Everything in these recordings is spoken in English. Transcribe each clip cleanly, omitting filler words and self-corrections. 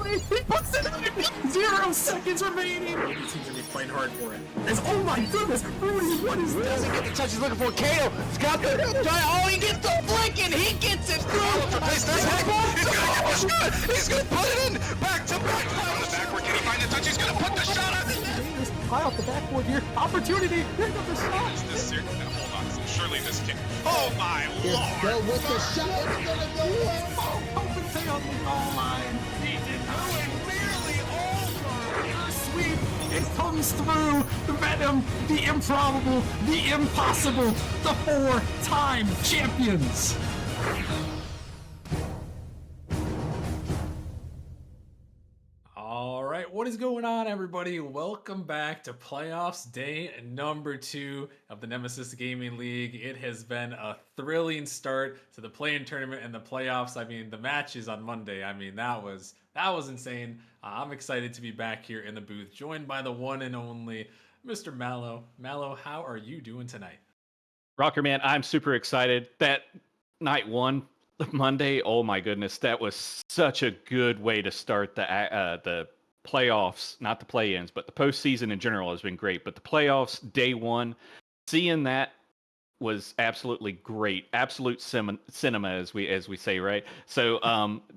He puts it in. 0 seconds remaining. He seems to be fighting hard for it. Oh my goodness, Rudy, what is this? Doesn't get the touch he's looking for. Kato, he's got the oh, he gets the flick and he gets it through. He's gonna get the shot. He's gonna put it in. Back to back. On the backward, can he find the touch? He's gonna put the shot on the net. High off the backboard here. Opportunity. Here comes the shot. Hold on. Surely this kick. Oh my lord. Go with the shot. It's gonna go in. Open thing on the goal line. He did nearly over. Sweep. It comes through. The venom, the improbable, the impossible. The 4-time champions. All right, what is going on, everybody? Welcome back to playoffs day number 2 of the Nemesis Gaming League. It has been a thrilling start to the play-in tournament and the playoffs. I mean, the matches on Monday, I mean, that was insane. I'm excited to be back here in the booth, joined by the one and only Mr. Mallow. Mallow, how are you doing tonight? Rocker man, I'm super excited. That night one, Monday, oh my goodness, that was such a good way to start the playoffs, not the play-ins, but the postseason in general has been great. But the playoffs, day one, seeing that was absolutely great. Absolute cinema, as we say, right? So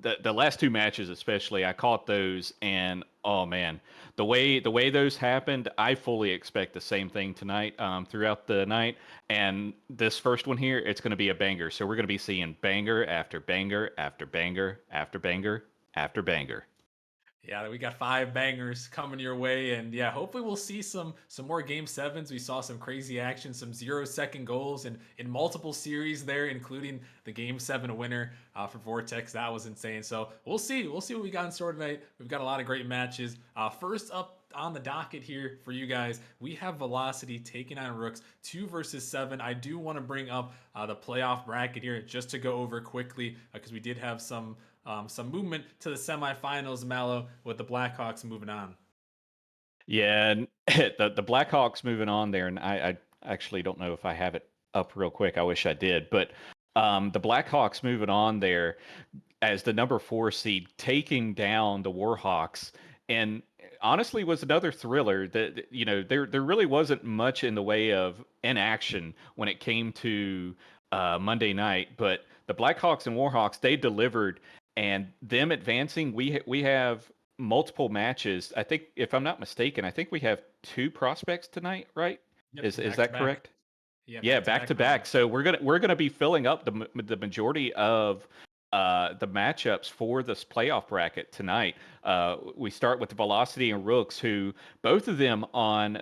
the last two matches especially, I caught those, and oh man, the way those happened, I fully expect the same thing tonight throughout the night. And this first one here, it's going to be a banger. So we're going to be seeing banger after banger after banger after banger after banger. Yeah, we got 5 bangers coming your way, and yeah, hopefully we'll see some more Game 7s. We saw some crazy action, some 0-second goals in multiple series there, including the Game 7 winner for Vortex. That was insane. So we'll see what we got in store tonight. We've got a lot of great matches. First up on the docket here for you guys, we have Velocity taking on Rooks, 2 versus 7. I do want to bring up the playoff bracket here just to go over quickly because we did have some movement to the semifinals, Mallow, with the Blackhawks moving on. Yeah, and the Blackhawks moving on there, and I actually don't know if I have it up real quick. I wish I did, but the Blackhawks moving on there as the number 4 seed, taking down the Warhawks, and honestly was another thriller. That there really wasn't much in the way of inaction when it came to Monday night, but the Blackhawks and Warhawks, they delivered. And them advancing, we have multiple matches. I think, if I'm not mistaken, I think we have 2 prospects tonight, right? Yep, Is that correct? Yeah, back to back. So we're gonna be filling up the majority of the matchups for this playoff bracket tonight. We start with the Velocity and Rooks, who both of them on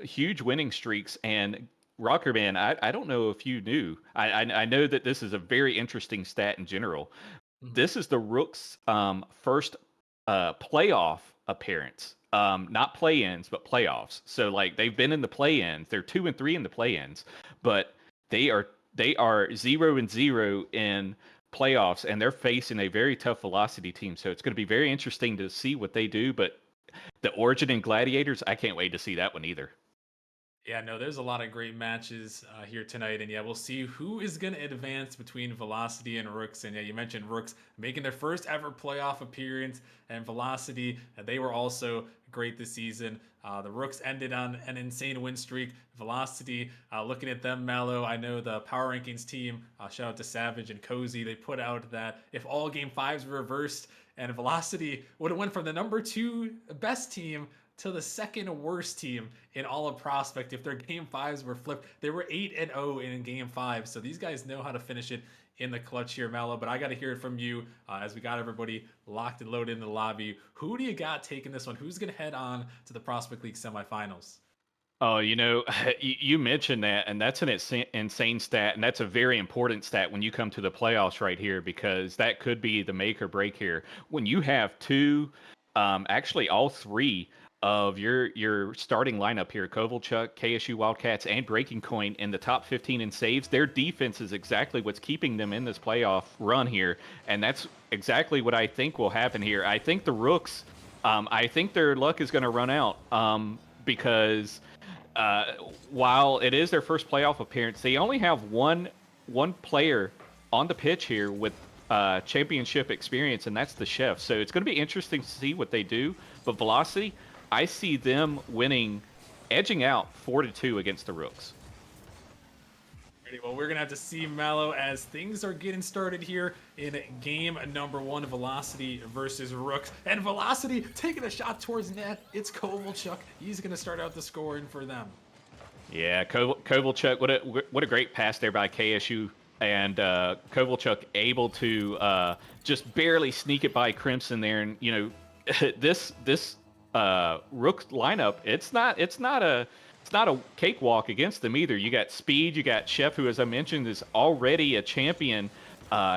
huge winning streaks. And Rockerman, I don't know if you knew. I know that this is a very interesting stat in general. This is the Rooks' first playoff appearance. Not play-ins, but playoffs. So like they've been in the play-ins. They're 2-3 in the play-ins, but they are 0-0 in playoffs, and they're facing a very tough Velocity team. So it's going to be very interesting to see what they do. But the Origin and Gladiators, I can't wait to see that one either. Yeah, no, there's a lot of great matches here tonight, and yeah, we'll see who is going to advance between Velocity and Rooks. And yeah, you mentioned Rooks making their first ever playoff appearance, and Velocity, they were also great this season. The Rooks ended on an insane win streak. Velocity, looking at them, Mallow, I know the Power Rankings team, shout out to Savage and Cozy, they put out that if all Game 5s were reversed, and Velocity would have went from the number 2 best team to the second worst team in all of Prospect. If their Game 5s were flipped, they were 8-0 in Game 5. So these guys know how to finish it in the clutch here, Mallow. But I got to hear it from you as we got everybody locked and loaded in the lobby. Who do you got taking this one? Who's going to head on to the Prospect League semifinals? Oh, you mentioned that, and that's an insane stat, and that's a very important stat when you come to the playoffs right here, because that could be the make or break here. When you have 2, actually all 3 of your starting lineup here, Kovalchuk, KSU Wildcats, and Breaking Coin in the top 15 in saves, their defense is exactly what's keeping them in this playoff run here, and that's exactly what I think will happen here. I think the Rooks, I think their luck is going to run out because while it is their first playoff appearance, they only have one player on the pitch here with championship experience, and that's the chef. So it's going to be interesting to see what they do. But Velocity, I see them winning, edging out 4-2 against the Rooks. Well, we're going to have to see, Mallow, as things are getting started here in game number 1, Velocity versus Rooks. And Velocity taking a shot towards net. It's Kovalchuk. He's going to start out the scoring for them. Yeah, Kovalchuk, what a great pass there by KSU. And Kovalchuk able to just barely sneak it by Crimson there. And, you know, this Rook lineup, it's not a cakewalk against them either. You got Speed, you got Chef, who, as I mentioned, is already a champion.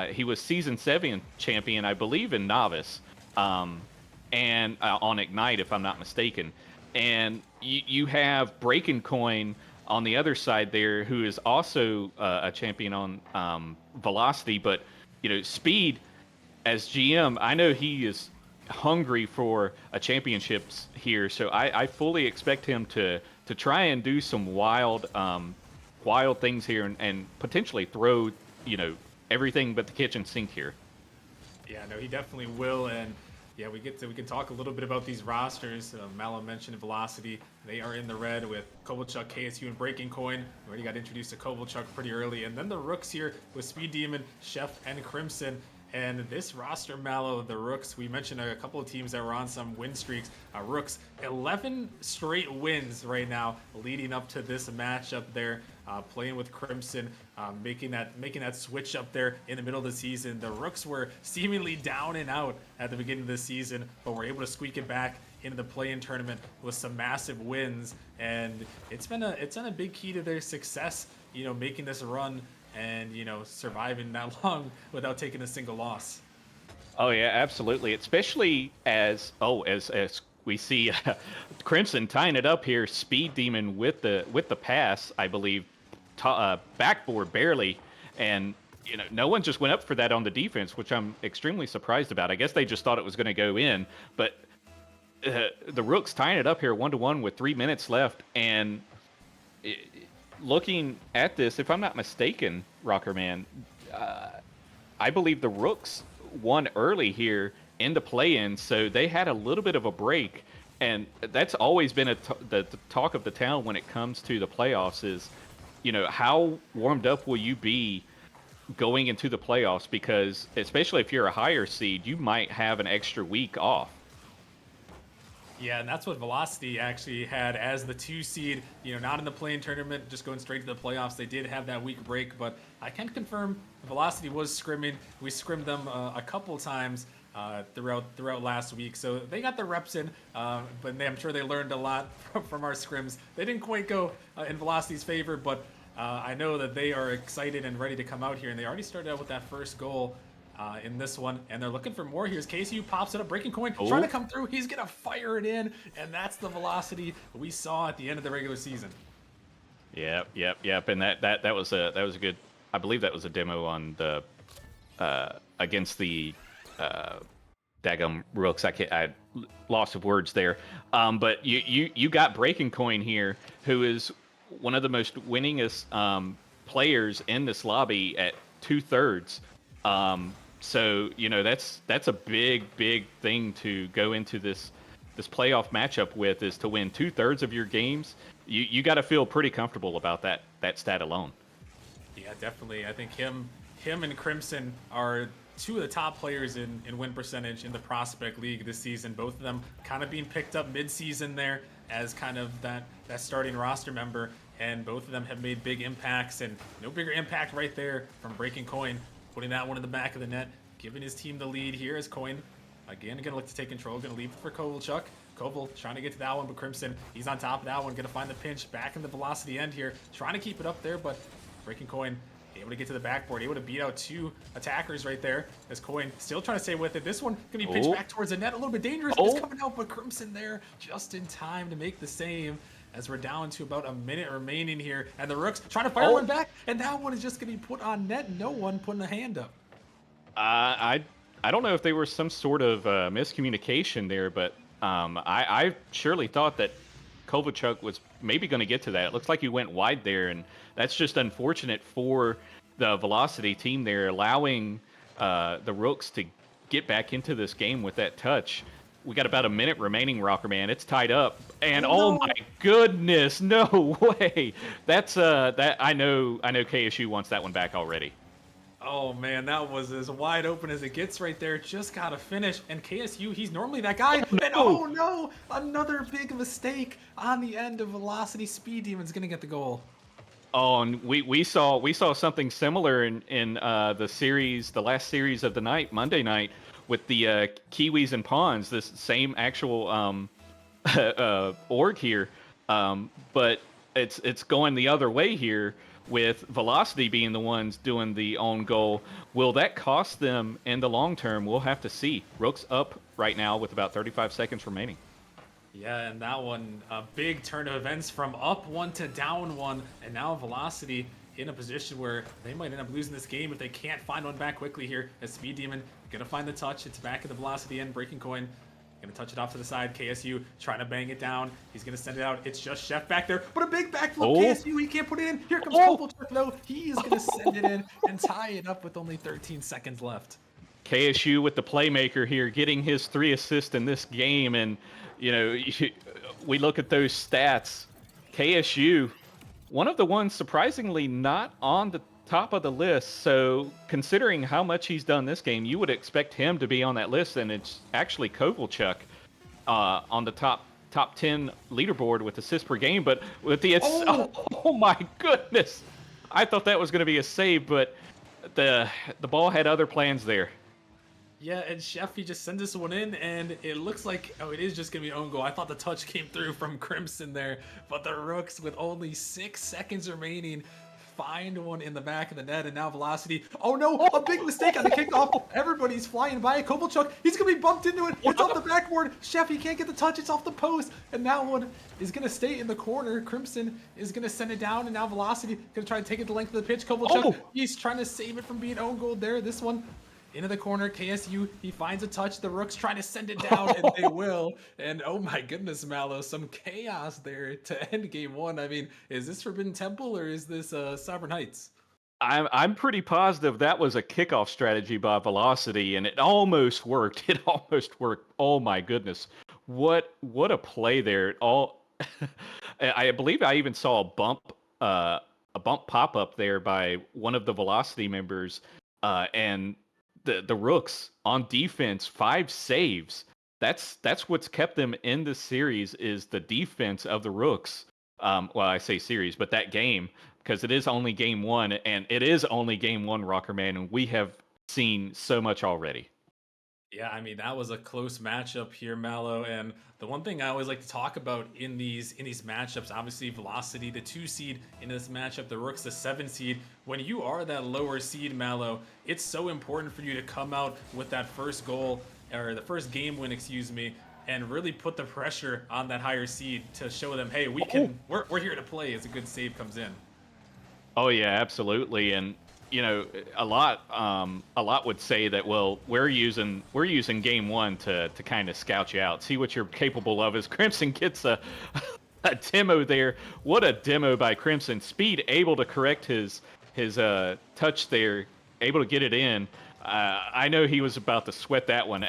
He was season 7 champion, I believe, in Novice, and on Ignite, if I'm not mistaken. And you have Breaking Coin on the other side there, who is also a champion on Velocity. But, you know, Speed, as GM, I know he is hungry for a championships here, so I fully expect him to try and do some wild things here and potentially throw, you know, everything but the kitchen sink here. Yeah, no, he definitely will. And yeah, we can talk a little bit about these rosters. Mallow mentioned Velocity. They are in the red with Kovalchuk, KSU, and Breaking Coin. We already got introduced to Kovalchuk pretty early. And then the Rooks here with Speed Demon, Chef, and Crimson. And this roster, Mallow, the Rooks, we mentioned a couple of teams that were on some win streaks. Rooks, 11 straight wins right now, leading up to this matchup there, playing with Crimson, making that switch up there in the middle of the season. The Rooks were seemingly down and out at the beginning of the season, but were able to squeak it back into the play-in tournament with some massive wins. And it's been a big key to their success, you know, making this run and, you know, surviving that long without taking a single loss. Oh yeah, absolutely. Especially as we see Crimson tying it up here, Speed Demon with the pass, I believe, backboard barely, and you know, no one just went up for that on the defense, which I'm extremely surprised about. I guess they just thought it was going to go in, but the Rooks tying it up here 1-1 with 3 minutes left, and looking at this, if I'm not mistaken, Rockerman, I believe the Rooks won early here in the play-in, so they had a little bit of a break, and that's always been the talk of the town when it comes to the playoffs is, you know, how warmed up will you be going into the playoffs? Because especially if you're a higher seed, you might have an extra week off. Yeah, and that's what Velocity actually had as the 2 seed, you know, not in the play-in tournament, just going straight to the playoffs. They did have that week break, but I can confirm Velocity was scrimming. We scrimmed them a couple times throughout last week, so they got their reps in, but I'm sure they learned a lot from our scrims. They didn't quite go in Velocity's favor, but I know that they are excited and ready to come out here, and they already started out with that first goal in this one, and they're looking for more. Here's KSU, pops it up, Breaking Coin, trying to come through. He's gonna fire it in, and that's the Velocity we saw at the end of the regular season. Yep. And that was a good. I believe that was a demo on the against the Dagum Rooks. I loss of words there. But you got Breaking Coin here, who is one of the most winningest players in this lobby at 2/3. So, you know, that's a big thing to go into this playoff matchup with, is to win 2/3 of your games. You got to feel pretty comfortable about that stat alone. Yeah, definitely. I think him and Crimson are 2 of the top players in win percentage in the Prospect League this season. Both of them kind of being picked up mid-season there as kind of that starting roster member, and both of them have made big impacts, and no bigger impact right there from Breaking Coin, putting that one in the back of the net, giving his team the lead here as Coin, again, going to look to take control, going to leave it for Kovalchuk. Koval trying to get to that one, but Crimson, he's on top of that one, going to find the pinch back in the Velocity end here, trying to keep it up there, but Breaking Coin able to get to the backboard, able to beat out 2 attackers right there, as Coin still trying to stay with it. This one going to be pitched back towards the net, a little bit dangerous, but it's coming out, but Crimson there just in time to make the save, as we're down to about a minute remaining here, and the Rooks trying to fire one back, and that one is just going to be put on net. No one putting a hand up. I don't know if there was some sort of miscommunication there, but I surely thought that Kovalchuk was maybe going to get to that. It looks like he went wide there, and that's just unfortunate for the Velocity team there, allowing the Rooks to get back into this game with that touch. We got about a minute remaining, Rocker Man. It's tied up, and Oh, oh no. my goodness, no way! That's that I know KSU wants that one back already. Oh man, that was as wide open as it gets right there. Just gotta finish. And KSU, he's normally that guy. And no. oh no, another big mistake on the end of Velocity. Speed Demon's gonna get the goal. Oh, and we saw something similar in the series, the last series of the night, Monday night, with the Kiwis and Pawns. This same actual org here, but it's going the other way here with Velocity being the ones doing the own goal. Will that cost them in the long term? We'll have to see. Rook's up right now with about 35 seconds remaining. Yeah, and that one, a big turn of events from up one to down one, and now Velocity in a position where they might end up losing this game if they can't find one back quickly here. As Speed Demon gonna find the touch. It's back at the Velocity end, breaking coin. Gonna touch it off to the side. KSU trying to bang it down. He's gonna send it out. It's just Chef back there, but a big backflip. Oh. KSU, he can't put it in. Here comes Kovalchuk though. He is gonna send it in and tie it up with only 13 seconds left. KSU with the playmaker here, getting his 3 assists in this game, and we look at those stats. KSU, one of the ones surprisingly not on the top of the list. So considering how much he's done this game, you would expect him to be on that list, and it's actually Kovalchuk on the top 10 leaderboard with assists per game. But with the oh my goodness, I thought that was going to be a save, but the ball had other plans there. Yeah, and Chef, he just sends this one in, and it looks like, oh, it is just going to be own goal. I thought the touch came through from Crimson there, but the Rooks, with only 6 seconds remaining, find one in the back of the net, and now Velocity. Oh no, a big mistake on the kickoff. Everybody's flying by. Kovalchuk, he's going to be bumped into it. It's off the backboard. Chef, he can't get the touch. It's off the post, and that one is going to stay in the corner. Crimson is going to send it down, and now Velocity going to try to take it the length of the pitch. Kovalchuk, he's trying to save it from being own goal there. This one into the corner. KSU, he finds a touch. The Rooks trying to send it down, and they will. And oh my goodness, Mallow, some chaos there to end game one. I mean, is this Forbidden Temple or is this Sovereign Heights? I'm pretty positive that was a kickoff strategy by Velocity, and it almost worked. It almost worked. Oh my goodness, what a play there! I believe I even saw a bump pop up there by one of the Velocity members, and the Rooks on defense, 5 saves. That's what's kept them in this series is the defense of the Rooks. Well, I say series, but that game, because it is only game 1, and it is only game 1, Rockerman, and we have seen so much already. Yeah, I mean, that was a close matchup here, Mallow. And the one thing I always like to talk about in these matchups, obviously Velocity, the 2 seed in this matchup, the Rooks, the 7 seed. When you are that lower seed, Mallow, it's so important for you to come out with that first goal, or the first game win, excuse me, and really put the pressure on that higher seed to show them, hey, we're here to play as a good save comes in. Oh yeah, absolutely. And a lot would say that, well, we're using game 1 to kind of scout you out, see what you're capable of. As Crimson gets a demo there. What a demo by Crimson. Speed able to correct his touch there, able to get it in. I know he was about to sweat that one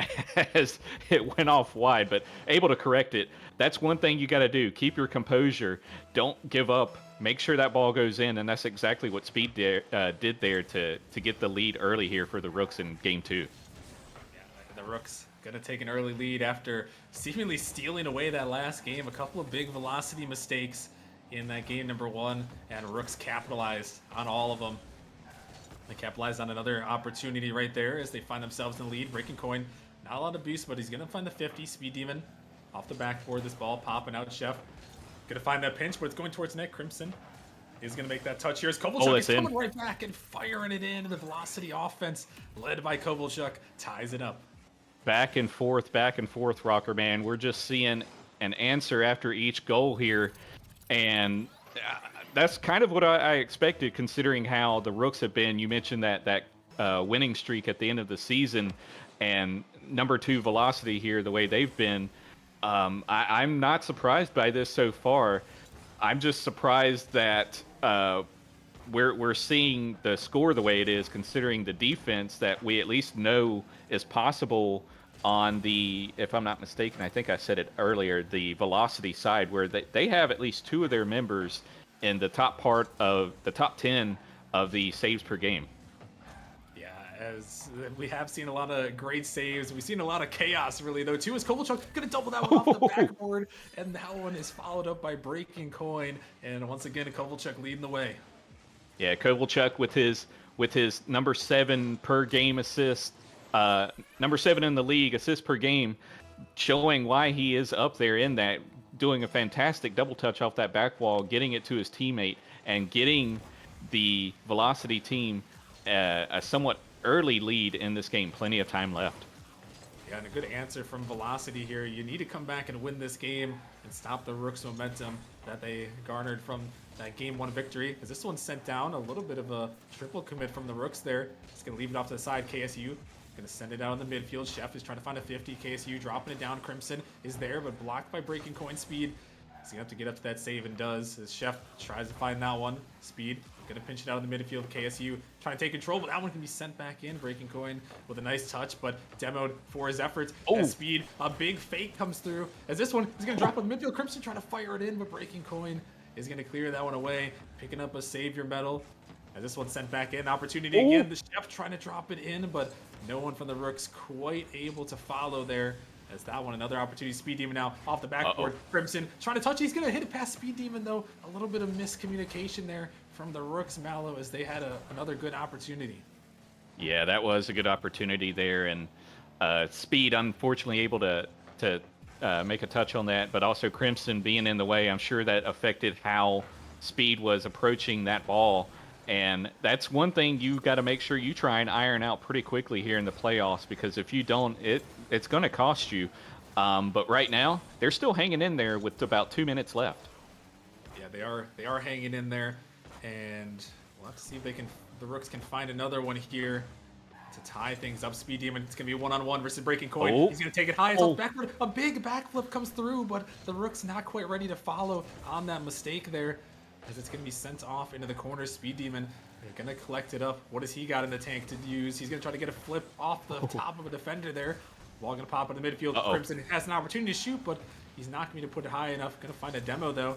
as it went off wide, but able to correct it. That's one thing you got to do. Keep your composure. Don't give up. Make sure that ball goes in, and that's exactly what Speed did there to get the lead early here for the Rooks in game 2. Yeah, the Rooks gonna take an early lead after seemingly stealing away that last game. A couple of big Velocity mistakes in that game number 1, and Rooks capitalized on all of them. They capitalized on another opportunity right there as they find themselves in the lead. Breaking coin, not a lot of boost, but he's gonna find the 50. Speed Demon off the backboard. This ball popping out. Chef gonna find that pinch, but it's going towards net. Crimson is gonna make that touch here. As Kovalchuk is coming right back and firing it in. The Velocity offense, led by Kovalchuk, ties it up. Back and forth, Rocker Man. We're just seeing an answer after each goal here, and that's kind of what I expected, considering how the Rooks have been. You mentioned that winning streak at the end of the season, and number 2 Velocity here, the way they've been. I'm not surprised by this so far. I'm just surprised that we're seeing the score the way it is, considering the defense that we at least know is possible on the, if I'm not mistaken, I think I said it earlier, the velocity side, where they have at least two of their members in the top part of the top 10 of the saves per game. Yeah, as we have seen a lot of great saves. We've seen a lot of chaos, really, though, too. Is Kovalchuk going to double that one off the backboard? And that one is followed up by Breaking Coin. And once again, Kovalchuk leading the way. Yeah, Kovalchuk with his number 7 per game assist, number 7 in the league assist per game, showing why he is up there in that, doing a fantastic double touch off that back wall, getting it to his teammate, and getting the Velocity team a somewhat early lead in this game. Plenty of time left. Yeah, and a good answer from Velocity here. You need to come back and win this game and stop the Rooks' momentum that they garnered from that game 1 victory. Because this one's sent down, a little bit of a triple commit from the Rooks there. Just going to leave it off to the side. KSU going to send it out in the midfield. Chef is trying to find a 50. KSU dropping it down. Crimson is there, but blocked by Breaking Coin Speed. He's going to have to get up to that save and does. As Chef tries to find that one. Speed going to pinch it out in the midfield. KSU trying to take control, but that one can be sent back in. Breaking Coin with a nice touch, but demoed for his efforts. As Speed, a big fake comes through. As this one is going to drop on midfield. Crimson trying to fire it in, but Breaking Coin is going to clear that one away. Picking up a Savior medal. As this one's sent back in. Opportunity again. The Chef trying to drop it in, but no one from the Rooks quite able to follow there. As that one, another opportunity. Speed Demon now off the backboard. Crimson trying to touch. He's going to hit it past Speed Demon, though. A little bit of miscommunication there from the Rooks, Mallow, as they had another good opportunity. Yeah, that was a good opportunity there, and Speed unfortunately able to make a touch on that, but also Crimson being in the way. I'm sure that affected how Speed was approaching that ball, and that's one thing you got to make sure you try and iron out pretty quickly here in the playoffs, because if you don't, it's going to cost you. But right now, they're still hanging in there with about 2 minutes left. Yeah, they are hanging in there, and we'll have to see if the Rooks can find another one here to tie things up. Speed Demon, it's going to be a 1-on-1 versus Breaking Coin. He's going to take it high. It's off backward. A big backflip comes through, but the Rooks not quite ready to follow on that mistake there, as it's going to be sent off into the corner. Speed Demon, they're going to collect it up. What does he got in the tank to use? He's going to try to get a flip off the top of a defender there. Ball going to pop in the midfield. Crimson has an opportunity to shoot, but he's not going to put it high enough. Going to find a demo, though.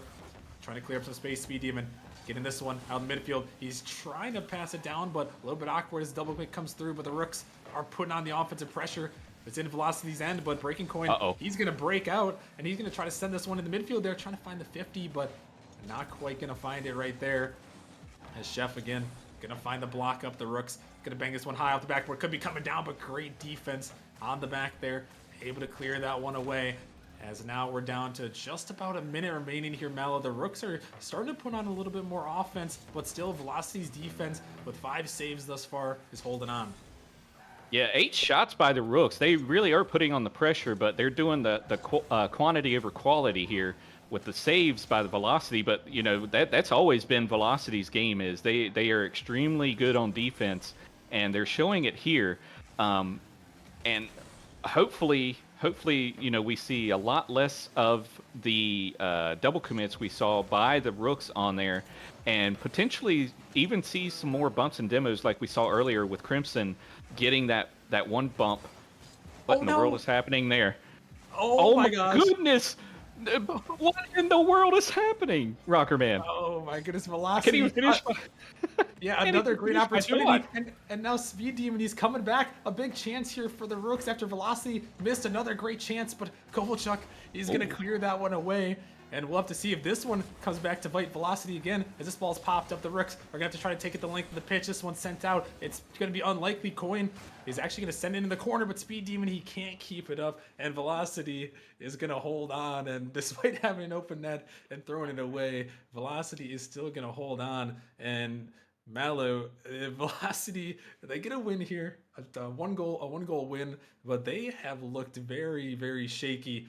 Trying to clear up some space. Speed Demon getting this one out in the midfield. He's trying to pass it down, but a little bit awkward as double quick comes through, but the Rooks are putting on the offensive pressure. It's in Velocity's end, but Breaking Coin, he's going to break out, and he's going to try to send this one in the midfield there, trying to find the 50, but not quite going to find it right there. As Chef, again, going to find the block up. The Rooks going to bang this one high off the backboard. Could be coming down, but great defense on the back there. Able to clear that one away. As now we're down to just about a minute remaining here, Mallow. The Rooks are starting to put on a little bit more offense, but still Velocity's defense with 5 saves thus far is holding on. Yeah, 8 shots by the Rooks. They really are putting on the pressure, but they're doing the quantity over quality here with the saves by the Velocity. But you know that's always been Velocity's game, is they are extremely good on defense, and they're showing it here. And hopefully, you know, we see a lot less of the double commits we saw by the Rooks on there, and potentially even see some more bumps and demos like we saw earlier with Crimson getting that one bump. What in the world is happening there? Oh my gosh. Goodness! What in the world is happening, Rocker Man? Oh my goodness, Velocity. Can you finish? Yeah, another great opportunity. And now Speed Demon, he's coming back. A big chance here for the Rooks after Velocity missed another great chance, but Kovalchuk is going to clear that one away. And we'll have to see if this one comes back to bite Velocity again. As this ball's popped up, the Rooks are going to have to try to take it the length of the pitch. This one's sent out. It's going to be unlikely. Coin is actually going to send it in the corner, but Speed Demon, he can't keep it up. And Velocity is going to hold on. And despite having an open net and throwing it away, Velocity is still going to hold on. And Mallow, Velocity, they get a win here. A one goal win, but they have looked very, very shaky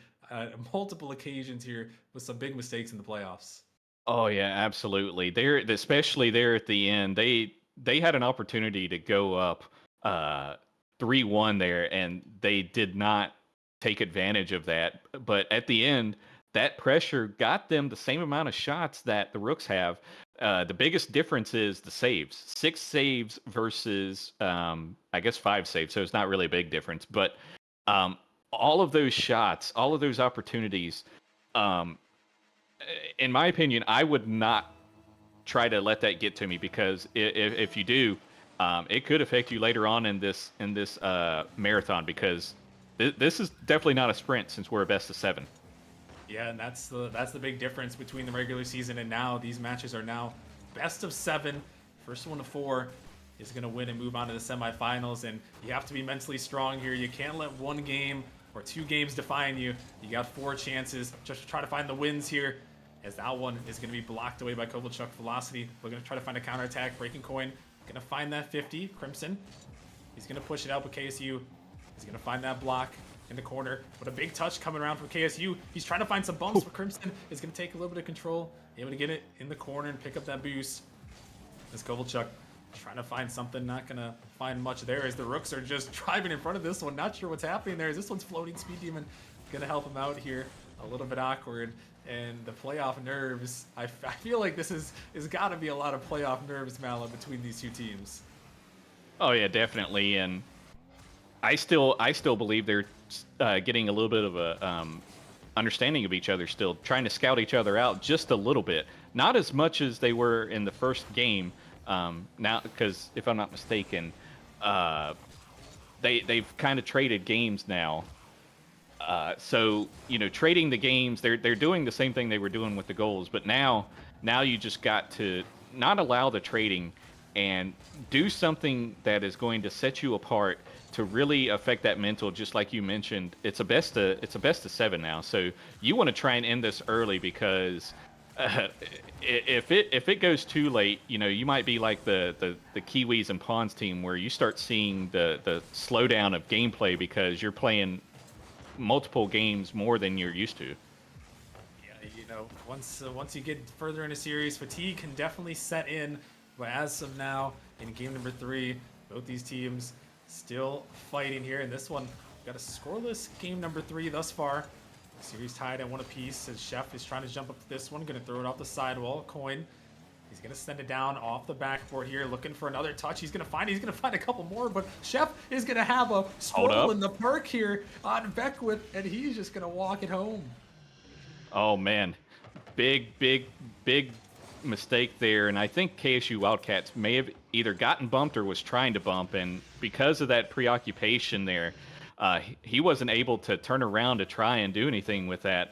multiple occasions here with some big mistakes in the playoffs. Oh yeah, absolutely. Especially there at the end. They had an opportunity to go up 3-1 there, and they did not take advantage of that. But at the end, that pressure got them the same amount of shots that the Rooks have. The biggest difference is the saves. 6 saves versus, I guess, 5 saves. So it's not really a big difference. But um, all of those shots, all of those opportunities, um, in my opinion, I would not try to let that get to me because if you do, it could affect you later on in this marathon because this is definitely not a sprint since we're a best of 7. Yeah, and that's the big difference between the regular season and now. These matches are now best of 7. First one to 4 is going to win and move on to the semifinals, and you have to be mentally strong here. You can't let one game or 2 games define you. You got 4 chances just to try to find the wins here, as that one is going to be blocked away by Kovalchuk. Velocity, we're going to try to find a counterattack. Breaking Coin, going to find that 50. Crimson, he's going to push it out, but KSU is going to find that block in the corner. But a big touch coming around from KSU. He's trying to find some bumps, but Crimson is going to take a little bit of control, able to get it in the corner and pick up that boost. As Kovalchuk trying to find something, not going to find much there as the Rooks are just driving in front of this one. Not sure what's happening there. As this one's floating. Speed Demon going to help him out here. A little bit awkward. And the playoff nerves, I feel like this is got to be a lot of playoff nerves, Mallow, between these 2 teams. Oh yeah, definitely. And I still believe they're getting a little bit of a understanding of each other, still trying to scout each other out just a little bit. Not as much as they were in the first game. Now, because if I'm not mistaken, they've kind of traded games now. So trading the games, they're doing the same thing they were doing with the goals, but now you just got to not allow the trading and do something that is going to set you apart to really affect that mental. Just like you mentioned, it's a best of 7 now, so you want to try and end this early because if it goes too late, you might be like the Kiwis and Pawns team where you start seeing the slowdown of gameplay because you're playing multiple games more than you're used to. Yeah, once you get further in a series, fatigue can definitely set in. But as of now, in game number 3, both these teams still fighting here. And this one got a scoreless game number 3 thus far. Series tied at 1 apiece as Chef is trying to jump up to this one, going to throw it off the sidewall. Coin, he's going to send it down off the backboard here, looking for another touch. He's going to find a couple more, but Chef is going to have a stroll in the park here on Beckwith, and he's just going to walk it home. Oh man, big mistake there, and I think KSU Wildcats may have either gotten bumped or was trying to bump, and because of that preoccupation there, he wasn't able to turn around to try and do anything with that.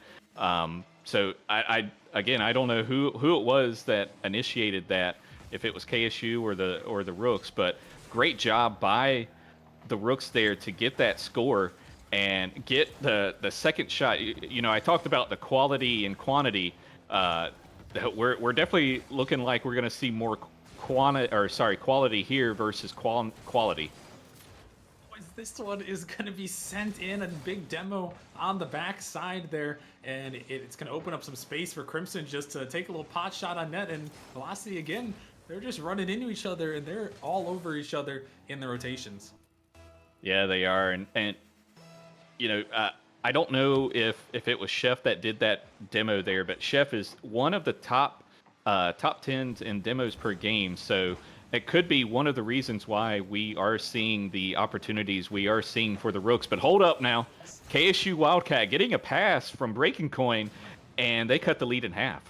So I don't know who it was that initiated that, if it was KSU or the Rooks, but great job by the Rooks there to get that score and get the second shot. I talked about the quality and quantity. We're definitely looking like we're going to see more quality here versus quality. This one is going to be sent in a big demo on the backside there, and it's going to open up some space for Crimson just to take a little pot shot on net. And Velocity, again, they're just running into each other, and they're all over each other in the rotations. Yeah, they are. And I don't know if it was Chef that did that demo there, but Chef is one of the top 10s in demos per game, so it could be one of the reasons why we are seeing the opportunities we are seeing for the Rooks. But hold up now, KSU Wildcat getting a pass from Breaking Coin, and they cut the lead in half.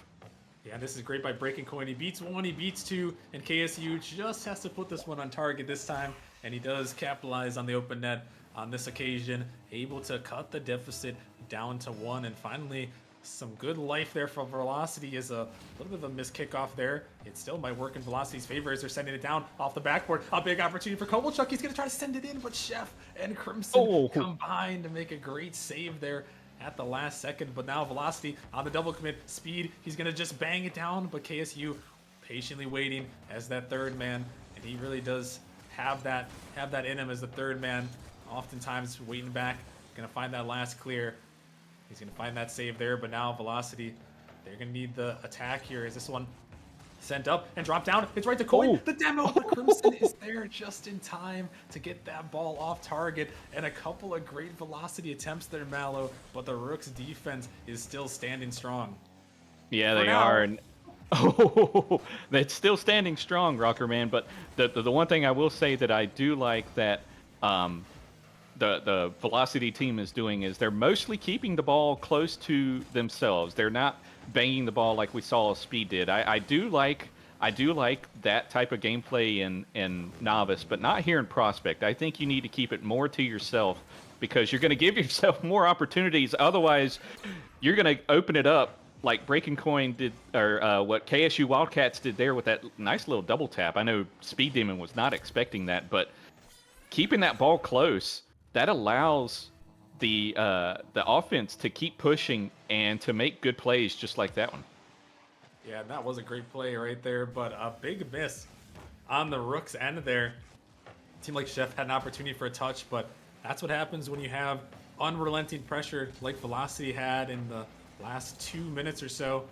Yeah, this is great by Breaking Coin. He beats 1, he beats 2, and KSU just has to put this one on target this time, and he does capitalize on the open net on this occasion, able to cut the deficit down to 1, and finally some good life there from Velocity is a little bit of a missed kickoff there. It still might work in Velocity's favor as they're sending it down off the backboard. A big opportunity for Kovalchuk. He's going to try to send it in, but Chef and Crimson combine to make a great save there at the last second. But now Velocity on the double commit. Speed, he's going to just bang it down, but KSU patiently waiting as that third man, and he really does have that in him as the third man, oftentimes waiting back, going to find that last clear. He's going to find that save there, but now Velocity, they're going to need the attack here. Is this one sent up and dropped down? It's right to Coin. The demo, but Crimson is there just in time to get that ball off target, and a couple of great Velocity attempts there, Mallow, but the Rooks' defense is still standing strong. Yeah, they are. And Oh, that's still standing strong, Rocker Man. But the one thing I will say that I do like that um, the Velocity team is doing is they're mostly keeping the ball close to themselves. They're not banging the ball like we saw Speed did. I do like that type of gameplay in Novice, but not here in Prospect. I think you need to keep it more to yourself because you're going to give yourself more opportunities. Otherwise, you're going to open it up like Breaking Coin did, or what KSU Wildcats did there with that nice little double tap. I know Speed Demon was not expecting that, but keeping that ball close, that allows the offense to keep pushing and to make good plays just like that one. Yeah, that was a great play right there, but a big miss on the Rooks end there. Seemed like Chef had an opportunity for a touch, but that's what happens when you have unrelenting pressure like Velocity had in the last 2 minutes or so,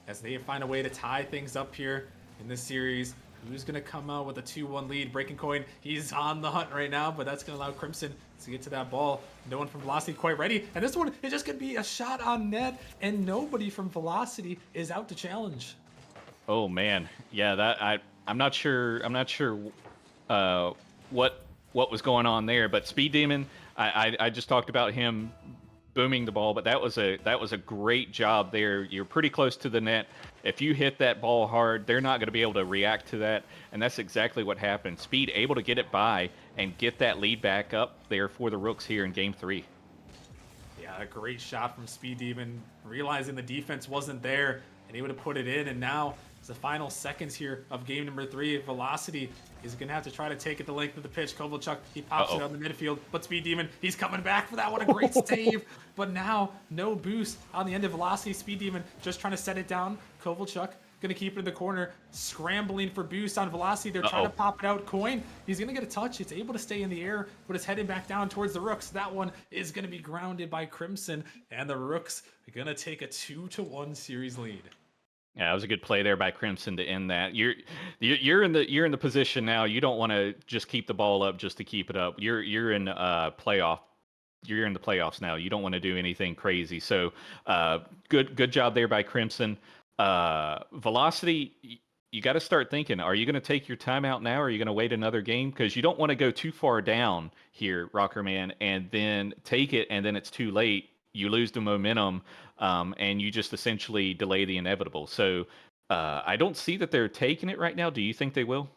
as they find a way to tie things up here in this series. Who's going to come out with a 2-1 lead? Breaking Coin, he's on the hunt right now, but that's going to allow Crimson to get to that ball. No one from Velocity quite ready. And this one, it just could be a shot on net, and nobody from Velocity is out to challenge. Oh man, yeah, I'm not sure. I'm not sure uh, what was going on there, but Speed Demon, I just talked about him booming the ball, but that was a great job there. You're pretty close to the net. If you hit that ball hard, they're not going to be able to react to that, and that's exactly what happened. Speed able to get it by and get that lead back up there for the Rooks here in Game 3. Yeah, a great shot from Speed Demon, realizing the defense wasn't there, and able to put it in. And now it's the final seconds here of game number 3. Velocity is going to have to try to take it the length of the pitch. Kovalchuk, he pops it out in the midfield, but Speed Demon, he's coming back for that one. A great save, but now no boost on the end of Velocity. Speed Demon just trying to set it down. Kovalchuk going to keep it in the corner, scrambling for boost on Velocity. They're trying to pop it out. Coin, he's going to get a touch. It's able to stay in the air, but it's heading back down towards the Rooks. That one is going to be grounded by Crimson, and the Rooks are going to take a 2-1 series lead. Yeah, it was a good play there by Crimson to end that. You're in the position now. You don't want to just keep the ball up just to keep it up. You're in playoff. You're in the playoffs now. You don't want to do anything crazy. So good job there by Crimson. Velocity, you got to start thinking. Are you going to take your timeout now, or are you going to wait another game? Because you don't want to go too far down here, Rocker Man, and then take it, and then it's too late. You lose the momentum, and you just essentially delay the inevitable. So I don't see that they're taking it right now. Do you think they will?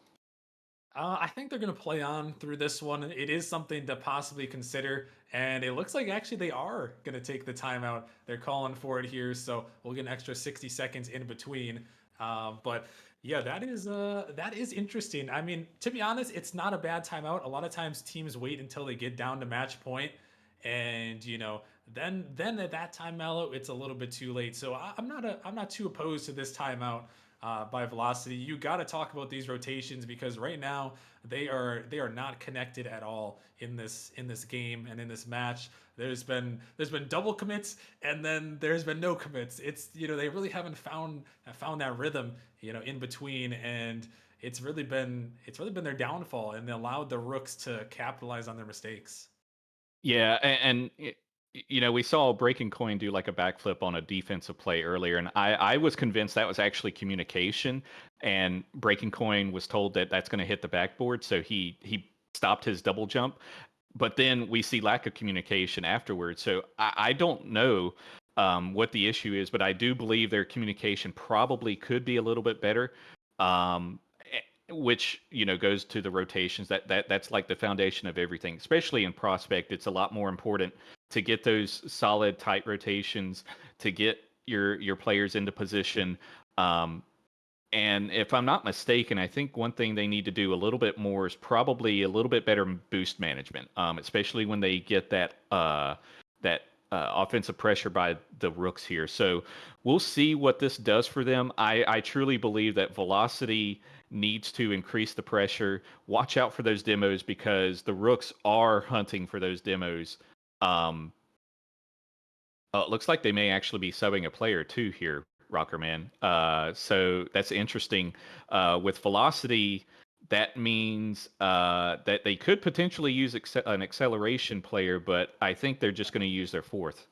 I think they're going to play on through this one. It is something to possibly consider, and it looks like actually they are going to take the timeout. They're calling for it here, so we'll get an extra 60 seconds in between. But yeah, that is interesting. I mean, to be honest, it's not a bad timeout. A lot of times teams wait until they get down to match point, and then at that time, Mallow, it's a little bit too late. So I'm not too opposed to this timeout by Velocity. You got to talk about these rotations because right now they are not connected at all in this game and in this match. There's been double commits and then there's been no commits. It's they really haven't found that rhythm in between, and it's really been their downfall, and they allowed the Rooks to capitalize on their mistakes. Yeah, we saw Breaking Coin do like a backflip on a defensive play earlier, and I was convinced that was actually communication. And Breaking Coin was told that that's going to hit the backboard, so he stopped his double jump. But then we see lack of communication afterwards. So I don't know what the issue is, but I do believe their communication probably could be a little bit better. Which goes to the rotations. That's like the foundation of everything, especially in Prospect. It's a lot more important to get those solid tight rotations, to get your players into position. And if I'm not mistaken, I think one thing they need to do a little bit more is probably a little bit better boost management, especially when they get that offensive pressure by the Rooks here. So we'll see what this does for them. I truly believe that Velocity needs to increase the pressure. Watch out for those demos because the Rooks are hunting for those demos. It looks like they may actually be subbing a player too here, Rockerman. So that's interesting. With Velocity, that means that they could potentially use an acceleration player, but I think they're just going to use their fourth.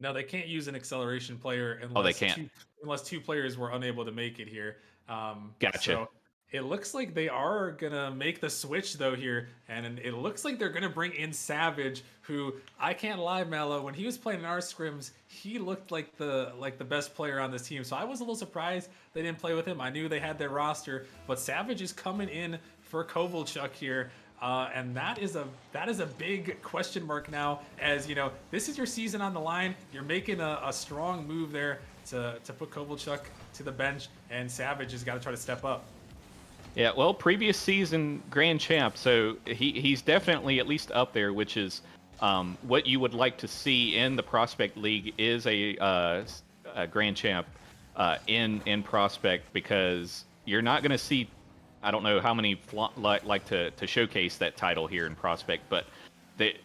No, they can't use an acceleration player Oh, they can't. unless two players were unable to make it here. Gotcha. So it looks like they are gonna make the switch though here, and it looks like they're gonna bring in Savage, who I can't lie, Mello. When he was playing in our scrims, he looked like the best player on this team. So I was a little surprised they didn't play with him. I knew they had their roster, but Savage is coming in for Kovalchuk here. And that is a big question mark now, as you know, this is your season on the line. You're making a strong move there to put Kovalchuk to the bench, and Savage has got to try to step up. Yeah, well, previous season grand champ, so he's definitely at least up there, which is what you would like to see in the prospect league is a grand champ in prospect, because you're not going to see. I don't know how many like to showcase that title here in prospect, but they,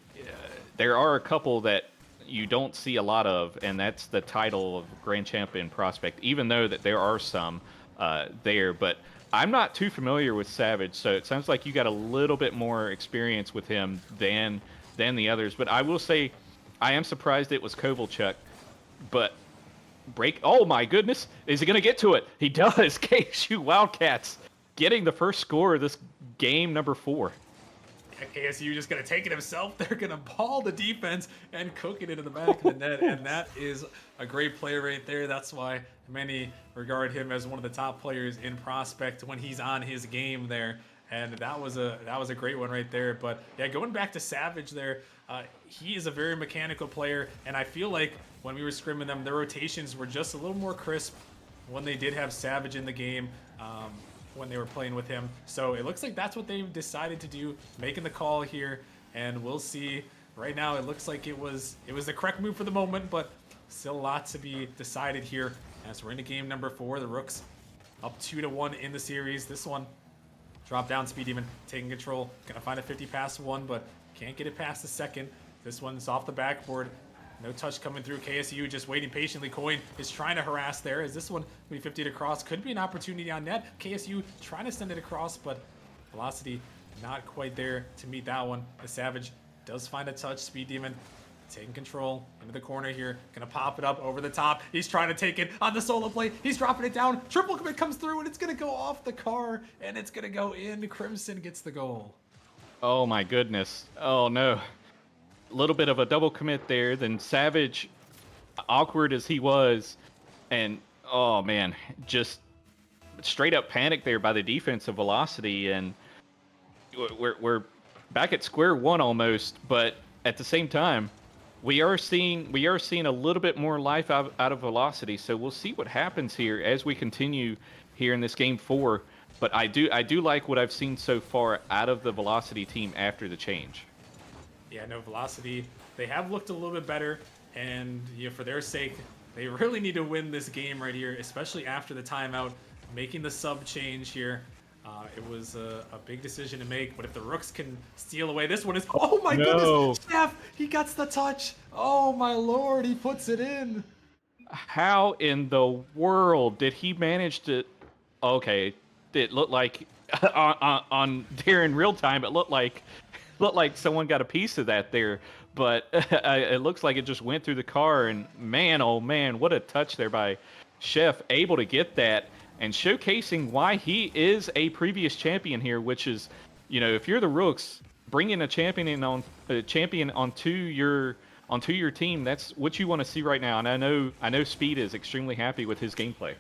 there are a couple that you don't see a lot of, and that's the title of grand champ in prospect. Even though that there are some there, but I'm not too familiar with Savage, so it sounds like you got a little bit more experience with him than the others. But I will say, I am surprised it was Kovalchuk, but oh my goodness, is he going to get to it? He does. KSU Wildcats getting the first score of this game, number 4. Yeah, KSU just gonna take it himself. They're gonna ball the defense and cook it into the back of the net, and that is a great play right there. That's why many regard him as one of the top players in prospect when he's on his game there. And that was a great one right there. But yeah, going back to Savage there, he is a very mechanical player, and I feel like when we were scrimming them, their rotations were just a little more crisp when they did have Savage in the game. When they were playing with him. So it looks like that's what they decided to do, making the call here, and we'll see. Right now, it looks like it was the correct move for the moment, but still a lot to be decided here. As we're into game number 4, the Rooks up 2-1 in the series. This one, drop down Speed Demon, taking control. Gonna find a 50 past one, but can't get it past the second. This one's off the backboard. No touch coming through. KSU just waiting patiently. Coin is trying to harass there. As this one will be 50 to cross. Could be an opportunity on net. KSU trying to send it across, but Velocity not quite there to meet that one. The Savage does find a touch. Speed Demon taking control into the corner here. Gonna pop it up over the top. He's trying to take it on the solo play. He's dropping it down. Triple commit comes through, and it's gonna go off the car, and it's gonna go in. Crimson gets the goal. Oh my goodness. Oh no. A little bit of a double commit there. Then Savage, awkward as he was, and oh man, just straight up panic there by the defense of Velocity, and we're back at square one almost. But at the same time, we are seeing a little bit more life out of Velocity. So we'll see what happens here as we continue here in this game 4. But I do like what I've seen so far out of the Velocity team after the change. Yeah, no, Velocity, they have looked a little bit better, and for their sake, they really need to win this game right here, especially after the timeout, making the sub change here. It was a big decision to make, but if the Rooks can steal away, this one is, oh my goodness, Chef, he gets the touch. Oh my lord, he puts it in. How in the world did he manage to? Okay, it looked like on Darren real time, it looked like someone got a piece of that there, but it looks like it just went through the car, and man, oh man, what a touch there by Chef, able to get that and showcasing why he is a previous champion here, which is, if you're the Rooks, bringing a champion onto your team, that's what you want to see right now. And I know Speed is extremely happy with his gameplay.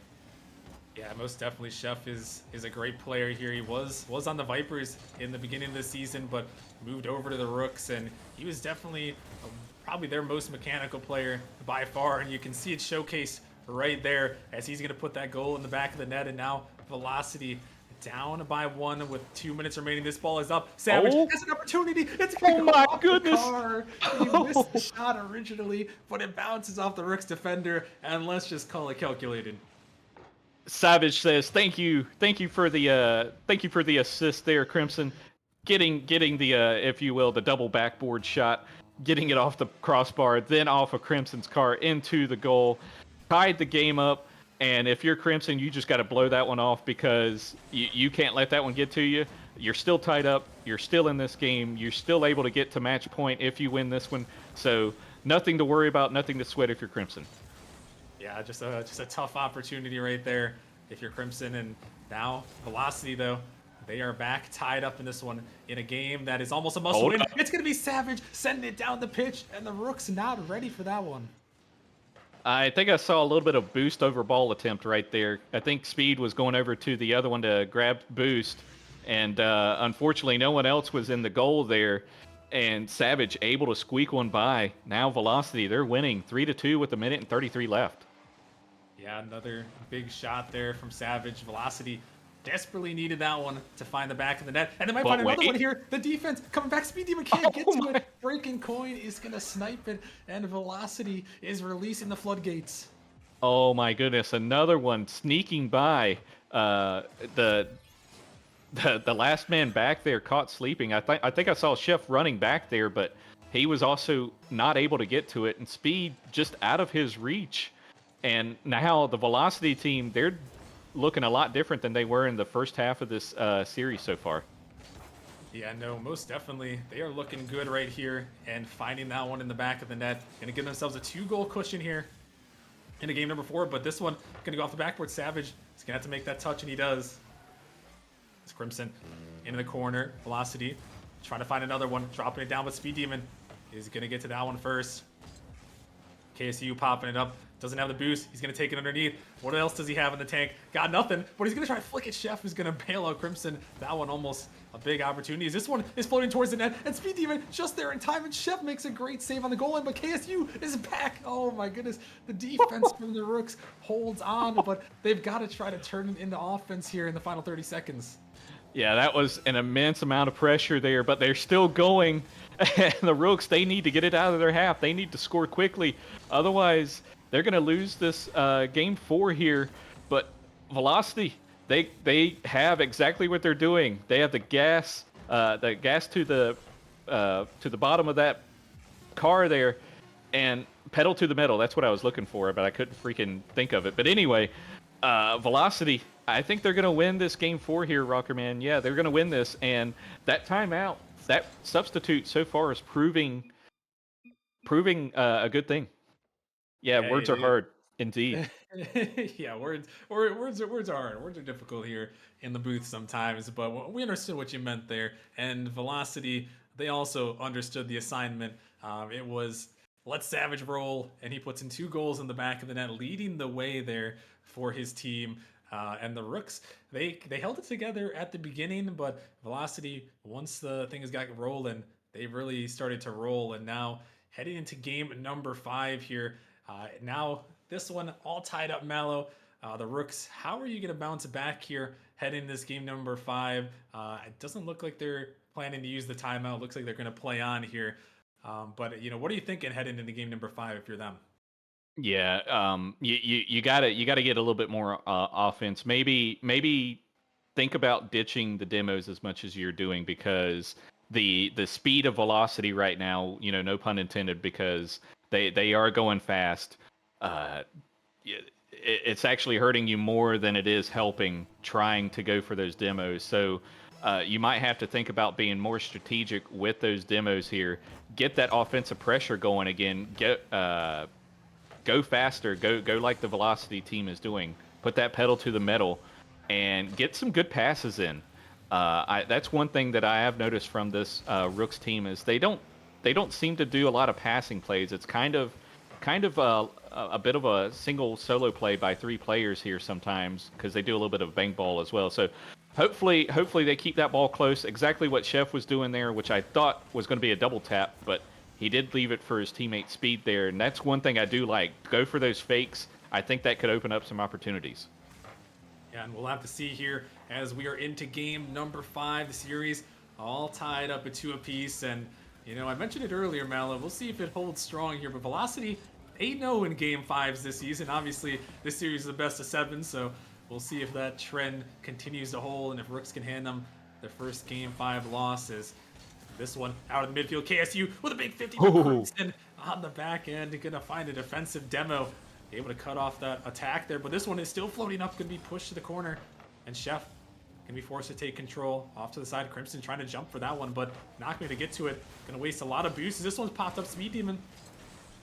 Yeah, most definitely. Chef is a great player here. He was on the Vipers in the beginning of the season, but moved over to the Rooks, and he was definitely probably their most mechanical player by far. And you can see it showcased right there as he's going to put that goal in the back of the net. And now Velocity down by 1 with 2 minutes remaining. This ball is up. Savage has an opportunity. It's going to go off the car. He missed the shot originally, but it bounces off the Rooks defender, and let's just call it calculated. Savage says, "Thank you for the assist there, Crimson, getting the if you will, the double backboard shot, getting it off the crossbar, then off of Crimson's car into the goal, tied the game up. And if you're Crimson, you just got to blow that one off, because you can't let that one get to you. You're still tied up. You're still in this game. You're still able to get to match point if you win this one. So nothing to worry about, nothing to sweat if you're Crimson. Yeah, just a tough opportunity right there if you're Crimson. And now Velocity, though, they are back tied up in this one in a game that is almost a must Hold win. up. It's going to be Savage sending it down the pitch, and the Rooks not ready for that one. I think I saw a little bit of boost over ball attempt right there. I think Speed was going over to the other one to grab boost, and unfortunately, no one else was in the goal there. And Savage able to squeak one by. Now Velocity, they're winning 3-2 with 1:33 left. Yeah, another big shot there from Savage. Velocity desperately needed that one to find the back of the net. And they might But find another wait. one here. The defense coming back. Speed Demon can't get to my- it. Breaking Coin is going to snipe it. And Velocity is releasing the floodgates. Oh my goodness, another one sneaking by. The last man back there caught sleeping. I think I saw Chef running back there, but he was also not able to get to it, and Speed just out of his reach. And now the Velocity team, they're looking a lot different than they were in the first half of this series so far. Yeah, no, most definitely. They are looking good right here and finding that one in the back of the net. Going to give themselves a 2-goal cushion here into game number 4. But this one going to go off the backboard. Savage is going to have to make that touch, and he does. It's Crimson into the corner. Velocity trying to find another one, dropping it down, but Speed Demon is going to get to that one first. KSU popping it up. Doesn't have the boost. He's going to take it underneath. What else does he have in the tank? Got nothing, but he's going to try to flick it. Chef is going to bail out Crimson. That one almost a big opportunity. This one is floating towards the net, and Speed Demon just there in time, and Chef makes a great save on the goal line, but KSU is back. Oh my goodness. The defense from the Rooks holds on, but they've got to try to turn it into offense here in the final 30 seconds. Yeah, that was an immense amount of pressure there, but they're still going. And the Rooks, they need to get it out of their half. They need to score quickly. Otherwise, they're going to lose this game 4 here. But Velocity, they have exactly what they're doing. They have the gas to the bottom of that car there, and pedal to the metal. That's what I was looking for, but I couldn't freaking think of it. But anyway, Velocity, I think they're going to win this game 4 here, Rockerman. Yeah, they're going to win this. And that timeout, that substitute so far is proving a good thing. Yeah, words are hard, indeed. Yeah, words are hard. Words are difficult here in the booth sometimes, but we understood what you meant there. And Velocity, they also understood the assignment. It was let Savage roll, and he puts in 2 goals in the back of the net, leading the way there for his team. And the Rooks, they held it together at the beginning, but Velocity, once the things got rolling, they really started to roll. And now heading into game number 5 here. Now this one all tied up, Mallow. The Rooks, how are you going to bounce back here heading into this game number 5? It doesn't look like they're planning to use the timeout. It looks like they're going to play on here. But what are you thinking heading into game number 5 if you're them? Yeah, you gotta get a little bit more offense. Maybe think about ditching the demos as much as you're doing, because the speed of Velocity right now, no pun intended, because they are going fast. It's actually hurting you more than it is helping trying to go for those demos. So you might have to think about being more strategic with those demos here. Get that offensive pressure going again. Go faster. Go like the Velocity team is doing. Put that pedal to the metal and get some good passes in. That's one thing that I have noticed from this Rooks team is they don't seem to do a lot of passing plays. It's kind of a bit of a single solo play by 3 players here sometimes, because they do a little bit of bang ball as well. So hopefully they keep that ball close. Exactly what Chef was doing there, which I thought was going to be a double tap, but he did leave it for his teammate Speed there, and that's one thing I do like. Go for those fakes. I think that could open up some opportunities. Yeah, and we'll have to see here as we are into game number 5. The series all tied up at 2 apiece, and I mentioned it earlier, Mallow. We'll see if it holds strong here, but Velocity 8-0 in game 5s this season. Obviously, this series is the best of 7, so we'll see if that trend continues to hold and if Rooks can hand them their first game 5 losses. This one out of the midfield, KSU with a big 50 and on the back end, gonna find a defensive demo, able to cut off that attack there. But this one is still floating up, gonna be pushed to the corner, and Chef gonna be forced to take control off to the side. Crimson trying to jump for that one, but not going to get to it. Gonna waste a lot of boosts. This one's popped up. Speed Demon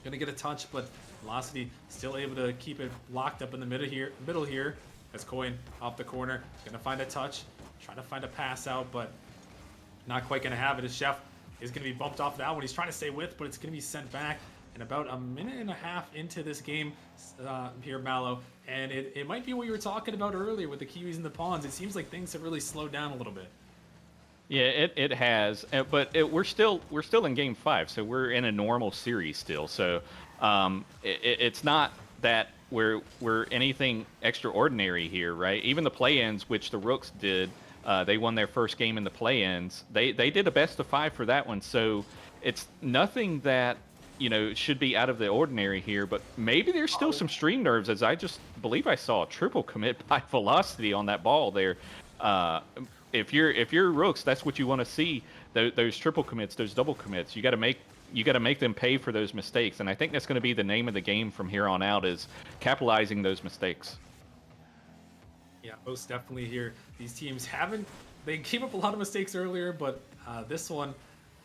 Gonna get a touch, but Velocity still able to keep it locked up in the middle here. As Coin off the corner, gonna find a touch, trying to find a pass out, but not quite gonna have it. As Chef is gonna be bumped off that one. He's trying to stay with, but it's gonna be sent back. And about a minute and a half into this game here, Mallow, and it might be what you were talking about earlier with the Kiwis and the Pawns. It seems like things have really slowed down a little bit. Yeah, it has, but we're still in game 5, so we're in a normal series still. So it's not that we're anything extraordinary here, right? Even the play-ins, which the Rooks did, they won their first game in the play-ins. They did a best of 5 for that one, so it's nothing that should be out of the ordinary here. But maybe there's still some stream nerves, as I just believe I saw a triple commit by Velocity on that ball there. If you're Rooks, that's what you want to see. Those triple commits, those double commits. You got to make them pay for those mistakes, and I think that's going to be the name of the game from here on out, is capitalizing those mistakes. Yeah, most definitely here. These teams they gave up a lot of mistakes earlier, but this one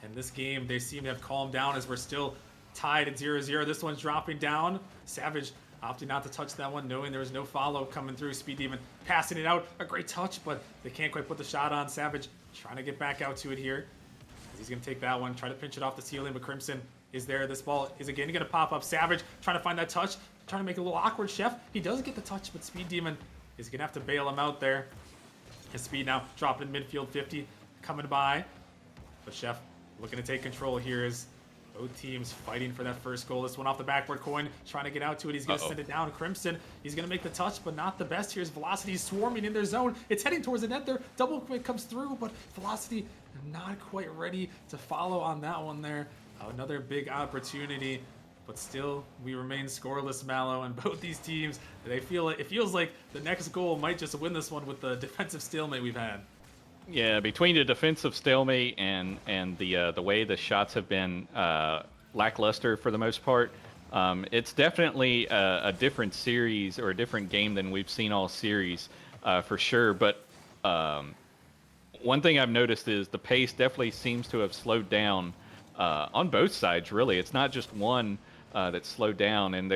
and this game, they seem to have calmed down as we're still tied at 0-0. This one's dropping down. Savage opting not to touch that one, knowing there was no follow coming through. Speed Demon passing it out. A great touch, but they can't quite put the shot on. Savage trying to get back out to it here. He's going to take that one, try to pinch it off the ceiling, but Crimson is there. This ball is again going to pop up. Savage trying to find that touch, trying to make it a little awkward. Chef, he does get the touch, but Speed Demon is going to have to bail him out there. His Speed now dropping midfield 50, coming by. But Chef looking to take control here as both teams fighting for that first goal. This one off the backboard. Coin trying to get out to it. He's going to send it down. Crimson, he's going to make the touch, but not the best. Here's Velocity swarming in their zone. It's heading towards the net there. Double quick comes through, but Velocity not quite ready to follow on that one there. Another big opportunity, but still we remain scoreless, Mallow, and both these teams, it feels like the next goal might just win this one with the defensive stalemate we've had. Yeah, between the defensive stalemate and the way the shots have been lackluster for the most part, it's definitely a different series or a different game than we've seen all series for sure. But one thing I've noticed is the pace definitely seems to have slowed down on both sides. Really, it's not just one that's slowed down, and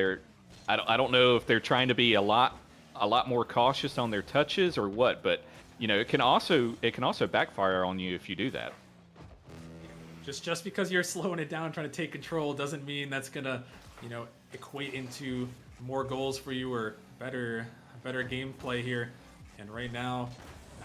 I don't know if they're trying to be a lot more cautious on their touches or what, but it can also backfire on you if you do that. Just because you're slowing it down, trying to take control, doesn't mean that's gonna, equate into more goals for you or better gameplay here. And right now,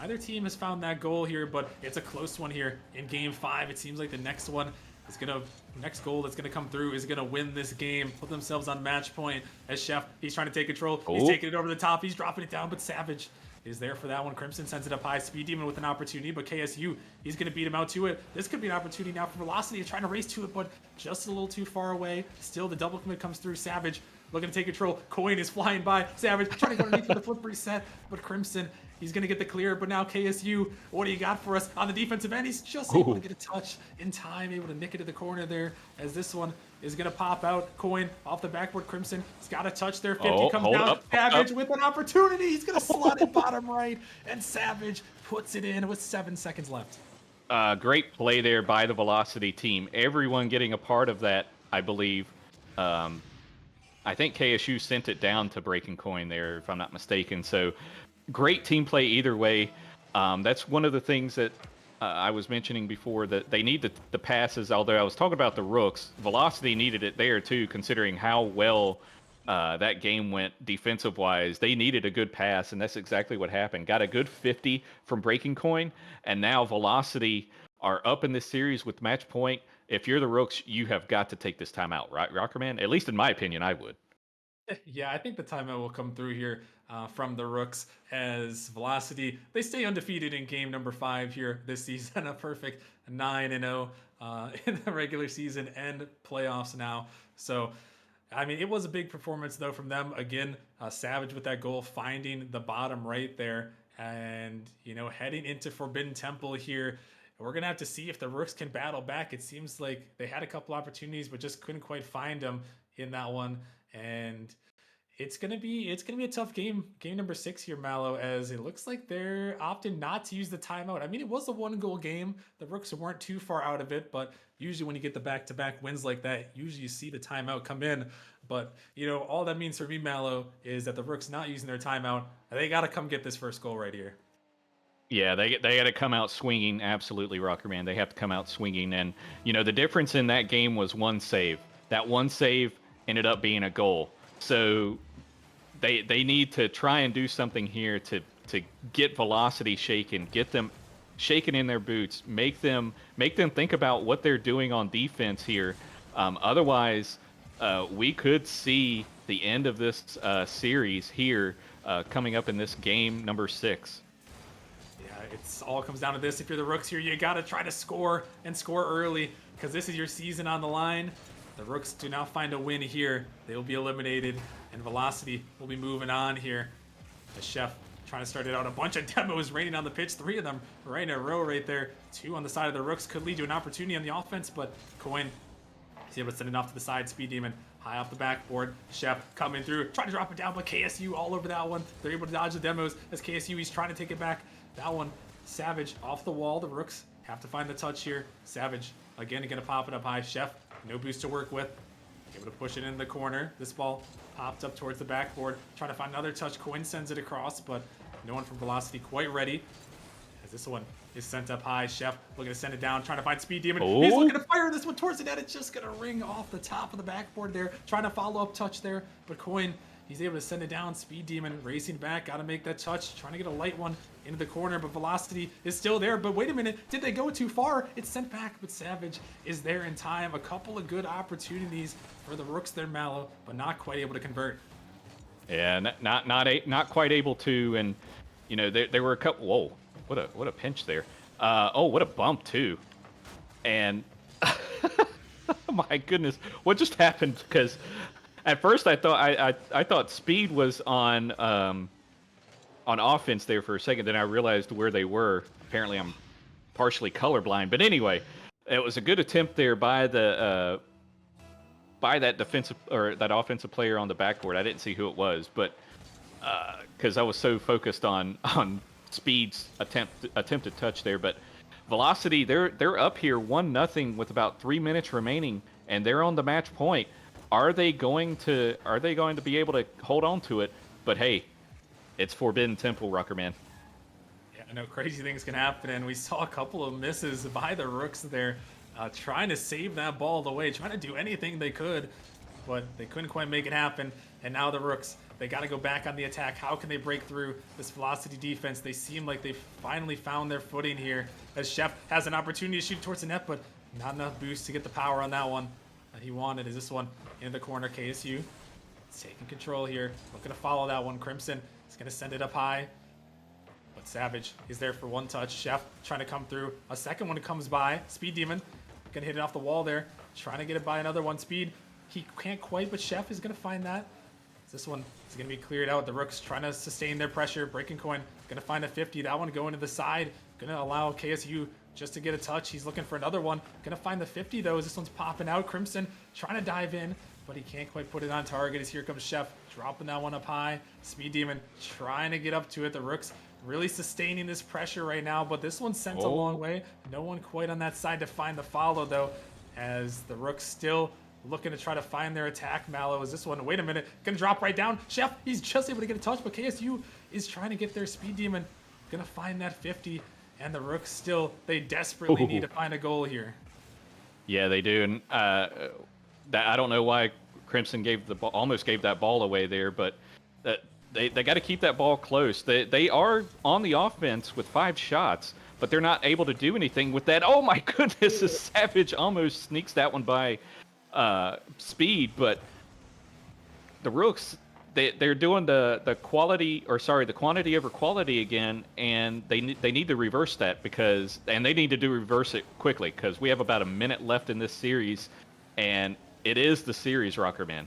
neither team has found that goal here, but it's a close one here in Game 5. It seems like the next goal that's gonna come through is gonna win this game, put themselves on match point. As Chef, he's trying to take control. He's taking it over the top. He's dropping it down, but Savage is there for that one. Crimson sends it up high. Speed Demon with an opportunity, but KSU, he's going to beat him out to it. This could be an opportunity now for Velocity. He's trying to race to it, but just a little too far away. Still, the double commit comes through. Savage looking to take control. Coin is flying by. Savage trying to go underneath for the flip reset, but Crimson, he's going to get the clear. But now KSU, what do you got for us on the defensive end? He's just able to get a touch in time, able to nick it to the corner there, as this one is going to pop out. Coin off the backboard. Crimson, he's got a touch there. 50 comes down. Savage with an opportunity. He's going to slot it bottom right, and Savage puts it in with 7 seconds left. Great play there by the Velocity team. Everyone getting a part of that, I believe. I think KSU sent it down to Breaking Coin there, if I'm not mistaken. So great team play either way. That's one of the things that I was mentioning before, that they need the passes. Although I was talking about the Rooks, Velocity needed it there too, considering how well that game went defensive-wise. They needed a good pass, and that's exactly what happened. Got a good 50 from Breaking Coin, and now Velocity are up in this series with match point. If you're the Rooks, you have got to take this time out, right, Rockerman? At least in my opinion, I would. Yeah, I think the timeout will come through here from the Rooks, as Velocity, they stay undefeated in game number 5 here this season. A perfect 9-0 in the regular season and playoffs now. So, I mean, it was a big performance, though, from them. Again, Savage with that goal, finding the bottom right there. And, heading into Forbidden Temple here, we're going to have to see if the Rooks can battle back. It seems like they had a couple opportunities, but just couldn't quite find them in that one. And It's gonna be a tough game. Game number 6 here, Mallow, as it looks like they're opting not to use the timeout. I mean, it was a 1-goal game. The Rooks weren't too far out of it, but usually when you get the back-to-back wins like that, usually you see the timeout come in. But all that means for me, Mallow, is that the Rooks not using their timeout. They got to come get this first goal right here. Yeah, they got to come out swinging. Absolutely, Rocker Man. They have to come out swinging. And the difference in that game was one save. That one save ended up being a goal. So they need to try and do something here to get Velocity shaken, get them shaken in their boots, make them think about what they're doing on defense here. Otherwise, we could see the end of this series here coming up in this game number 6. Yeah, it's all comes down to this. If you're the Rooks here, you got to try to score and score early because this is your season on the line. The Rooks do not find a win here. They will be eliminated, and Velocity will be moving on here. The Chef trying to start it out. A bunch of demos raining on the pitch. 3 of them right in a row right there. 2 on the side of the Rooks could lead to an opportunity on the offense, but Coin is able to send it off to the side. Speed Demon high off the backboard. Chef coming through, trying to drop it down, but KSU all over that one. They're able to dodge the demos as KSU, he's trying to take it back. That one, Savage off the wall. The Rooks have to find the touch here. Savage again going to pop it up high. Chef, no boost to work with. Able to push it in the corner. This ball popped up towards the backboard. Trying to find another touch. Coin sends it across, but no one from Velocity quite ready. As this one is sent up high. Chef looking to send it down. Trying to find Speed Demon. Oh. He's looking to fire this one towards the net. It's just going to ring off the top of the backboard there. Trying to follow up touch there. But Coin, he's able to send it down. Speed Demon racing back. Got to make that touch. Trying to get a light one into the corner, but Velocity is still there. But wait a minute. Did they go too far? It's sent back, but Savage is there in time. A couple of good opportunities for the Rooks there, Mallow, but not quite able to convert. Yeah, not quite able to. And, there were a couple. Whoa, what a pinch there. Oh, what a bump, too. And, my goodness, what just happened? Because at first I thought Speed was on offense there for a second. Then I realized where they were. Apparently, I'm partially colorblind. But anyway, it was a good attempt there by the by that defensive or that offensive player on the backboard. I didn't see who it was, but because I was so focused on Speed's attempted touch there. But Velocity, they're up here 1-0 with about 3 minutes remaining, and they're on the match point. Are they going to be able to hold on to it? But hey, it's Forbidden Temple, Ruckerman. Yeah, I know crazy things can happen, and we saw a couple of misses by the Rooks there, trying to save that ball away, trying to do anything they could, but they couldn't quite make it happen. And now the Rooks, they got to go back on the attack. How can they break through this Velocity defense? They seem like they finally found their footing here, as Chef has an opportunity to shoot towards the net, but not enough boost to get the power on that one that he wanted. Is this one in the corner? KSU is taking control here, looking to follow that one. Crimson is going to send it up high, but Savage is there for one touch. Chef trying to come through. A second one comes by. Speed Demon going to hit it off the wall there, trying to get it by another one. Speed, he can't quite, but Chef is going to find that. This one is going to be cleared out. The Rooks trying to sustain their pressure. Breaking Coin, going to find a 50. That one going to the side. Going to allow KSU just to get a touch. He's looking for another one. Going to find the 50, though, as this one's popping out. Crimson trying to dive in, but he can't quite put it on target, as here comes Chef, dropping that one up high. Speed Demon trying to get up to it. The Rooks really sustaining this pressure right now, but this one's sent a long way. No one quite on that side to find the follow, though, as the Rooks still looking to try to find their attack. Mallow is this one. Wait a minute. Gonna drop right down. Chef, he's just able to get a touch, but KSU is trying to get their Speed Demon. Gonna find that 50, and the Rooks still, they desperately need to find a goal here. Yeah, they do. And I don't know why Crimson almost gave that ball away there, but they got to keep that ball close. They are on the offense with 5 shots, but they're not able to do anything with that. Oh my goodness, the Savage almost sneaks that one by Speed, but the Rooks, they're doing the quantity over quality again, and they need to reverse that they need to reverse it quickly, because we have about a minute left in this series, and it is the series, Rockerman.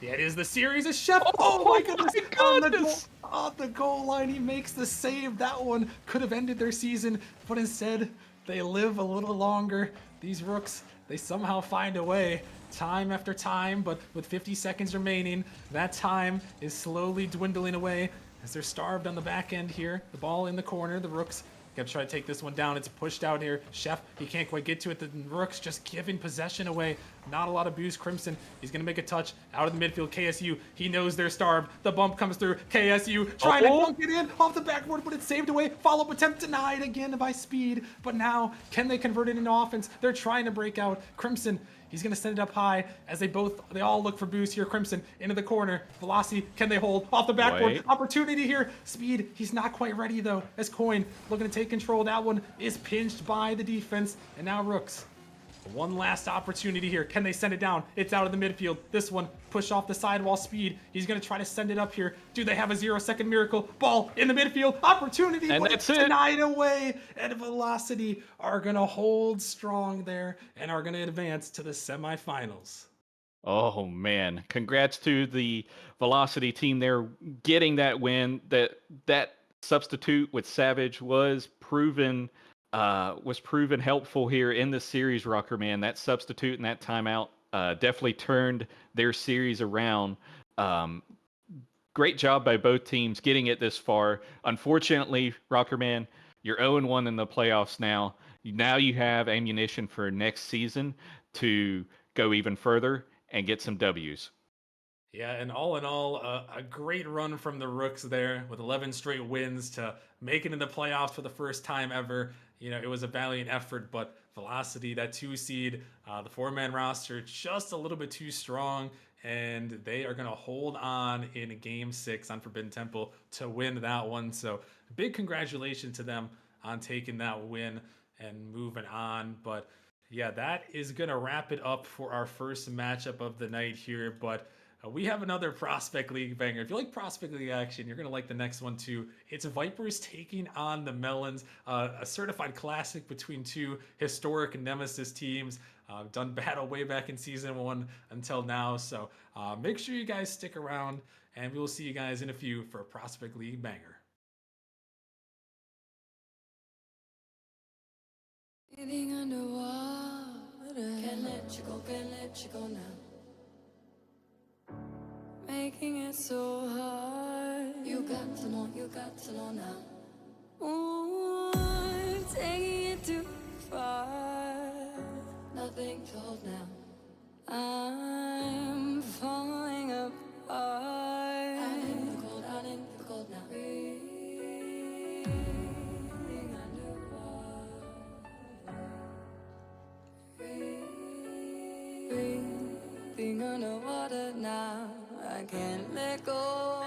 Yeah, it is the series of Chef. Oh my goodness! On the goal line, he makes the save. That one could have ended their season, but instead they live a little longer. These Rooks, they somehow find a way time after time, but with 50 seconds remaining, that time is slowly dwindling away as they're starved on the back end here. The ball in the corner, the Rooks gonna try to take this one down. It's pushed out here. Chef, he can't quite get to it. The Rooks just giving possession away. Not a lot of boost. Crimson, he's gonna make a touch out of the midfield. KSU, he knows they're starved. The bump comes through. KSU trying to dunk it in off the backboard, but it's saved away. Follow-up attempt denied again by Speed. But now, can they convert it into offense? They're trying to break out. Crimson, he's going to send it up high as they all look for boost here. Crimson into the corner. Velocity, can they hold off the backboard? Wait. Opportunity here. Speed, he's not quite ready though. As Coin looking to take control. That one is pinched by the defense. And now Rooks. One last opportunity here. Can they send it down? It's out of the midfield. This one push off the sidewall. Speed. He's going to try to send it up here. Do they have a 0-second miracle? Ball in the midfield. Opportunity. And but that's it's it. denied away. And Velocity are going to hold strong there and are going to advance to the semifinals. Oh man, congrats to the Velocity team there getting that win. That substitute with Savage was proven helpful here in the series, Rocker man. That substitute and that timeout definitely turned their series around. Great job by both teams getting it this far. Unfortunately, Rocker man, you're 0-1 in the playoffs now. Now you have ammunition for next season to go even further and get some W's. Yeah, and all in all, a great run from the Rooks there with 11 straight wins to make it in the playoffs for the first time ever. You know, it was a valiant effort, but Velocity, that 2 seed, the 4-man roster, just a little bit too strong, and they are going to hold on in Game 6 on Forbidden Temple to win that one. So big congratulations to them on taking that win and moving on. But yeah, that is going to wrap it up for our first matchup of the night here. But we have another Prospect League banger. If you like Prospect League action, you're going to like the next one too. It's Vipers taking on the Melons, a certified classic between 2 historic Nemesis teams. Done battle way back in Season 1 until now. So make sure you guys stick around, and we will see you guys in a few for a Prospect League banger. Breathing underwater, can't let you go now. Making it so hard. You got to know now. Ooh, I'm taking it too far. Nothing to hold now. I'm falling apart. Out in the cold now. Breathing underwater. Breathing underwater now. I can't let go.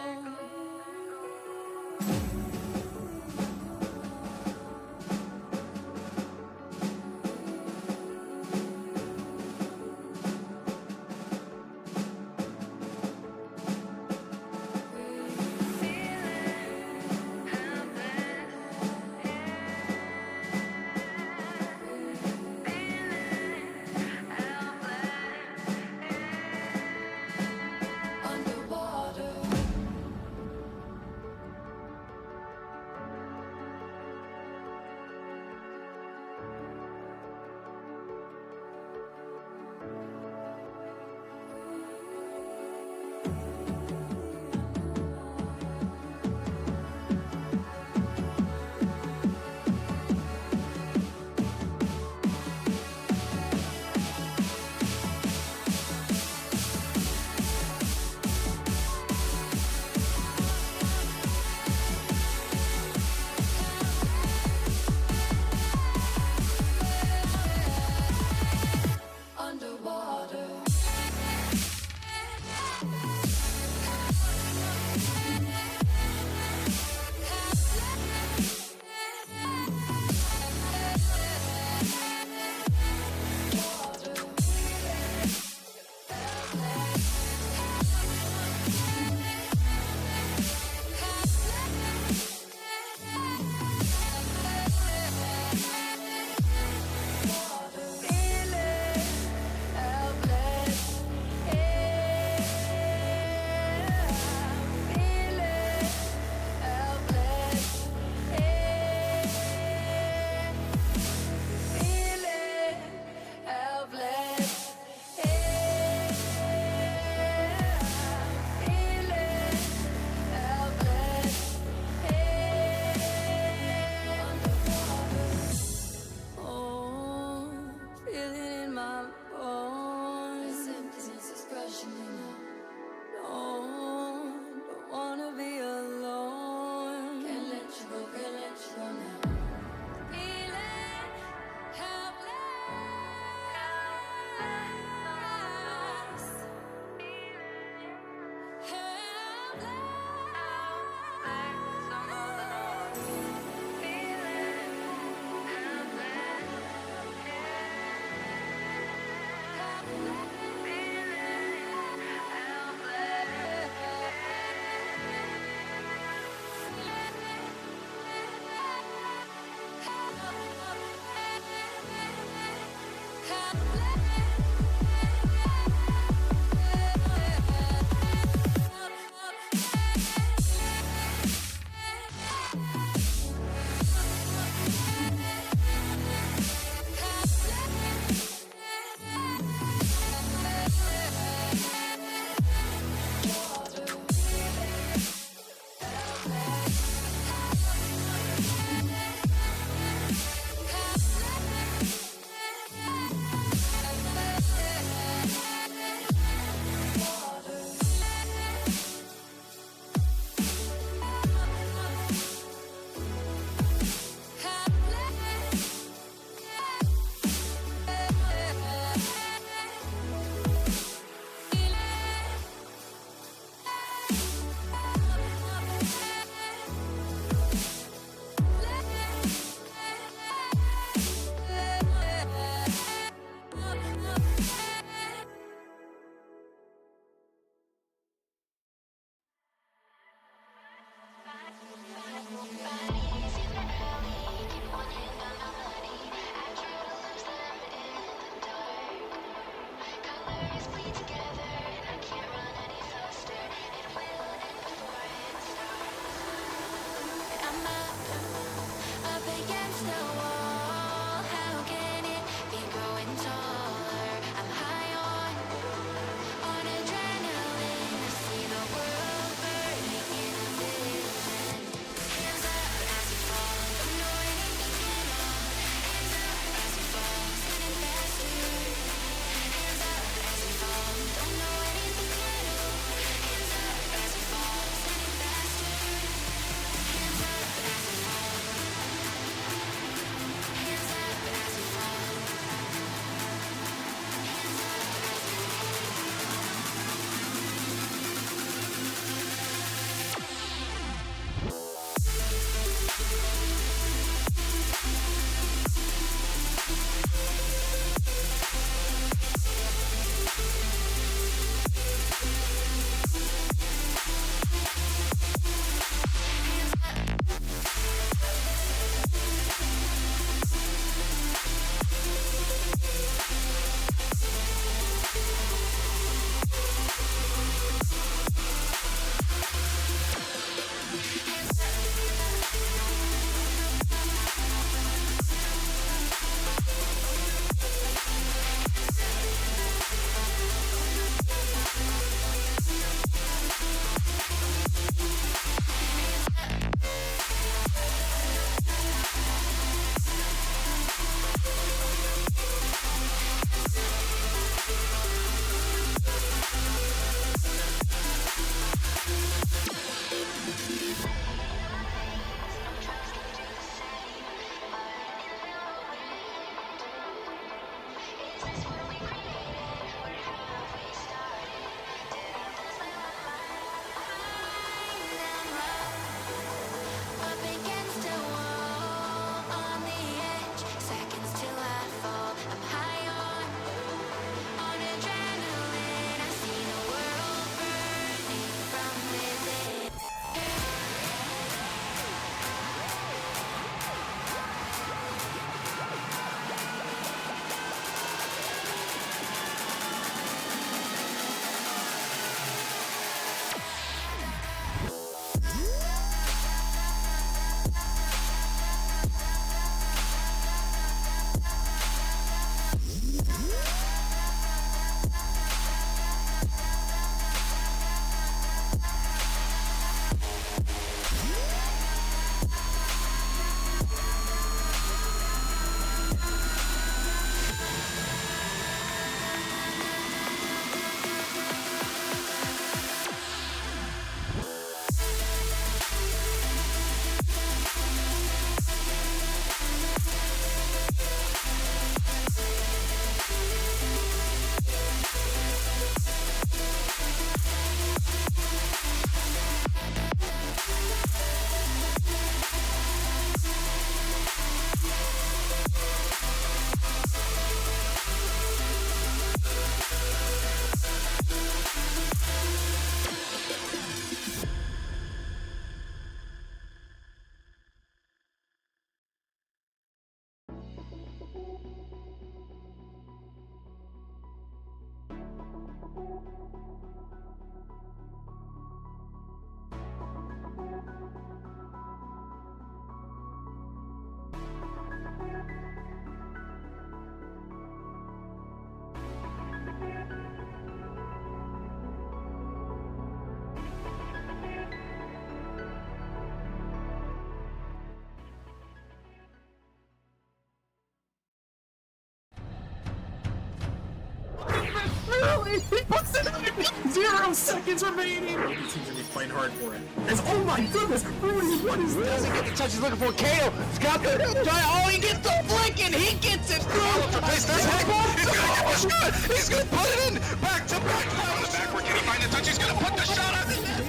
finally, he puts it in! 0 seconds remaining! He seems to be playing hard for it. Oh my goodness, Rudy, what is this? Doesn't get the touch he's looking for. Kato, Scott, oh, he gets the flick and he gets it through. Place there's Heck. He's gonna get the shot. He's gonna put it in. Back to back. On the backward, can he find the touch? He's gonna put the shot on the net.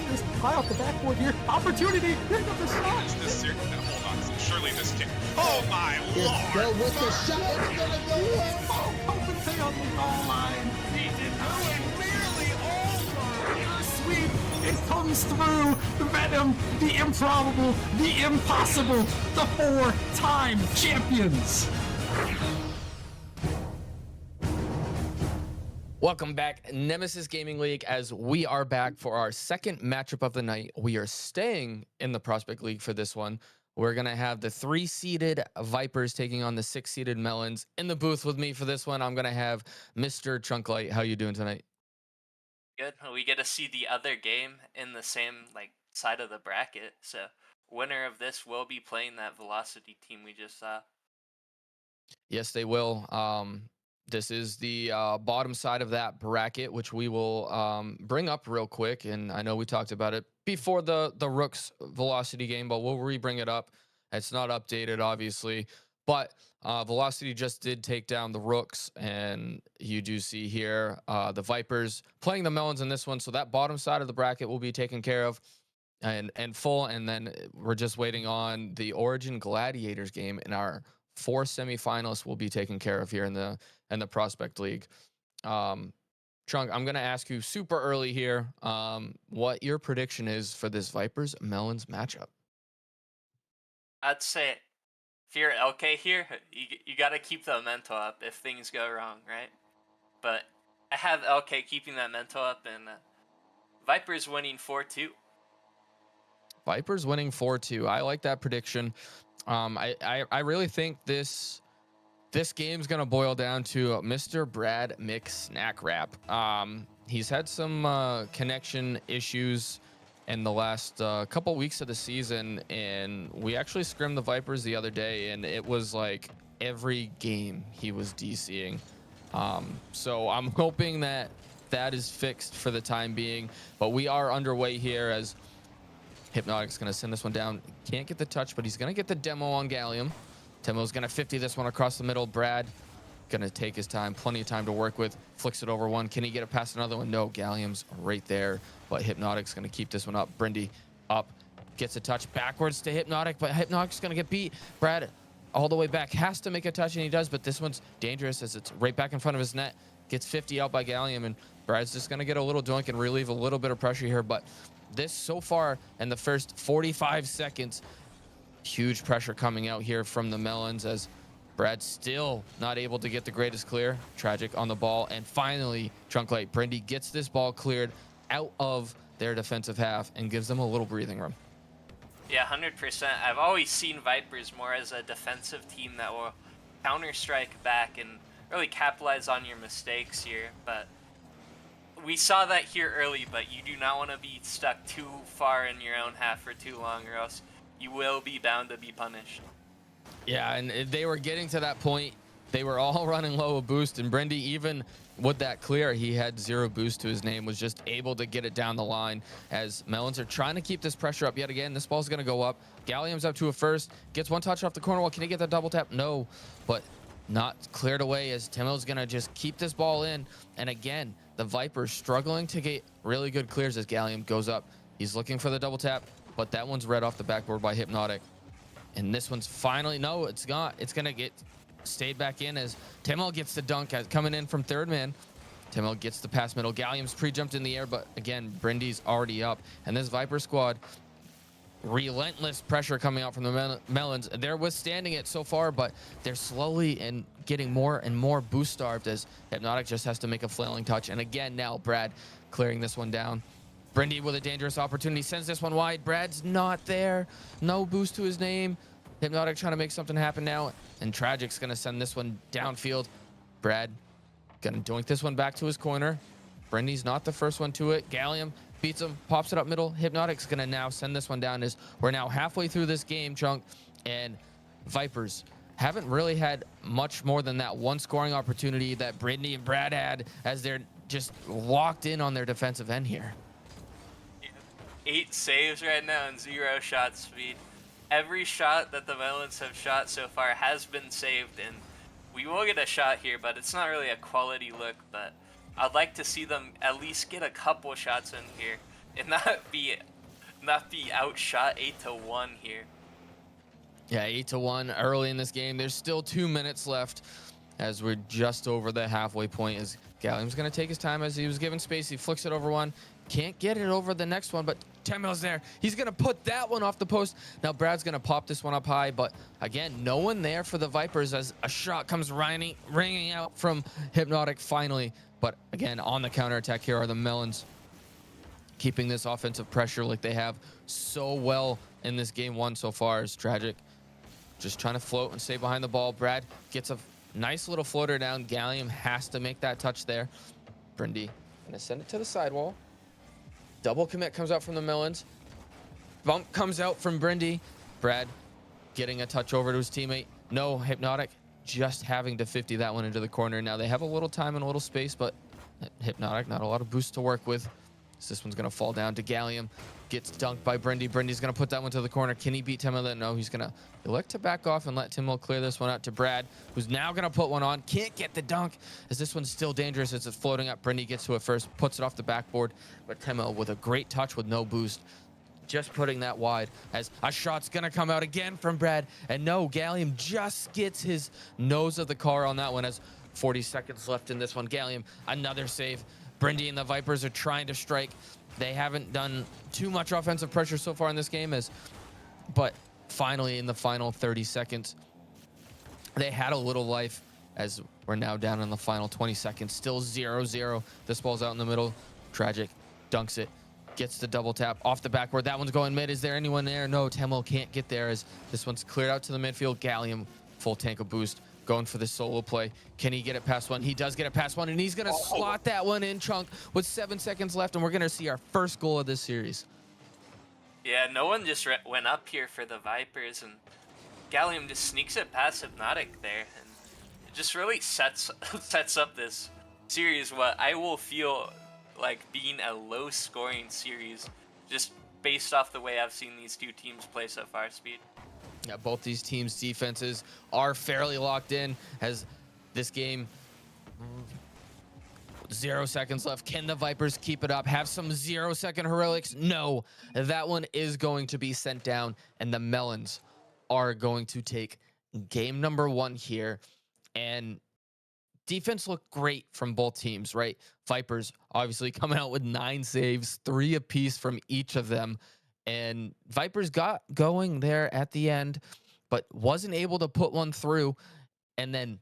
High off the backboard here. Opportunity. Here comes the shot. Hold on. Surely this can't. Oh my lord! Go with the shot. It's gonna go in. Oh, Copenhagen on the goal line. He did not Nearly over. sweep. It comes through. The Venom, the improbable, the impossible. The 4-time champions. Welcome back, Nemesis Gaming League, as we are back for our second matchup of the night. We are staying in the Prospect League for this one. We're going to have the 3-seeded Vipers taking on the 6-seeded Melons. In the booth with me for this one, I'm going to have Mr. Chunklight. How you doing tonight? Good. We get to see the other game in the same side of the bracket. So winner of this will be playing that Velocity team we just saw. Yes, they will. This is the bottom side of that bracket, which we will bring up real quick. And I know we talked about it before the Rooks Velocity game, but we'll re-bring it up. It's not updated, obviously. But Velocity just did take down the Rooks. And you do see here the Vipers playing the Melons in this one. So that bottom side of the bracket will be taken care of and full. And then we're just waiting on the Origin Gladiators game in our 4 semifinalists will be taken care of here in the Prospect League. Trunk, I'm going to ask you super early here what your prediction is for this Vipers Melons matchup. I'd say if you're LK here, you got to keep the mental up if things go wrong, right? But I have LK keeping that mental up and Vipers winning 4-2. Vipers winning 4-2. I like that prediction. I really think this game's gonna boil down to Mr. Brad McSnackwrap. He's had some connection issues in the last couple weeks of the season, and we actually scrimmed the Vipers the other day, and it was like every game he was DCing. So I'm hoping that is fixed for the time being, but we are underway here as Hypnotic's going to send this one down. Can't get the touch, but he's going to get the demo on Gallium. Temo's going to 50 this one across the middle. Brad going to take his time. Plenty of time to work with. Flicks it over one. Can he get it past another one? No. Gallium's right there, but Hypnotic's going to keep this one up. Brindy up. Gets a touch backwards to Hypnotic, but Hypnotic's going to get beat. Brad all the way back. Has to make a touch, and he does, but this one's dangerous as it's right back in front of his net. Gets 50 out by Gallium, and Brad's just going to get a little doink and relieve a little bit of pressure here, but this so far in the first 45 seconds, huge pressure coming out here from the Melons as Brad's still not able to get the greatest clear. Tragic on the ball. And finally, Trunklight Brindy gets this ball cleared out of their defensive half and gives them a little breathing room. Yeah, 100%. I've always seen Vipers more as a defensive team that will counter-strike back and really capitalize on your mistakes here, but we saw that here early, but you do not want to be stuck too far in your own half for too long, or else you will be bound to be punished. Yeah, and they were getting to that point. They were all running low of boost, and Brindy, even with that clear, he had 0 boost to his name, was just able to get it down the line as Melons are trying to keep this pressure up yet again. This ball's going to go up. Gallium's up to a first. Gets one touch off the corner wall. Can he get the double tap? No, but not cleared away as Temo's going to just keep this ball in. And again, the Vipers struggling to get really good clears as Gallium goes up. He's looking for the double tap, but that one's read off the backboard by Hypnotic. And this one's finally, no, it's gone. It's going to get stayed back in as Temo gets the dunk coming in from third man. Temo gets the pass middle. Gallium's pre-jumped in the air, but again, Brindy's already up. And this Viper squad, relentless pressure coming out from the Melons. They're withstanding it so far, but they're slowly and getting more and more boost starved as Hypnotic just has to make a flailing touch. And again, now Brad clearing this one down. Brindy with a dangerous opportunity sends this one wide. Brad's not there. No boost to his name. Hypnotic trying to make something happen now. And Tragic's going to send this one downfield. Brad going to doink this one back to his corner. Brindy's not the first one to it. Gallium beats him, pops it up middle. Hypnotic's going to now send this one down as we're now halfway through this game, Chunk. And Vipers haven't really had much more than that one scoring opportunity that Brindy and Brad had as they're just walked in on their defensive end here. 8 saves right now and 0 shot speed. Every shot that the Melons have shot so far has been saved, and we will get a shot here, but it's not really a quality look. But I'd like to see them at least get a couple shots in here and not be outshot 8-1 here. Yeah, 8-1 early in this game. There's still 2 minutes left as we're just over the halfway point. As Gallium's going to take his time as he was given space. He flicks it over one. Can't get it over the next one, but Temel's there. He's going to put that one off the post. Now Brad's going to pop this one up high, but again, no one there for the Vipers as a shot comes ringing out from Hypnotic finally. But again, on the counterattack here are the Melons, keeping this offensive pressure like they have so well in this game one so far is Tragic. Just trying to float and stay behind the ball. Brad gets a nice little floater down. Gallium has to make that touch there. Brindy gonna send it to the sidewall. Double commit comes out from the Melons. Bump comes out from Brindy. Brad getting a touch over to his teammate. No, Hypnotic just having to 50 that one into the corner. Now they have a little time and a little space, but Hypnotic, not a lot of boost to work with. So this one's gonna fall down to Gallium. Gets dunked by Brindy. Brindy's gonna put that one to the corner. Can he beat Timmo? No, he's gonna elect to back off and let Timmo clear this one out to Brad, who's now gonna put one on. Can't get the dunk as this one's still dangerous as it's floating up. Brindy gets to it first, puts it off the backboard, but Timmo with a great touch with no boost, just putting that wide as a shot's gonna come out again from Brad. And no, Gallium just gets his nose of the car on that one as 40 seconds left in this one. Gallium, another save. Brindy and the Vipers are trying to strike. They haven't done too much offensive pressure so far in this game, but finally in the final 30 seconds, they had a little life as we're now down in the final 20 seconds. Still 0-0. This ball's out in the middle. Tragic dunks it, gets the double tap off the backboard. That one's going mid. Is there anyone there? No, Temel can't get there as this one's cleared out to the midfield. Gallium, full tank of boost, going for the solo play. Can he get it past one? He does get it past one, and he's going to slot that one in, Chunk, with 7 seconds left, and we're going to see our first goal of this series. Yeah, no one just went up here for the Vipers, and Gallium just sneaks it past Hypnotic there, and it just really sets up this series, what I will feel like being a low-scoring series, just based off the way I've seen these two teams play so far, Speed. Yeah, both these teams' defenses are fairly locked in as this game, 0 seconds left. Can the Vipers keep it up? Have some 0-second heroics? No, that one is going to be sent down, and the Melons are going to take game number 1 here. And defense looked great from both teams, right? Vipers obviously coming out with 9 saves, 3 apiece from each of them. And Vipers got going there at the end, but wasn't able to put one through. And then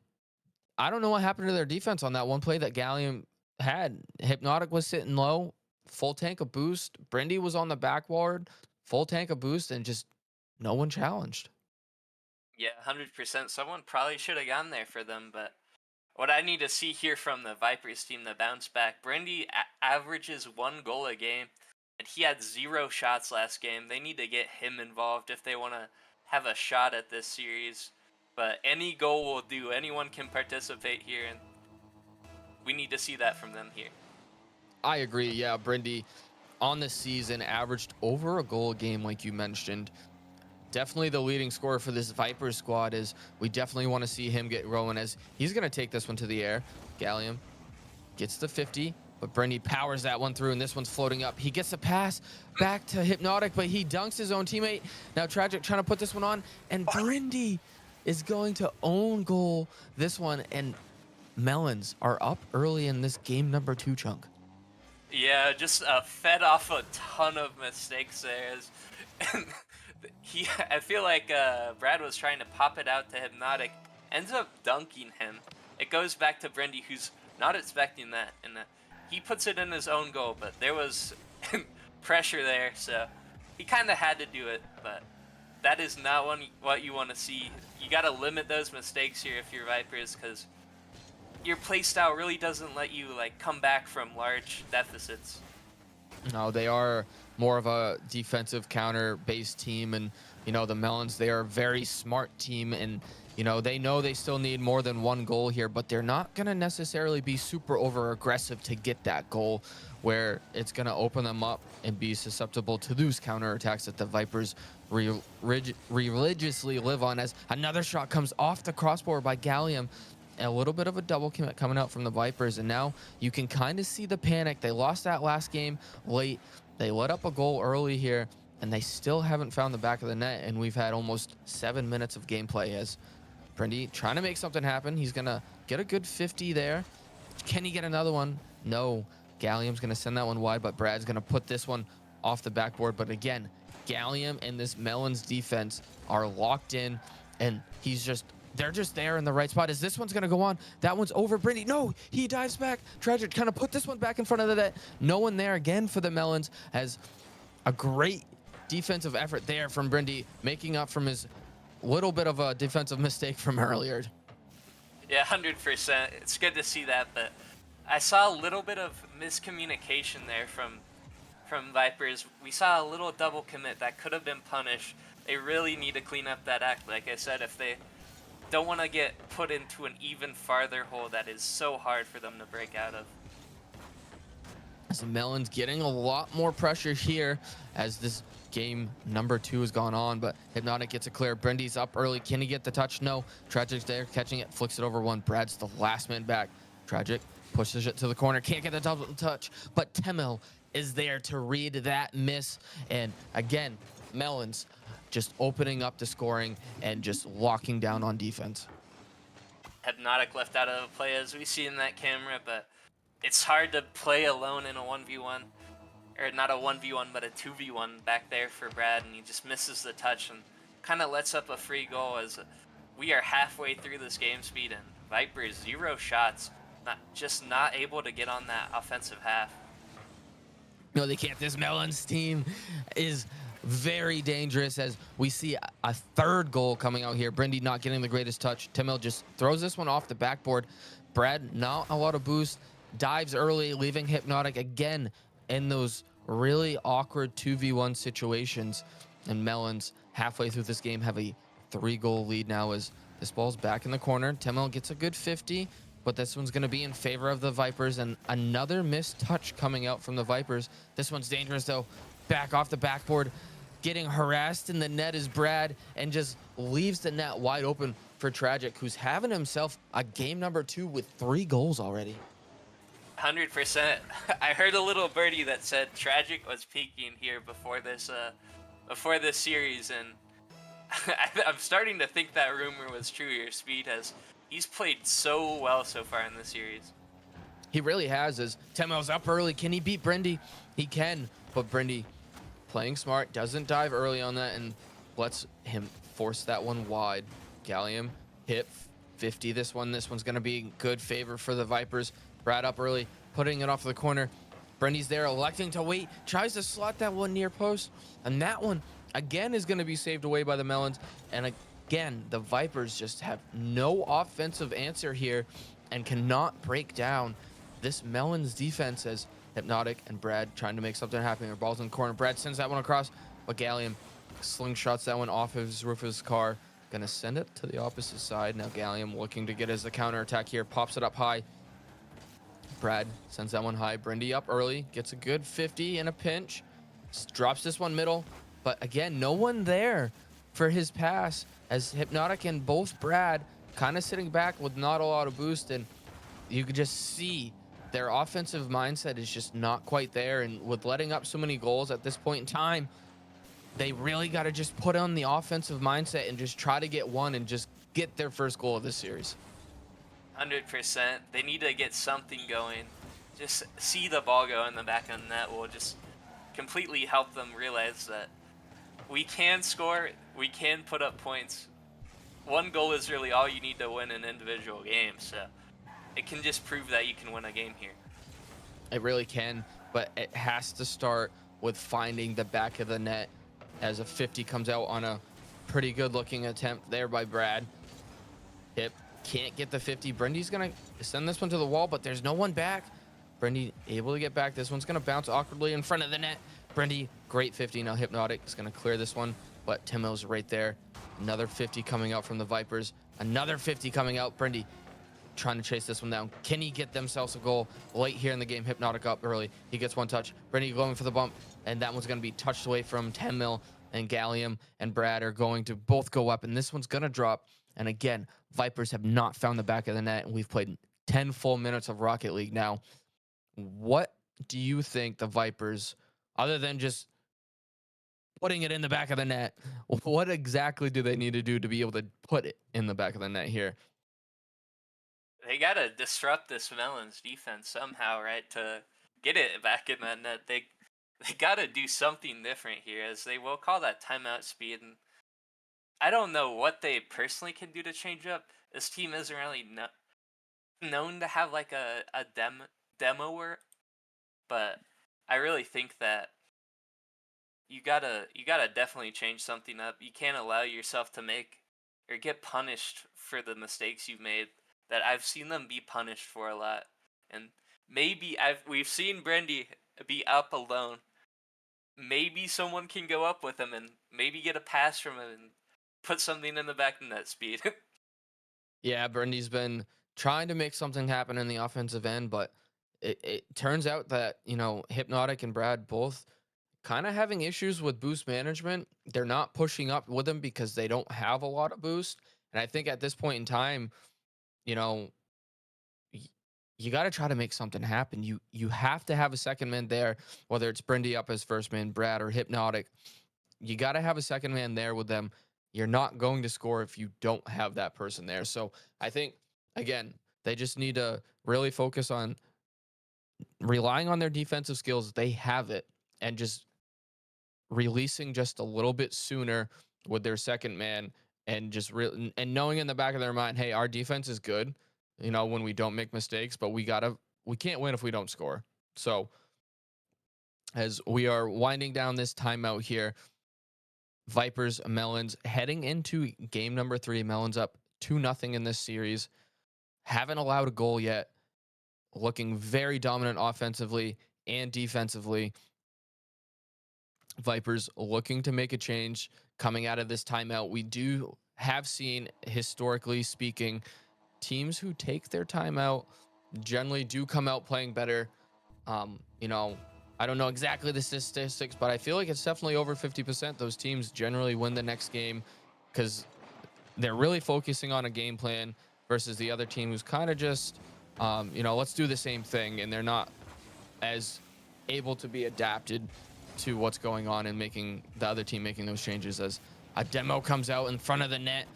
I don't know what happened to their defense on that one play that Gallium had. Hypnotic was sitting low, full tank of boost. Brindy was on the backboard, full tank of boost, and just no one challenged. Yeah, 100%. Someone probably should have gone there for them, but what I need to see here from the Vipers team to bounce back, Brindy averages 1 goal a game, and he had 0 shots last game. They need to get him involved if they want to have a shot at this series. But any goal will do. Anyone can participate here, and we need to see that from them here. I agree. Yeah, Brindy on the season averaged over a goal a game, like you mentioned. Definitely the leading scorer for this Vipers squad. Is we definitely want to see him get rolling as he's going to take this one to the air. Gallium gets the 50. But Brindy powers that one through, and this one's floating up. He gets a pass back to Hypnotic, but he dunks his own teammate. Now Tragic trying to put this one on, and Brindy is going to own goal this one, and Melons are up early in this game number 2, Chunk. Yeah, just fed off a ton of mistakes there. I feel like Brad was trying to pop it out to Hypnotic, ends up dunking him. It goes back to Brindy, who's not expecting that, and he puts it in his own goal, but there was pressure there, so he kind of had to do it, but that is not what you want to see. You got to limit those mistakes here if you're Vipers, because your playstyle really doesn't let you come back from large deficits. No, they are more of a defensive counter-based team, and You know, the Melons, they are a very smart team, and you know they still need more than one goal here, but they're not going to necessarily be super over aggressive to get that goal where it's going to open them up and be susceptible to those counterattacks that the Vipers religiously live on. As another shot comes off the crossbar by Gallium, a little bit of a double commit coming out from the Vipers, and now you can kind of see the panic. They lost that last game late. They let up a goal early here, and they still haven't found the back of the net, and we've had almost 7 minutes of gameplay as Brindy trying to make something happen. He's going to get a good 50 there. Can he get another one? No. Gallium's going to send that one wide, but Brad's going to put this one off the backboard. But again, Gallium and this Melons defense are locked in, and they're just there in the right spot. As this one's going to go on, that one's over Brindy. No, he dives back. Tragic kind of put this one back in front of the net. No one there again for the Melons. Has a great defensive effort there from Brindy, making up from his little bit of a defensive mistake from earlier. Yeah, 100%. It's good to see that, but I saw a little bit of miscommunication there from Vipers. We saw a little double commit that could have been punished. They really need to clean up that act. Like I said, if they don't want to get put into an even farther hole that is so hard for them to break out of. So Melon's getting a lot more pressure here as this game number 2 has gone on, but Hypnotic gets it clear. Brindy's up early. Can he get the touch? No. Tragic's there catching it, flicks it over one. Brad's the last man back. Tragic pushes it to the corner. Can't get the double touch, but Temel is there to read that miss. And again, Melons just opening up the scoring and just locking down on defense. Hypnotic left out of the play as we see in that camera, but it's hard to play alone in a 1v1. Or not a 1v1, but a 2v1 back there for Brad, and he just misses the touch and kind of lets up a free goal as we are halfway through this game speed, and Vipers 0 shots, not able to get on that offensive half. No, they can't. This Melons team is very dangerous as we see a third goal coming out here. Brindy not getting the greatest touch. Temel just throws this one off the backboard. Brad, not a lot of boost, dives early, leaving Hypnotic again in those really awkward 2v1 situations. And Melons, halfway through this game, have a 3-goal lead now as this ball's back in the corner. Temel gets a good 50, but this one's going to be in favor of the Vipers, and another missed touch coming out from the Vipers. This one's dangerous, though. Back off the backboard. Getting harassed in the net is Brad, and just leaves the net wide open for Tragic, who's having himself a game number 2 with 3 goals already. 100%. I heard a little birdie that said Tragic was peaking here before this series, and I'm starting to think that rumor was true here. Speed he's played so well so far in the series. He really has. As Temel's up early, can he beat Brindy? He can, but Brindy playing smart, doesn't dive early on that, and lets him force that one wide. Gallium hit 50. This one's going to be in good favor for the Vipers. Brad up early, putting it off the corner. Brindy's there, electing to wait, tries to slot that one near post, and that one again is going to be saved away by the Melons. And again, the Vipers just have no offensive answer here and cannot break down this Melons defense as Hypnotic and Brad trying to make something happen. Their ball's in the corner. Brad sends that one across, but Gallium slingshots that one off his roof of his car. Gonna send it to the opposite side. Now Gallium looking to get as the counter attack here, pops it up high. Brad sends that one high. Brindy up early, gets a good 50 in a pinch, drops this one middle, but again, no one there for his pass as Hypnotic and both Brad kind of sitting back with not a lot of boost, and you could just see their offensive mindset is just not quite there. And with letting up so many goals at this point in time, they really got to just put on the offensive mindset and just try to get one and just get their first goal of this series. 100%. They need to get something going. Just see the ball go in the back of the net will just completely help them realize that we can score, we can put up points. One goal is really all you need to win an individual game, so it can just prove that you can win a game here. It really can, but it has to start with finding the back of the net as a 50 comes out on a pretty good looking attempt there by Brad. Hip can't get the 50. Brindy's gonna send this one to the wall, but there's no one back. Brindy able to get back. This one's gonna bounce awkwardly in front of the net. Brindy, great 50. Now Hypnotic is gonna clear this one but Timo's right there. Another 50 coming out from the Vipers. Another 50 coming out. Brendy trying to chase this one down. Can he get themselves a goal late here in the game? Hypnotic up early. He gets one touch. Brendy going for the bump, and that one's going to be touched away from 10 mil. And Gallium and Brad are going to both go up, and this one's going to drop. And again, Vipers have not found the back of the net, and we've played 10 full minutes of Rocket League now. What do you think the Vipers, other than just putting it in the back of the net, what exactly do they need to do to be able to put it in the back of the net here? They gotta disrupt this Melons defense somehow, right? To get it back in that net, they gotta do something different here, as they will call that timeout speed. And I don't know what they personally can do to change up. This team isn't really known to have like a demoer, but I really think that you gotta definitely change something up. You can't allow yourself to make or get punished for the mistakes you've made. That I've seen them be punished for a lot, and maybe we've seen Brendy be up alone. Maybe someone can go up with him and maybe get a pass from him and put something in the back of net speed. Yeah, Brendy's been trying to make something happen in the offensive end, but it turns out that, Hypnotic and Brad both kind of having issues with boost management. They're not pushing up with them because they don't have a lot of boost. And I think at this point in time, you know, y- you got to try to make something happen. You have to have a second man there, whether it's Brendy up as first man, Brad or Hypnotic. You got to have a second man there with them. You're not going to score if you don't have that person there. So I think, again, they just need to really focus on relying on their defensive skills. They have it, and just releasing just a little bit sooner with their second man, and just and knowing in the back of their mind, hey, our defense is good, when we don't make mistakes, but we can't win if we don't score. So as we are winding down this timeout here, Vipers, Melons heading into game number 3. Melons up 2-0 in this series. Haven't allowed a goal yet. Looking very dominant offensively and defensively. Vipers looking to make a change coming out of this timeout. We do have seen, historically speaking, teams who take their timeout generally do come out playing better. I don't know exactly the statistics, but I feel like it's definitely over 50%. Those teams generally win the next game because they're really focusing on a game plan versus the other team who's kind of just, let's do the same thing, and they're not as able to be adapted to what's going on and making the other team making those changes. As a demo comes out in front of the net,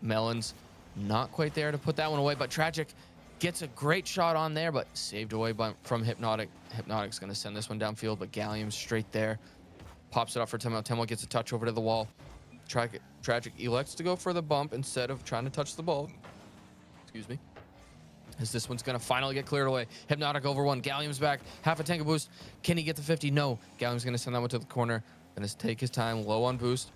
Melons not quite there to put that one away, but Tragic gets a great shot on there, but saved away from Hypnotic. Hypnotic's going to send this one downfield, but Gallium's straight there. Pops it up for Temo. Temo gets a touch over to the wall. Tragic elects to go for the bump instead of trying to touch the ball. Excuse me. As this one's going to finally get cleared away. Hypnotic over one. Gallium's back. Half a tank of boost. Can he get the 50? No. Gallium's going to send that one to the corner. Going to take his time. Low on boost.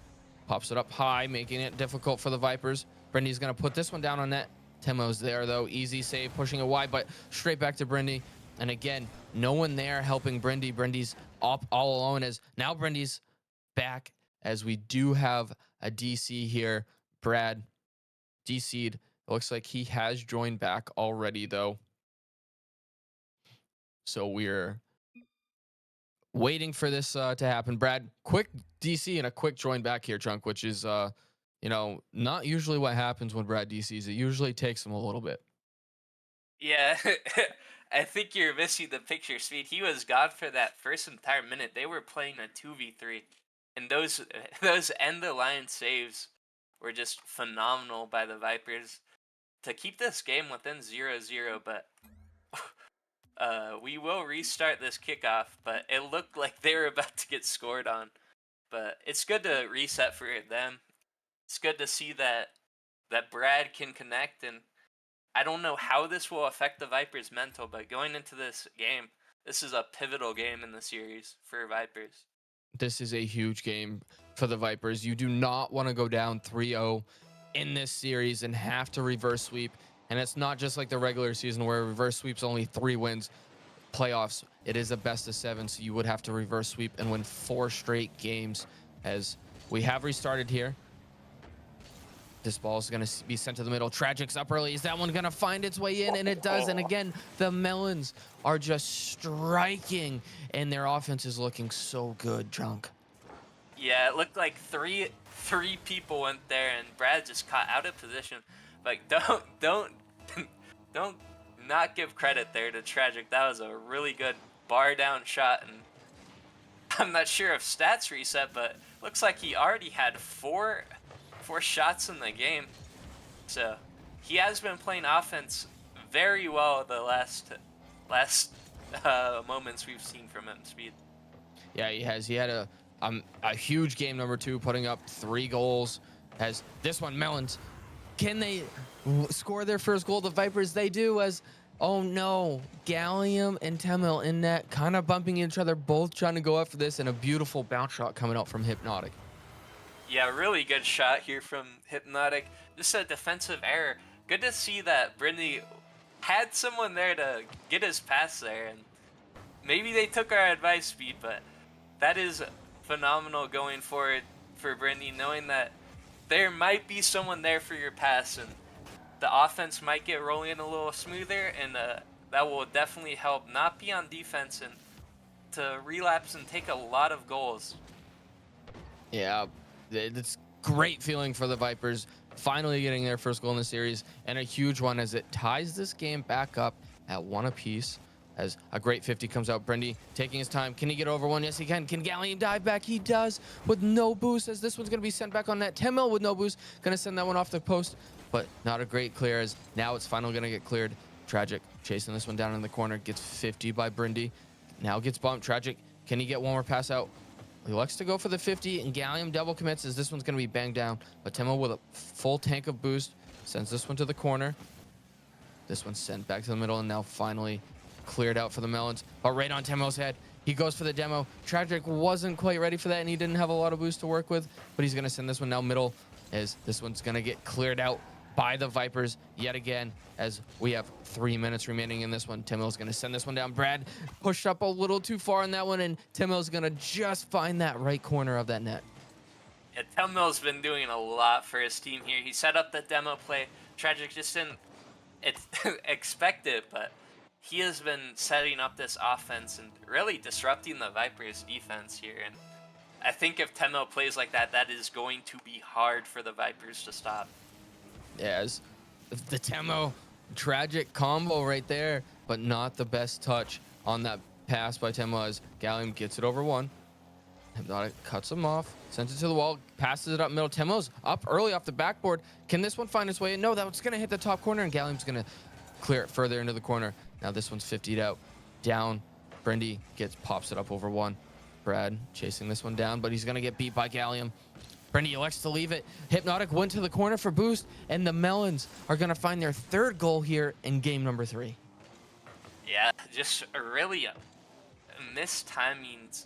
Pops it up high, making it difficult for the Vipers. Brendy's going to put this one down on net. Temo's there, though. Easy save, pushing it wide, but straight back to Brendy. And again, no one there helping Brendy. Brendy's up all alone, as now Brendy's back, as we do have a DC here. Brad DC'd. It looks like he has joined back already, though. So we're waiting for this to happen. Brad, quick DC and a quick join back here, Chunk, which is, not usually what happens when Brad DCs. It usually takes him a little bit. Yeah, I think you're missing the picture, Speed. He was gone for that first entire minute. They were playing a 2v3, and those those end the line saves were just phenomenal by the Vipers to keep this game within 0-0. But we will restart this kickoff. But it looked like they were about to get scored on. But it's good to reset for them. It's good to see that Brad can connect, and I don't know how this will affect the Vipers' mental, but going into this game, this is a pivotal game in the series for Vipers. This is a huge game for the Vipers. You do not want to go down 3-0 in this series and have to reverse sweep. And it's not just like the regular season where reverse sweep's only 3 wins. Playoffs, it is a best of 7, so you would have to reverse sweep and win 4 straight games, as we have restarted here. This ball is going to be sent to the middle. Tragic's up early. Is that one going to find its way in? And it does. And again, the Melons are just striking, and their offense is looking so good, Drunk. Yeah, it looked like three people went there, and Brad just caught out of position. Like, don't not give credit there to Tragic. That was a really good bar down shot, and I'm not sure if stats reset, but looks like he already had four shots in the game. So he has been playing offense very well the last moments we've seen from him. Speed. Yeah, he has. He had a huge game number 2, putting up 3 goals. As this one, Melons, can they score their first goal? The Vipers, they do. As oh no, Gallium and Temel in net, kind of bumping each other, both trying to go after this, and a beautiful bounce shot coming out from Hypnotic. Yeah, really good shot here from Hypnotic. Just a defensive error. Good to see that Brindley had someone there to get his pass there, and maybe they took our advice, Speed, but that is phenomenal going forward for Brindley, knowing that there might be someone there for your pass, and the offense might get rolling a little smoother, and that will definitely help not be on defense and to relapse and take a lot of goals. Yeah, it's great feeling for the Vipers, finally getting their first goal in the series, and a huge one as it ties this game back up at 1 apiece. As a great 50 comes out, Brendy taking his time. Can he get over one? Yes, he can. Can Gallium dive back? He does, with no boost, as this one's going to be sent back on net. 10 with no boost, going to send that one off the post, but not a great clear, as now it's finally going to get cleared. Tragic chasing this one down in the corner, gets 50 by Brindy. Now gets bumped. Tragic, can he get one more pass out? He likes to go for the 50, and Gallium double commits as this one's going to be banged down. But Temo with a full tank of boost sends this one to the corner. This one's sent back to the middle, and now finally cleared out for the Melons. But right on Temo's head, he goes for the demo. Tragic wasn't quite ready for that, and he didn't have a lot of boost to work with, but he's going to send this one now middle, as this one's going to get cleared out by the Vipers yet again, as we have 3 minutes remaining in this one. Timo's going to send this one down. Brad pushed up a little too far on that one, and Timo's going to just find that right corner of that net. Yeah, Timo's been doing a lot for his team here. He set up the demo play. Tragic just didn't expect it, but he has been setting up this offense and really disrupting the Vipers' defense here. And I think if Temo plays like that, that is going to be hard for the Vipers to stop. As the Temo Tragic combo right there, but not the best touch on that pass by Temo, as Gallium gets it over one. Hypnotic cuts him off, sends it to the wall, passes it up middle. Temo's up early off the backboard. Can this one find its way in? No, that's going to hit the top corner, and Gallium's going to clear it further into the corner. Now this one's 50'd out. Down. Brindy pops it up over one. Brad chasing this one down, but he's going to get beat by Gallium. Brindy elects to leave it. Hypnotic went to the corner for boost, and the Melons are going to find their third goal here in game number 3. Yeah, just really missed timings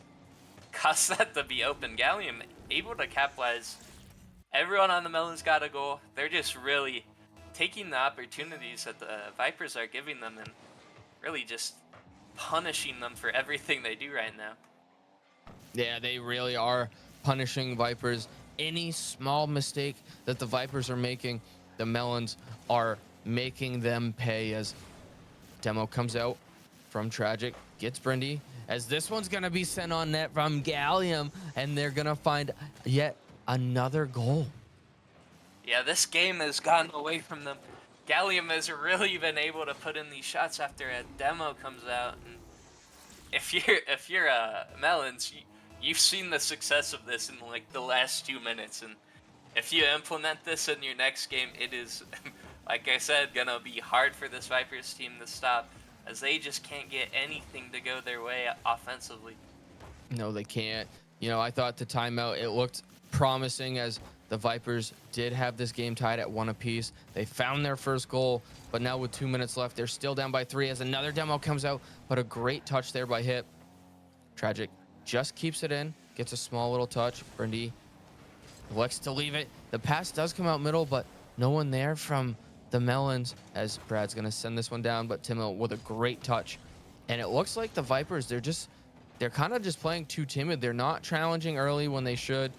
caused that to be open. Gallium able to capitalize. Everyone on the Melons got a goal. They're just really taking the opportunities that the Vipers are giving them and really just punishing them for everything they do right now. Yeah, they really are punishing Vipers. Any small mistake that the Vipers are making, the Melons are making them pay, as Demo comes out from Tragic, gets Brindy, as this one's going to be sent on net from Gallium, and they're going to find yet another goal. Yeah, this game has gotten away from them. Gallium has really been able to put in these shots after a demo comes out. And if you're Melons, you've seen the success of this in like the last 2 minutes, and if you implement this in your next game, it is, like I said, gonna be hard for this Vipers team to stop, as they just can't get anything to go their way offensively. No, they can't. You know, I thought the timeout, it looked promising, as the Vipers did have this game tied at 1 apiece. They found their first goal, but now with 2 minutes left, they're still down by 3 as another demo comes out, but a great touch there by Hip. Tragic just keeps it in, gets a small little touch. Brindy elects to leave it. The pass does come out middle, but no one there from the Melons, as Brad's going to send this one down, but Timo with a great touch. And it looks like the Vipers, they're kind of just playing too timid. They're not challenging early when they should.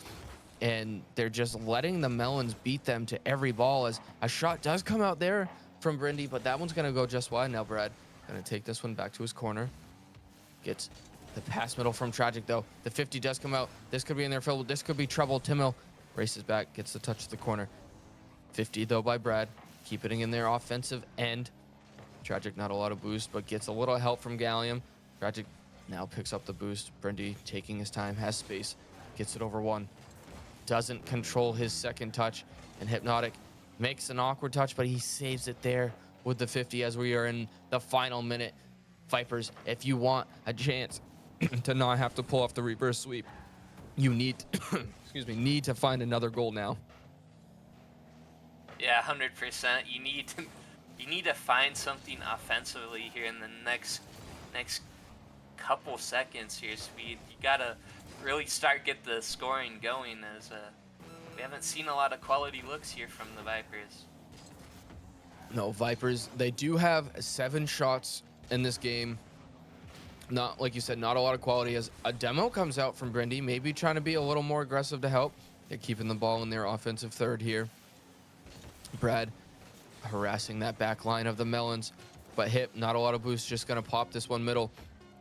and they're just letting the Melons beat them to every ball as a shot does come out there from Brindy, but that one's going to go just wide. Now Brad going to take this one back to his corner. Gets the pass middle from Tragic, though. The 50 does come out. This could be in their field. This could be trouble. Timil races back, gets the touch to the corner. 50, though, by Brad. Keep it in their offensive end. Tragic, not a lot of boost, but gets a little help from Gallium. Tragic now picks up the boost. Brindy taking his time, has space, gets it over one. Doesn't control his second touch, and Hypnotic makes an awkward touch, but he saves it there with the 50 as we are in the final minute. Vipers, if you want a chance to not have to pull off the reverse sweep, you need need to find another goal now. Yeah, 100%. You need to find something offensively here in the next couple seconds here, Speed. You gotta really get the scoring going, as we haven't seen a lot of quality looks here from the Vipers. No, Vipers, they do have 7 shots in this game. Not, like you said, not a lot of quality, as a demo comes out from Brindy, maybe trying to be a little more aggressive to help. They're keeping the ball in their offensive third here. Brad harassing that back line of the Melons, but Hip, not a lot of boost, just gonna pop this one middle.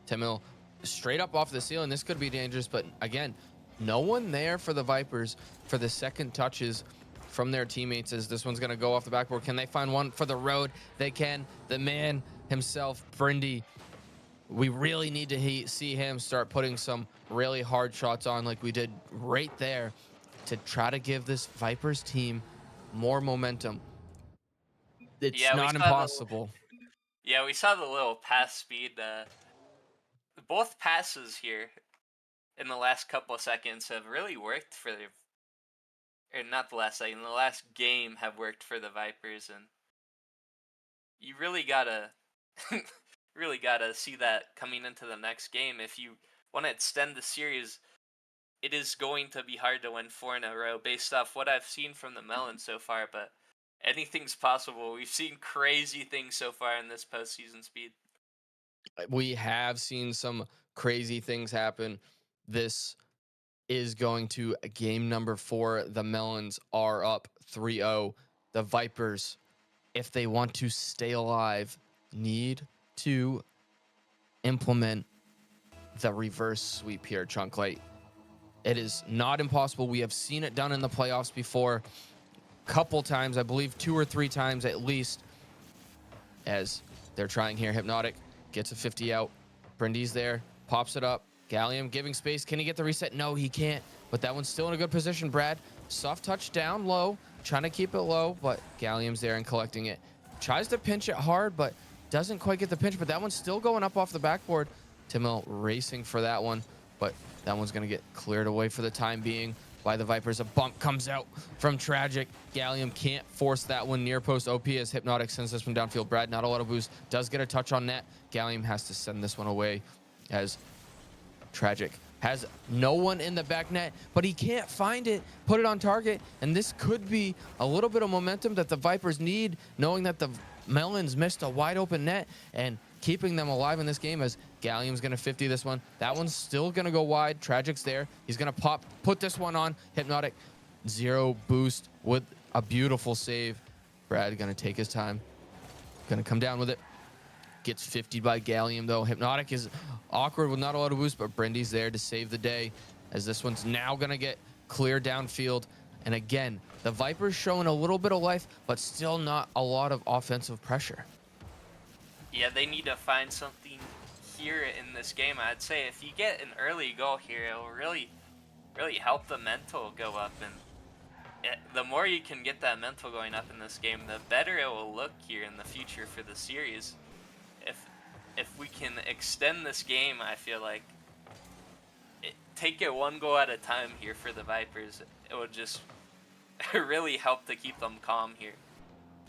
Timil straight up off the ceiling. This could be dangerous, but again, no one there for the Vipers for the second touches from their teammates, as this one's gonna go off the backboard. Can they find one for the road? They can. The man himself, Brindy. We really need to see him start putting some really hard shots on, like we did right there, to try to give this Vipers team more momentum. It's not impossible. We saw the little pass speed. Both passes here in the last couple of seconds have really worked for the, or not the last second, the last game have worked for the Vipers, and you really gotta really gotta see that coming into the next game. If you want to extend the series, it is going to be hard to win 4 in a row based off what I've seen from the Melons so far, but anything's possible. We've seen crazy things so far in this postseason, Speed. We have seen some crazy things happen. This is going to game number 4. The Melons are up 3-0. The Vipers, if they want to stay alive, need to implement the reverse sweep here, Chunk Light. It is not impossible. We have seen it done in the playoffs before. Couple times, I believe 2 or 3 times at least, as they're trying here. Hypnotic gets a 50 out. Brindy's there, pops it up. Gallium giving space. Can he get the reset? No, he can't. But that one's still in a good position, Brad. Soft touch down low, trying to keep it low, but Gallium's there and collecting it. Tries to pinch it hard, but doesn't quite get the pinch, but that one's still going up off the backboard. Timil racing for that one, but that one's going to get cleared away for the time being by the Vipers. A bump comes out from Tragic. Gallium can't force that one near post. OP as Hypnotic sends this one downfield. Brad, not a lot of boost, does get a touch on net. Gallium has to send this one away as Tragic has no one in the back net, but he can't find it, put it on target, and this could be a little bit of momentum that the Vipers need, knowing that the Melons missed a wide open net and keeping them alive in this game, as Gallium's going to 50 this one. That one's still going to go wide. Tragic's there. He's going to put this one on. Hypnotic, 0 boost with a beautiful save. Brad going to take his time. Going to come down with it. Gets 50 by Gallium, though. Hypnotic is awkward with not a lot of boost, but Brindy's there to save the day, as this one's now going to get clear downfield. And again, the Vipers showing a little bit of life, but still not a lot of offensive pressure. Yeah, they need to find something here in this game. I'd say if you get an early goal here, it will really help the mental go up. And the more you can get that mental going up in this game, the better it will look here in the future for the series. If we can extend this game, I feel like take it 1 goal at a time here for the Vipers. It would just really help to keep them calm here.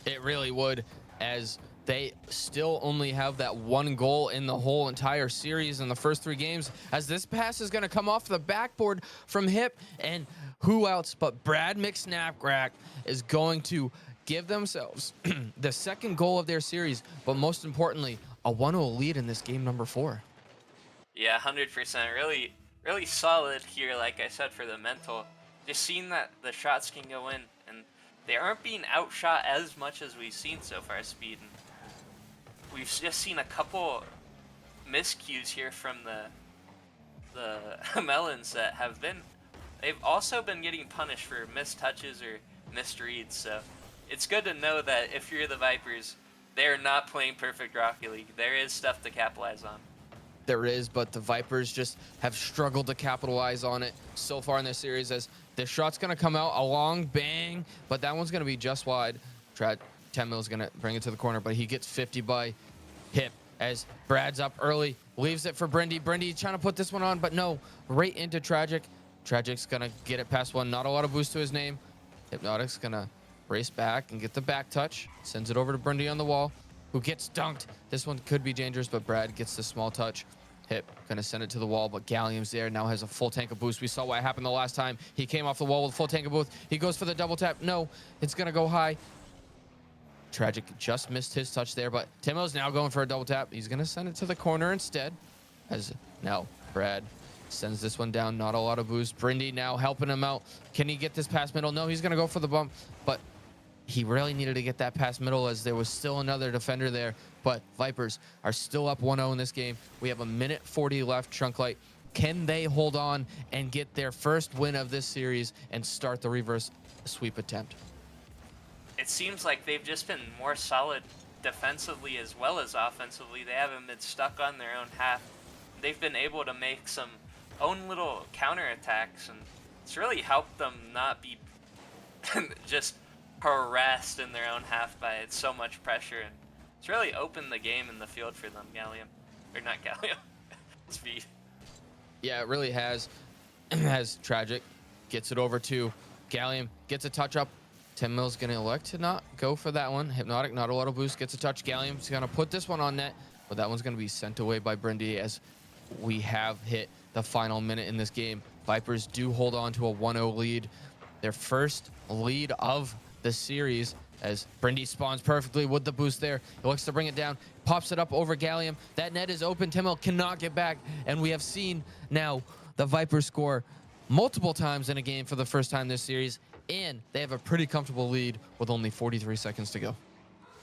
It really would, as they still only have that 1 goal in the whole entire series in the first 3 games, as this pass is going to come off the backboard from Hip, and who else but Brad McSnapcrack is going to give themselves the 2nd goal of their series, but most importantly, a 1-0 lead in this game number 4. Yeah, 100%. Really solid here, like I said, for the mental. just seeing that the shots can go in, and they aren't being outshot as much as we've seen so far, Speed. And we've just seen a couple miscues here from the Melons that have been. They've also been getting punished for missed touches or missed reads, so it's good to know that if you're the Vipers, they're not playing perfect Rocket League. There is stuff to capitalize on. There is, but the Vipers just have struggled to capitalize on it so far in this series, as the shot's going to come out a long bang, but that one's going to be just wide. 10 mil is going to bring it to the corner, but he gets 50 by Hip as Brad's up early, leaves it for Brindy. Brindy trying to put this one on, but no, right into Tragic. Tragic's going to get it past one. Not a lot of boost to his name. Hypnotic's going to race back and get the back touch. Sends it over to Brindy on the wall, who gets dunked. This one could be dangerous, but Brad gets the small touch. Hip gonna send it to the wall, but Gallium's there, now has a full tank of boost. We saw what happened the last time. He came off the wall with a full tank of boost. He goes for the double tap. No, it's gonna go high. Tragic just missed his touch there, but Timo's now going for a double tap. He's gonna send it to the corner instead, as now Brad sends this one down. Not a lot of boost. Brindy now helping him out. Can he get this past middle? No, he's gonna go for the bump, but he really needed to get that past middle, as there was still another defender there. But Vipers are still up 1-0 in this game. We have a minute 40 left. Trunklight, can they hold on and get their first win of this series and start the reverse sweep attempt? It seems like they've just been more solid defensively as well as offensively. They haven't been stuck on their own half. They've been able to make some own little counterattacks, and it's really helped them not be just harassed in their own half by so much pressure, and it's really opened the game in the field for them. Gallium, or not Gallium, Speed. Yeah, it really has. Has Tragic gets it over to Gallium, gets a touch up. 10 mil's gonna elect to not go for that one. Hypnotic, not a lot of boost, gets a touch. Gallium's gonna put this one on net, but that one's gonna be sent away by Brindy, as we have hit the final minute in this game. Vipers do hold on to a 1-0 lead, their first lead of the series, as Brindy spawns perfectly with the boost there. He looks to bring it down, pops it up over Gallium. That net is open. Timel cannot get back, and we have seen now the Vipers score multiple times in a game for the first time this series, and they have a pretty comfortable lead with only 43 seconds to go.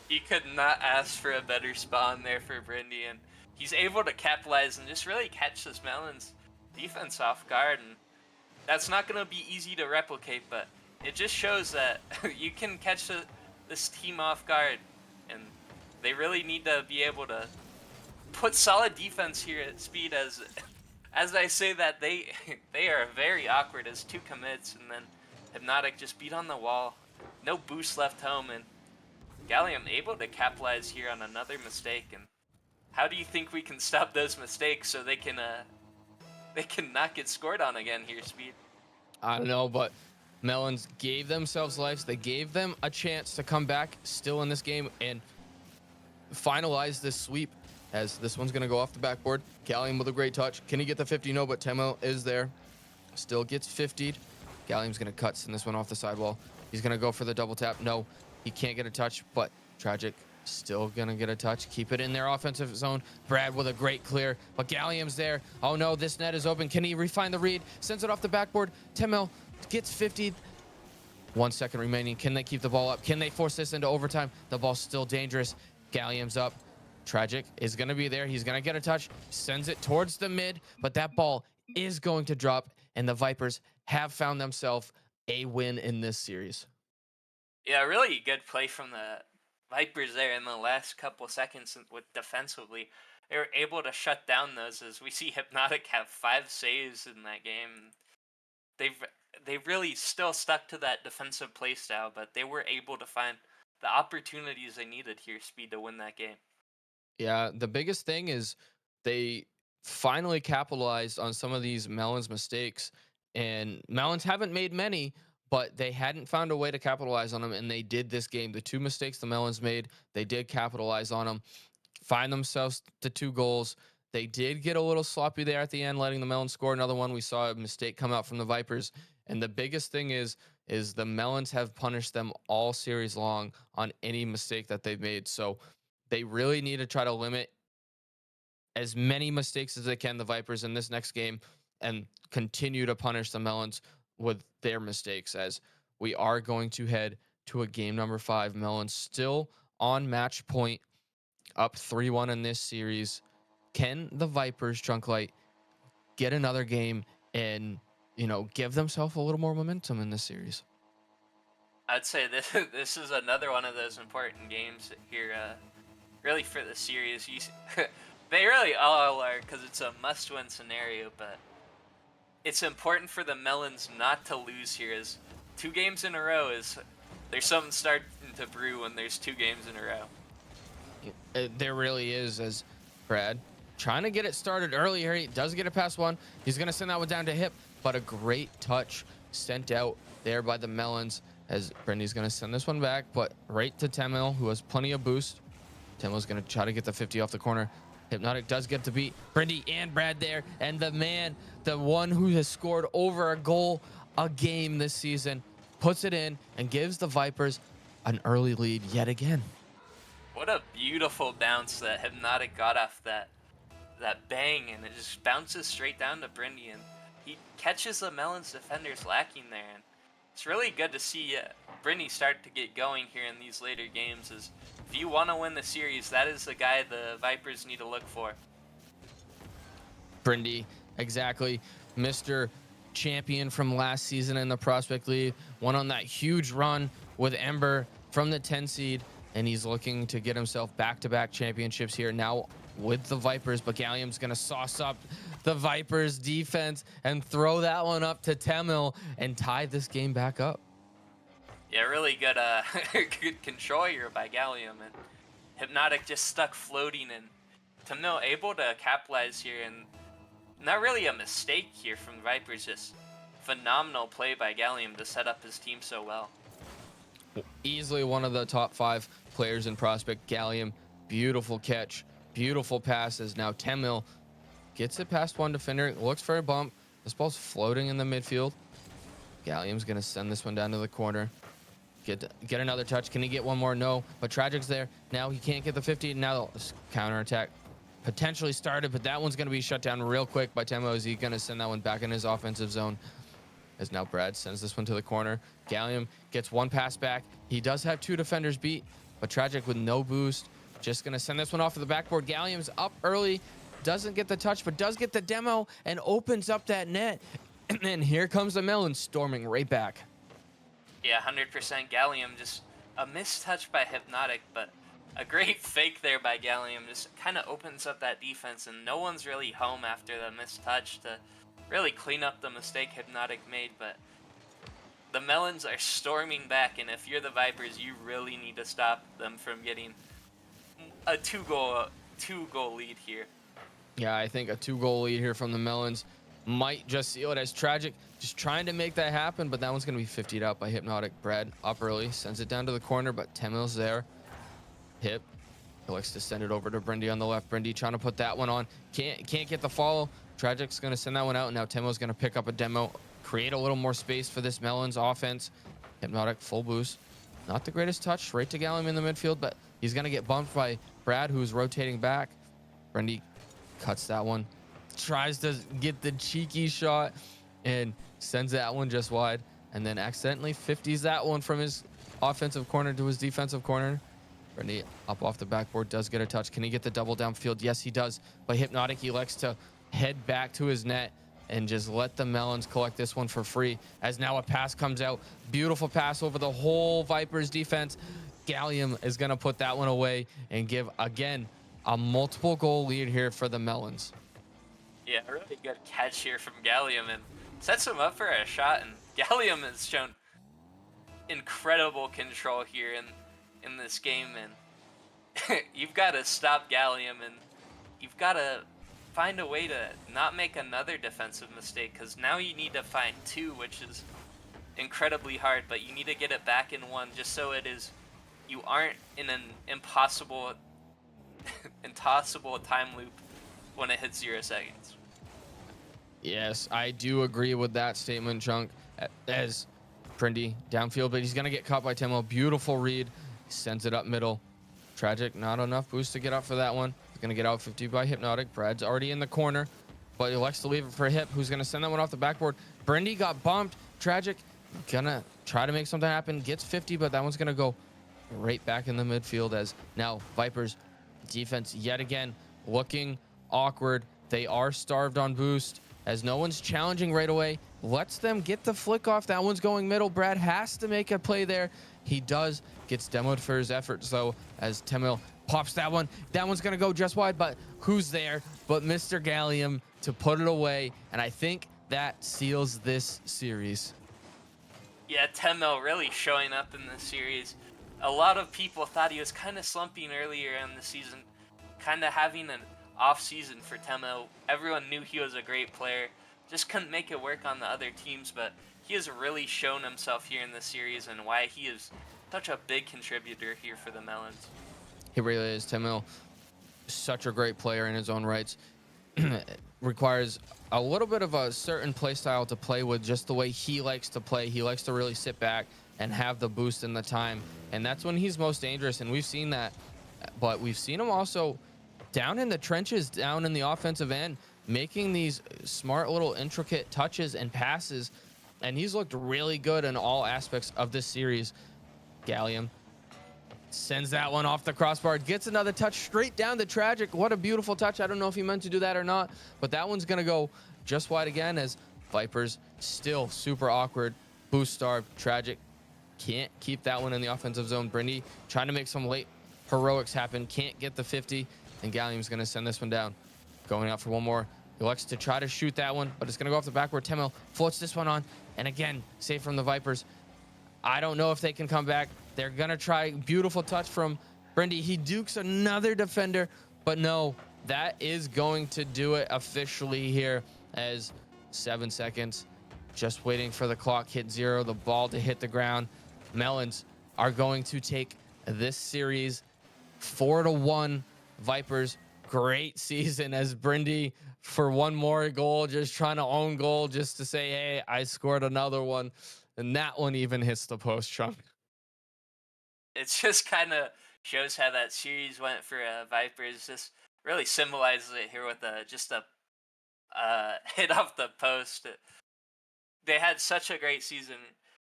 He could not ask for a better spawn there for Brindy, and he's able to capitalize and just really catch this Melon's defense off guard, and that's not going to be easy to replicate, but it just shows that you can catch this team off guard, and they really need to be able to put solid defense here at Speed, as I say that they are very awkward as two commits, and then Hypnotic just beat on the wall, no boost left home, and Gallium able to capitalize here on another mistake. And how do you think we can stop those mistakes so they can not get scored on again here, Speed? I don't know, but Melons gave themselves lives. They gave them a chance to come back still in this game and finalize this sweep, as this one's going to go off the backboard. Gallium with a great touch. Can he get the 50? No, but Temo is there. Still gets 50'd. Gallium's going to cut, send this one off the sidewall. He's going to go for the double tap. No, he can't get a touch, but Tragic still going to get a touch. Keep it in their offensive zone. Brad with a great clear, but Gallium's there. Oh no, this net is open. Can he refine the read? Sends it off the backboard. Temel gets 50. 1 second remaining. Can they keep the ball up? Can they force this into overtime? The ball's still dangerous. Gallium's up. Tragic is going to be there. He's going to get a touch. Sends it towards the mid, but that ball is going to drop, and the Vipers have found themselves a win in this series. Yeah, really good play from the Vipers there in the last couple seconds with defensively. They were able to shut down those, as we see Hypnotic have 5 saves in that game. They've really still stuck to that defensive play style, but they were able to find the opportunities they needed here, Speed, to win that game. Yeah, the biggest thing is they finally capitalized on some of these Melons mistakes, and Melons haven't made many, but they hadn't found a way to capitalize on them, and they did this game. The 2 mistakes the Melons made, they did capitalize on them, find themselves to 2 goals. They did get a little sloppy there at the end, letting the Melons score another one. We saw a mistake come out from the Vipers, and the biggest thing is the Melons have punished them all series long on any mistake that they've made. So they really need to try to limit as many mistakes as they can, the Vipers, in this next game, and continue to punish the Melons with their mistakes, as we are going to head to a game number 5. Melons still on match point, up 3-1 in this series. Can the Vipers, Trunklight, get another game and, give themselves a little more momentum in this series? I'd say this is another one of those important games here, really for the series. They really all are, because it's a must-win scenario, but it's important for the Melons not to lose here, as 2 games in a row there's something starting to brew when there's 2 games in a row. There really is, as Brad trying to get it started early here. He does get it past one. He's going to send that one down to hip, but a great touch sent out there by the Melons, as Brendy's going to send this one back, but right to Temil, who has plenty of boost. Temil's going to try to get the 50 off the corner. Hypnotic does get the beat. Brendy and Brad there, and the one who has scored over a goal a game this season, puts it in and gives the Vipers an early lead yet again. What a beautiful bounce that Hypnotic got off that bang, and it just bounces straight down to Brindy, and he catches the Melons defenders lacking there. And it's really good to see Brindy start to get going here in these later games. As if you want to win the series, that is the guy the Vipers need to look for. Brindy, exactly. Mr. Champion from last season in the Prospect League, went on that huge run with Ember from the 10 seed, and he's looking to get himself back-to-back championships here now with the Vipers. But Gallium's going to sauce up the Vipers defense and throw that one up to Temil and tie this game back up. Yeah, really good good control here by Gallium, and Hypnotic just stuck floating, and Temil able to capitalize here, and not really a mistake here from the Vipers, just phenomenal play by Gallium to set up his team so well. Easily one of the top 5 players in Prospect. Gallium, beautiful catch, beautiful passes. Now Temil gets it past one defender, looks for a bump. This ball's floating in the midfield. Gallium's gonna send this one down to the corner. Get another touch. Can he get one more? No, but Tragic's there. Now he can't get the 50. Now counterattack potentially started, but that one's gonna be shut down real quick by Temil. Is he gonna send that one back in his offensive zone? As now Brad sends this one to the corner. Gallium gets one pass back. He does have 2 defenders beat, but Tragic with no boost, just gonna send this one off of the backboard. Gallium's up early, doesn't get the touch, but does get the demo and opens up that net. And then here comes the Melon storming right back. Yeah, 100% Gallium, just a missed touch by Hypnotic, but a great fake there by Gallium. Just kind of opens up that defense, and no one's really home after the missed touch to really clean up the mistake Hypnotic made. But the Melons are storming back, and if you're the Vipers, you really need to stop them from getting a two goal lead here. Yeah, I think a 2-goal lead here from the Melons might just seal it, as Tragic just trying to make that happen, but that one's going to be 50'd out by Hypnotic. Brad up early, sends it down to the corner, but Temil's there. Hip, he likes to send it over to Brindy on the left. Brindy trying to put that one on. Can't get the follow. Tragic's going to send that one out, and now Temil's going to pick up a demo, create a little more space for this Melons offense. Hypnotic full boost. Not the greatest touch, right to Gallium in the midfield, but he's going to get bumped by Brad, who's rotating back. Brindy cuts that one, tries to get the cheeky shot, and sends that one just wide, and then accidentally 50s that one from his offensive corner to his defensive corner. Brindy up off the backboard, does get a touch. Can he get the double downfield? Yes, he does. But Hypnotic, he likes to head back to his net and just let the Melons collect this one for free, as now a pass comes out. Beautiful pass over the whole Vipers defense. Gallium is going to put that one away and give, again, a multiple goal lead here for the Melons. Yeah, a really good catch here from Gallium, and sets him up for a shot, and Gallium has shown incredible control here in this game, and you've got to stop Gallium, and you've got to find a way to not make another defensive mistake, because now you need to find 2, which is incredibly hard, but you need to get it back in 1 just so you aren't in an impossible time loop when it hits 0 seconds. Yes, I do agree with that statement, Chunk. As Brindy downfield, but he's going to get caught by Temil. Beautiful read. He sends it up middle. Tragic, not enough boost to get up for that one. He's going to get out 50 by Hypnotic. Brad's already in the corner, but he likes to leave it for Hip, who's going to send that one off the backboard. Brindy got bumped, Tragic gonna try to make something happen, gets 50, but that one's gonna go right back in the midfield as now Vipers defense yet again looking awkward. They are starved on boost as no one's challenging right away. Lets them get the flick off. That one's going middle. Brad has to make a play there. He does. Gets demoed for his efforts though as Temil pops that one. That one's gonna go just wide, but who's there but Mr. Gallium to put it away? And I think that seals this series. Yeah, Temel really showing up in this series. A lot of people thought he was kind of slumping earlier in the season, kind of having an off season for Temel. Everyone knew he was a great player, just couldn't make it work on the other teams, but he has really shown himself here in this series and why he is such a big contributor here for the Melons. He really is. Temil, such a great player in his own rights. Requires a little bit of a certain play style to play with, just the way he likes to play. He likes to really sit back and have the boost in the time, and that's when he's most dangerous, and we've seen that. But we've seen him also down in the trenches, down in the offensive end, making these smart little intricate touches and passes, and he's looked really good in all aspects of this series. Gallium sends that one off the crossbar, gets another touch straight down the Tragic. What a beautiful touch. I don't know if he meant to do that or not, but that one's gonna go just wide again as Vipers still super awkward. Boost starved. Tragic can't keep that one in the offensive zone. Brindy trying to make some late heroics happen, can't get the 50, and Gallium's gonna send this one down. Going out for one more. He likes to try to shoot that one, but it's gonna go off the backward. Temel floats this one on, and again, save from the Vipers. I don't know if they can come back. They're gonna try. Beautiful touch from Brindy. He dukes another defender, but no, that is going to do it officially here as 7 seconds. Just waiting for the clock hit 0, the ball to hit the ground. Melons are going to take this series 4-1. Vipers, great season as Brindy for one more goal, just trying to own goal just to say, hey, I scored another one. And that one even hits the post, Chunk. It just kind of shows how that series went for Vipers. Just really symbolizes it here with just a hit off the post. They had such a great season,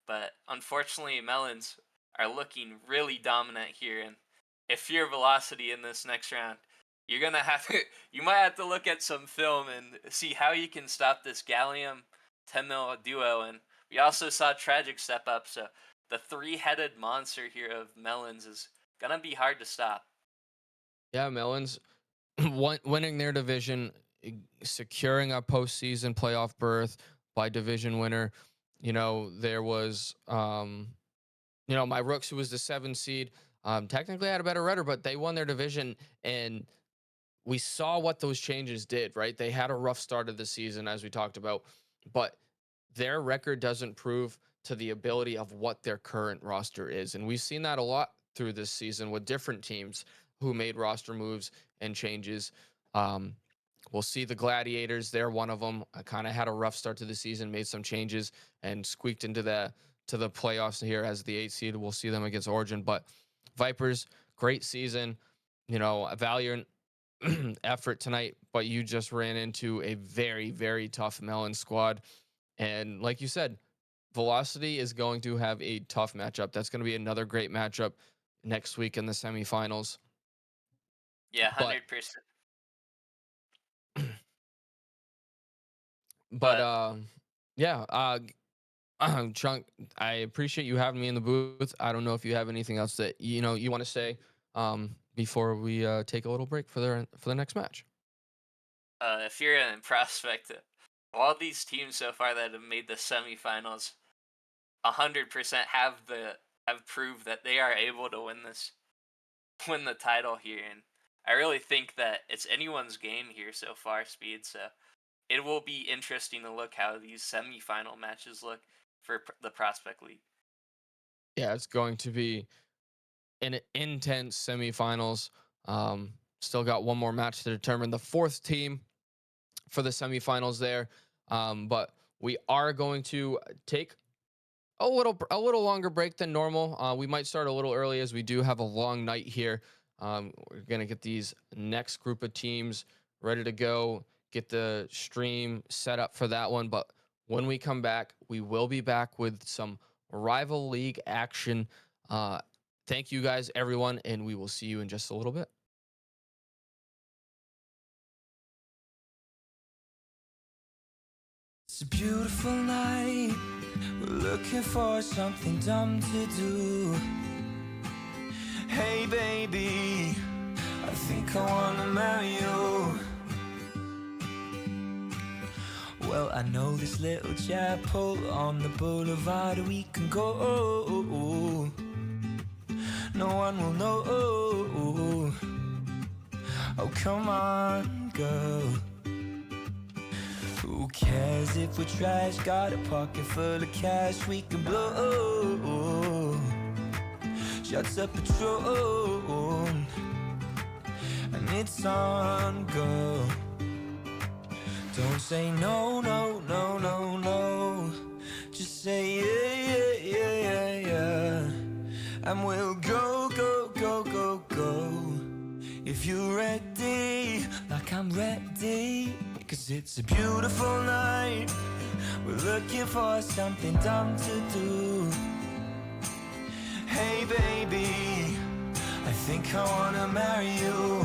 but unfortunately, Melons are looking really dominant here. And if you're Velocity in this next round, you're gonna have to, you might have to look at some film and see how you can stop this Gallium 10-mil duo. And we also saw Tragic step up, so the three-headed monster here of Melons is gonna be hard to stop. Yeah, Melons winning their division, securing a postseason playoff berth by division winner. You know, there was, my Rooks, who was the 7 seed, technically had a better rudder, but they won their division, and we saw what those changes did, right? They had a rough start of the season, as we talked about, but their record doesn't prove to the ability of what their current roster is. And we've seen that a lot through this season with different teams who made roster moves and changes. We'll see the Gladiators. They're one of them. I kind of had a rough start to the season, made some changes, and squeaked into the playoffs here as the 8 seed. We'll see them against Origin. But Vipers, great season. You know, a valiant effort tonight, but you just ran into a very, very tough Melon squad. And like you said, Velocity is going to have a tough matchup. That's going to be another great matchup next week in the semifinals. Yeah, But 100%. but But yeah, Chunk, I appreciate you having me in the booth. I don't know if you have anything else that you want to say before we take a little break for the next match. if you're in prospect, all these teams so far that have made the semifinals, 100% have proved that they are able to win the title here, and I really think that it's anyone's game here so far, Speed. So it will be interesting to look how these semifinal matches look for the Prospect League. Yeah, it's going to be an intense semifinals. Still got one more match to determine the 4th team for the semifinals there. But we are going to take a little longer break than normal. We might start a little early as we do have a long night here. We're gonna get these next group of teams ready to go, get the stream set up for that one. But When we come back, we will be back with some rival league action. Thank you guys, everyone, and we will see you in just a little bit. It's a beautiful night. We're looking for something dumb to do. Hey baby, I think I wanna marry you. Well, I know this little chapel on the boulevard we can go. No one will know. Oh, come on, girl. Who cares if we're trash? Got a pocket full of cash we can blow. Shots of Patron, and it's on, girl. Don't say no, no, no, no, no. Just say yeah, yeah, yeah, yeah. And we'll go, go, go, go, go. If you're ready, like I'm ready. 'Cause it's a beautiful night. We're looking for something dumb to do. Hey baby, I think I wanna marry you.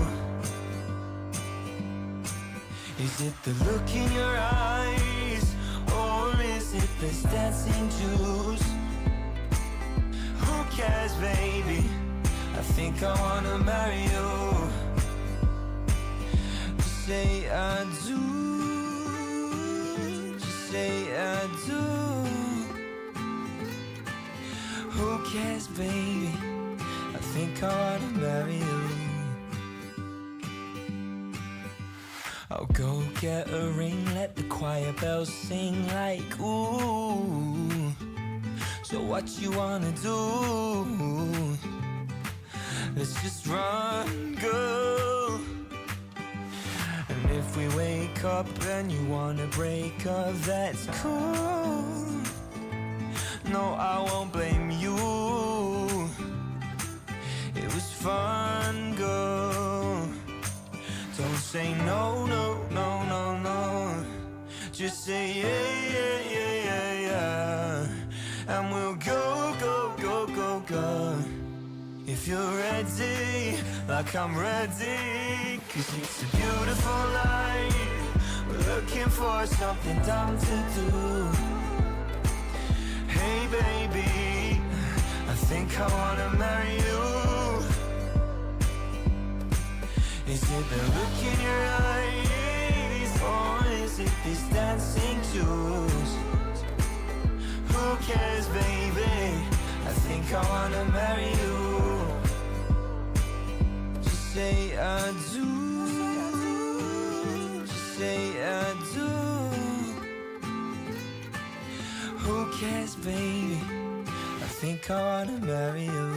Is it the look in your eyes, or is it this dancing juice? Who cares, baby? I think I wanna marry you. Just say I do. Just say I do. Who cares, baby? I think I wanna marry you. I'll go get a ring, let the choir bells sing like ooh. So what you wanna do? Let's just run, go. And if we wake up and you wanna break up, that's cool. No, I won't blame you. It was fun, girl. Don't say no, no, no, no, no. Just say yeah, yeah, yeah, yeah, yeah. And we'll go, go, go, go, go. If you're ready, like I'm ready. 'Cause it's a beautiful night. We're looking for something dumb to do. Hey baby, I think I wanna marry you. Is it the look in your eyes, or is it this dancing juice? Who cares, baby? I think I wanna marry you. Just say I do. Just say I do. Who cares, baby? I think I wanna marry you.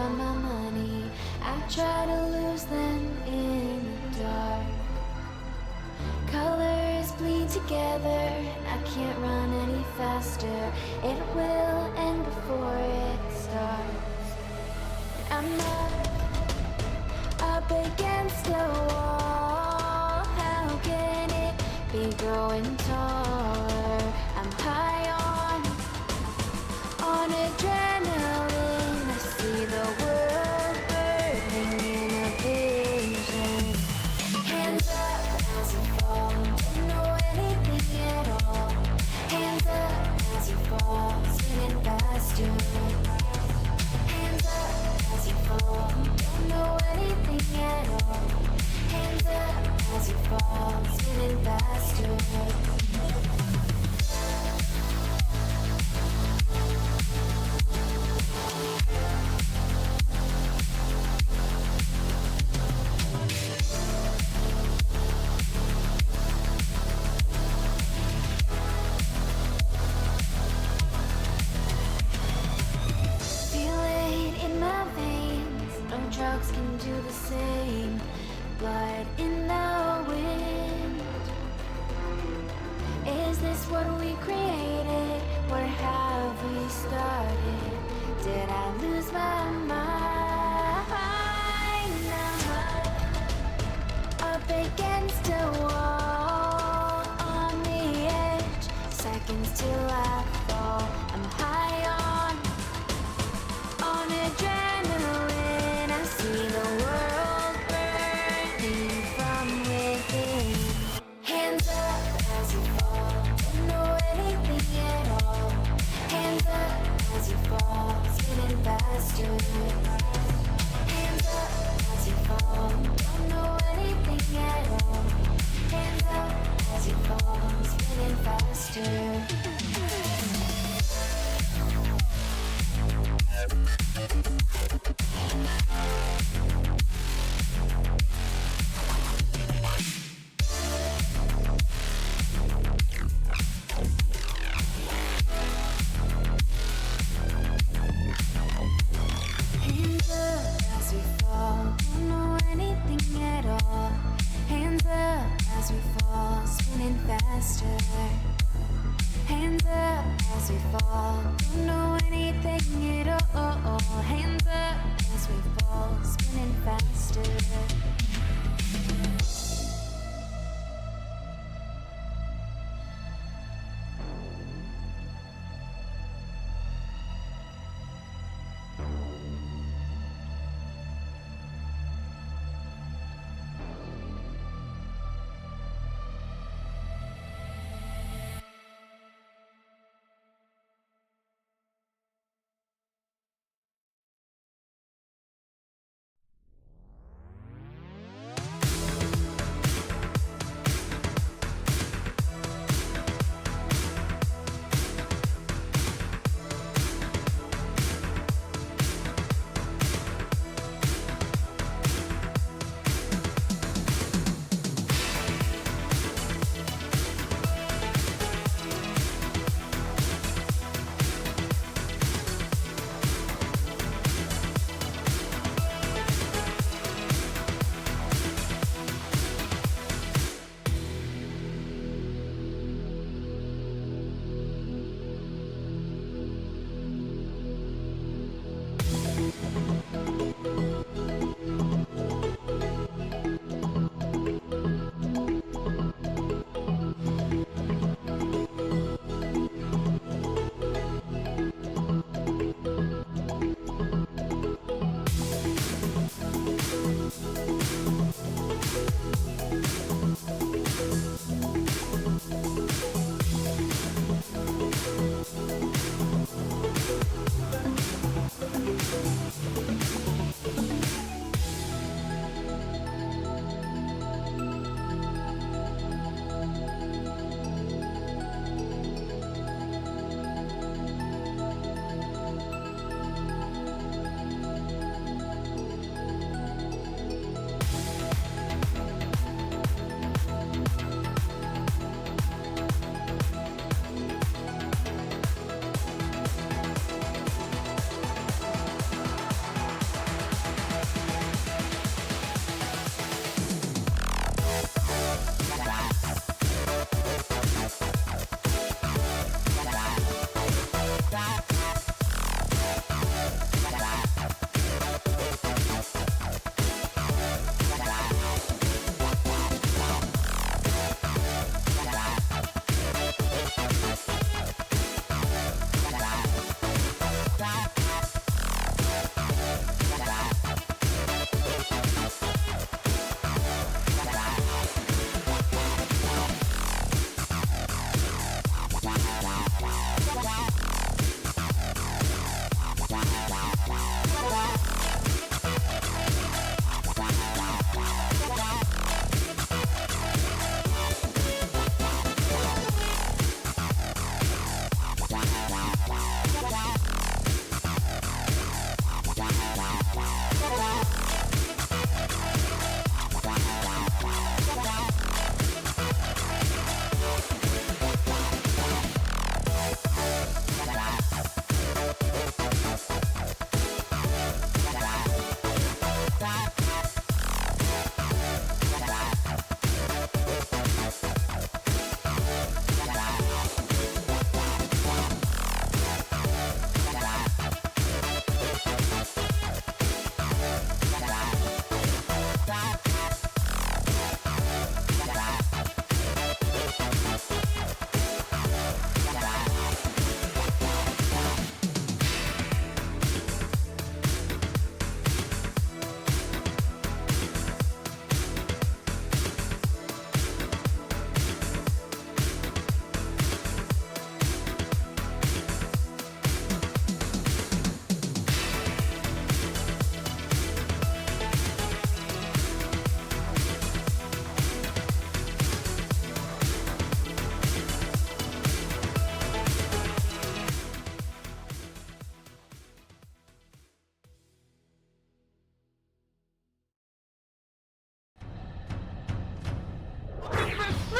on my money. I try to lose them in the dark. Colors bleed together, I can't run any faster. It will end before it starts. I'm up against a wall. How can it be growing taller? I'm high on adrenaline. I see the world burning in a vision. Hands up as you fall, don't know anything at all. Hands up as you fall, spinning faster. Hands up as you fall, don't know anything at all. Hands up as you fall, spinning faster. Feel it in my veins, no drugs can do the same. Blood in the wind. Is this what we created? Where have we started? Did I lose my mind? I'm up against a wall, on the edge, seconds till I fall. I'm high on adrenaline. I see the world burning from within. Hands up as you fall, don't know anything at all. Hands up as you fall, spinning faster. Hands up as you fall, don't know anything at all. Hands up as you fall, spinning faster. Hands up as we fall, don't know anything at all. Hands up as we fall, spinning faster. Hands up as we fall, don't know anything at all. Hands up as we fall, spinning faster.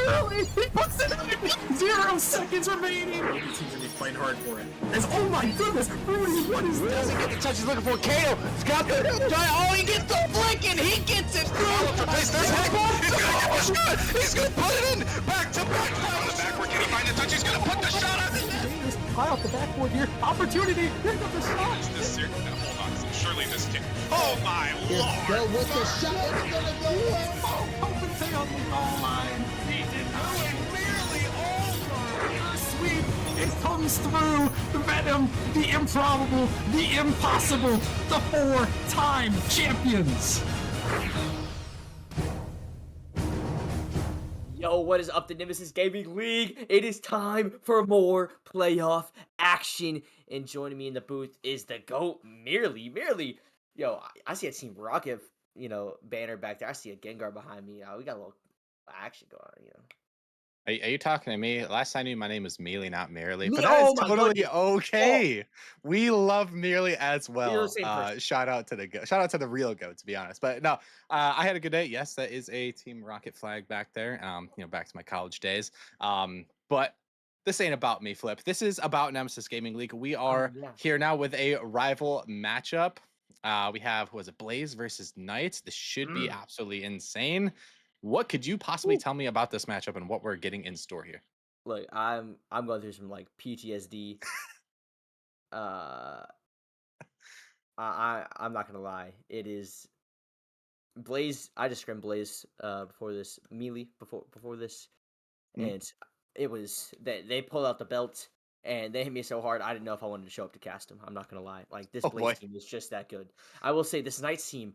Literally, he puts it in 0 seconds remaining. Both teams are gonna be fighting hard for it. Oh my goodness, Rudy, what is this? Doesn't get the touch he's looking for. Kato, he's got the try. Oh, he gets the flick and he gets it through. Place there's Heck. He's gonna get the shot. He's gonna put it in. Back to back. On the backward, can he find the touch? He's gonna put the shot on the net. High off the backboard here. Opportunity. Here comes the shot. This here, hold on. Surely this kick. Oh my lord! Still with the shot. It's gonna go in. Oh, Copenhagen on the goal line. He did not nearly over. Sweep. It comes through. The Venom, the improbable, the impossible, the 4-time champions. Yo, what is up, the Nemesis Gaming League? It is time for more playoff action. And joining me in the booth is the GOAT, Merely. Yo, I see a Team Rocket, banner back there. I see a Gengar behind me. We got a little action going on, Are you talking to me? Last I knew, my name was Mealy, not Merely. But Oh that is my totally goodness. okay. We love Merely as You're the well. same person. Shout out to the real goat, to be honest. But no, I had a good day. Yes, that is a Team Rocket flag back there. Back to my college days. But this ain't about me, Flip. This is about Nemesis Gaming League. We are here now with a rival matchup. We have, was it Blaze versus Knights? This should be absolutely insane. What could you possibly tell me about this matchup and what we're getting in store here? Look, I'm going through some PTSD. I'm not gonna lie. It is Blaze. I just scrimmed Blaze before this Melee before this, and it was they pulled out the belt and they hit me so hard I didn't know if I wanted to show up to cast them. I'm not gonna lie. Like this Blaze team is just that good. I will say this Knights team,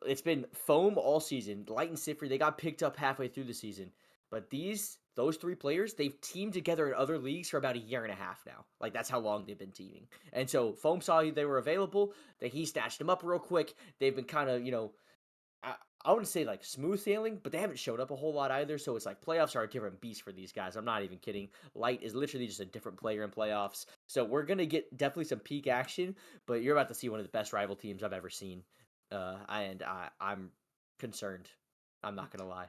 it's been foam all season. Light and Sifri, they got picked up halfway through the season. But those 3 players, they've teamed together in other leagues for about a year and a half now. Like, that's how long they've been teaming. And so Foam saw they were available, that he snatched them up real quick. They've been kind of, I wouldn't say like smooth sailing, but they haven't showed up a whole lot either. So it's like playoffs are a different beast for these guys. I'm not even kidding. Light is literally just a different player in playoffs. So we're going to get definitely some peak action, but you're about to see one of the best rival teams I've ever seen. I'm concerned. I'm not going to lie.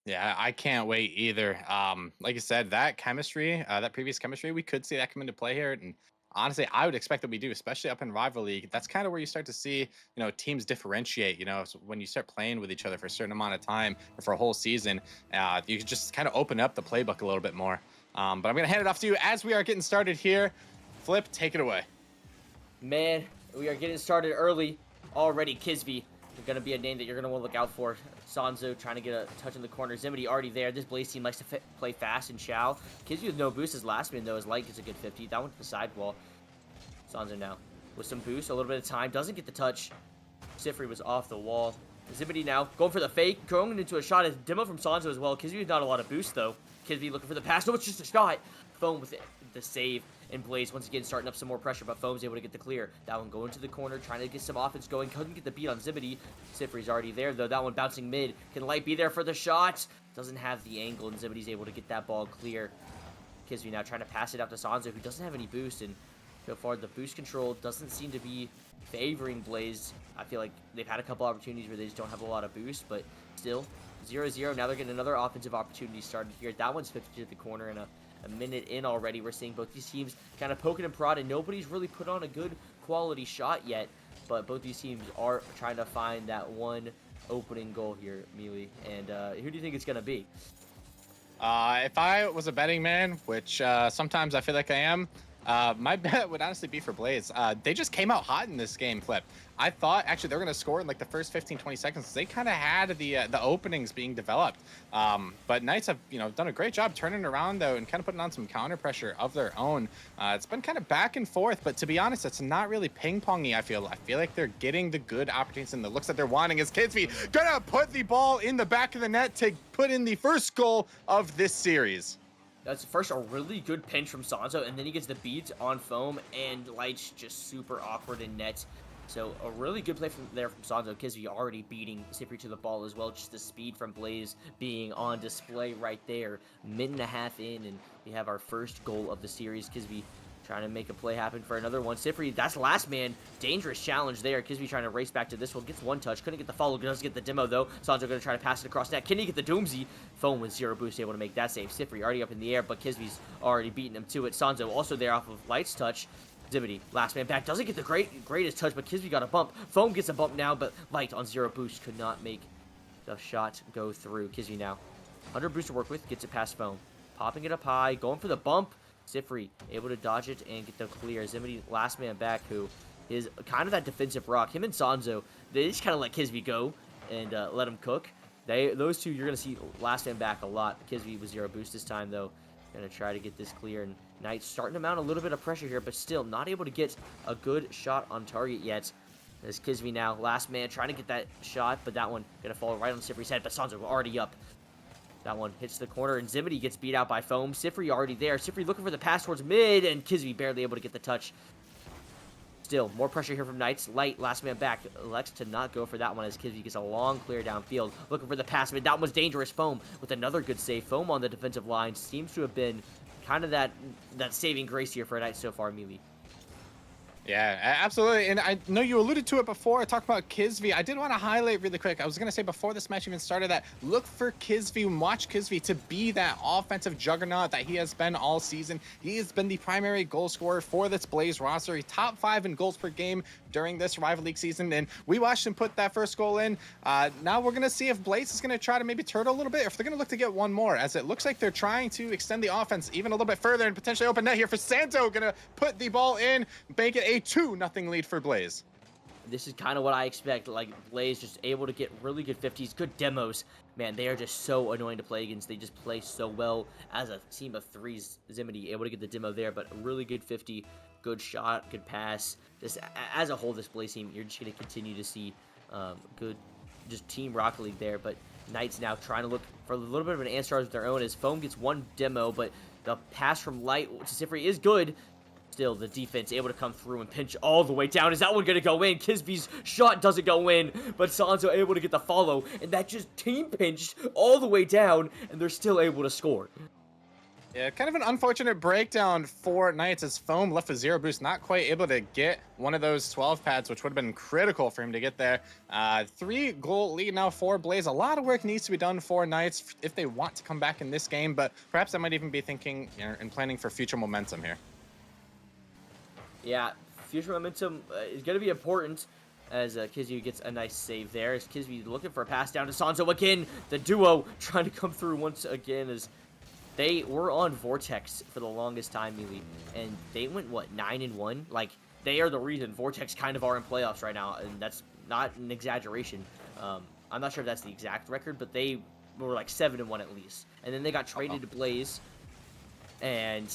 Yeah, I can't wait either. Like I said, that chemistry, that previous chemistry, we could see that come into play here. And honestly, I would expect that we do, especially up in Rival League. That's kind of where you start to see, teams differentiate. So when you start playing with each other for a certain amount of time or for a whole season, you can just kind of open up the playbook a little bit more. But I'm going to hand it off to you as we are getting started here. Flip, take it away. Man, we are getting started early already. Kisby going to be a name that you're going to want to look out for. Sanzo trying to get a touch in the corner. Zimity already there. This Blaze team likes to play fast and Chow. Kisby with no boost his last min, though. His light gets a good 50. That one to the sidewall. Sanzo now with some boost. A little bit of time. Doesn't get the touch. Sifri was off the wall. Zimity now going for the fake. Going into a shot. A demo from Sanzo as well. Kisby with not a lot of boost, though. Kisby looking for the pass. No, it's just a shot. Foam with the save. And Blaze once again starting up some more pressure, but Foam's able to get the clear. That one going to the corner, trying to get some offense going. Couldn't get the beat on Zimity. Sifri's already there, though. That one bouncing mid. Can Light be there for the shot? Doesn't have the angle, and Zimity's able to get that ball clear. Kisby now trying to pass it out to Sanzo, who doesn't have any boost, and so far the boost control doesn't seem to be favoring Blaze. I feel like they've had a couple opportunities where they just don't have a lot of boost, but still 0-0. Now they're getting another offensive opportunity started here. That one's 50 to the corner, and a minute in already. We're seeing both these teams kind of poking and prodding. Nobody's really put on a good quality shot yet, but both these teams are trying to find that one opening goal here, Mealy. And who do you think it's going to be? If I was a betting man, which sometimes I feel like I am, my bet would honestly be for Blaze. They just came out hot in this game, Flip. I thought actually they were going to score in like the first 15-20 seconds. They kind of had the openings being developed. But Knights have done a great job turning around though and kind of putting on some counter pressure of their own. It's been kind of back and forth, but to be honest, it's not really ping-pongy. I feel like they're getting the good opportunities and the looks that they're wanting. As Kisby gonna put the ball in the back of the net to put in the first goal of this series. That's first a really good pinch from Sanzo, and then he gets the beat on Foam, and Light's just super awkward in net. So a really good play from Sanzo. Kisby already beating Sifri to the ball as well. Just the speed from Blaze being on display right there. Minute and a half in, and we have our first goal of the series. Kisby trying to make a play happen for another one. Sifri, that's last man. Dangerous challenge there. Kisby trying to race back to this one. Gets one touch. Couldn't get the follow. Does get the demo, though. Sanzo going to try to pass it across net. Can he get the Doomsy? Foam with 0 boost, able to make that save. Sifri already up in the air, but Kisby's already beating him to it. Sanzo also there off of Light's touch. Zibity, last man back. Doesn't get the greatest touch, but Kisby got a bump. Foam gets a bump now, but Light on 0 boost could not make the shot go through. Kisby now. 100 boost to work with. Gets it past Foam. Popping it up high. Going for the bump. Sifri able to dodge it and get the clear. Zimity, last man back, who is kind of that defensive rock. Him and Sanzo, they just kind of let Kisby go and let him cook. Those two, you're going to see last man back a lot. Kisby with 0 boost this time, though. Going to try to get this clear. And Knight's starting to mount a little bit of pressure here, but still not able to get a good shot on target yet. There's Kisby now, last man, trying to get that shot, but that one going to fall right on Sifri's head, but Sanzo already up. That one hits the corner, and Zimity gets beat out by Foam. Sifri already there. Sifri looking for the pass towards mid, and Kisby barely able to get the touch. Still, more pressure here from Knights. Light, last man back, elects to not go for that one as Kisby gets a long clear downfield. Looking for the pass mid. That one's dangerous. Foam with another good save. Foam on the defensive line seems to have been kind of that saving grace here for Knights so far, Mealy. Yeah, absolutely. And I know you alluded to it before. I talked about Kisby. I did want to highlight really quick. I was going to say before this match even started that look for Kisby and watch Kisby to be that offensive juggernaut that he has been all season. He has been the primary goal scorer for this Blaze roster. He's top 5 in goals per game during this Rival League season. And we watched him put that first goal in. Now we're going to see if Blaze is going to try to maybe turtle a little bit, or if they're going to look to get one more, as it looks like they're trying to extend the offense even a little bit further and potentially open net here for Santo. Going to put the ball in, make it a 2-0 lead for Blaze. This is kind of what I expect. Like, Blaze just able to get really good 50s, good demos. Man, they are just so annoying to play against. They just play so well as a team of threes. Zimity able to get the demo there, but a really good 50, good shot, good pass. Just as a whole, this Blaze team, you're just going to continue to see good, just Team Rocket League there. But Knights now trying to look for a little bit of an answer of their own as Foam gets one demo, but the pass from Light to Sifri is good. Still, the defense able to come through and pinch all the way down. Is that one going to go in? Kisby's shot doesn't go in, but Sanzo able to get the follow, and that just team pinched all the way down, and they're still able to score. Yeah, kind of an unfortunate breakdown for Knights as Foam left with 0 boost, not quite able to get one of those 12 pads, which would have been critical for him to get there. 3-goal lead now for Blaze. A lot of work needs to be done for Knights if they want to come back in this game, but perhaps I might even be thinking and planning for future momentum here. Yeah, future momentum is going to be important as Kisby gets a nice save there. As Kisby looking for a pass down to Sanzo again. The duo trying to come through once again as they were on Vortex for the longest time, Mealy. And they went, what, 9-1? Like, they are the reason Vortex kind of are in playoffs right now. And that's not an exaggeration. I'm not sure if that's the exact record, but they were like 7-1 at least. And then they got traded to Blaze. And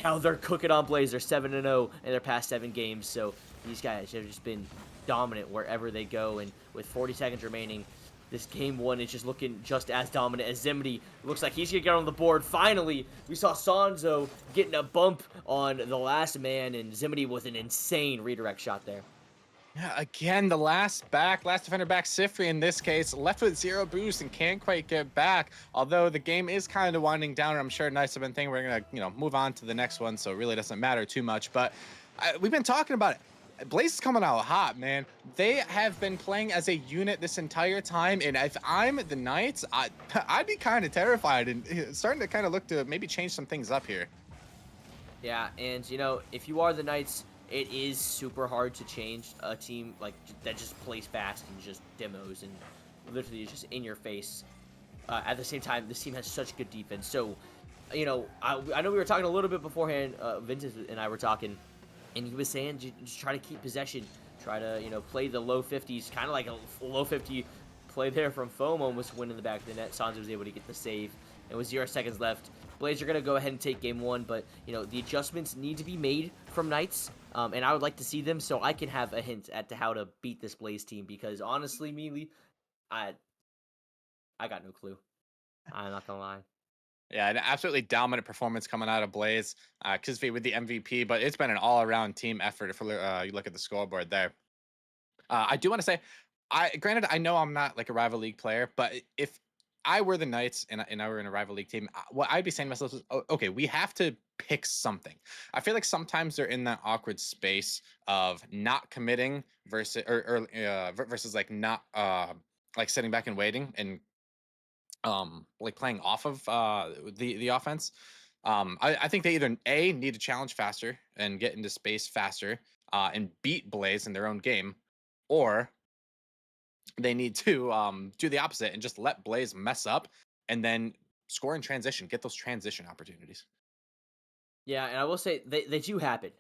now they're cooking on Blaze. They're 7-0 in their past 7 games. So these guys have just been dominant wherever they go. And with 40 seconds remaining, this game 1 is just looking just as dominant as Zimity. Looks like he's going to get on the board. Finally, we saw Sanzo getting a bump on the last man, and Zimity with an insane redirect shot there. Yeah, again, the last defender back, Sifri in this case, left with 0 boost and can't quite get back. Although the game is kind of winding down, I'm sure Knights have been thinking we're gonna, move on to the next one, so it really doesn't matter too much. But we've been talking about it. Blaze is coming out hot, man. They have been playing as a unit this entire time, and if I'm the Knights, I'd be kind of terrified and starting to kind of look to maybe change some things up here. Yeah, and if you are the Knights, it is super hard to change a team like that just plays fast and just demos and literally is just in your face. At the same time, this team has such good defense. So, I know we were talking a little bit beforehand. Vincent and I were talking, and he was saying just try to keep possession, try to play the low 50s, kind of like a low 50 play there from Foam, almost win in the back of the net. Sanzo was able to get the save, and with 0 seconds left, Blaze are going to go ahead and take game 1, but the adjustments need to be made from Knights. And I would like to see them so I can have a hint at to how to beat this Blaze team, because honestly, Mealy, I got no clue. I'm not gonna lie. Yeah, an absolutely dominant performance coming out of Blaze. Kisby with the MVP, but it's been an all-around team effort if you look at the scoreboard there. I do want to say, granted, I know I'm not like a Rival League player, but if I were the Knights and I were in a rival league team, what I'd be saying to myself is, okay, we have to pick something. I feel like sometimes they're in that awkward space of not committing versus versus like not like sitting back and waiting and like playing off of the offense. I think they either A, need to challenge faster and get into space faster and beat Blaze in their own game, or they need to do the opposite and just let Blaze mess up and then score in transition, get those transition opportunities. Yeah, and I will say they do happen.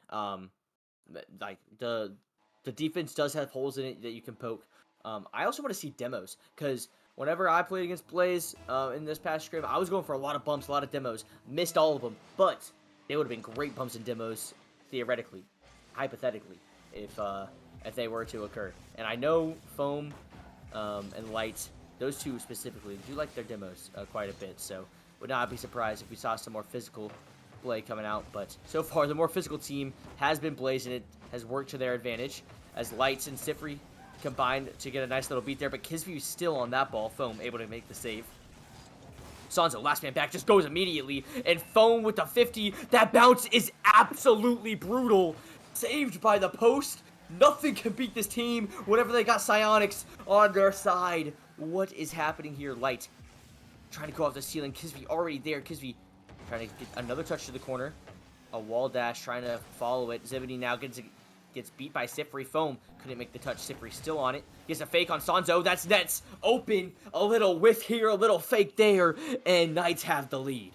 Like the defense does have holes in it that you can poke. I also want to see demos because whenever I played against Blaze in this past scrim, I was going for a lot of bumps, a lot of demos. Missed all of them, but they would have been great bumps and demos theoretically, hypothetically, if they were to occur. And I know Foam and Light, those two specifically, do like their demos quite a bit. So would not be surprised if we saw some more physical play coming out. But so far, the more physical team has been Blaze, and it has worked to their advantage as Lights and Sifri combined to get a nice little beat there. But Kisvy still on that ball. Foam able to make the save. Sanzo, last man back, just goes immediately. And Foam with the 50. That bounce is absolutely brutal. Saved by the post. Nothing can beat this team whenever they got Psionics on their side. What is happening here? Light trying to go off the ceiling. Kisvy already there. Kisvy trying to get another touch to the corner. A wall dash trying to follow it. Zebedee now gets beat by Sifri. Foam couldn't make the touch. Sifri still on it. Gets a fake on Sanzo. That's Nets open. A little whiff here, a little fake there, and Knights have the lead.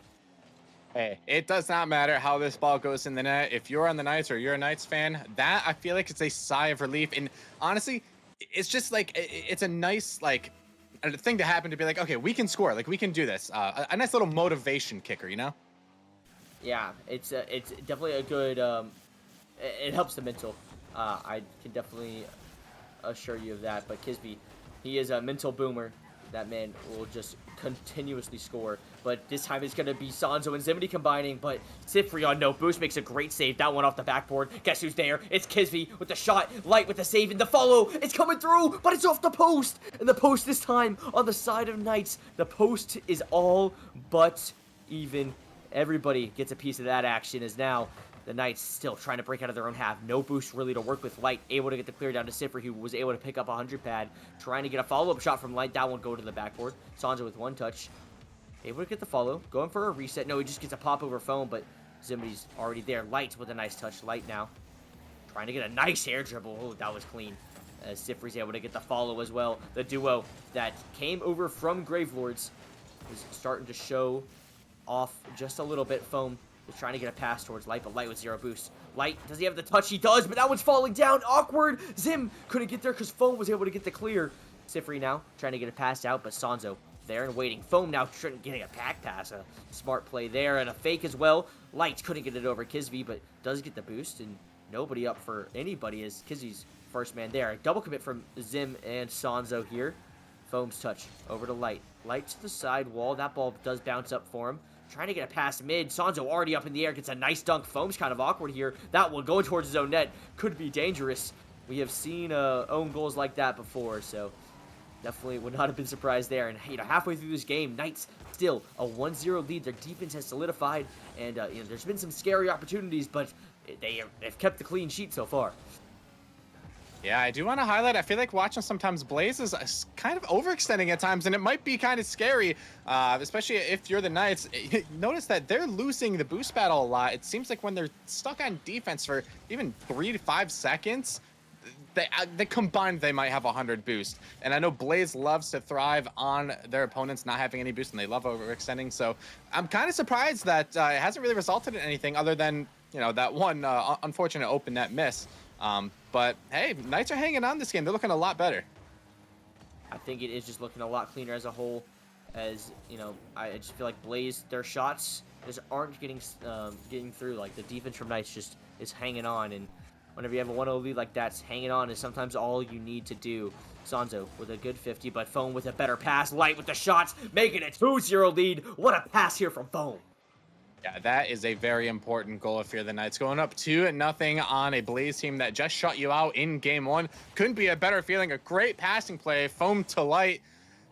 Hey, it does not matter how this ball goes in the net. If you're on the Knights or you're a Knights fan, that I feel like it's a sigh of relief. And honestly, it's just like it's a nice like a thing to happen to be like, okay, we can score, like we can do this. A nice little motivation kicker, you know? Yeah, it's definitely a good. It helps the mental. I can definitely assure you of that. But Kisby, he is a mental boomer. That man will just continuously score. But this time it's going to be Sanzo and Zimity combining. But Sifri on no boost makes a great save. That one off the backboard. Guess who's there? It's Kisby with the shot. Light with the save and the follow. It's coming through, but it's off the post. And the post this time on the side of Knights. The post is all but even. Everybody gets a piece of that action as now the Knights still trying to break out of their own half. No boost really to work with. Light able to get the clear down to Sifri, who was able to pick up a 100 pad. Trying to get a follow-up shot from Light. That one go to the backboard. Sanzo with one touch. Able to get the follow. Going for a reset. No, he just gets a pop over Foam, but Zimity's already there. Light with a nice touch. Light now trying to get a nice air dribble. Oh, that was clean. As Sifri's able to get the follow as well. The duo that came over from Gravelords is starting to show off just a little bit. Foam is trying to get a pass towards Light, but Light with zero boost. Light, does he have the touch? He does, but that one's falling down. Awkward. Zim couldn't get there because Foam was able to get the clear. Sifri now trying to get a pass out, but Sanzo there and waiting. Foam now getting a pack pass. A smart play there and a fake as well. Light couldn't get it over Kisvy, but does get the boost, and nobody up for anybody as Kisvy's first man there. A double commit from Zim and Sanzo here. Foam's touch over to Light. Light to the side wall. That ball does bounce up for him. Trying to get a pass mid. Sanzo already up in the air. Gets a nice dunk. Foam's kind of awkward here. That one going towards his own net could be dangerous. We have seen own goals like that before, so definitely would not have been surprised there. And halfway through this game, Knights still a 1-0 lead. Their defense has solidified, and there's been some scary opportunities, but they've kept the clean sheet so far. Yeah, I do want to highlight, I feel like watching sometimes Blaze is kind of overextending at times, and it might be kind of scary, especially if you're the Knights. Notice that they're losing the boost battle a lot. It seems like when they're stuck on defense for even 3 to 5 seconds, they combined, they might have 100 boost. And I know Blaze loves to thrive on their opponents not having any boost, and they love overextending. So I'm kind of surprised that it hasn't really resulted in anything other than, that one unfortunate open net miss. But hey, Knights are hanging on this game. They're looking a lot better. I think it is just looking a lot cleaner as a whole. As I just feel like Blaze, their shots just aren't getting through. Like the defense from Knights just is hanging on, and whenever you have a 1-0 lead like that, hanging on is sometimes all you need to do. Sanzo with a good 50, but Foam with a better pass. Light with the shots, making it 2-0 lead. What a pass here from Foam. Yeah, that is a very important goal if you're the Knights. Going up 2-0 on a Blaze team that just shut you out in game 1. Couldn't be a better feeling. A great passing play. Foam to Light.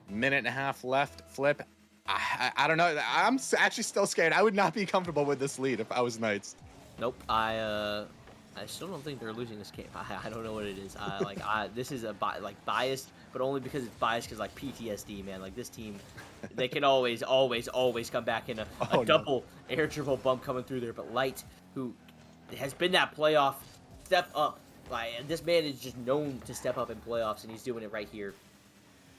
Minute and a half left. Flip. I don't know. Actually still scared. I would not be comfortable with this lead if I was Knights. Nope. I still don't think they're losing this game. I don't know what it is. This is biased, but only because it's biased because like PTSD, man. Like this team, they can always come back in a double air triple bump coming through there. But Light, who has been that playoff step up, and this man is just known to step up in playoffs, and he's doing it right here.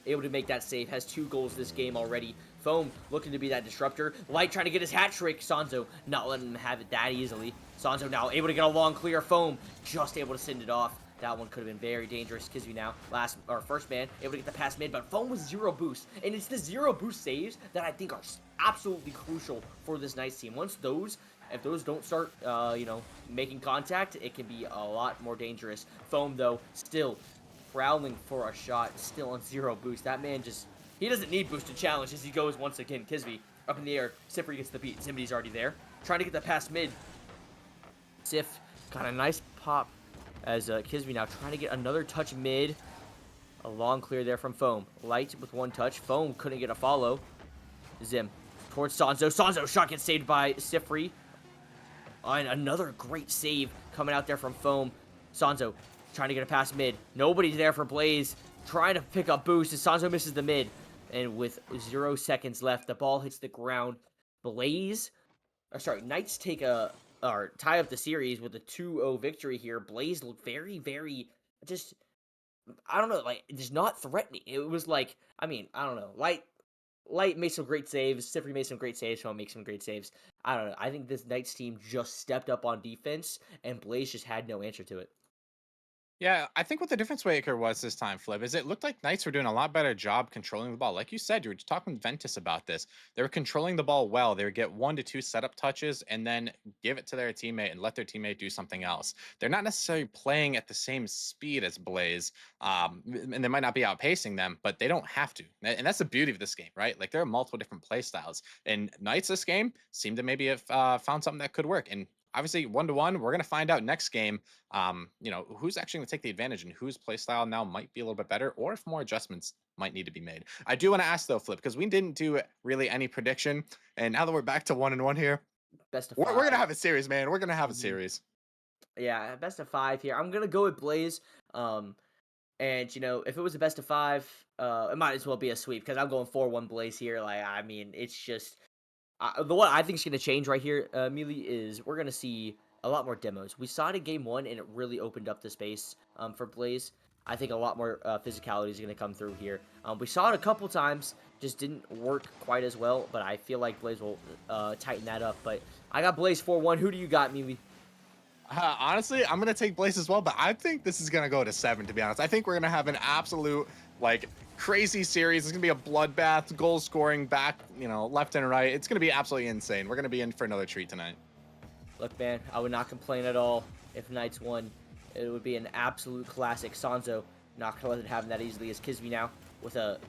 Able to make that save, has 2 goals this game already. Foam looking to be that disruptor. Light trying to get his hat trick. Sanzo not letting him have it that easily. Sanzo now able to get a long clear. Foam just able to send it off. That one could have been very dangerous. Kizzy now, first man, able to get the pass mid, but Foam was 0 boost. And it's the 0 boost saves that I think are absolutely crucial for this Knights team. If those don't start, making contact, it can be a lot more dangerous. Foam, though, still prowling for a shot, still on 0 boost. That man he doesn't need boost to challenge as he goes once again. Kisby up in the air. Sifri gets the beat. Zimmedy's already there. Trying to get the pass mid. Sif got a nice pop as Kisby now trying to get another touch mid. A long clear there from Foam. Light with 1 touch. Foam couldn't get a follow. Zim towards Sanzo. Sanzo shot gets saved by Sifri. And another great save coming out there from Foam. Sanzo trying to get a pass mid. Nobody's there for Blaze. Trying to pick up boost as Sanzo misses the mid. And with 0 seconds left, the ball hits the ground. Knights tie up the series with a 2-0 victory here. Blaze looked very, very, I don't know, just not threatening. It was I don't know. Light made some great saves. Sifri made some great saves. Sean makes some great saves. I don't know. I think this Knights team just stepped up on defense, and Blaze just had no answer to it. Yeah, I think what the difference maker was this time, Flip, is it looked like Knights were doing a lot better job controlling the ball. Like you said, you were talking with Ventus about this. They were controlling the ball well. They would get 1 to 2 setup touches and then give it to their teammate and let their teammate do something else. They're not necessarily playing at the same speed as Blaze, and they might not be outpacing them, but they don't have to. And that's the beauty of this game, right? Like there are multiple different play styles. And Knights this game seem to maybe have found something that could work. And obviously 1-1, we're going to find out next game, who's actually going to take the advantage and whose play style now might be a little bit better, or if more adjustments might need to be made. I do want to ask though, Flip, because we didn't do really any prediction, and now that we're back to 1-1 here, best of we're 5. going to have a series, man. We're going to have a series. Yeah, best of 5 here. I'm going to go with Blaze. And if it was a best of 5, it might as well be a sweep because I'm going 4-1 Blaze here. It's just the one I think is going to change right here, Mealy, is we're going to see a lot more demos. We saw it in game 1, and it really opened up the space for Blaze. I think a lot more physicality is going to come through here. We saw it a couple times, just didn't work quite as well, but I feel like Blaze will tighten that up. But I got Blaze 4-1. Who do you got, Mealy? Honestly, I'm going to take Blaze as well, but I think this is going to go to 7, to be honest. I think we're going to have an absolute, crazy series. It's going to be a bloodbath, goal scoring back, left and right. It's going to be absolutely insane. We're going to be in for another treat tonight. Look, man, I would not complain at all if Knights won. It would be an absolute classic. Sanzo not going to let it happen that easily as Kisby now with a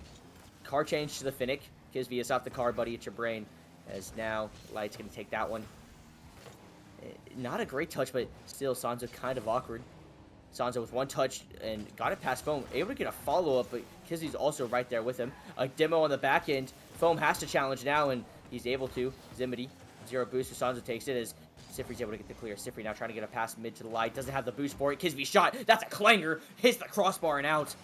car change to the Finnick. Kisby is off the car, buddy. It's your brain. As now, Light's going to take that one. Not a great touch, but still Sanzo kind of awkward. Sanzo with 1 touch and got it past Foam. Able to get a follow-up, but Kizzy's also right there with him. A demo on the back end. Foam has to challenge now, and he's able to. Zimity, 0 boost, so Sanzo takes it as Sifri's able to get the clear. Sifri now trying to get a pass mid to the Light. Doesn't have the boost for it. Kisby shot. That's a clanger. Hits the crossbar and out.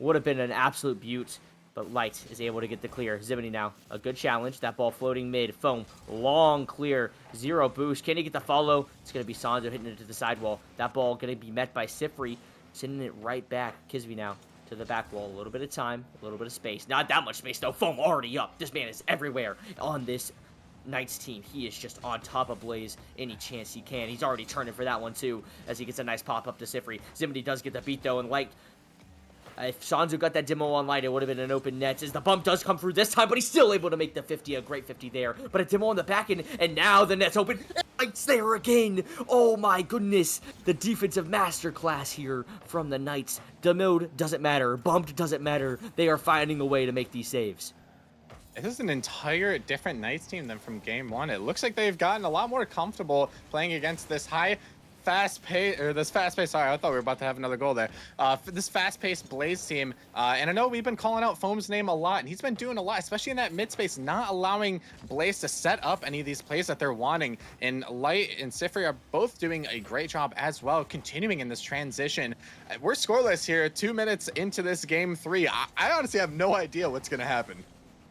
Would have been an absolute beaut, but Light is able to get the clear. Zimity now, a good challenge. That ball floating mid. Foam, long clear. 0 boost. Can he get the follow? It's going to be Sanzo hitting it to the sidewall. That ball going to be met by Sifri, sending it right back. Kisby now to the back wall. A little bit of time, a little bit of space. Not that much space, though. Foam already up. This man is everywhere on this Knights team. He is just on top of Blaze any chance he can. He's already turning for that one, too, as he gets a nice pop up to Sifri. Zimity does get the beat, though, and Light, if Sanzo got that demo on Light, it would have been an open net, as the bump does come through this time, but he's still able to make the 50, a great 50 there. But a demo on the back end, and now the net's open. Light's there again. Oh my goodness. The defensive masterclass here from the Knights. Demoed doesn't matter. Bumped doesn't matter. They are finding a way to make these saves. This is an entire different Knights team than from game 1. It looks like they've gotten a lot more comfortable playing against this high fast pace, or this fast pace. Sorry, I thought we were about to have another goal there. This fast paced Blaze team, and I know we've been calling out Foam's name a lot, and he's been doing a lot, especially in that mid space, not allowing Blaze to set up any of these plays that they're wanting. And Light and Sifri are both doing a great job as well, continuing in this transition. We're scoreless here, 2 minutes into this game 3. I honestly have no idea what's gonna happen.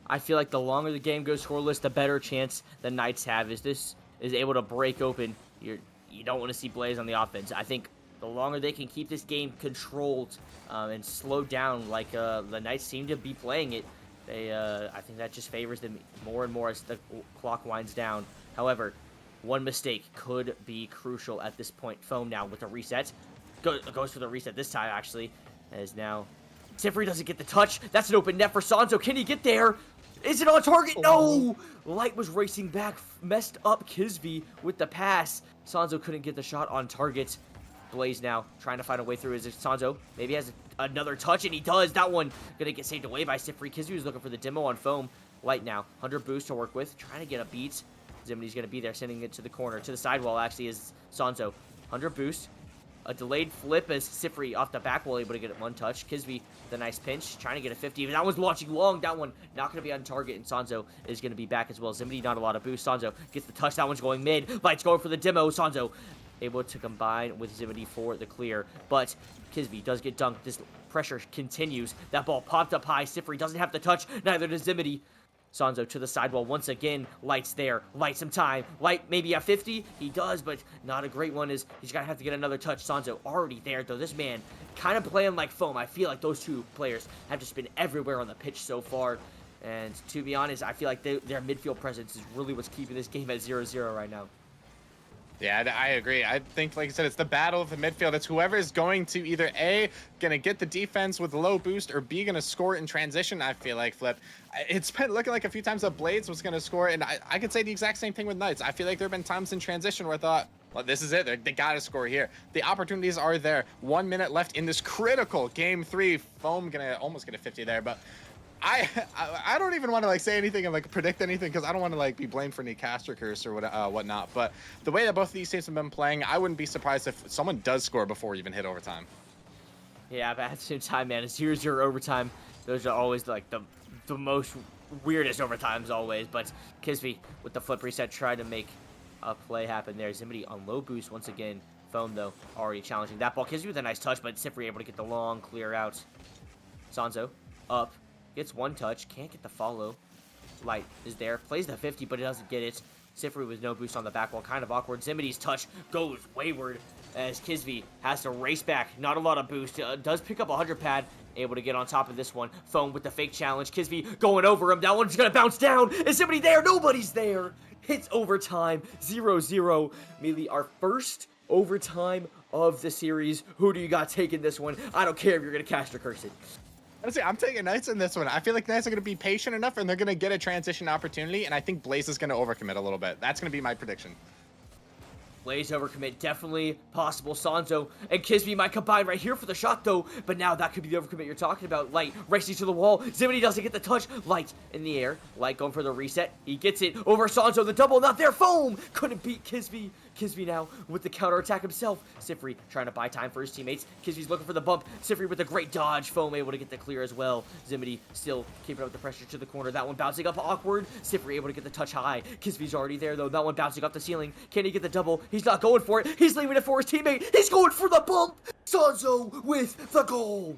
I feel like the longer the game goes scoreless, the better chance the Knights have is this is able to break open. You don't want to see Blaze on the offense. I think the longer they can keep this game controlled and slowed down, like the Knights seem to be playing it, I think that just favors them more and more as the clock winds down. However, one mistake could be crucial at this point. Foam now with a reset. Goes for the reset this time, actually, as now Sifri doesn't get the touch. That's an open net for Sanzo. Can he get there? Is it on target? No! Light was racing back, messed up Kisvi with the pass. Sanzo couldn't get the shot on target. Blaze now trying to find a way through. Is it Sanzo? Maybe has another touch, and he does. That one gonna get saved away by Sifri. Kisvi was looking for the demo on Foam. Light now, 100 boost to work with, trying to get a beat. Zimity's gonna be there, sending it to the corner, to the sidewall actually is Sanzo. 100 boost. A delayed flip as Sifri off the back wall able to get it one touch. Kisby, the nice pinch, trying to get a 50. That one's launching long. That one not going to be on target, and Sanzo is going to be back as well. Zimity, not a lot of boost. Sanzo gets the touch. That one's going mid. Light's going for the demo. Sanzo able to combine with Zimity for the clear. But Kisby does get dunked. This pressure continues. That ball popped up high. Sifri doesn't have the touch. Neither does Zimity. Sanzo to the sidewall once again. Light's there. Light some time. Light maybe a 50. He does, but not a great one. He's going to have to get another touch. Sanzo already there, though. This man kind of playing like Foam. I feel like those two players have just been everywhere on the pitch so far. And to be honest, I feel like their midfield presence is really what's keeping this game at 0-0 right now. Yeah, I agree. I think, like I said, it's the battle of the midfield. It's whoever is going to either A, going to get the defense with low boost, or B, going to score in transition, I feel like, Flip. It's been looking like a few times that Blades was going to score, and I could say the exact same thing with Knights. I feel like there have been times in transition where I thought, well, this is it. They got to score here. The opportunities are there. 1 minute left in this critical game 3. Foam going to almost get a 50 there, but I don't even want to like say anything and like predict anything because I don't want to like be blamed for any caster curse or whatnot. But the way that both of these teams have been playing, I wouldn't be surprised if someone does score before we even hit overtime. Yeah, but at the same time, man, it's 0-0 overtime. Those are always like the most weirdest overtimes always. But Kisby with the flip reset tried to make a play happen there. Zimity on low boost once again. Foam though already challenging that ball. Kisby with a nice touch, but Sifri able to get the long clear out. Sanzo up. Gets one touch, can't get the follow. Light is there, plays the 50, but it doesn't get it. Sifri with no boost on the back wall, kind of awkward. Zimity's touch goes wayward as Kisby has to race back. Not a lot of boost, does pick up a 100 pad, able to get on top of this one. Foam with the fake challenge, Kisby going over him. That one's gonna bounce down. Is somebody there? Nobody's there. Hits overtime, 0-0. Melee, our first overtime of the series. Who do you got taking this one? I don't care if you're gonna cast or curse it. Honestly, I'm taking Knights in this one. I feel like Knights are going to be patient enough and they're going to get a transition opportunity, and I think Blaze is going to overcommit a little bit. That's going to be my prediction. Blaze overcommit, definitely possible. Sanzo and Kisby might combine right here for the shot, though. But now that could be the overcommit you're talking about. Light racing to the wall. Zimity doesn't get the touch. Light in the air. Light going for the reset. He gets it over Sanzo. The double, not there. Foam couldn't beat Kisby. Kisby now with the counterattack himself. Sifri trying to buy time for his teammates. Kisby's looking for the bump. Sifri with a great dodge. Foam able to get the clear as well. Zimity still keeping up the pressure to the corner. That one bouncing up awkward. Sifri able to get the touch high. Kisby's already there, though. That one bouncing up the ceiling. Can he get the double? He's not going for it. He's leaving it for his teammate. He's going for the bump. Sanzo with the goal.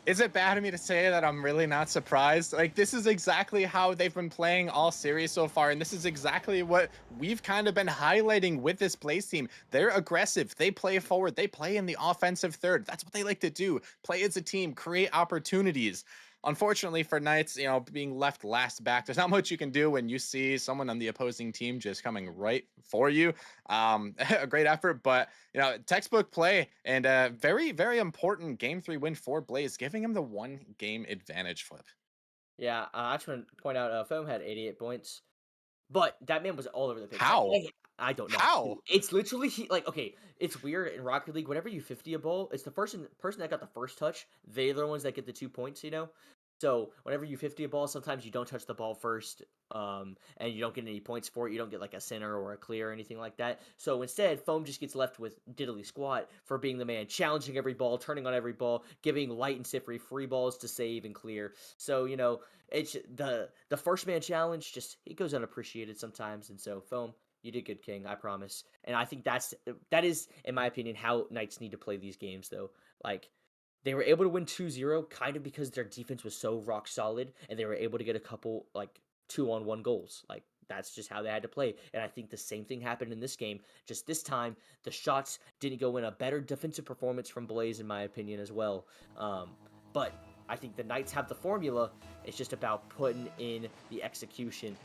Is it bad of me to say that I'm really not surprised? Like, this is exactly how they've been playing all series so far, and this is exactly what we've kind of been highlighting with this Blaze team. They're aggressive. They play forward. They play in the offensive third. That's what they like to do. Play as a team, create opportunities. Unfortunately for Knights, you know, being left last back, there's not much you can do when you see someone on the opposing team just coming right for you. A great effort, but, you know, textbook play and a very, very important game 3 win for Blaze, giving him the 1 game advantage, Flip. Yeah, I just want to point out, Foam had 88 points, but that man was all over the pitch. How? I don't know. How? It's literally like, okay, it's weird in Rocket League. Whenever you 50 a ball, it's the person that got the first touch. They're the ones that get the 2 points, you know. So whenever you 50 a ball, sometimes you don't touch the ball first, and you don't get any points for it. You don't get like a center or a clear or anything like that. So instead, Foam just gets left with diddly squat for being the man, challenging every ball, turning on every ball, giving Light and Sifri free balls to save and clear. So it's the first man challenge. Just it goes unappreciated sometimes, and so Foam. You did good, King. I promise. And I think that is, in my opinion, how Knights need to play these games, though. Like, they were able to win 2-0 kind of because their defense was so rock solid, and they were able to get a couple, like, 2-on-1 goals. Like, that's just how they had to play. And I think the same thing happened in this game. Just this time, the shots didn't go in. A better defensive performance from Blaze, in my opinion, as well. But I think the Knights have the formula. It's just about putting in the execution.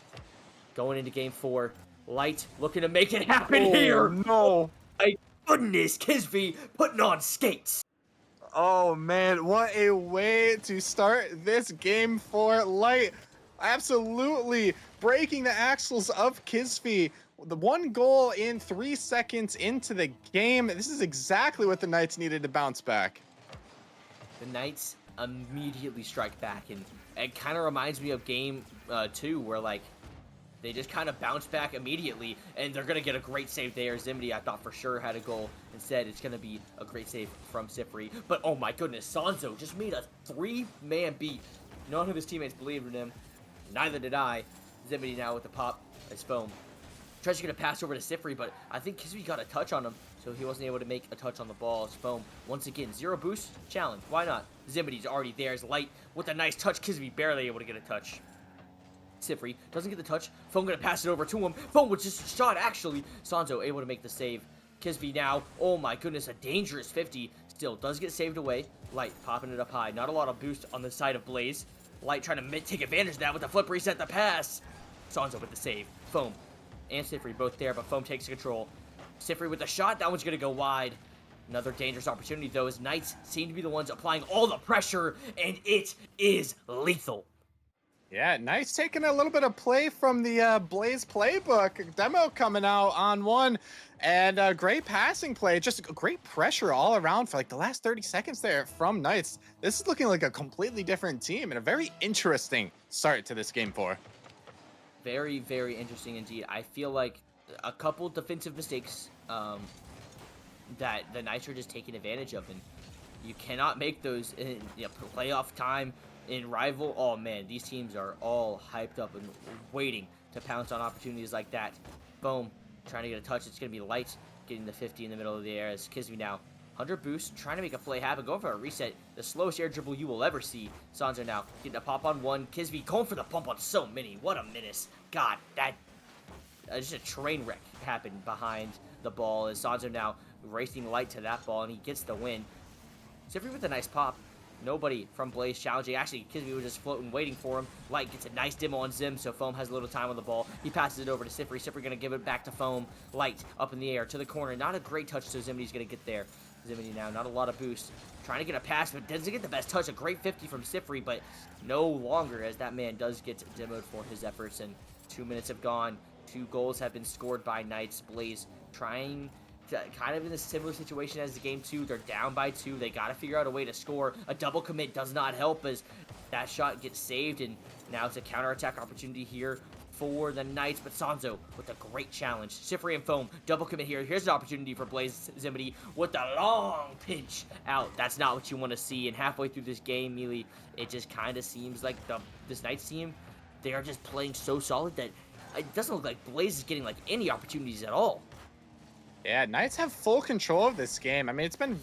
Going into game 4, Light looking to make it happen here. No. My goodness, Kisby putting on skates. Oh man, what a way to start this game for Light. Absolutely breaking the axles of Kisby. The 1 goal in 3 seconds into the game. This is exactly what the Knights needed to bounce back. The Knights immediately strike back, and it kind of reminds me of game 2, where like they just kind of bounce back immediately, and they're going to get a great save there. Zimity, I thought for sure, had a goal. Instead, it's going to be a great save from Sifri. But, oh my goodness, Sanzo just made a 3-man beat. None of his teammates believed in him. Neither did I. Zimity now with the pop as Foam. Tries to get a pass over to Sifri, but I think Kisby got a touch on him, so he wasn't able to make a touch on the ball as Foam. Once again, 0 boost, challenge. Why not? Zimity's already there as Light with a nice touch. Kisby barely able to get a touch. Sifri doesn't get the touch. Foam gonna pass it over to him. Foam was just shot, actually. Sanzo able to make the save. Kisby now, oh my goodness, a dangerous 50. Still does get saved away. Light popping it up high. Not a lot of boost on the side of Blaze. Light trying to take advantage of that with the flip reset the pass. Sanzo with the save. Foam and Sifri both there, but Foam takes control. Sifri with the shot. That one's gonna go wide. Another dangerous opportunity, though, as Knights seem to be the ones applying all the pressure, and it is lethal. Yeah, nice taking a little bit of play from the Blaze playbook. Demo coming out on one, and great passing play. Just great pressure all around for like the last 30 seconds there from Knights. This is looking like a completely different team and a very interesting start to this game 4. Very, very interesting indeed. I feel like a couple defensive mistakes that the Knights are just taking advantage of, and you cannot make those in playoff time. In rival, oh man, these teams are all hyped up and waiting to pounce on opportunities like that. Boom, trying to get a touch. It's going to be Light getting the 50 in the middle of the air as Kisby now 100 boost, trying to make a play happen, going for a reset. The slowest air dribble you will ever see. Sanzo now getting a pop on one. Kisby going for the pump on so many. What a menace. God, that just a train wreck happened behind the ball as Sanzo now racing Light to that ball, and he gets the win. Sifri with a nice pop. Nobody from Blaze challenging. Actually, Kisby was just floating, waiting for him. Light gets a nice demo on Zim, so Foam has a little time on the ball. He passes it over to Sifri. Sifri going to give it back to Foam. Light up in the air to the corner. Not a great touch, so Zimity's going to get there. Zimity now, not a lot of boost. Trying to get a pass, but doesn't get the best touch. A great 50 from Sifri, but no longer, as that man does get demoed for his efforts. And 2 minutes have gone. 2 goals have been scored by Knights. Blaze trying kind of in a similar situation as the game 2. They're down by 2. They got to figure out a way to score. A double commit does not help as that shot gets saved, and now it's a counterattack opportunity here for the Knights, but Sanzo with a great challenge. Sifri and Foam, double commit here. Here's an opportunity for Blaze Zimity with a long pinch out. That's not what you want to see, and halfway through this game, Mealy, it just kind of seems like this Knights team, they are just playing so solid that it doesn't look like Blaze is getting like any opportunities at all. Yeah, Knights have full control of this game. I mean, it's been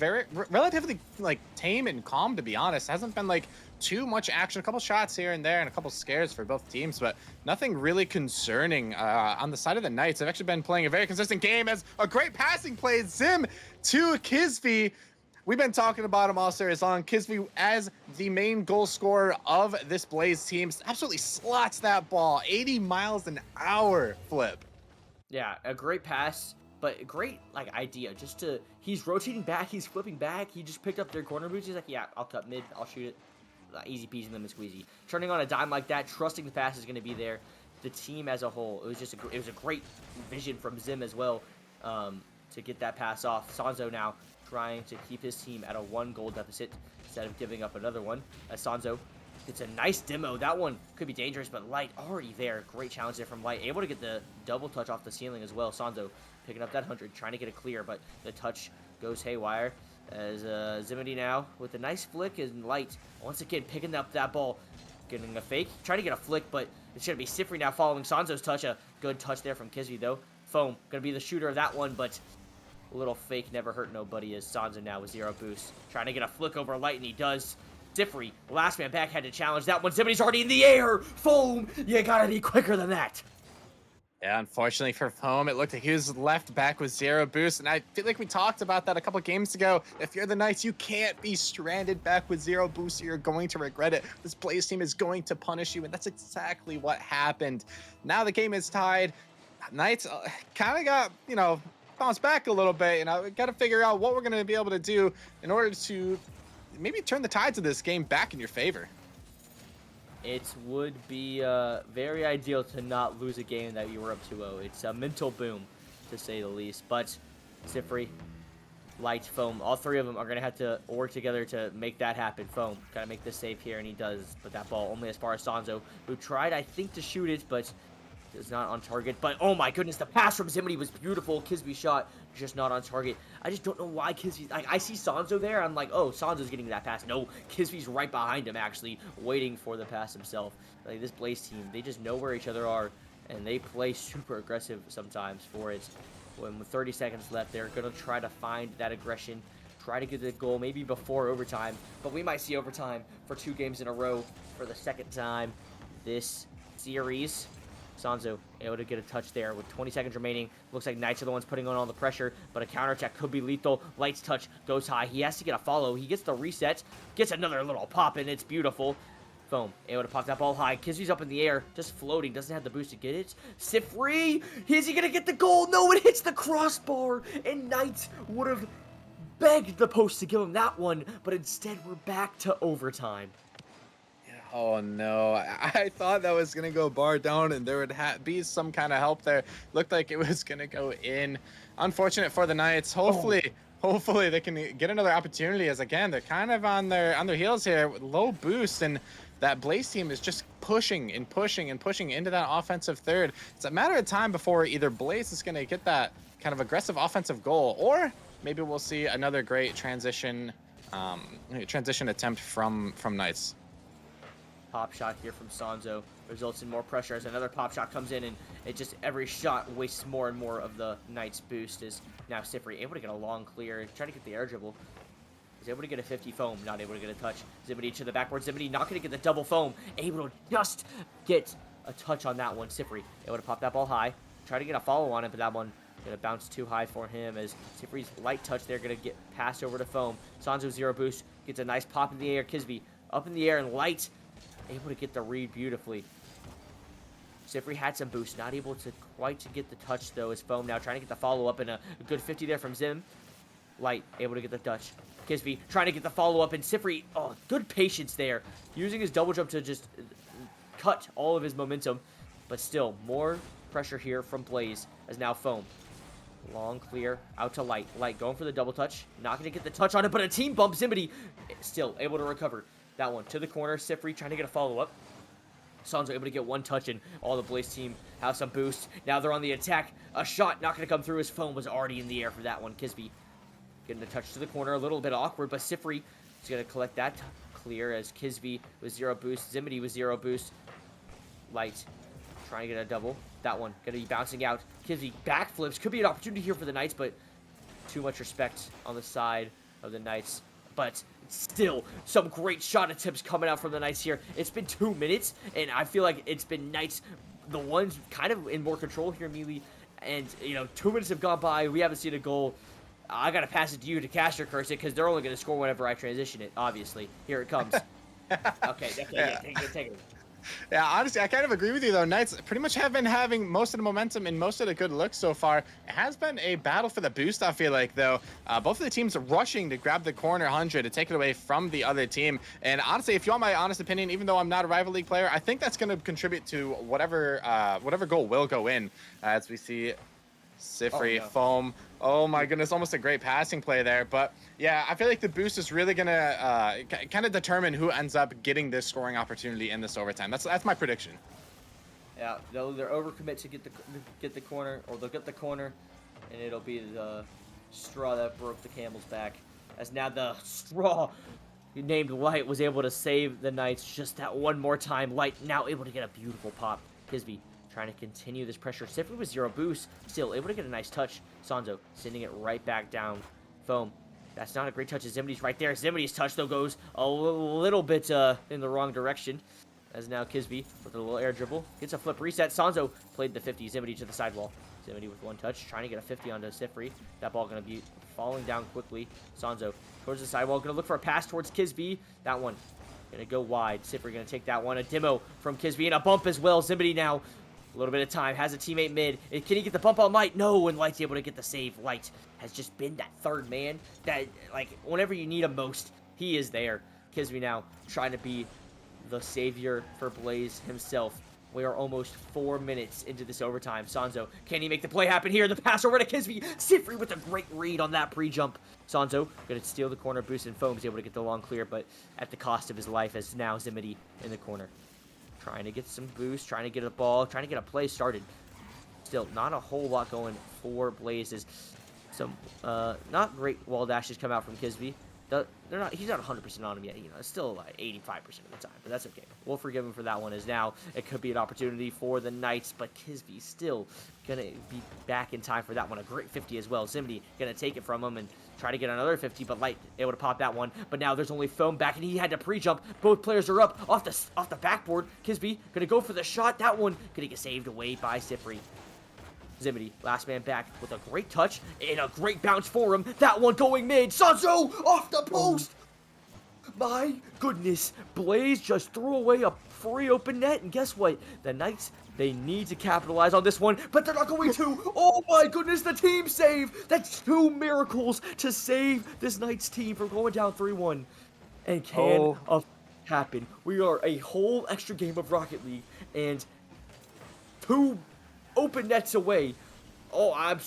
relatively like tame and calm, to be honest. Hasn't been like too much action. A couple shots here and there and a couple scares for both teams, but nothing really concerning on the side of the Knights. They've actually been playing a very consistent game as a great passing play. Zim to Kisby. We've been talking about him all series long. Kisby as the main goal scorer of this Blaze team absolutely slots that ball. 80 miles an hour flip. Yeah, a great pass. But a great, idea, he's rotating back, he's flipping back, he just picked up their corner boots, he's like, yeah, I'll cut mid, I'll shoot it, easy peasy lemon squeezy. Turning on a dime like that, trusting the pass is going to be there. The team as a whole, it was a great vision from Zim as well, to get that pass off. Sanzo now trying to keep his team at a 1-goal deficit instead of giving up another one, as Sanzo It's a nice demo. That one could be dangerous, but Light already there. Great challenge there from Light. Able to get the double touch off the ceiling as well. Sanzo picking up that 100, trying to get a clear, but the touch goes haywire. As Zimity now with a nice flick, and Light once again picking up that ball. Getting a fake. Trying to get a flick, but it's going to be Sifri now following Sanzo's touch. A good touch there from Kisby, though. Foam going to be the shooter of that one, but a little fake never hurt nobody as Sanzo now with 0 boost. Trying to get a flick over Light, and he does. Sifri, last man back, had to challenge that one. Zimity's already in the air. Foam, you got to be quicker than that. Yeah, unfortunately for Foam, it looked like he was left back with 0 boost, and I feel like we talked about that a couple games ago. If you're the Knights, you can't be stranded back with 0 boost, or you're going to regret it. This Blaze team is going to punish you, and that's exactly what happened. Now the game is tied. Knights kind of got, you know, bounced back a little bit. You know, we got to figure out what we're going to be able to do in order to maybe turn the tides of this game back in your favor. It would be very ideal to not lose a game that you were up 2-0. It's a mental boom, to say the least. But Sifri, Light, Foam, all three of them are going to have to work together to make that happen. Foam, got to make this save here, and he does. But that ball only as far as Sanzo, who tried, I think, to shoot it, but is not on target. But, oh my goodness, the pass from Zimity was beautiful. Kisby shot, just not on target. I just don't know why Kisby... I see Sanzo there. I'm like, oh, Sanzo's getting that pass. No, Kisby's right behind him, actually, waiting for the pass himself. Like, this Blaze team, they just know where each other are, and they play super aggressive sometimes for it. When with 30 seconds left, they're going to try to find that aggression, try to get the goal maybe before overtime. But we might see overtime for 2 games in a row for the second time this series. Sanzo able to get a touch there with 20 seconds remaining. Looks like Knights are the ones putting on all the pressure, but a counterattack could be lethal. Light's touch goes high. He has to get a follow. He gets the reset, gets another little pop, and it's beautiful. Foam able to pop that ball high. Kisby's up in the air, just floating. Doesn't have the boost to get it. Sifri, is he going to get the goal? No, it hits the crossbar, and Knights would have begged the post to give him that one, but instead we're back to overtime. Oh no, I thought that was gonna go bar down and there would be some kind of help there. Looked like it was gonna go in. Unfortunate for the Knights. Hopefully they can get another opportunity, as again they're kind of on their heels here with low boost, and that Blaze team is just pushing and pushing and pushing into that offensive third. It's a matter of time before either Blaze is gonna get that kind of aggressive offensive goal, or maybe we'll see another great transition attempt from Knights. Pop shot here from Sanzo results in more pressure as another pop shot comes in, and it just every shot wastes more and more of the Knights boost. Is now Sifri able to get a long clear, trying to get the air dribble. He's able to get a 50 Foam, not able to get a touch. Zimity to the backboard. Zimity not going to get the double Foam, able to just get a touch on that one. Sifri able to pop that ball high, try to get a follow on it, but that one going to bounce too high for him as Sifri's light touch there going to get passed over to Foam. Sanzo 0 boost, gets a nice pop in the air. Kisby up in the air and Light able to get the read beautifully. Sifri had some boost, not able to quite get the touch though. As Foam now trying to get the follow up, and a good 50 there from Zim. Light able to get the touch. Kisby trying to get the follow up, and Sifri, oh, good patience there, using his double jump to just cut all of his momentum. But still, more pressure here from Blaze as now Foam. Long clear out to Light. Light going for the double touch, not going to get the touch on it, but a team bump. Zimity still able to recover. That one to the corner. Sifri trying to get a follow-up. Sanzo able to get one touch, and all the Blaze team have some boost. Now they're on the attack. A shot not going to come through. His Foam was already in the air for that one. Kisby getting a touch to the corner. A little bit awkward, but Sifri is going to collect that clear as Kisby with 0 boost. Zimity with 0 boost. Light trying to get a double. That one going to be bouncing out. Kisby backflips. Could be an opportunity here for the Knights, but too much respect on the side of the Knights. But still, some great shot attempts coming out from the Knights here. It's been 2 minutes, and I feel like it's been Knights, the ones kind of in more control here, Mealy. And, you know, 2 minutes have gone by. We haven't seen a goal. I got to pass it to you to cast your curse it, because they're only going to score whenever I transition it, obviously. Here it comes. Okay, yeah, take it. Yeah, honestly, I kind of agree with you, though. Knights pretty much have been having most of the momentum and most of the good looks so far. It has been a battle for the boost, I feel like, though. Both of the teams are rushing to grab the corner 100 to take it away from the other team. And honestly, if you want my honest opinion, even though I'm not a Rival League player, I think that's going to contribute to whatever goal will go in, as we see Sifri, no. Foam. Oh my goodness, almost a great passing play there. But yeah, I feel like the boost is really gonna kind of determine who ends up getting this scoring opportunity in this overtime. That's my prediction. Yeah, they'll either overcommit to get the corner, or they'll get the corner, and it'll be the straw that broke the camel's back. As now the straw named Light was able to save the Knights just that one more time. Light now able to get a beautiful pop. Kisby trying to continue this pressure. Sifri with 0 boost, still able to get a nice touch. Sanzo sending it right back down. Foam. That's not a great touch. Zimity's right there. Zimity's touch, though, goes a little bit in the wrong direction. As now Kisby with a little air dribble gets a flip reset. Sanzo played the 50. Zimity to the sidewall. Zimity with one touch, trying to get a 50 onto Sifri. That ball going to be falling down quickly. Sanzo towards the sidewall, going to look for a pass towards Kisby. That one going to go wide. Sifri going to take that one. A demo from Kisby and a bump as well. Zimity now a little bit of time, has a teammate mid. Can he get the bump on Light? No, and Light's able to get the save. Light has just been that third man that, like, whenever you need him most, he is there. Kisby now trying to be the savior for Blaze himself. We are almost 4 minutes into this overtime. Sanzo, can he make the play happen here? The pass over to Kisby. Sifri with a great read on that pre-jump. Sanzo going to steal the corner boost, and Foam's able to get the long clear, but at the cost of his life, as now Zimity in the corner. Trying to get some boost, trying to get a ball, trying to get a play started. Still, not a whole lot going for Blazes. Some not great wall dashes come out from Kisby. He's not 100% on him yet. You know, it's still like 85% of the time, but that's okay. We'll forgive him for that one. As now it could be an opportunity for the Knights, but Kisby still gonna be back in time for that one. A great 50 as well. Zimity gonna take it from him and try to get another 50, but Light able to pop that one. But now there's only Foam back, and he had to pre-jump. Both players are up off the backboard. Kisby gonna go for the shot. That one gonna get saved away by Sifri. Zimity, last man back with a great touch and a great bounce for him. That one going mid. Sanzo off the post. My goodness. Blaze just threw away a free open net. And guess what? The Knights, they need to capitalize on this one, but they're not going to. Oh my goodness, the team save. That's 2 miracles to save this Knights team from going down 3-1. And can happen. We are a whole extra game of Rocket League and 2 open nets away. Oh, I'm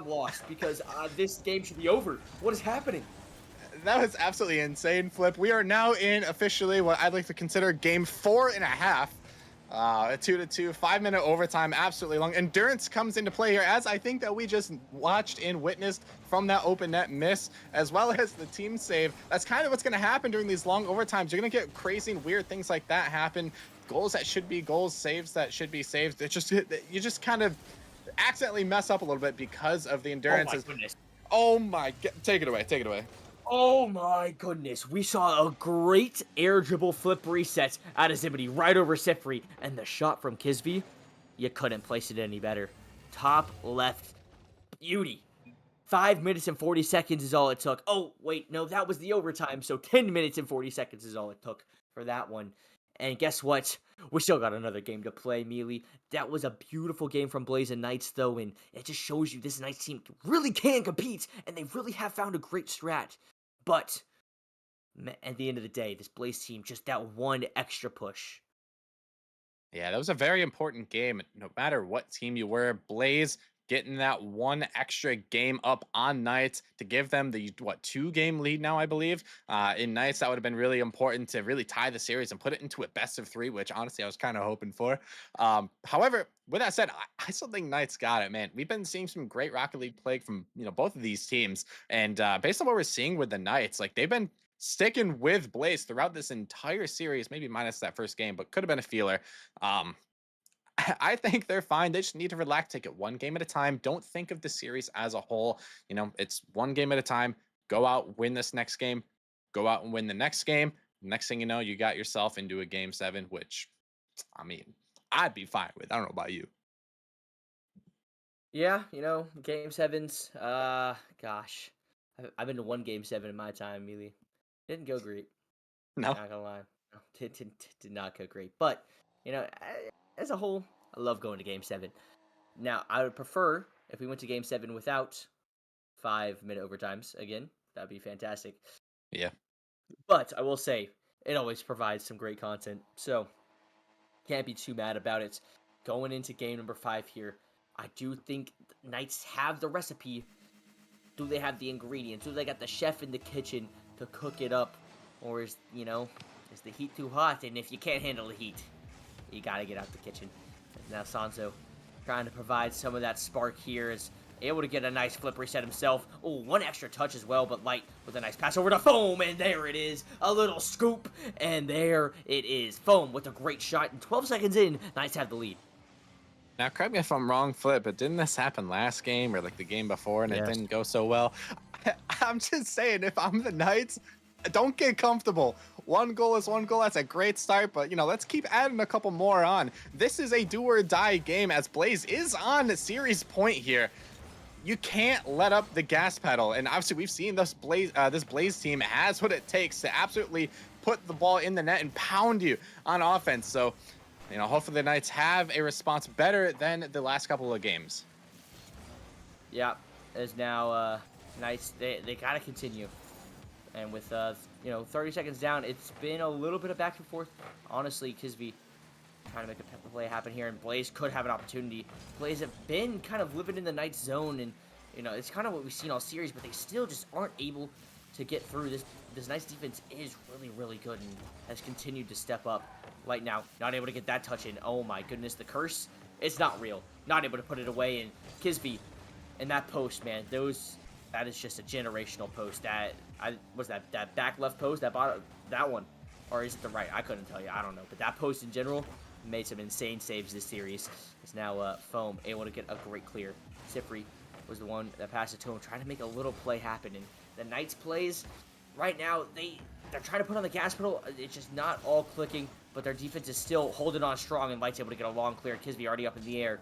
lost because this game should be over. What is happening? That was absolutely insane, Flip. We are now in officially what I'd like to consider game 4.5. A 2-2, 5-minute overtime, absolutely long. Endurance comes into play here, as I think that we just watched and witnessed from that open net miss, as well as the team save. That's kind of what's going to happen during these long overtimes. You're going to get crazy and weird things like that happen. Goals that should be goals, saves that should be saves. You just kind of accidentally mess up a little bit because of the endurance. Oh my goodness. Oh my god. Take it away. Take it away. Oh my goodness. We saw a great air dribble flip reset out of Zimity right over Sifri. And the shot from Kisby, you couldn't place it any better. Top left beauty. 5 minutes and 40 seconds is all it took. Oh, wait, no, that was the overtime. So 10 minutes and 40 seconds is all it took for that one. And guess what? We still got another game to play, Mealy. That was a beautiful game from Blaze and Knights, though, and it just shows you this Knights team really can compete, and they really have found a great strat. But at the end of the day, this Blaze team, just that one extra push. Yeah, that was a very important game. No matter what team you were, Blaze getting that one extra game up on Knights to give them the 2-game lead now, I believe. In Knights, that would have been really important to really tie the series and put it into a best of 3, which honestly I was kind of hoping for. However, with that said, I still think Knights got it, man. We've been seeing some great Rocket League play from both of these teams, and based on what we're seeing with the Knights, like they've been sticking with Blaze throughout this entire series, maybe minus that first game, but could have been a feeler. I think they're fine. They just need to relax, take it one game at a time. Don't think of the series as a whole. It's one game at a time. Go out, win this next game. Go out and win the next game. Next thing you know, you got yourself into a game 7, which, I mean, I'd be fine with. I don't know about you. Yeah, game 7s. Gosh. I've been to one game 7 in my time, Mealy. Didn't go great. No. Not gonna lie. No, did not go great. But, as a whole, I love going to game 7. Now, I would prefer if we went to game 7 without 5-minute overtimes again. That'd be fantastic. Yeah. But I will say, it always provides some great content. So, can't be too mad about it. Going into game number 5 here. I do think Knights have the recipe. Do they have the ingredients? Do they got the chef in the kitchen to cook it up? Or is the heat too hot? And if you can't handle the heat, you gotta get out the kitchen. And now Sanzo trying to provide some of that spark here, is able to get a nice flip reset himself. Oh, one extra touch as well, but Light with a nice pass over to Foam, and there it is. A little scoop, and there it is. Foam with a great shot, and 12 seconds in, Knights have the lead. Now, correct me if I'm wrong, Flip, but didn't this happen last game or like the game before and it didn't go so well? I'm just saying, if I'm the Knights, don't get comfortable. One goal is one goal. That's a great start, but let's keep adding a couple more on. This is a do or die game as Blaze is on series point here. You can't let up the gas pedal, and obviously we've seen this Blaze team has what it takes to absolutely put the ball in the net and pound you on offense. So, hopefully the Knights have a response better than the last couple of games. Yeah, as now Knights, they gotta continue. And with 30 seconds down, it's been a little bit of back and forth. Honestly, Kisby trying to make a play happen here, and Blaze could have an opportunity. Blaze have been kind of living in the Knights zone, and it's kind of what we've seen all series, but they still just aren't able to get through. This Knights defense is really, really good and has continued to step up. Light now, not able to get that touch in. Oh my goodness, the curse, it's not real. Not able to put it away, and Kisby and that post, man, that is just a generational post. That back left post, that one, or is it the right? I couldn't tell you. I don't know. But that post in general made some insane saves this series. It's now Foam able to get a great clear. Sifri was the one that passed it to him, trying to make a little play happen. And the Knights plays right now, they're trying to put on the gas pedal. It's just not all clicking, but their defense is still holding on strong, and Light's able to get a long clear. Kisby already up in the air.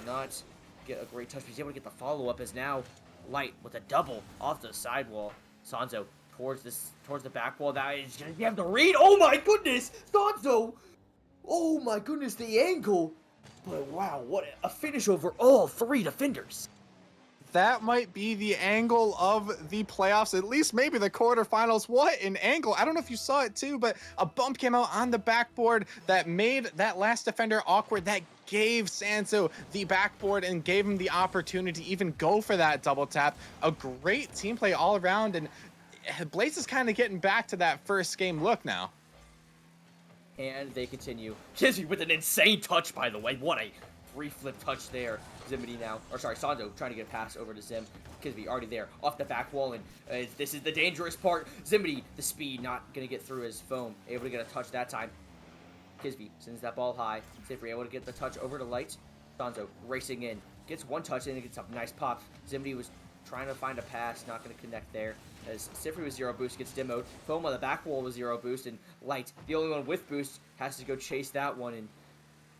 Not get a great touch, but he's able to get the follow-up as now Light with a double off the sidewall. Sanzo towards the back wall. That is gonna have the read. Oh my goodness, Sanzo! Oh my goodness, the angle! But wow, what a finish over all three defenders. That might be the angle of the playoffs, at least maybe the quarterfinals. What an angle. I don't know if you saw it too, but a bump came out on the backboard that made that last defender awkward. That gave Sanzo the backboard and gave him the opportunity to even go for that double tap. A great team play all around, and Blaze is kind of getting back to that first game look now. And they continue. Kizzy with an insane touch, by the way. What a free flip touch there. Zimity now, or sorry, Sanzo trying to get a pass over to Zim. Kisby already there, off the back wall, and this is the dangerous part. Zimity, the speed, not gonna get through his Foam. Able to get a touch that time. Kisby sends that ball high. Sifri able to get the touch over to Light. Sanzo racing in, gets one touch in and gets a nice pop. Zimity was trying to find a pass, not gonna connect there. As Sifri with 0 boost gets demoed. Foam on the back wall with 0 boost, and Light, the only one with boost, has to go chase that one, and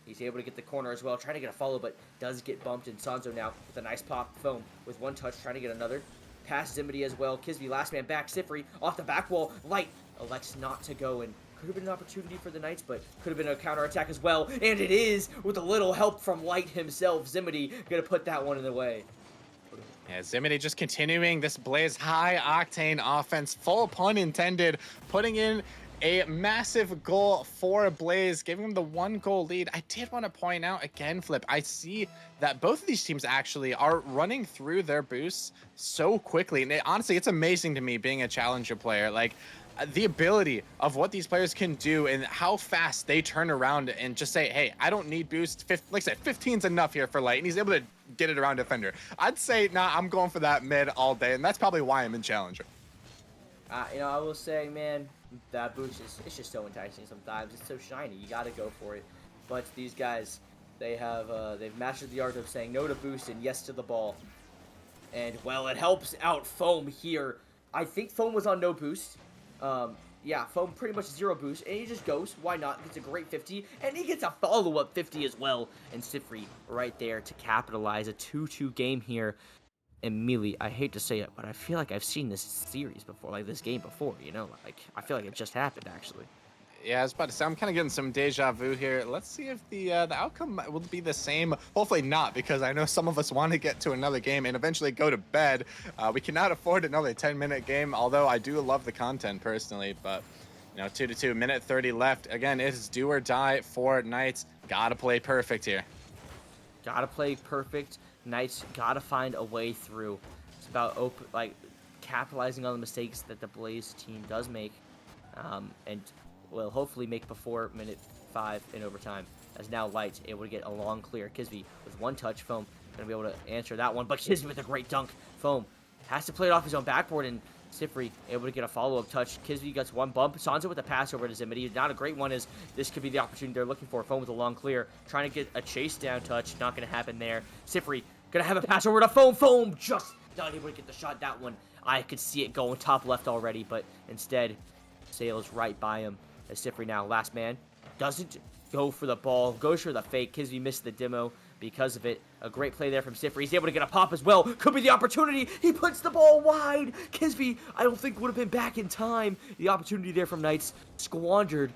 he's able to get the corner as well, trying to get a follow, but does get bumped. And Sanzo now with a nice pop. Foam with one touch, trying to get another. Pass Zimity as well. Kisby last man back. Sifri off the back wall. Light elects not to go, and could have been an opportunity for the Knights, but could have been a counterattack as well. And it is, with a little help from Light himself. Zimity gonna put that one in the way. Yeah, Zimity just continuing this Blaze high-octane offense, full pun intended, putting in a massive goal for Blaze, giving him the 1-goal lead. I did want to point out again, Flip, I see that both of these teams actually are running through their boosts so quickly. And honestly, it's amazing to me being a challenger player. Like, the ability of what these players can do and how fast they turn around and just say, hey, I don't need boost. Like I said, 15's enough here for Light, and he's able to get it around defender. I'd say, nah, I'm going for that mid all day, and that's probably why I'm in challenger. I will say, man, that boost it's just so enticing sometimes. It's so shiny. You got to go for it. But these guys, they've mastered the art of saying no to boost and yes to the ball. And, well, it helps out Foam here. I think Foam was on no boost. Yeah, Foam pretty much 0 boost, and he just goes. Why not? Gets a great 50, and he gets a follow-up 50 as well. And Sifri right there to capitalize. A 2-2 game here. And Mealy, I hate to say it, but I feel like I've seen this series before, like this game before, Like, I feel like it just happened, actually. Yeah, I was about to say, I'm kind of getting some deja vu here. Let's see if the outcome will be the same. Hopefully not, because I know some of us want to get to another game and eventually go to bed. We cannot afford another 10-minute game, although I do love the content personally. But, 2-2, minute 30 left. Again, it is do or die for Knights. Gotta play perfect here. gotta play perfect. Knights gotta find a way through. It's about capitalizing on the mistakes that the Blaze team does make, and will hopefully make before minute 5 in overtime. As now Light able to get a long clear. Kisby with one touch. Foam gonna be able to answer that one, but Kisby with a great dunk. Foam has to play it off his own backboard, and Sifri able to get a follow-up touch. Kisby gets one bump. Sansa with a pass over to Zimity. Not a great one, as this could be the opportunity they're looking for. Foam with a long clear. Trying to get a chase down touch. Not going to happen there. Sifri going to have a pass over to Foam. Foam just not able to get the shot. That one, I could see it going top left already, but instead sails right by him. As Sifri now, last man, doesn't go for the ball. Goes for the fake. Kisby missed the demo because of it. A great play there from Sifri. He's able to get a pop as well. Could be the opportunity. He puts the ball wide. Kisby, I don't think, would have been back in time. The opportunity there from Knights squandered.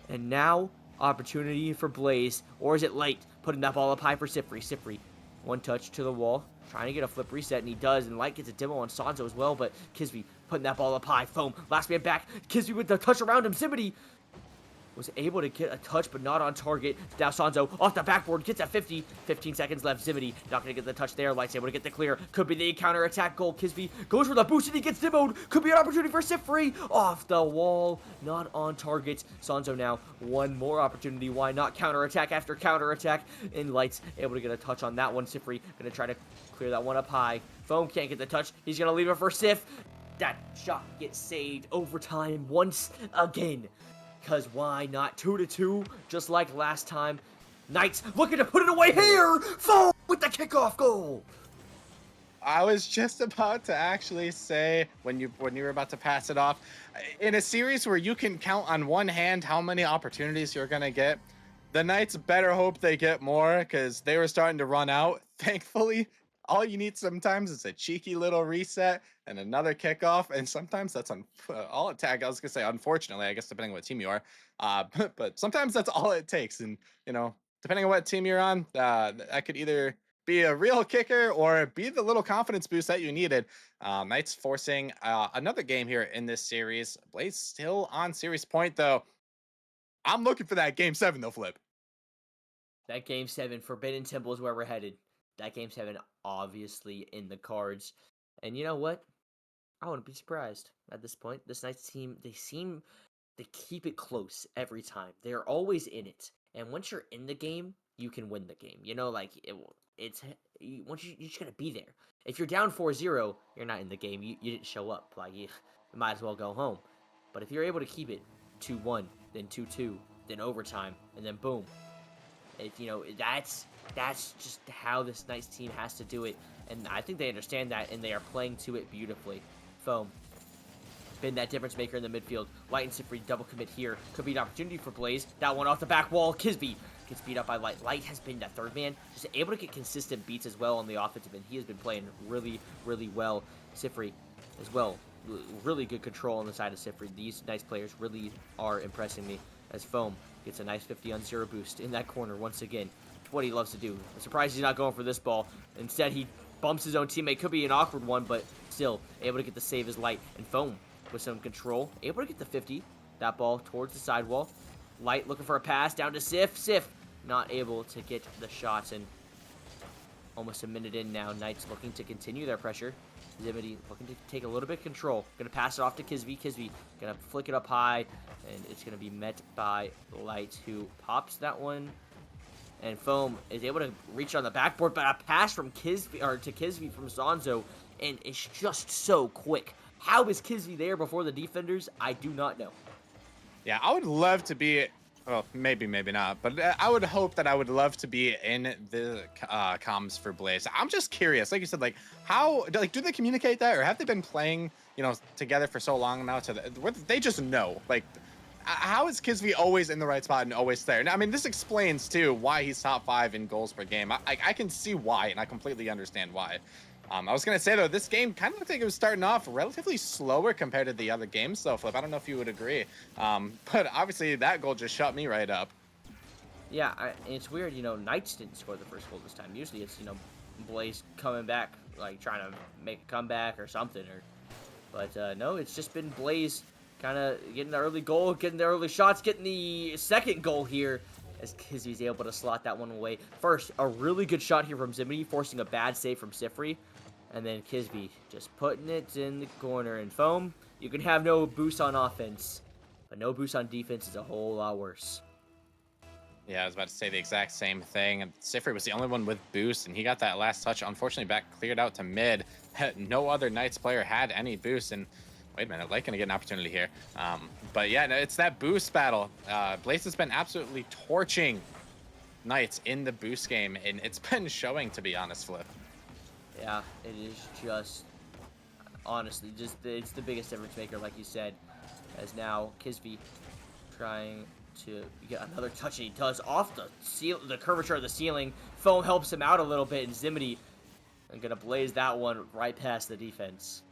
And now, opportunity for Blaze. Or is it Light putting that ball up high for Sifri? Sifri, one touch to the wall. Trying to get a flip reset, and he does. And Light gets a demo on Sanzo as well, but Kisby putting that ball up high. Foam, last man back. Kisby with the touch around him. Zimity was able to get a touch, but not on target. Now Sanzo off the backboard, gets a 50. 15 seconds left. Zimity not going to get the touch there. Light's able to get the clear. Could be the counter-attack goal. Kisby goes for the boost, and he gets demoed. Could be an opportunity for Sifri. Off the wall, not on target. Sanzo now one more opportunity. Why not counter-attack after counter-attack? And Light's able to get a touch on that one. Sifri going to try to clear that one up high. Foam can't get the touch. He's going to leave it for Sif. That shot gets saved. Overtime once again. Because why not? 2-2, just like last time. Knights looking to put it away here. Foam with the kickoff goal. I was just about to actually say, when you were about to pass it off, in a series where you can count on one hand how many opportunities you're gonna get, the Knights better hope they get more, because they were starting to run out. Thankfully, all you need sometimes is a cheeky little reset and another kickoff, and sometimes that's all it takes. I was gonna say, unfortunately, I guess depending on what team you are, but sometimes that's all it takes. And depending on what team you're on, that could either be a real kicker or be the little confidence boost that you needed. Knights forcing another game here in this series. Blaze still on series point though. I'm looking for that game 7 though, Flip. That game 7, Forbidden Temple is where we're headed. That game 7 obviously in the cards. And you know what? I wouldn't be surprised at this point. This Knights team, they seem to keep it close every time. They're always in it. And once you're in the game, you can win the game. Once you just gotta be there. If you're down 4-0, you're not in the game. You didn't show up. You might as well go home. But if you're able to keep it 2-1, then 2-2, then overtime, and then boom. That's just how this Knights team has to do it. And I think they understand that, and they are playing to it beautifully. Foam, been that difference maker in the midfield. Light and Sifri double commit here. Could be an opportunity for Blaze. That one off the back wall. Kisby gets beat up by Light. Light has been that third man, just able to get consistent beats as well on the offensive end. He has been playing really, really well. Sifri as well. Really good control on the side of Sifri. These Knights players really are impressing me, as Foam gets a nice 50 on 0 boost in that corner once again. It's what he loves to do. I'm surprised he's not going for this ball. Instead, he bumps his own teammate. Could be an awkward one, but still able to get the save as Light. And Foam with some control, able to get the 50. That ball towards the sidewall. Light looking for a pass down to Sif. Sif not able to get the shots, and almost a minute in now. Knights looking to continue their pressure. Zimity looking to take a little bit of control. Gonna pass it off to Kisby. Kisby gonna flick it up high, and it's gonna be met by Light, who pops that one. And Foam is able to reach on the backboard, but a pass from Kisby to Kisby from Sanzo, and it's just so quick. How is Kisby there before the defenders? I do not know. Yeah, I would love to be. Well, maybe not, but I would hope that I would love to be in the comms for Blaze. I'm just curious, like you said, how do they communicate that, or have they been playing, together for so long now? They just know, how is Kisby always in the right spot and always there? Now, I mean, this explains too why he's top 5 in goals per game. I can see why, and I completely understand why. I was gonna say though, this game kind of looked like it was starting off relatively slower compared to the other games. So Flip, I don't know if you would agree, but obviously that goal just shut me right up. Yeah, it's weird. Knights didn't score the first goal this time. Usually it's Blaze coming back, trying to make a comeback or something. But no, it's just been Blaze kind of getting the early goal, getting the early shots, getting the second goal here. as Kizzy's able to slot that one away. First, a really good shot here from Zimity, forcing a bad save from Sifri. And then Kisby just putting it in the corner. And Foam, you can have no boost on offense, but no boost on defense is a whole lot worse. Yeah, I was about to say the exact same thing. And Sifri was the only one with boost, and he got that last touch. Unfortunately, back cleared out to mid. No other Knights player had any boost. And wait a minute, Light gonna get an opportunity here. But yeah, no, it's that boost battle. Blaze has been absolutely torching Knights in the boost game, and it's been showing, to be honest, Flip. Yeah, it is just, honestly, it's the biggest difference maker, like you said, as now Kisby trying to get another touch, and he does off the curvature of the ceiling. Foam helps him out a little bit, and Zimity is gonna blaze that one right past the defense.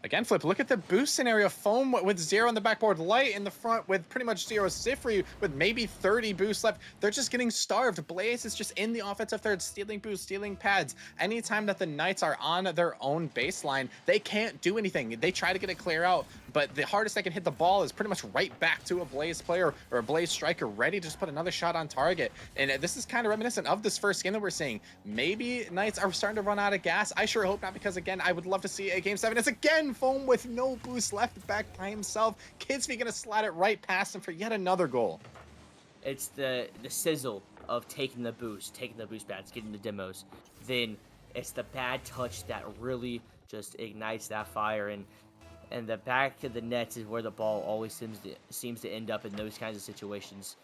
Again, Flip, look at the boost scenario. Foam with 0 on the backboard, Light in the front with pretty much 0. Sifri with maybe 30 boosts left. They're just getting starved. Blaze is just in the offensive third, stealing boosts, stealing pads. Anytime that the Knights are on their own baseline, they can't do anything. They try to get it clear out, but the hardest they can hit the ball is pretty much right back to a Blaze player or a Blaze striker ready to just put another shot on target. And this is kind of reminiscent of this first game that we're seeing. Maybe Knights are starting to run out of gas. I sure hope not, because again, I would love to see a Game 7. It's again Foam with no boost left, back by himself. Kidsby gonna slide it right past him for yet another goal. It's the sizzle of taking the boost pads, getting the demos. Then it's the bad touch that really just ignites that fire, and the back of the nets is where the ball always seems to end up in those kinds of situations.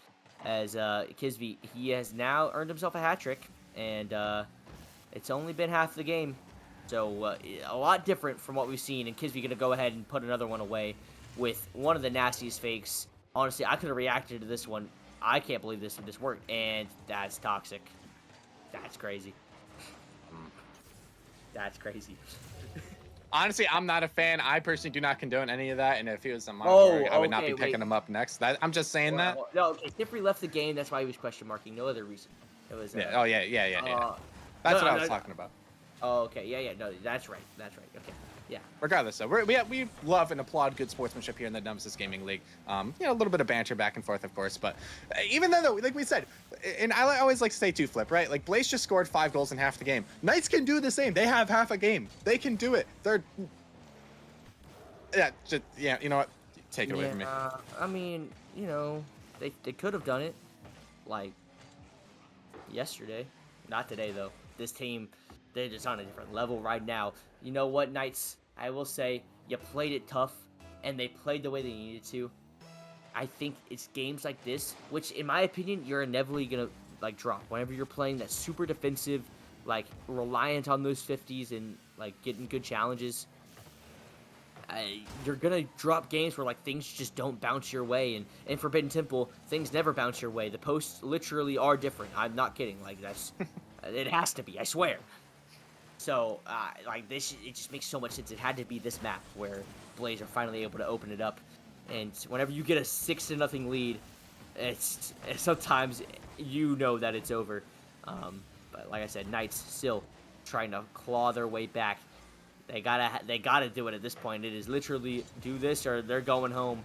As Kisby, he has now earned himself a hat trick, and it's only been half the game. So a lot different from what we've seen, and Kisby gonna go ahead and put another one away with one of the nastiest fakes. Honestly, I could have reacted to this one. I can't believe this worked, and that's toxic. That's crazy. That's crazy. Honestly, I'm not a fan. I personally do not condone any of that, and if he was on my board, I would not be picking him up next. I'm just saying that. No, okay. Sifri left the game. That's why he was question marking. No other reason. It was. Yeah. Oh yeah. That's what I was talking about. Oh, okay. Yeah. No, that's right. Okay. Yeah. Regardless, though, we love and applaud good sportsmanship here in the Nemesis Gaming League. A little bit of banter back and forth, of course, but even then, though, like we said, and I always like to say too, Flip, right? Like Blaze just scored 5 goals in half the game. Knights can do the same. They have half a game. They can do it. You know what? Take it away from me. I mean, they could have done it, like yesterday. Not today, though. This team, they're just on a different level right now. You know what, Knights? I will say, you played it tough, and they played the way they needed to. I think it's games like this, which, in my opinion, you're inevitably going to, drop. Whenever you're playing that super defensive, reliant on those 50s and, getting good challenges, you're going to drop games where, things just don't bounce your way. And in Forbidden Temple, things never bounce your way. The posts literally are different. I'm not kidding. That's... it has to be, I swear. So, this, it just makes so much sense. It had to be this map where Blaze are finally able to open it up. And whenever you get a 6-0 lead, it's sometimes you know that it's over. But like I said, Knights still trying to claw their way back. They gotta do it at this point. It is literally do this or they're going home.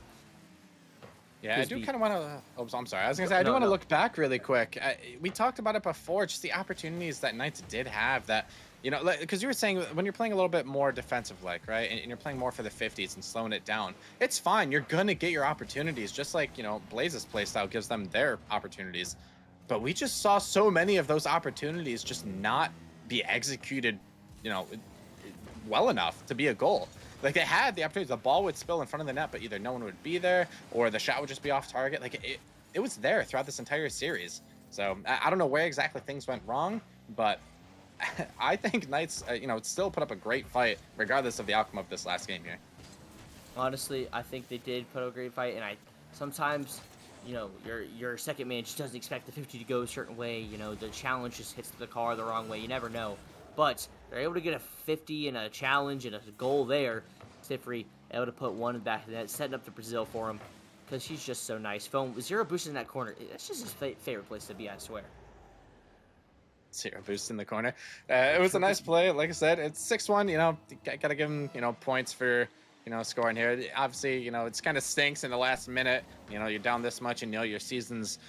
Yeah, I do kind of want to. Oh, I'm sorry. I was gonna say I do want to look back really quick. We talked about it before, just the opportunities that Knights did have. That because you were saying when you're playing a little bit more defensive, right, and you're playing more for the 50s and slowing it down, it's fine. You're gonna get your opportunities, just like Blaze's playstyle gives them their opportunities. But we just saw so many of those opportunities just not be executed, well enough to be a goal. They had the opportunity. The ball would spill in front of the net, but either no one would be there or the shot would just be off target. It was there throughout this entire series. So I don't know where exactly things went wrong, but I think Knights, still put up a great fight regardless of the outcome of this last game here. Honestly, I think they did put up a great fight, and sometimes, your second man just doesn't expect the 50 to go a certain way. The challenge just hits the car the wrong way. You never know. But they're able to get a 50 and a challenge and a goal there. Sifri able to put one in the back of the net, setting up the Brazil for him because he's just so nice. Foam with 0 boosts in that corner. That's just his favorite place to be, I swear. 0 boost in the corner. It was a nice play. Like I said, it's 6-1. Gotta give him points for scoring here. Obviously, it's kind of stinks in the last minute. You're down this much and your season's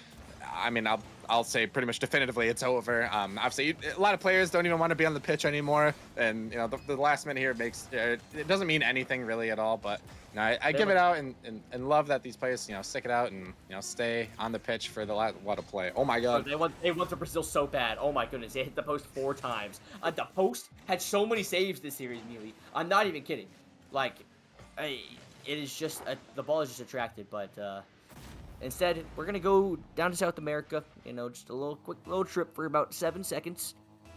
I mean, I'll say pretty much definitively it's over. Obviously, a lot of players don't even want to be on the pitch anymore, and you know the last minute here makes it doesn't mean anything really at all. But you know, I give it out and love that these players stick it out and stay on the pitch for the what a play. Oh my God! Bro, they want the Brazil so bad. Oh my goodness, they hit the post 4 times. The post had so many saves this series, Mealy. I'm not even kidding. Like, it is just the ball is just attracted, but. Instead, we're going to go down to South America, just a quick little trip for about 7 seconds.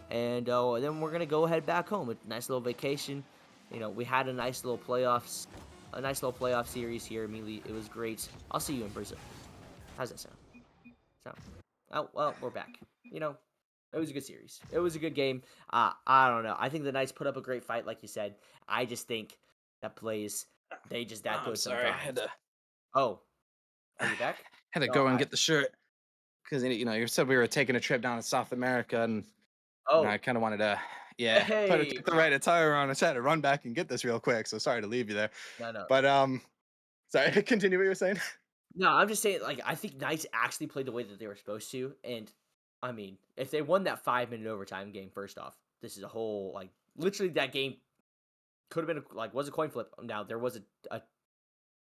And then we're going to go head back home. A nice little vacation. We had a nice little playoff series here, Mealy. It was great. I'll see you in Brazil. How's that sound? Oh, well, we're back. It was a good series. It was a good game. I don't know. I think the Knights put up a great fight, like you said. I just think that plays, they just that good sorry, sometimes. I had to... Oh. Are you back? Had to go and get the shirt because you said we were taking a trip down to South America, and I kind of wanted to, put the right attire on. I had to run back and get this real quick. So sorry to leave you there. No. But sorry. Continue what you were saying. No, I'm just saying, like, I think Knights actually played the way that they were supposed to, and I mean, if they won that 5-minute overtime game, first off, this is a whole literally that game could have been was a coin flip. Now there was a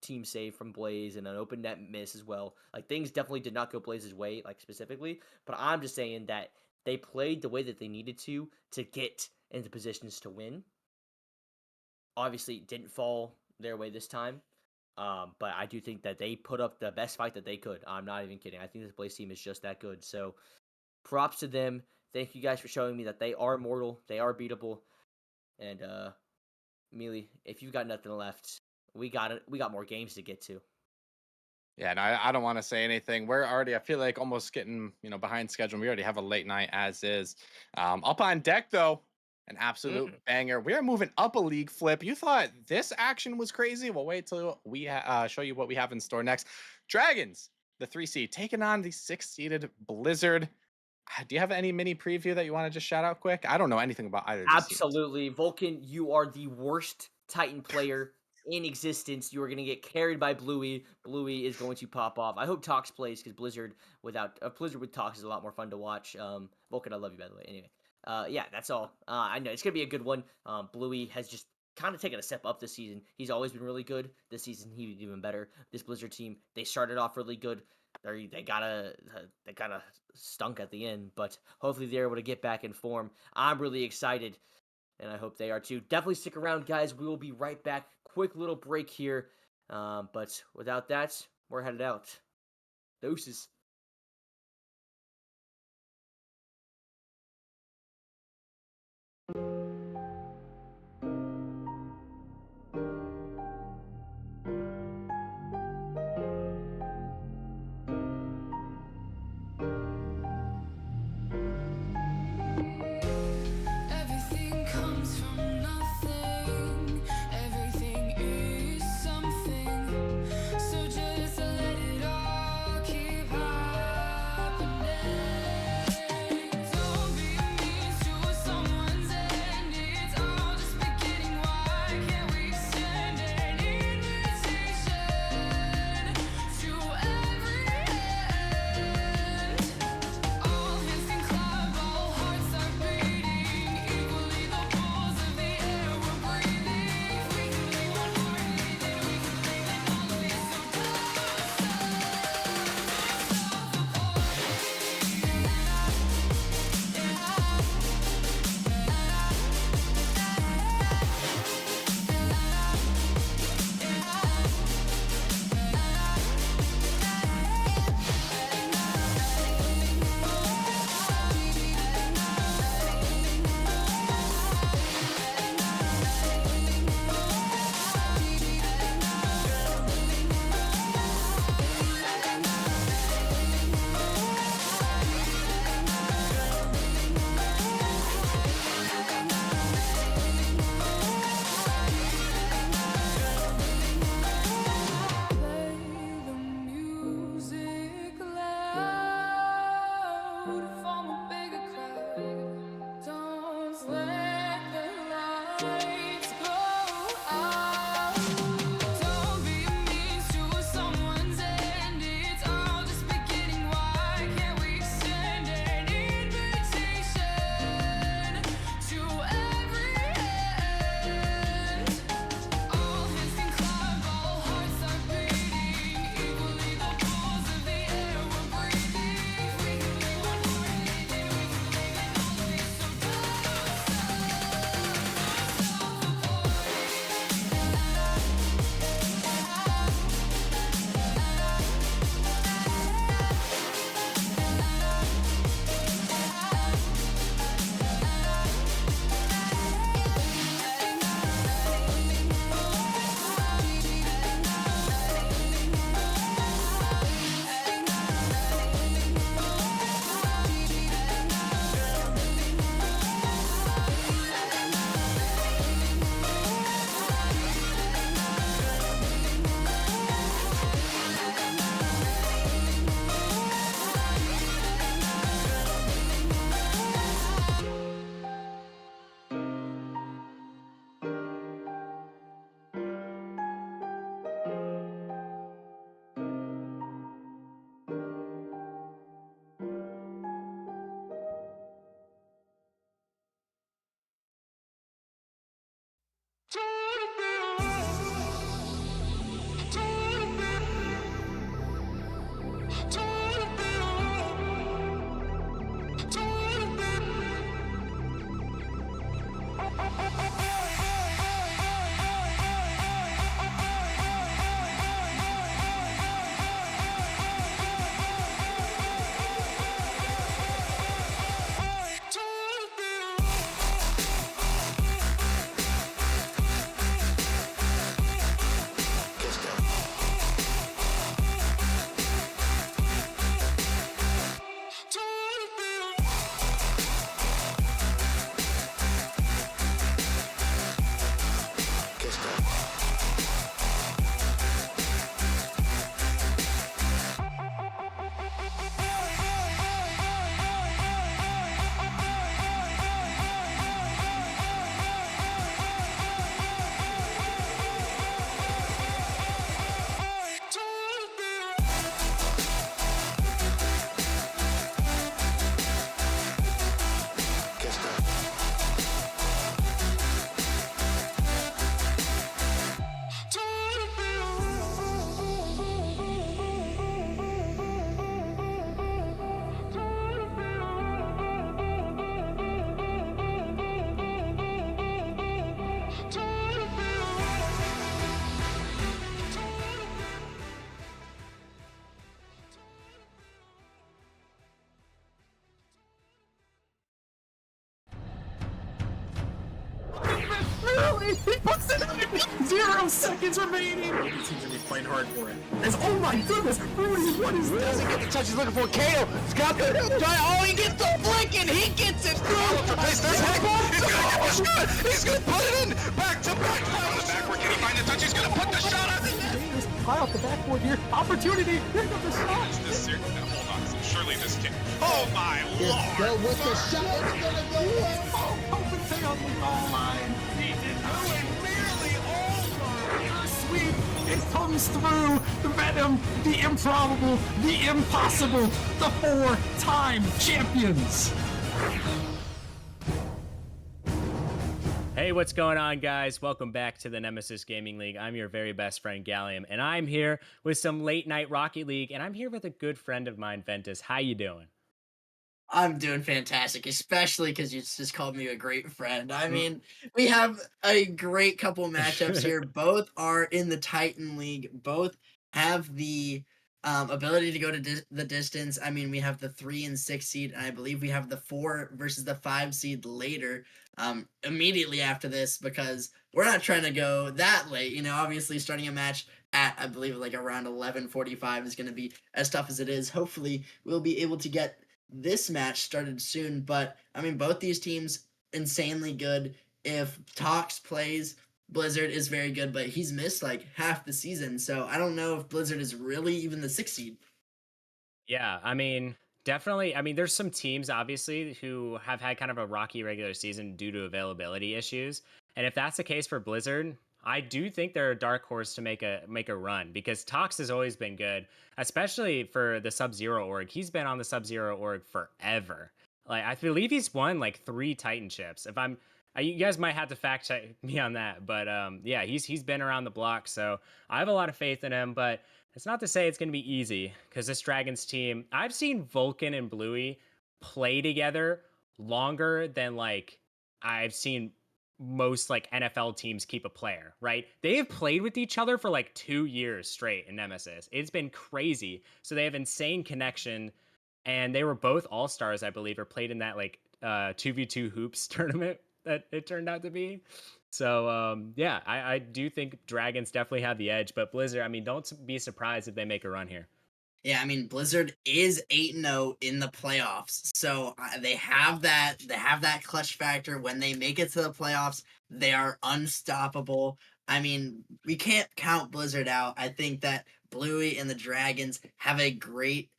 team save from Blaze and an open net miss as well. Things definitely did not go Blaze's way, specifically. But I'm just saying that they played the way that they needed to get into positions to win. Obviously, it didn't fall their way this time. But I do think that they put up the best fight that they could. I'm not even kidding. I think this Blaze team is just that good. So props to them. Thank you guys for showing me that they are mortal. They are beatable. And Mealy, if you've got nothing left, we got more games to get to. Yeah, no, I don't want to say anything. We're already, I feel like, almost getting behind schedule. We already have a late night as is. Up on deck though, an absolute banger. We are moving up a league, Flip. You thought this action was crazy? Well, wait till we show you what we have in store next. Dragons, the 3 seed, taking on the 6-seeded Blizzard. Do you have any mini preview that you want to just shout out quick? I don't know anything about either of these Absolutely. Teams. Vulcan, you are the worst Titan player in existence. You are going to get carried by Bluey. Bluey is going to pop off. I hope Tox plays because Blizzard with Tox is a lot more fun to watch. Vulcan, I love you, by the way. Anyway, yeah, that's all. I know it's going to be a good one. Bluey has just kind of taken a step up this season. He's always been really good. This season, he was even better. This Blizzard team, they started off really good. They kind of stunk at the end, but hopefully they're able to get back in form. I'm really excited, and I hope they are too. Definitely stick around, guys. We will be right back. Quick little break here, but without that, we're headed out. Deuces. Everything comes from nothing. Everything is something. So just let it all keep happening. Don't be a means to someone's end. It's all just beginning. Why can't we send an invitation to every end? All hands can clap, all hearts are beating equally. The pulse of the air we're breathing. We can leave one heartbeat, then we can leave it all of it. So play the music loud, form a bigger crowd. Don't let the lights go out. Don't be a means to someone's end. It's all just beginning. Why can't early. He puts it in. 0 seconds remaining. Both teams are gonna be playing hard for it. Oh my goodness, Rudy, what is this? Doesn't get the touch he's looking for. Kato, Scott, oh, he gets the flick and he gets it through. Place this heck. He's gonna get the shot. He's gonna put it in. Back to back. On the backward, can he find the touch? He's gonna put the shot on the net. High off the backboard here. Opportunity. Here comes the shot. Is this serious? No, hold on. Surely this can't. Oh my lord! Go with the shot. It's gonna go in. Oh, Copenhagen on the goal line. He did nearly over. Sweep. It comes through. The Venom, the improbable, the impossible, the 4-time champions. Hey, what's going on, guys? Welcome back to the Nemesis Gaming League. I'm your very best friend, Gallium, and I'm here with some late night Rocket League, and I'm here with a good friend of mine, Ventus. How you doing? I'm doing fantastic, especially because you just called me a great friend. I mean, we have a great couple of matchups here. Both are in the Titan League. Both have the ability to go to the distance. I mean, we have the 3 and 6 seed, and I believe we have the 4 versus the 5 seed later, immediately after this, because we're not trying to go that late. You know, obviously starting a match at, I believe, like around 11:45 is going to be as tough as it is. Hopefully, we'll be able to get this match started soon, but I mean, both these teams insanely good. If Tox plays, Blizzard is very good, but he's missed like half the season, so I don't know if Blizzard is really even the 6th seed. Yeah, I mean, definitely. I mean, there's some teams obviously who have had kind of a rocky regular season due to availability issues, and if that's the case for Blizzard, I do think they're a dark horse to make a run, because Tox has always been good, especially for the Sub-Zero org. He's been on the Sub-Zero org forever. Like, I believe he's won like 3 Titanships. If you guys might have to fact check me on that, but yeah, he's been around the block, so I have a lot of faith in him. But it's not to say it's going to be easy, because this Dragons team, I've seen Vulcan and Bluey play together longer than like I've seen most like NFL teams keep a player, right? They have played with each other for like 2 years straight in Nemesis. It's been crazy. So they have insane connection, and they were both all-stars, I believe, or played in that like 2v2 hoops tournament that it turned out to be. So yeah, I do think Dragons definitely have the edge, but Blizzard, I mean, don't be surprised if they make a run here. Yeah, I mean, Blizzard is 8-0 in the playoffs, so they have that clutch factor. When they make it to the playoffs, they are unstoppable. I mean, we can't count Blizzard out. I think that Bluey and the Dragons have a great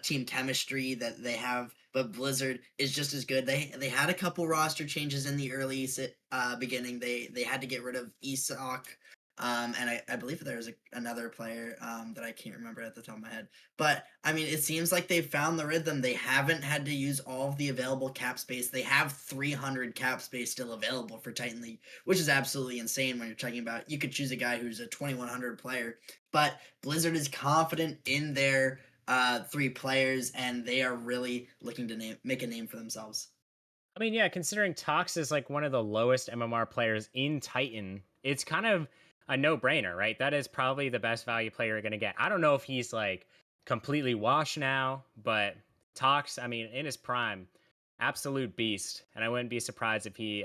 team chemistry that they have, but Blizzard is just as good. They had a couple roster changes in the early beginning. They had to get rid of Isak. And I believe there was another player that I can't remember at the top of my head. But, I mean, it seems like they've found the rhythm. They haven't had to use all of the available cap space. They have 300 cap space still available for Titan League, which is absolutely insane when you're talking about you could choose a guy who's a 2,100 player. But Blizzard is confident in their 3 players, and they are really looking to make a name for themselves. I mean, yeah, considering Tox is like one of the lowest MMR players in Titan, it's kind of a no-brainer, right? That is probably the best value player you're going to get. I don't know if he's like completely washed now, but Tox, I mean, in his prime, absolute beast. And I wouldn't be surprised if he,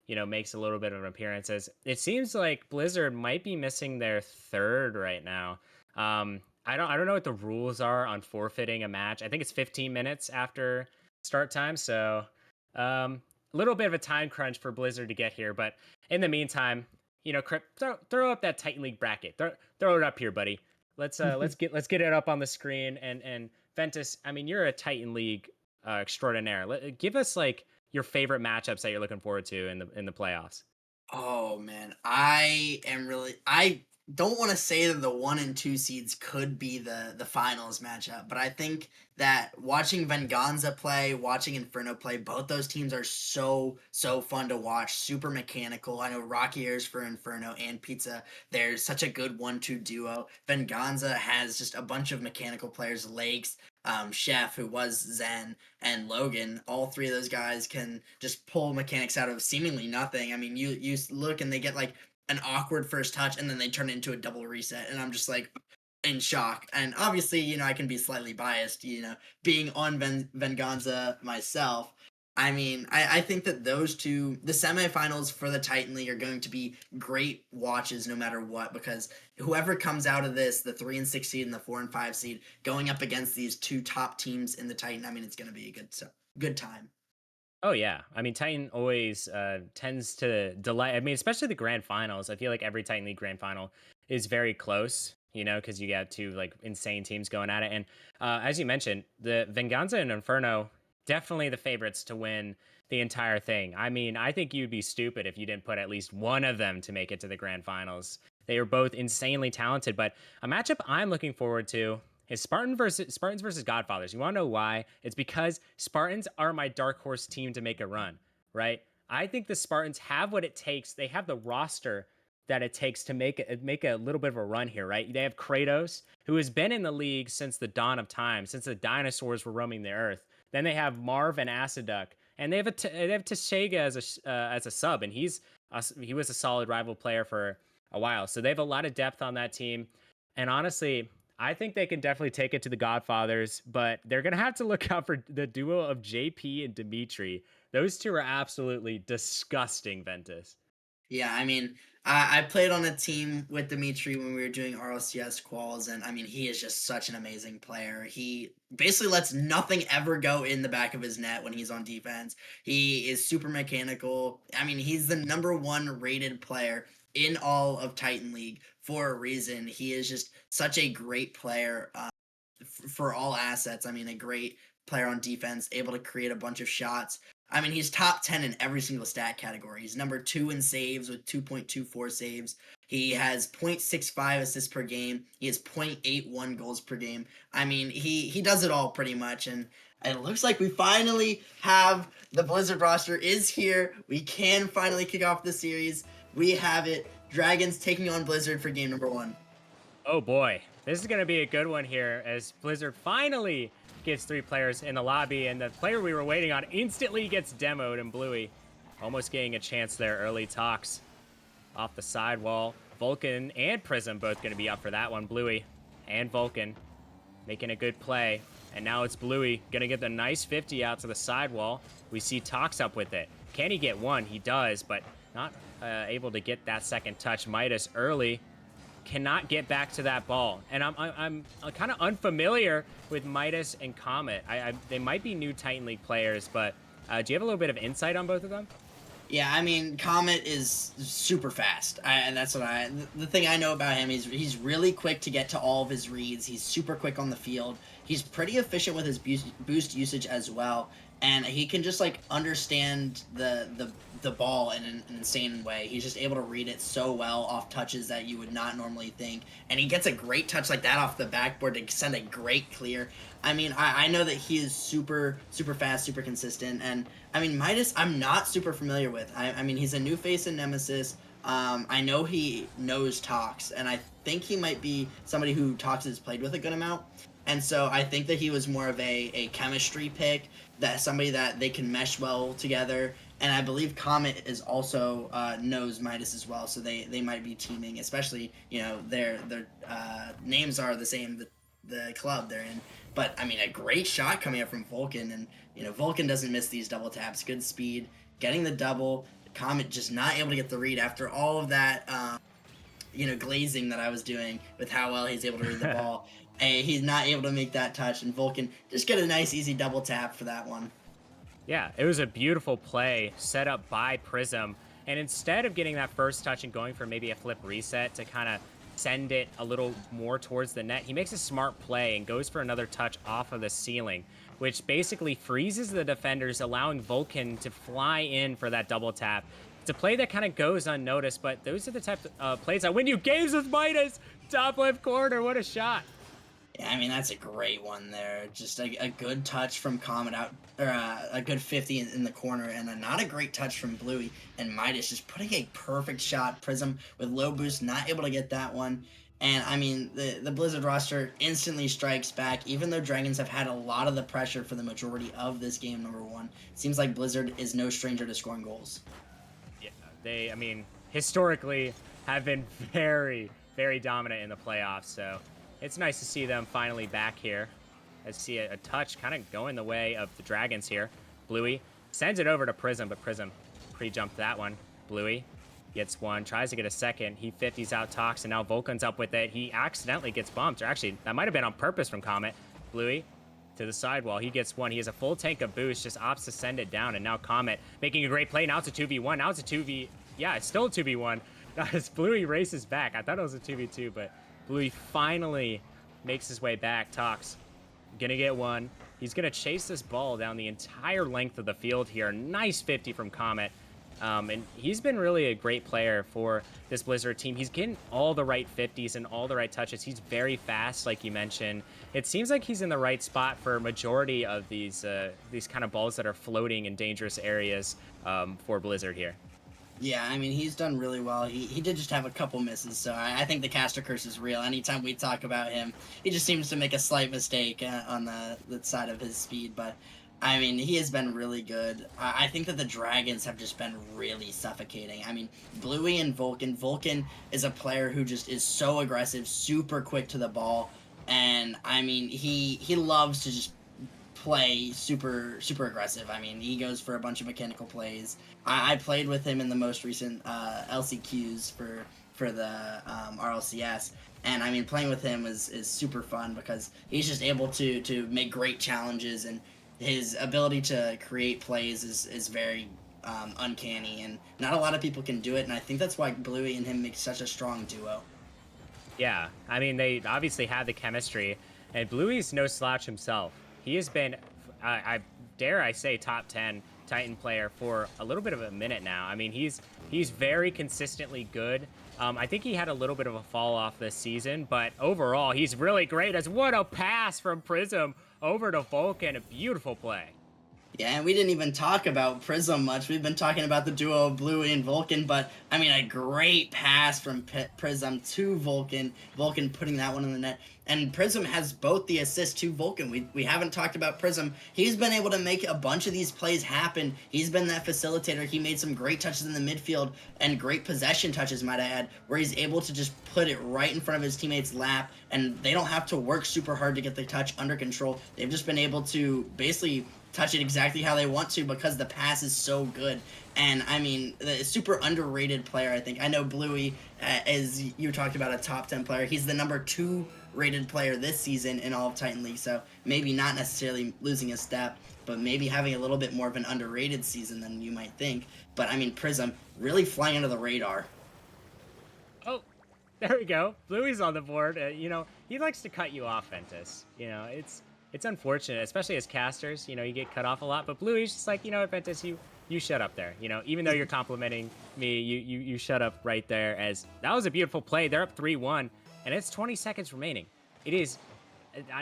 makes a little bit of appearances. It seems like Blizzard might be missing their 3rd right now. I don't know what the rules are on forfeiting a match. I think it's 15 minutes after start time, so a little bit of a time crunch for Blizzard to get here. But in the meantime, Crip, throw up that Titan League bracket. Throw it up here, buddy. Let's get it up on the screen. And Ventus, I mean, you're a Titan League extraordinaire. Give us like your favorite matchups that you're looking forward to in the playoffs. Oh man, I don't want to say that the 1 and 2 seeds could be the finals matchup, but I think that watching Venganza play, watching Inferno play, both those teams are so fun to watch, super mechanical. I know Rocky Airs for Inferno and Pizza, they're such a good 1-2 duo. Venganza has just a bunch of mechanical players, Lakes, Chef, who was Zen, and Logan. All 3 of those guys can just pull mechanics out of seemingly nothing. I mean, you look and they get like an awkward first touch, and then they turn it into a double reset, and I'm just like in shock. And obviously, I can be slightly biased, being on Venganza myself. I mean, I think that those two, the semifinals for the Titan League, are going to be great watches no matter what, because whoever comes out of this, the 3 and 6 seed and the 4 and 5 seed, going up against these two top teams in the Titan, I mean, it's going to be a good time. Oh yeah, I mean Titan always tends to delight. I mean, especially the grand finals. I feel like every Titan League grand final is very close. You know, because you got two like insane teams going at it. And as you mentioned, the Venganza and Inferno definitely the favorites to win the entire thing. I mean, I think you'd be stupid if you didn't put at least one of them to make it to the grand finals. They are both insanely talented, but a matchup I'm looking forward to is Spartans versus Godfathers. You want to know why? It's because Spartans are my dark horse team to make a run, right? I think the Spartans have what it takes. They have the roster that it takes to make a little bit of a run here, right? They have Kratos, who has been in the league since the dawn of time, since the dinosaurs were roaming the earth. Then they have Marv and Aciduc, and they have Teshega as a sub, and he was a solid rival player for a while. So they have a lot of depth on that team, and honestly, I think they can definitely take it to the Godfathers, but they're going to have to look out for the duo of JP and Dimitri. Those two are absolutely disgusting, Ventus. Yeah, I mean, I played on a team with Dimitri when we were doing RLCS quals, and I mean, he is just such an amazing player. He basically lets nothing ever go in the back of his net when he's on defense. He is super mechanical. I mean, he's the #1 rated player in all of Titan League for a reason. He is just such a great player for all assets. I mean, a great player on defense, able to create a bunch of shots. I mean, he's top 10 in every single stat category. He's #2 in saves with 2.24 saves. He has 0.65 assists per game. He has 0.81 goals per game. I mean, he does it all pretty much. And it looks like we finally have the Blizzard roster is here. We can finally kick off the series. We have it. Dragons taking on Blizzard for game #1. Oh boy, this is going to be a good one here as Blizzard finally gets 3 players in the lobby, and the player we were waiting on instantly gets demoed, and Bluey almost getting a chance there. Early talks off the sidewall. Vulcan and Prism both going to be up for that one. Bluey and Vulcan making a good play, and now it's Bluey going to get the nice 50 out to the sidewall. We see Tox up with it. Can he get one? He does, but not able to get that second touch. Midas early cannot get back to that ball, and I'm kind of unfamiliar with Midas and Comet. They might be new Titan League players, but do you have a little bit of insight on both of them? Yeah, I mean, Comet is super fast, and that's what the thing I know about him is he's really quick to get to all of his reads. He's super quick on the field. He's pretty efficient with his boost usage as well, and he can just like understand the ball in an insane way. He's just able to read it so well off touches that you would not normally think, and he gets a great touch like that off the backboard to send a great clear. I mean, I know that he is super fast, super consistent, and I mean, Midas I'm not super familiar with. I mean, he's a new face in Nemesis. I know he knows Tox, and I think he might be somebody who Tox has played with a good amount. And so I think that he was more of a chemistry pick, that somebody that they can mesh well together. And I believe Comet is also knows Midas as well, so they might be teaming, especially, you know, their names are the same, the club they're in. But I mean, a great shot coming up from Vulcan, and you know, Vulcan doesn't miss these double taps. Good speed, getting the double. Comet just not able to get the read after all of that, you know, glazing that I was doing with how well he's able to read the ball. And he's not able to make that touch, and Vulcan just get a nice easy double tap for that one. Yeah, it was a beautiful play set up by Prism, and instead of getting that first touch and going for maybe a flip reset to kind of send it a little more towards the net, he makes a smart play and goes for another touch off of the ceiling, which basically freezes the defenders, allowing Vulcan to fly in for that double tap. It's a play that kind of goes unnoticed, but those are the type of plays that win you games with Midas. Top left corner, what a shot. Yeah, I mean, that's a great one there. Just a good touch from Comet out, or a good 50 in the corner, and not a great touch from Bluey. And Midas just putting a perfect shot. Prism with low boost, not able to get that one. And I mean, the Blizzard roster instantly strikes back, even though Dragons have had a lot of the pressure for the majority of this game #1. It seems like Blizzard is no stranger to scoring goals. Yeah, they, I mean, historically have been very, very dominant in the playoffs, so it's nice to see them finally back here. I see a touch kind of going the way of the Dragons here. Bluey Sends it over to Prism, but Prism pre-jumped that one. Bluey gets one, tries to get a second. He 50s out Tox, and now Vulcan's up with it. He accidentally gets bumped, or actually, that might have been on purpose from Comet. Bluey to the sidewall. He gets one. He has a full tank of boost, just opts to send it down, and now Comet making a great play. Now it's a 2v1. Now it's a 2v... Yeah, it's still a 2v1. As Bluey races back. I thought it was a 2v2, but Bluey finally makes his way back. Tox gonna get one. He's gonna chase this ball down the entire length of the field here. Nice 50 from Comet. And he's been really a great player for this Blizzard team. He's getting all the right 50s and all the right touches. He's very fast, like you mentioned. It seems like he's in the right spot for a majority of these kind of balls that are floating in dangerous areas for Blizzard here. Yeah, I mean, he's done really well. He did just have a couple misses, so I think the caster curse is real. Anytime we talk about him, he just seems to make a slight mistake on the side of his speed, but I mean, he has been really good. I think that the Dragons have just been really suffocating. I mean, Bluey and Vulcan. Vulcan is a player who just is so aggressive, super quick to the ball, and I mean, he loves to just play super aggressive. I mean, he goes for a bunch of mechanical plays. I played with him in the most recent LCQs for the RLCS, and I mean, playing with him is super fun because he's just able to make great challenges, and his ability to create plays is very uncanny, and not a lot of people can do it, and I think that's why Bluey and him make such a strong duo. Yeah, I mean, they obviously have the chemistry, and Bluey's no slouch himself. He has been, I dare I say, top 10 Titan player for a little bit of a minute now. I mean, he's very consistently good. I think he had a little bit of a fall off this season, but overall, he's really great. As what a pass from Prism over to Vulcan. A beautiful play. Yeah, and we didn't even talk about Prism much. We've been talking about the duo of Bluey and Vulcan, but I mean, a great pass from Prism to Vulcan. Vulcan putting that one in the net. And Prism has both the assists to Vulcan. We haven't talked about Prism. He's been able to make a bunch of these plays happen. He's been that facilitator. He made some great touches in the midfield and great possession touches, might I add, where he's able to just put it right in front of his teammates' lap, and they don't have to work super hard to get the touch under control. They've just been able to basically touch it exactly how they want to because the pass is so good. And I mean, a super underrated player, I think. I know Bluey, as you talked about, a top 10 player. He's the number 2 rated player this season in all of Titan League, so maybe not necessarily losing a step, but maybe having a little bit more of an underrated season than you might think. But I mean, Prism really flying under the radar. Oh, there we go. Bluey's on the board. You know, he likes to cut you off, Ventus. You know, it's unfortunate, especially as casters. You know, you get cut off a lot. But Bluey's just like, you know what, Ventus, you shut up there. You know, even though you're complimenting me, you shut up right there. As that was a beautiful play. They're up 3-1, and it's 20 seconds remaining. It is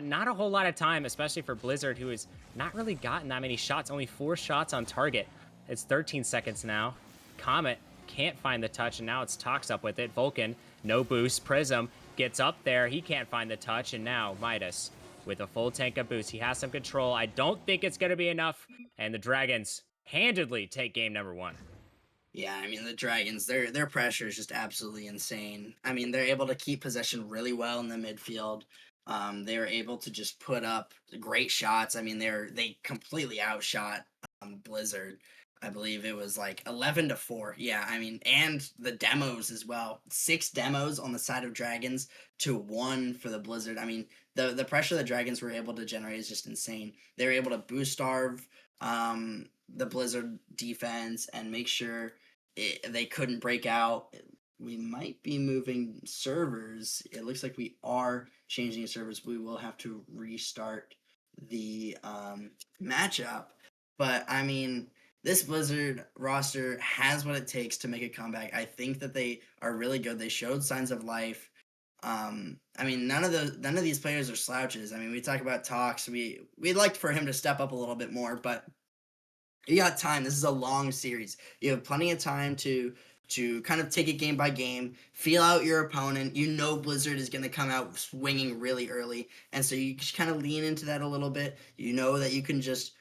not a whole lot of time, especially for Blizzard, who has not really gotten that many shots. Only 4 shots on target. It's 13 seconds now. Comet can't find the touch, and now it's Tox up with it. Vulcan, no boost. Prism gets up there. He can't find the touch, and now Midas with a full tank of boost. He has some control. I don't think it's going to be enough, and the Dragons handedly take game number 1. Yeah, I mean, the Dragons, their pressure is just absolutely insane. I mean, they're able to keep possession really well in the midfield. They were able to just put up great shots. I mean, they completely outshot Blizzard. I believe it was like 11-4. Yeah, I mean, and the demos as well. 6 demos on the side of Dragons to 1 for the Blizzard. I mean, the pressure the Dragons were able to generate is just insane. They were able to boost starve the Blizzard defense and make sure they couldn't break out. We might be moving servers. It looks like we are changing servers. We will have to restart the matchup. But I mean, this Blizzard roster has what it takes to make a comeback. I think that they are really good. They showed signs of life. I mean, none of these players are slouches. I mean, we talk about Tox. We'd like for him to step up a little bit more, but you got time. This is a long series. You have plenty of time to kind of take it game by game, feel out your opponent. You know Blizzard is going to come out swinging really early, and so you just kind of lean into that a little bit. You know that you can just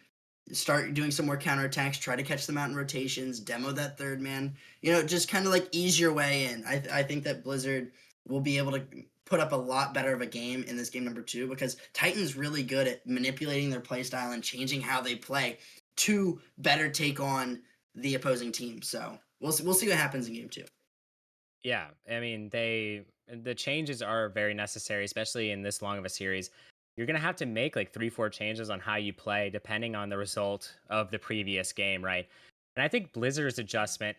start doing some more counterattacks, try to catch them out in rotations, demo that third man. You know, just kind of like ease your way in. I think that Blizzard will be able to put up a lot better of a game in this game number 2 because Titan's really good at manipulating their play style and changing how they play. to better take on the opposing team. So we'll see what happens in game 2. Yeah, I mean, the changes are very necessary, especially in this long of a series. You're gonna have to make like 3, 4 changes on how you play, depending on the result of the previous game, right? And I think Blizzard's adjustment.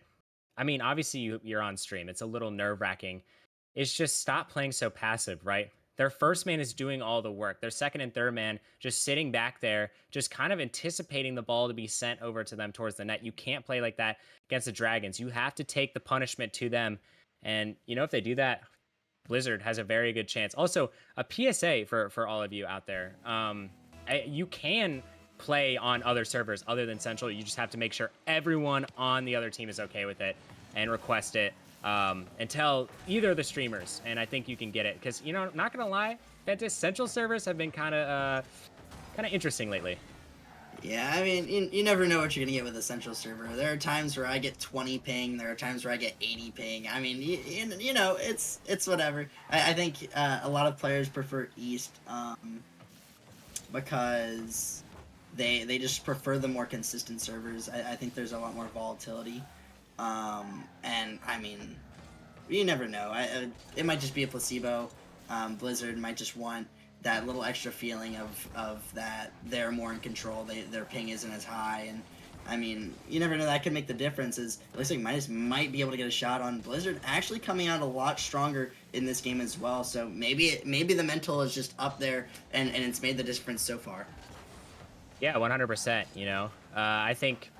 I mean, obviously you're on stream. It's a little nerve wracking. It's just stop playing so passive, right? Their first man is doing all the work. Their second and third man just sitting back there, just kind of anticipating the ball to be sent over to them towards the net. You can't play like that against the Dragons. You have to take the punishment to them. And, if they do that, Blizzard has a very good chance. Also, a PSA for all of you out there. You can play on other servers other than Central. You just have to make sure everyone on the other team is okay with it and request it and tell either of the streamers. And I think you can get it because, not gonna lie, Ventus Central servers have been kind of interesting lately. Yeah, I mean, you never know what you're going to get with a Central server. There are times where I get 20 ping. There are times where I get 80 ping. I mean, it's whatever. I think a lot of players prefer East because they just prefer the more consistent servers. I think there's a lot more volatility. And, I mean, you never know. It might just be a placebo. Blizzard might just want that little extra feeling of that they're more in control, their ping isn't as high, and I mean, you never know, that could make the difference. It looks like Midas might be able to get a shot on Blizzard actually coming out a lot stronger in this game as well, so maybe the mental is just up there and it's made the difference so far. Yeah, 100%, I think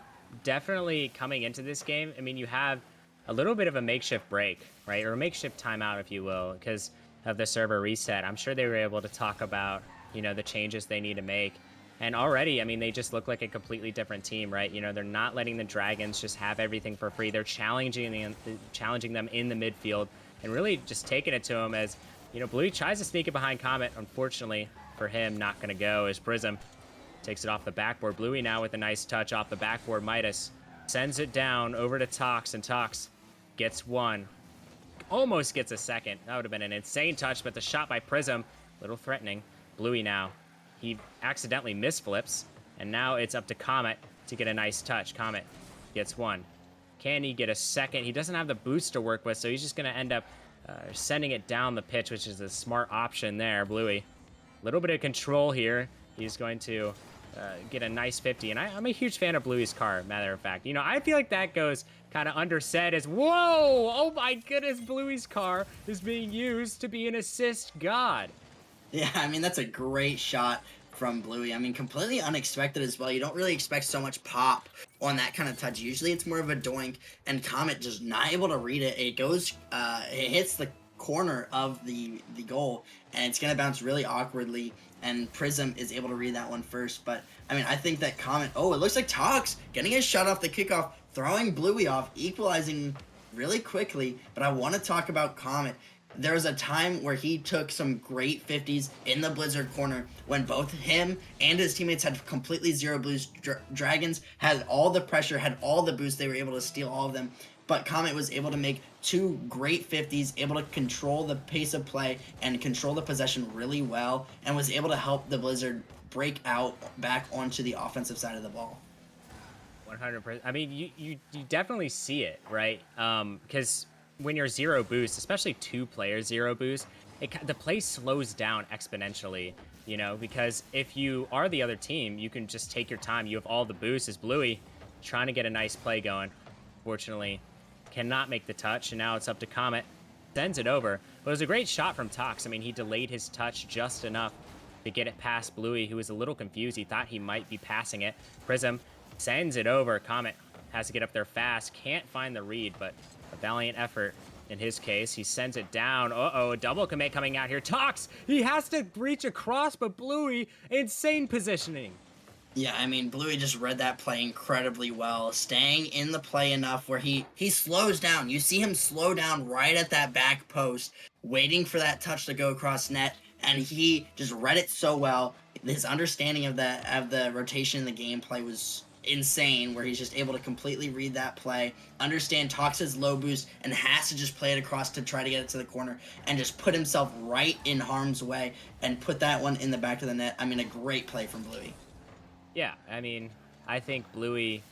definitely coming into this game, I mean, you have a little bit of a makeshift break, right, or a makeshift timeout, if you will, because of the server reset. I'm sure they were able to talk about, the changes they need to make. And already, I mean, they just look like a completely different team, right? They're not letting the Dragons just have everything for free. They're challenging them in the midfield and really just taking it to them as, Bluey tries to sneak it behind Comet. Unfortunately for him, not going to go as Prism takes it off the backboard. Bluey now with a nice touch off the backboard. Midas sends it down over to Tox, and Tox gets one. Almost gets a second. That would have been an insane touch, but the shot by Prism, little threatening. Bluey now, he accidentally misflips, and now it's up to Comet to get a nice touch. Comet gets one. Can he get a second? He doesn't have the boost to work with, so he's just going to end up sending it down the pitch, which is a smart option there. Bluey, a little bit of control here. He's going to get a nice 50, and I'm a huge fan of Bluey's car, matter of fact. I feel like that goes kind of undersaid as, whoa, oh my goodness, Bluey's car is being used to be an assist god. Yeah, I mean, that's a great shot from Bluey. I mean, completely unexpected as well. You don't really expect so much pop on that kind of touch. Usually it's more of a doink, and Comet just not able to read it. It goes, it hits the corner of the goal, and it's going to bounce really awkwardly, and Prism is able to read that one first. But, I mean, I think that Comet, it looks like Tox getting a shot off the kickoff, throwing Bluey off, equalizing really quickly. But I want to talk about Comet. There was a time where he took some great 50s in the Blizzard corner when both him and his teammates had completely zero boost. Dragons had all the pressure, had all the boost. They were able to steal all of them. But Comet was able to make 2 great 50s, able to control the pace of play and control the possession really well, and was able to help the Blizzard break out back onto the offensive side of the ball. 100%. I mean, you definitely see it, right? Because when you're zero boost, especially 2 players zero boost, the play slows down exponentially, because if you are the other team, you can just take your time. You have all the boosts. As Bluey trying to get a nice play going. Fortunately, cannot make the touch, and now it's up to Comet. Sends it over. But it was a great shot from Tox. I mean, he delayed his touch just enough to get it past Bluey, who was a little confused. He thought he might be passing it. Prism sends it over. Comet has to get up there fast. Can't find the read, but a valiant effort in his case. He sends it down. Uh-oh, a double commit coming out here. Tox, he has to reach across, but Bluey, insane positioning. Yeah, I mean, Bluey just read that play incredibly well, staying in the play enough where he slows down. You see him slow down right at that back post, waiting for that touch to go across net, and he just read it so well. His understanding of the rotation in the gameplay was insane, where he's just able to completely read that play, understand Tox's low boost, and has to just play it across to try to get it to the corner, and just put himself right in harm's way, and put that one in the back of the net. I mean, a great play from Bluey. Yeah, I mean, I think Bluey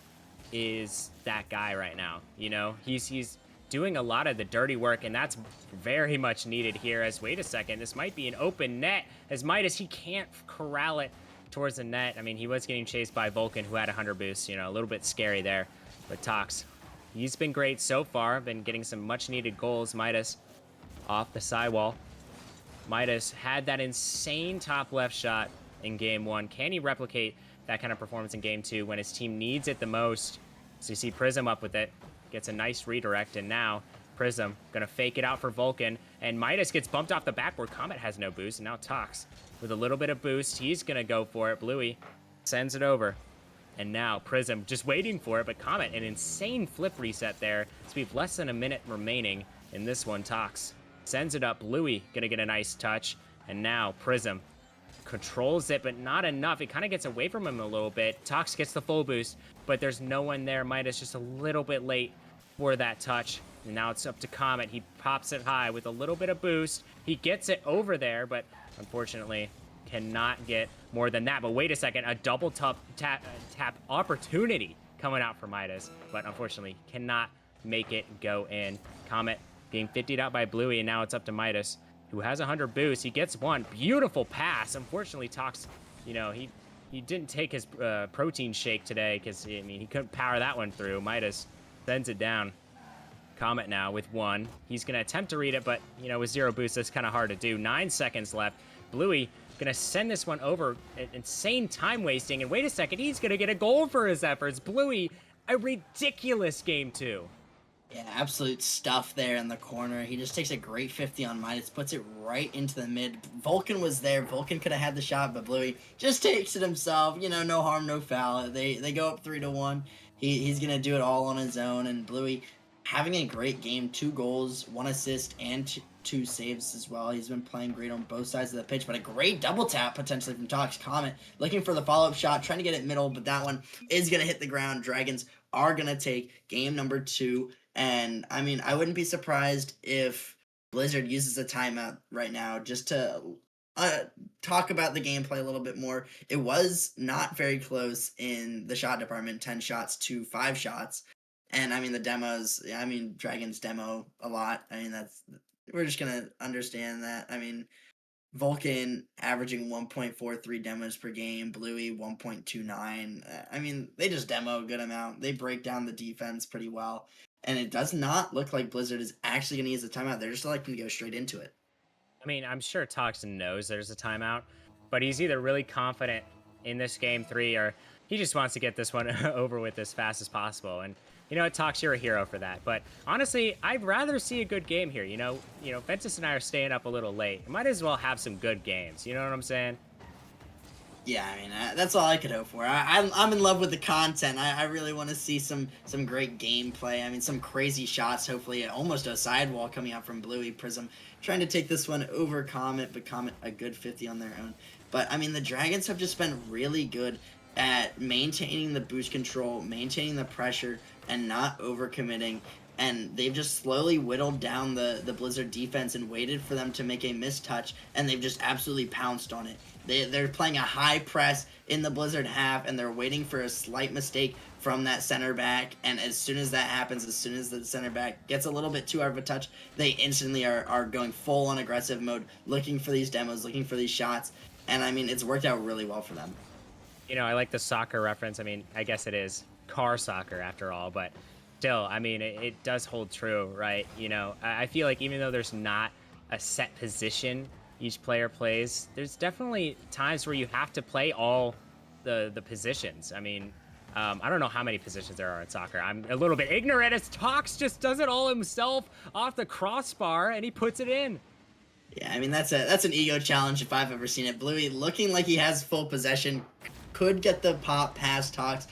is that guy right now. You know, he's doing a lot of the dirty work, and that's very much needed here. As wait a second, this might be an open net. As Midas, he can't corral it towards the net. I mean, he was getting chased by Vulcan, who had 100 boosts. You know, a little bit scary there. But Tox, he's been great so far. Been getting some much needed goals. Midas off the sidewall. Midas had that insane top left shot in game 1. Can he replicate that kind of performance in game 2 when his team needs it the most? So you see Prism up with it, gets a nice redirect, and now Prism gonna fake it out for Vulcan, and Midas gets bumped off the backboard. Comet has no boost, and now Tox with a little bit of boost. He's gonna go for it. Bluey sends it over, and now Prism just waiting for it, but Comet, an insane flip reset there. So we have less than a minute remaining in this one. Tox sends it up. Bluey gonna get a nice touch, and now Prism controls it, but not enough. It kind of gets away from him a little bit. Tox gets the full boost, but there's no one there. Midas just a little bit late for that touch. And now it's up to Comet. He pops it high with a little bit of boost. He gets it over there, but unfortunately cannot get more than that. But wait a second, a double tap opportunity coming out for Midas, but unfortunately cannot make it go in. Comet being 50'd out by Bluey, and now it's up to Midas, who has 100 boosts. He gets one beautiful pass. Unfortunately, Tox, you know, he didn't take his protein shake today because, I mean, he couldn't power that one through. Midas sends it down. Comet now with 1. He's going to attempt to read it, but, you know, with 0 boost, that's kind of hard to do. 9 seconds left. Bluey going to send this one over. Insane time wasting. And wait a second, he's going to get a goal for his efforts. Bluey, a ridiculous game 2. Yeah, absolute stuff there in the corner. He just takes a great 50 on Midas, puts it right into the mid. Vulcan was there. Vulcan could have had the shot, but Bluey just takes it himself. You know, no harm, no foul. They go up 3-1. He's going to do it all on his own, and Bluey having a great game. 2 goals, 1 assist, and 2 saves as well. He's been playing great on both sides of the pitch, but a great double tap potentially from Tox. Comet looking for the follow-up shot, trying to get it middle, but that one is going to hit the ground. Dragons are going to take game number 2. And, I mean, I wouldn't be surprised if Blizzard uses a timeout right now just to talk about the gameplay a little bit more. It was not very close in the shot department, 10 shots to 5 shots. And, I mean, the demos, I mean, Dragons demo a lot. I mean, we're just going to understand that. I mean, Vulcan averaging 1.43 demos per game, Bluey 1.29. I mean, they just demo a good amount. They break down the defense pretty well. And it does not look like Blizzard is actually going to use a timeout. They're just electing to go straight into it. I mean, I'm sure Toxin knows there's a timeout, but he's either really confident in this game 3 or he just wants to get this one over with as fast as possible. And you know what, Tox, you're a hero for that. But honestly, I'd rather see a good game here. You know, Ventus and I are staying up a little late. Might as well have some good games. You know what I'm saying? Yeah, I mean, that's all I could hope for. I'm in love with the content. I really want to see some great gameplay. I mean, some crazy shots, hopefully almost a sidewall coming out from Bluey. Prism trying to take this one over Comet, but Comet a good 50 on their own. But, I mean, the Dragons have just been really good at maintaining the boost control, maintaining the pressure, and not overcommitting. And they've just slowly whittled down the Blizzard defense and waited for them to make a mistouch, and they've just absolutely pounced on it. They're playing a high press in the Blizzard half, and they're waiting for a slight mistake from that center back. And as soon as that happens, as soon as the center back gets a little bit too hard of a touch, they instantly are going full on aggressive mode, looking for these demos, looking for these shots. And I mean, it's worked out really well for them. You know, I like the soccer reference. I mean, I guess it is car soccer after all, but still, I mean, it does hold true, right? You know, I feel like even though there's not a set position each player plays, there's definitely times where you have to play all the positions. I mean, I don't know how many positions there are in soccer. I'm a little bit ignorant as Tox just does it all himself off the crossbar and he puts it in. Yeah, I mean, that's an ego challenge if I've ever seen it. Bluey looking like he has full possession, could get the pop past Tox,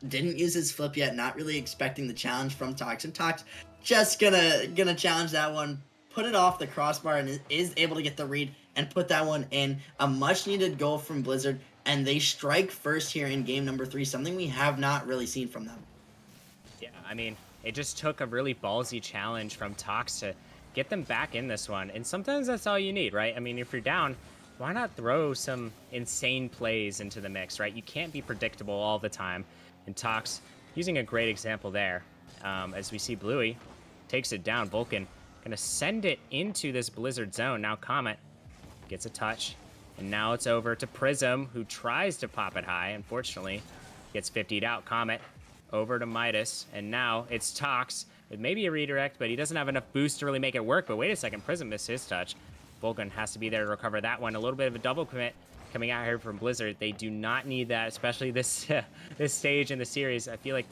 didn't use his flip yet, not really expecting the challenge from Tox, and Tox just gonna challenge that one, put it off the crossbar, and is able to get the read and put that one in. A much needed goal from Blizzard, and they strike first here in game number 3, something we have not really seen from them. Yeah, I mean, it just took a really ballsy challenge from Tox to get them back in this one, and sometimes that's all you need, right? I mean, if you're down, why not throw some insane plays into the mix, right? You can't be predictable all the time. And Tox using a great example there. As we see Bluey takes it down. Vulcan gonna send it into this Blizzard zone. Now Comet gets a touch. And now it's over to Prism, who tries to pop it high. Unfortunately, gets 50'd out. Comet over to Midas. And now it's Tox with maybe a redirect, but he doesn't have enough boost to really make it work. But wait a second, Prism missed his touch. Vulcan has to be there to recover that one. A little bit of a double commit coming out here from Blizzard. They do not need that, especially this this stage in the series. I feel like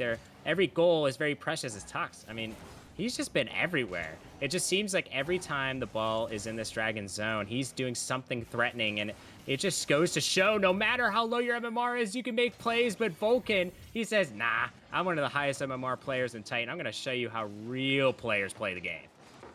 every goal is very precious as Tox. I mean, he's just been everywhere. It just seems like every time the ball is in this Dragon zone, he's doing something threatening, and it just goes to show no matter how low your MMR is, you can make plays. But Vulcan, he says, nah, I'm one of the highest MMR players in Titan. I'm going to show you how real players play the game.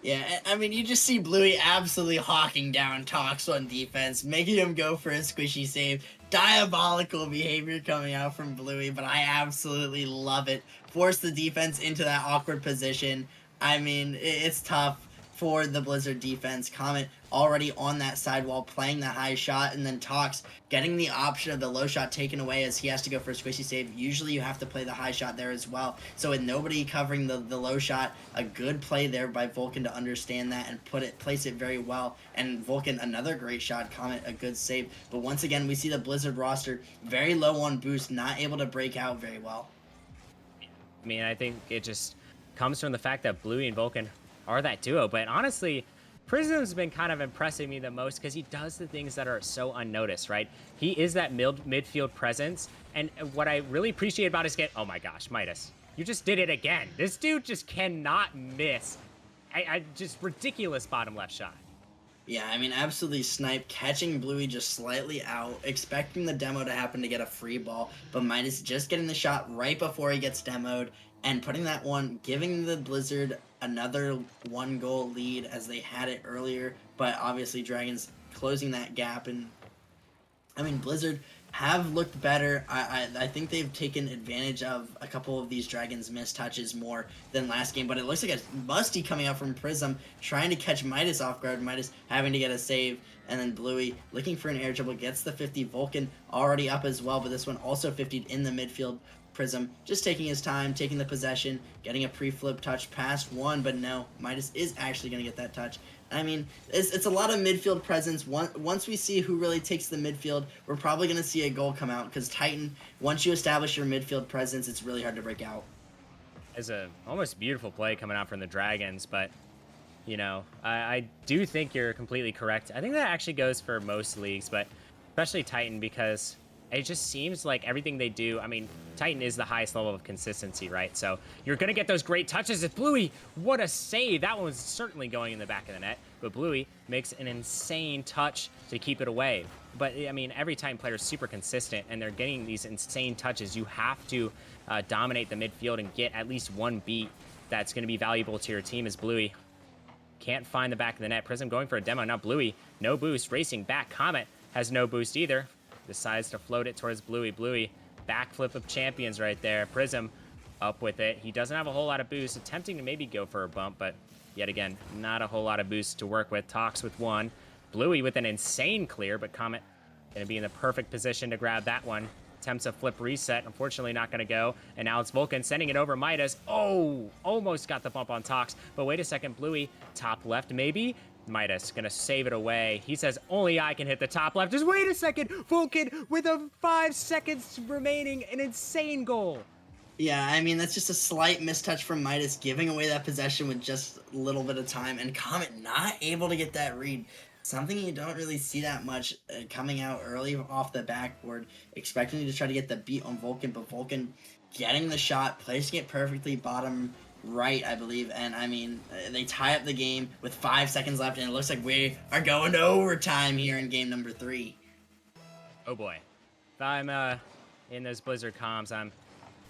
Yeah, I mean, you just see Bluey absolutely hawking down Tox on defense, making him go for a squishy save. Diabolical behavior coming out from Bluey, but I absolutely love it. Force the defense into that awkward position. I mean, it's tough for the Blizzard defense. Comet already on that sidewall playing the high shot, and then Tox getting the option of the low shot taken away as he has to go for a squishy save. Usually you have to play the high shot there as well. So with nobody covering the low shot, a good play there by Vulcan to understand that and place it very well. And Vulcan, another great shot. Comet, a good save. But once again, we see the Blizzard roster very low on boost, not able to break out very well. I mean, I think it just comes from the fact that Bluey and Vulcan are that duo. But honestly, Prism's been kind of impressing me the most because he does the things that are so unnoticed, right? He is that midfield presence. And what I really appreciate about his game... Oh my gosh, Midas. You just did it again. This dude just cannot miss. Just ridiculous bottom left shot. Yeah, I mean, absolutely snipe, catching Bluey just slightly out, expecting the demo to happen to get a free ball, but Midas just getting the shot right before he gets demoed, and putting that one, giving the Blizzard another 1-goal lead as they had it earlier, but obviously Dragons closing that gap, and I mean, Blizzard have looked better. I think they've taken advantage of a couple of these Dragons missed touches more than last game, but it looks like a musty coming out from Prism, trying to catch Midas off guard, Midas having to get a save, and then Bluey looking for an air dribble, gets the 50, Vulcan already up as well, but this one also 50'd in the midfield. Prism just taking his time, taking the possession, getting a pre-flip touch past one, but no, Midas is actually going to get that touch. I mean, it's a lot of midfield presence. Once we see who really takes the midfield, we're probably going to see a goal come out, because Titan, once you establish your midfield presence, it's really hard to break out. It's a almost beautiful play coming out from the Dragons, but, you know, I do think you're completely correct. I think that actually goes for most leagues, but especially Titan, because it just seems like everything they do, I mean, Titan is the highest level of consistency, right? So you're going to get those great touches. It's Bluey. What a save. That one was certainly going in the back of the net. But Bluey makes an insane touch to keep it away. But, I mean, every Titan player is super consistent, and they're getting these insane touches. You have to dominate the midfield and get at least one beat that's going to be valuable to your team as Bluey can't find the back of the net. Prism going for a demo. Now Bluey, no boost, racing back. Comet has no boost either. Decides to float it towards Bluey. Bluey, backflip of champions right there. Prism up with it. He doesn't have a whole lot of boost, attempting to maybe go for a bump, but yet again, not a whole lot of boost to work with. Tox with one. Bluey with an insane clear, but Comet going to be in the perfect position to grab that one. Attempts a flip reset. Unfortunately, not going to go. And now it's Vulcan sending it over Midas. Oh, almost got the bump on Tox. But wait a second, Bluey, top left maybe? Midas gonna save it away. He says, only I can hit the top left. Just wait a second. Vulcan with a 5 seconds remaining. An insane goal. Yeah, I mean, that's just a slight mistouch from Midas, giving away that possession with just a little bit of time, and Comet not able to get that read. Something you don't really see that much coming out early off the backboard, expecting to try to get the beat on Vulcan, but Vulcan getting the shot, placing it perfectly bottom right, I believe, and I mean, they tie up the game with 5 seconds left, and it looks like we are going to overtime here in game number 3. Oh boy. If I'm in those Blizzard comms, I'm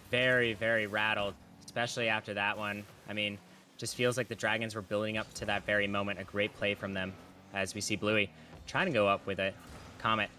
very, very rattled, especially after that one. I mean, just feels like the Dragons were building up to that very moment. A great play from them, as we see Bluey trying to go up with it. Comet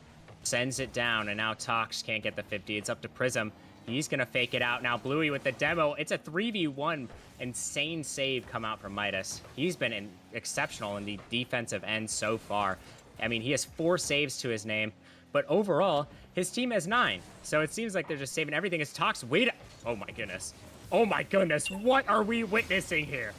sends it down, and now Tox can't get the 50. It's up to Prism. He's going to fake it out. Now Bluey with the demo. It's a 3v1. Insane save come out from Midas. He's been exceptional in the defensive end so far. I mean, he has 4 saves to his name. But overall, his team has 9. So it seems like they're just saving everything as Tox. Wait. Oh my goodness. Oh my goodness. What are we witnessing here?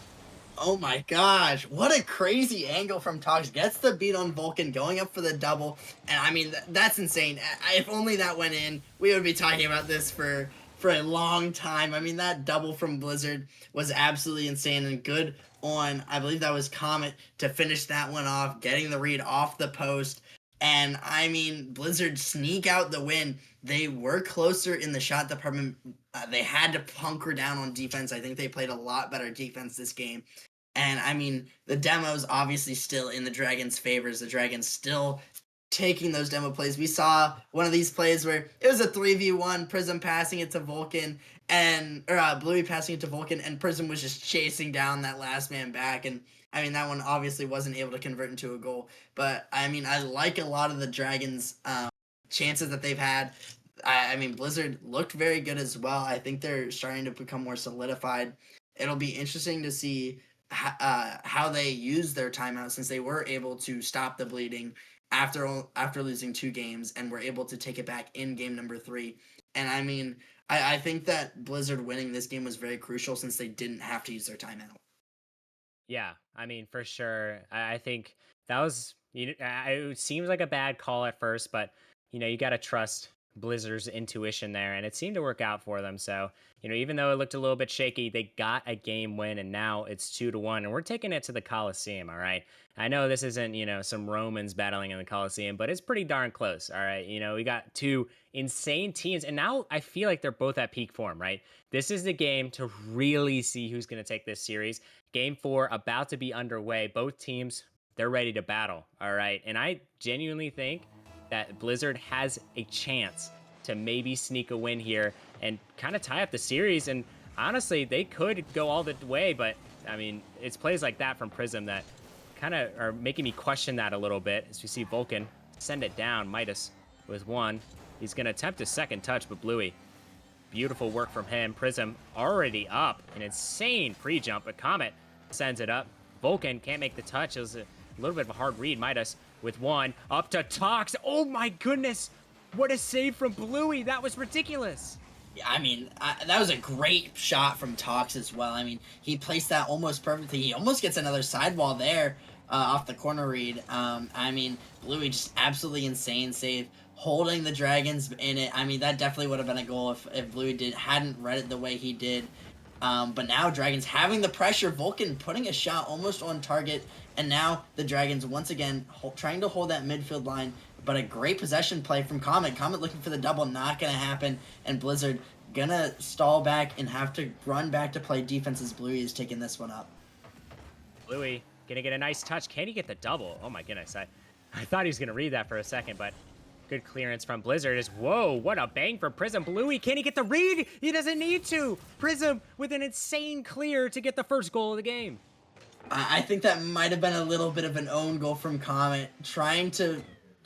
Oh my gosh, what a crazy angle from Tox. Gets the beat on Vulcan, going up for the double. And I mean, that's insane. If only that went in, we would be talking about this for a long time. I mean, that double from Blizzard was absolutely insane and good on, I believe that was Comet, to finish that one off, getting the read off the post. And I mean, Blizzard sneak out the win. They were closer in the shot department. They had to hunker down on defense. I think they played a lot better defense this game. And I mean, the demo's obviously still in the Dragons' favors. The Dragons still taking those demo plays. We saw one of these plays where it was a 3v1, Prism passing it to Vulcan, or Bluey passing it to Vulcan, and Prism was just chasing down that last man back. And I mean, that one obviously wasn't able to convert into a goal. But I mean, I like a lot of the Dragons' chances that they've had. I mean, Blizzard looked very good as well. I think they're starting to become more solidified. It'll be interesting to see how they use their timeout, since they were able to stop the bleeding after losing 2 games and were able to take it back in game number 3. And I mean, I think that Blizzard winning this game was very crucial, since they didn't have to use their timeout. Yeah, I mean, for sure. I think that was, it seems like a bad call at first, but, you got to trust Blizzard's intuition there, and it seemed to work out for them. So, even though it looked a little bit shaky, they got a game win, and now it's 2-1, and we're taking it to the Coliseum, all right? I know this isn't, some Romans battling in the Coliseum, but it's pretty darn close, all right? We got 2 insane teams, and now I feel like they're both at peak form, right? This is the game to really see who's going to take this series. Game 4 about to be underway. Both teams, they're ready to battle, all right? And I genuinely think that Blizzard has a chance to maybe sneak a win here and kind of tie up the series. And honestly, they could go all the way, but I mean, it's plays like that from Prism that kind of are making me question that a little bit. As we see Vulcan send it down, Midas with 1. He's going to attempt a second touch, but Bluey, beautiful work from him. Prism already up, an insane pre-jump, but Comet sends it up. Vulcan can't make the touch. It was a little bit of a hard read. Midas with 1 up to Tox. Oh my goodness, what a save from Bluey. That was ridiculous. Yeah, I mean, that was a great shot from Tox as well. I mean, he placed that almost perfectly. He almost gets another sidewall there off the corner read. I mean, Bluey just absolutely insane save, holding the Dragons in it. I mean, that definitely would have been a goal if Bluey hadn't read it the way he did. But now Dragons having the pressure, Vulcan putting a shot almost on target, and now the Dragons once again trying to hold that midfield line, but a great possession play from Comet. Comet looking for the double, not going to happen, and Blizzard gonna stall back and have to run back to play defense as Bluey is taking this one up. Bluey gonna get a nice touch. Can he get the double? Oh my goodness, I thought he was gonna read that for a second, but good clearance from Blizzard. Whoa, what a bang for Prism. Bluey, can he get the read? He doesn't need to. Prism with an insane clear to get the first goal of the game. I think that might have been a little bit of an own goal from Comet, trying to,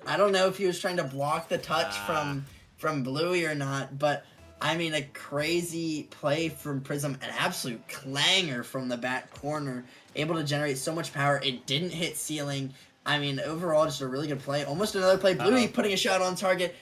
I don't know if he was trying to block the touch from Bluey or not, but I mean, a crazy play from Prism, an absolute clanger from the back corner, able to generate so much power. It didn't hit ceiling. I mean, overall, just a really good play. Almost another play. Bluey putting a shot on target,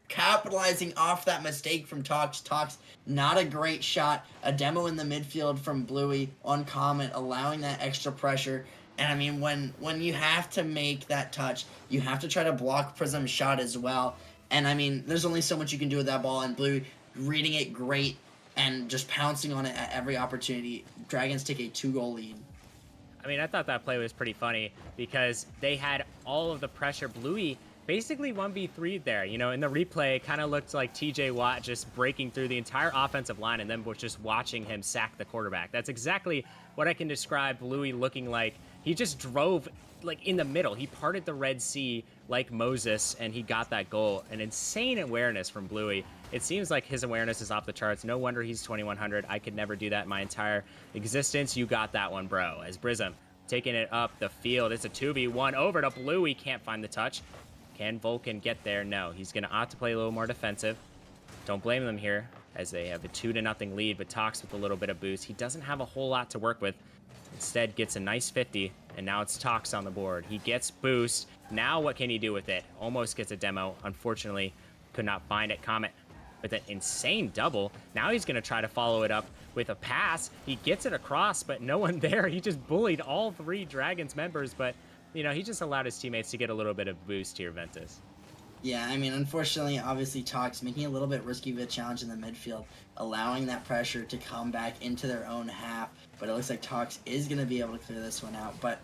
capitalizing off that mistake from Tox. Tox, not a great shot. A demo in the midfield from Bluey on Comet, allowing that extra pressure. And I mean, when you have to make that touch, you have to try to block Prism's shot as well. And I mean, there's only so much you can do with that ball, and Bluey reading it great and just pouncing on it at every opportunity. Dragons take a 2-goal lead. I mean, I thought that play was pretty funny because they had all of the pressure. Bluey basically 1v3 there. In the replay, it kind of looked like TJ Watt just breaking through the entire offensive line and then was just watching him sack the quarterback. That's exactly what I can describe Bluey looking like. He just drove like in the middle. He parted the Red Sea like Moses, and he got that goal. An insane awareness from Bluey. It seems like his awareness is off the charts. No wonder he's 2100. I could never do that in my entire existence. You got that one, bro. As Prism taking it up the field. It's a 2v1 over to Bluey. Can't find the touch. Can Vulcan get there? No. He's going to opt to play a little more defensive. Don't blame them here as they have a 2-0 lead, but Tox with a little bit of boost. He doesn't have a whole lot to work with. Instead gets a nice 50, and now it's Tox on the board. He gets boost. Now what can he do with it? Almost gets a demo. Unfortunately, could not find it. Comet with an insane double. Now he's going to try to follow it up with a pass. He gets it across, but no one there. He just bullied all 3 Dragons members, but, you know, he just allowed his teammates to get a little bit of boost here, Ventus. Yeah, I mean, unfortunately, obviously, Tox making a little bit risky of a challenge in the midfield, allowing that pressure to come back into their own half. But it looks like Tox is going to be able to clear this one out. But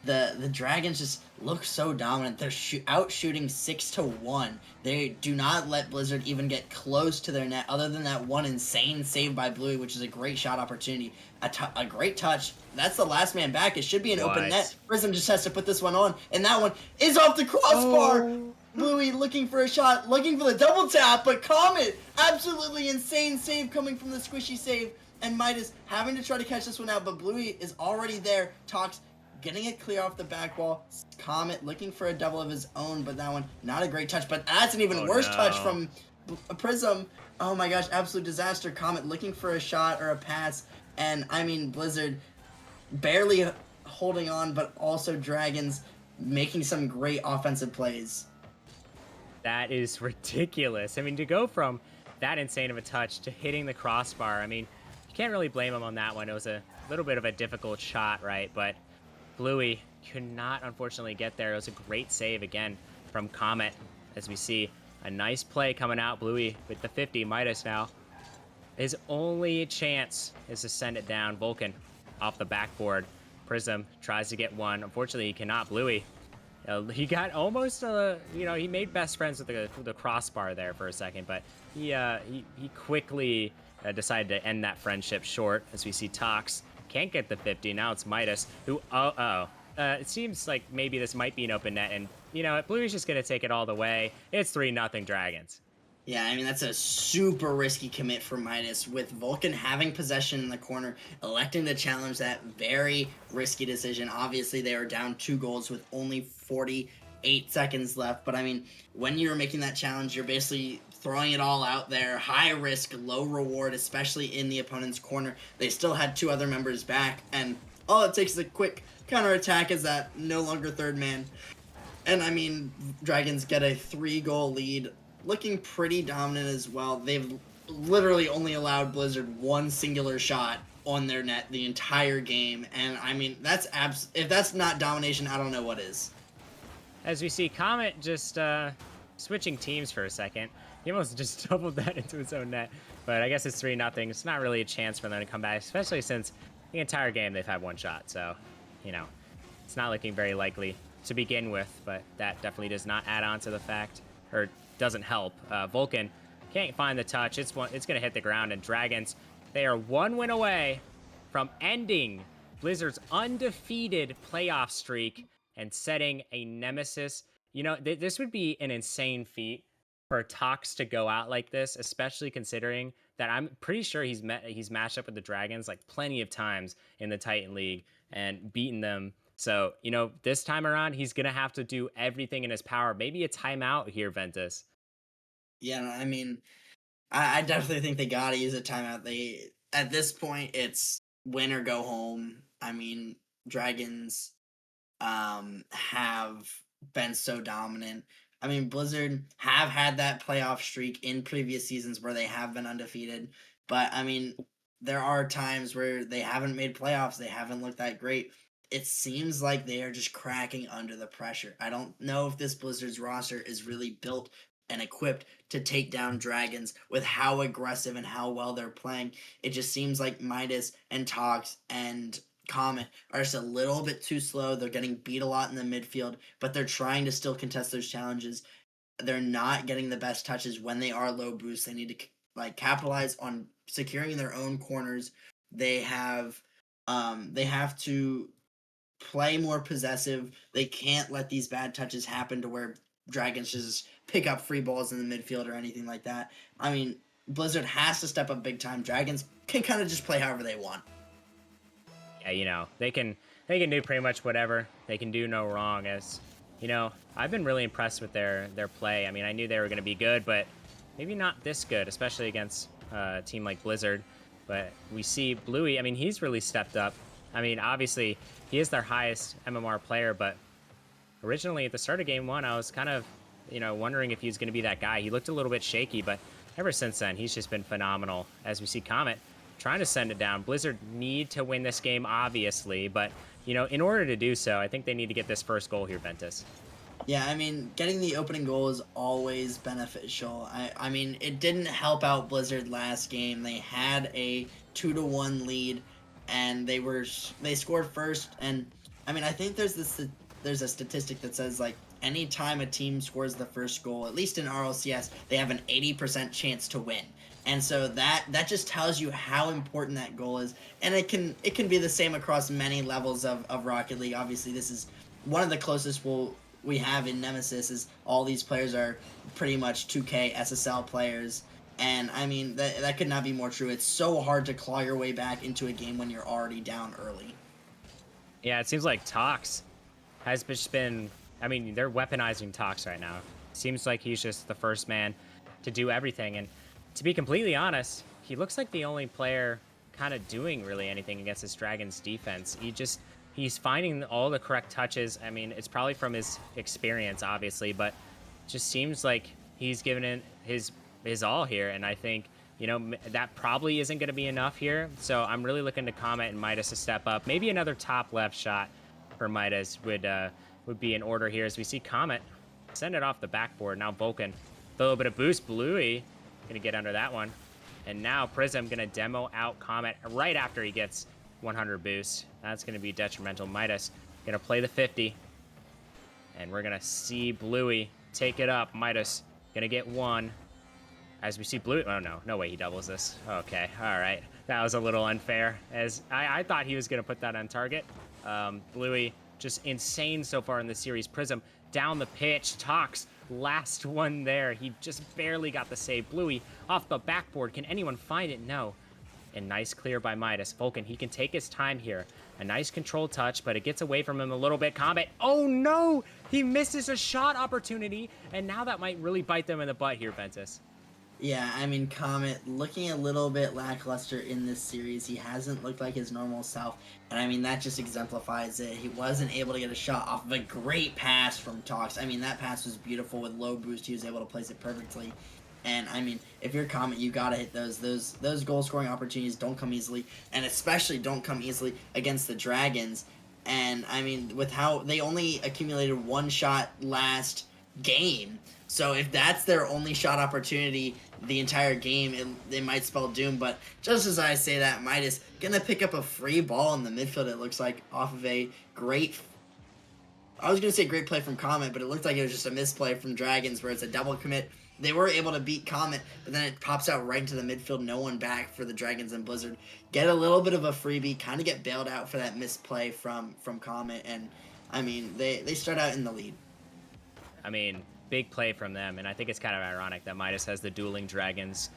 the Dragons just look so dominant. They're out shooting 6-1. They do not let Blizzard even get close to their net, other than that one insane save by Bluey, which is a great shot opportunity. A great touch. That's the last man back. It should be an open net. Prism just has to put this one on, and that one is off the crossbar. Bluey looking for a shot, looking for the double tap, but Comet, absolutely insane save coming from the squishy save, and Midas having to try to catch this one out, but Bluey is already there. Tox getting it clear off the back wall. Comet looking for a double of his own, but that one, not a great touch, but that's an even worse touch from Prism. Oh my gosh, absolute disaster. Comet looking for a shot or a pass, and I mean, Blizzard barely holding on, but also Dragons making some great offensive plays. That is ridiculous. I mean, to go from that insane of a touch to hitting the crossbar, I mean, you can't really blame him on that one. It was a little bit of a difficult shot, right? But Bluey could not, unfortunately, get there. It was a great save, again, from Comet. As we see, a nice play coming out. Bluey with the 50. Midas now. His only chance is to send it down. Vulcan off the backboard. Prism tries to get one. Unfortunately, he cannot. Bluey. He got almost, you know, he made best friends with the crossbar there for a second, but he quickly decided to end that friendship short. As we see Tox can't get the 50. Now it's Midas, who, it seems like maybe this might be an open net, and, you know, Bluey's just going to take it all the way. It's 3-0 Dragons. Yeah, I mean, that's a super risky commit for Midas, with Vulcan having possession in the corner, electing to challenge that very risky decision. Obviously, they are down 2 goals with only 48 seconds left, but I mean, when you're making that challenge, you're basically throwing it all out there. High risk, low reward, especially in the opponent's corner. They still had 2 other members back, and all it takes is a quick counterattack as that no longer third man. And I mean, Dragons get a 3-goal lead, looking pretty dominant as well. They've literally only allowed Blizzard 1 singular shot on their net the entire game, and I mean, that's if that's not domination, I don't know what is. As we see Comet just switching teams for a second. He almost just doubled that into his own net, but I guess it's 3-0. It's not really a chance for them to come back, especially since the entire game they've had 1 shot, so, you know, it's not looking very likely to begin with, but that definitely does not add on to the fact, or doesn't help. Vulcan can't find the touch. It's going to hit the ground, and Dragons, they are 1 win away from ending Blizzard's undefeated playoff streak and setting a Nemesis. You know, this would be an insane feat for Tox to go out like this, especially considering that I'm pretty sure he's matched up with the Dragons like plenty of times in the Titan League and beaten them. So, you know, this time around, he's going to have to do everything in his power. Maybe a timeout here, Ventus. Yeah, I mean, I definitely think they got to use a timeout. At this point, it's win or go home. I mean, Dragons have been so dominant. I mean, Blizzard have had that playoff streak in previous seasons where they have been undefeated. But, I mean, there are times where they haven't made playoffs. They haven't looked that great. It seems like they are just cracking under the pressure. I don't know if this Blizzard's roster is really built and equipped to take down Dragons with how aggressive and how well they're playing. It just seems like Midas and Tox and Comet are just a little bit too slow. They're getting beat a lot in the midfield, but they're trying to still contest those challenges. They're not getting the best touches when they are low boosts. They need to capitalize on securing their own corners. They have to play more possessive. They can't let these bad touches happen to where Dragons just pick up free balls in the midfield or anything like that. I mean, Blizzard has to step up big time. Dragons can kind of just play however they want. Yeah, you know, they can do pretty much whatever. They can do no wrong. As you know, I've been really impressed with their play. I mean, I knew they were going to be good, but maybe not this good, especially against a team like Blizzard. But we see Bluey. I mean, he's really stepped up. I mean, obviously, he is their highest MMR player, but originally at the start of game one, I was kind of, wondering if he was going to be that guy. He looked a little bit shaky, but ever since then, he's just been phenomenal. As we see Comet trying to send it down. Blizzard need to win this game, obviously, but, in order to do so, I think they need to get this first goal here, Ventus. Yeah, I mean, getting the opening goal is always beneficial. I mean, it didn't help out Blizzard last game. They had a 2-1 lead, and they scored first. And I mean, I think there's a statistic that says like anytime a team scores the first goal, at least in RLCS, they have an 80% chance to win. And so that just tells you how important that goal is. And it can be the same across many levels of Rocket League. Obviously, this is one of the closest we have in Nemesis is all these players are pretty much 2K SSL players. And I mean, that could not be more true. It's so hard to claw your way back into a game when you're already down early. Yeah, it seems like Tox has just been, I mean, they're weaponizing Tox right now. Seems like he's just the first man to do everything. And to be completely honest, he looks like the only player kind of doing really anything against this Dragon's defense. He's finding all the correct touches. I mean, it's probably from his experience, obviously, but just seems like he's given in his all here. And I think, that probably isn't going to be enough here. So I'm really looking to Comet and Midas to step up. Maybe another top left shot for Midas would be in order here as we see Comet send it off the backboard. Now Vulcan, a little bit of boost. Bluey going to get under that one. And now Prism going to demo out Comet right after he gets 100 boost. That's going to be detrimental. Midas going to play the 50. And we're going to see Bluey take it up. Midas going to get one. As we see Bluey. Oh, no way he doubles this. Okay, all right. That was a little unfair. As I thought he was going to put that on target. Bluey just insane so far in the series. Prism down the pitch. Tox, last one there. He just barely got the save. Bluey off the backboard. Can anyone find it? No. And nice clear by Midas. Vulcan, he can take his time here. A nice control touch, but it gets away from him a little bit. Comet, oh no! He misses a shot opportunity, and now that might really bite them in the butt here, Ventus. Yeah, I mean, Comet looking a little bit lackluster in this series. He hasn't looked like his normal self, and I mean, that just exemplifies it. He wasn't able to get a shot off of a great pass from Tox. I mean, that pass was beautiful with low boost. He was able to place it perfectly. And I mean, if you're Comet, you gotta hit those goal scoring opportunities. Don't come easily, and especially don't come easily against the Dragons. And I mean, with how they only accumulated one shot last game, so if that's their only shot opportunity the entire game, it might spell doom. But just as I say that, Midas gonna pick up a free ball in the midfield. It looks like off of a great. I was gonna say great play from Comet, but it looked like it was just a misplay from Dragons, where it's a double commit. They were able to beat Comet, but then it pops out right into the midfield. No one back for the Dragons and Blizzard. Get a little bit of a freebie, kind of get bailed out for that misplay from Comet, and I mean, they start out in the lead. I mean, big play from them, and I think it's kind of ironic that Midas has the dueling Dragons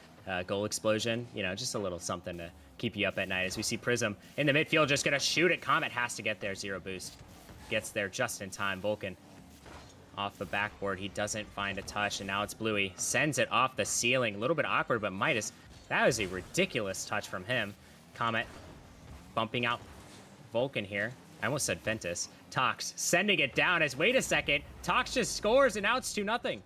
goal explosion. Just a little something to keep you up at night. As we see Prism in the midfield, just gonna shoot it. Comet has to get there, 0 boost. Gets there just in time. Vulcan off the backboard. He doesn't find a touch, and now it's Bluey. Sends it off the ceiling. A little bit awkward, but Midas, that was a ridiculous touch from him. Comet bumping out Vulcan here. I almost said Ventus. Tox sending it down as, wait a second, Tox just scores, and now it's 2-0.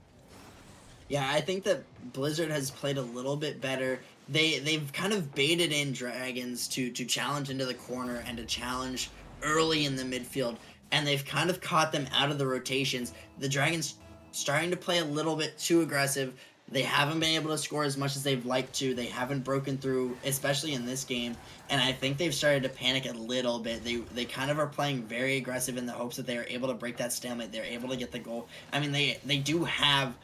Yeah, I think that Blizzard has played a little bit better. They've kind of baited in Dragons to challenge into the corner and to challenge early in the midfield, and they've kind of caught them out of the rotations. The Dragons starting to play a little bit too aggressive. They haven't been able to score as much as they've liked to. They haven't broken through, especially in this game, and I think they've started to panic a little bit. They kind of are playing very aggressive in the hopes that they are able to break that stalemate. They're able to get the goal. I mean, they do have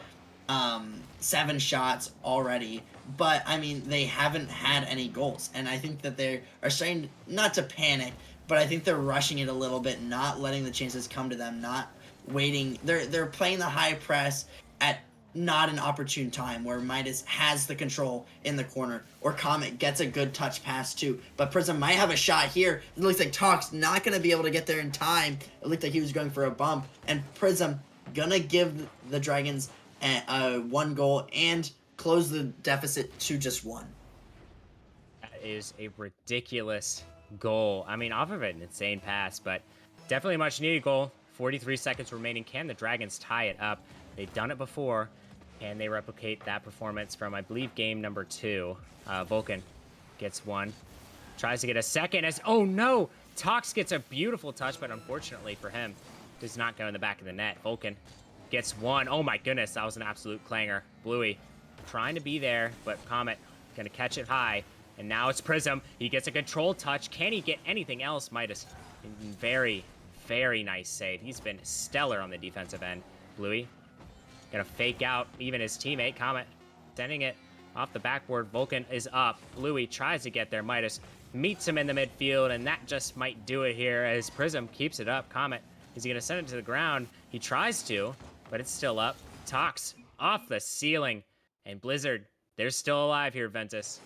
7 shots already, but I mean, they haven't had any goals, and I think that they are starting not to panic, but I think they're rushing it a little bit, not letting the chances come to them, not waiting. They're playing the high press at not an opportune time where Midas has the control in the corner, or Comet gets a good touch pass too. But Prism might have a shot here. It looks like Tox not going to be able to get there in time. It looked like he was going for a bump, and Prism gonna give the Dragons a 1 goal and close the deficit to just 1. That is a ridiculous goal. I mean, off of an insane pass, but definitely a much needed goal. 43 seconds remaining. Can the Dragons tie it up? They've done it before. Can they replicate that performance from, I believe, game number 2? Vulcan gets one. Tries to get a second as, oh no! Tox gets a beautiful touch, but unfortunately for him, does not go in the back of the net. Vulcan gets one. Oh my goodness, that was an absolute clanger. Bluey trying to be there, but Comet gonna catch it high. And now it's Prism. He gets a control touch. Can he get anything else? Midas, very, very nice save. He's been stellar on the defensive end. Bluey gonna fake out even his teammate. Comet sending it off the backboard. Vulcan is up. Bluey tries to get there. Midas meets him in the midfield, and that just might do it here as Prism keeps it up. Comet, is he gonna send it to the ground? He tries to, but it's still up. Tox off the ceiling, and Blizzard, they're still alive here, Ventus.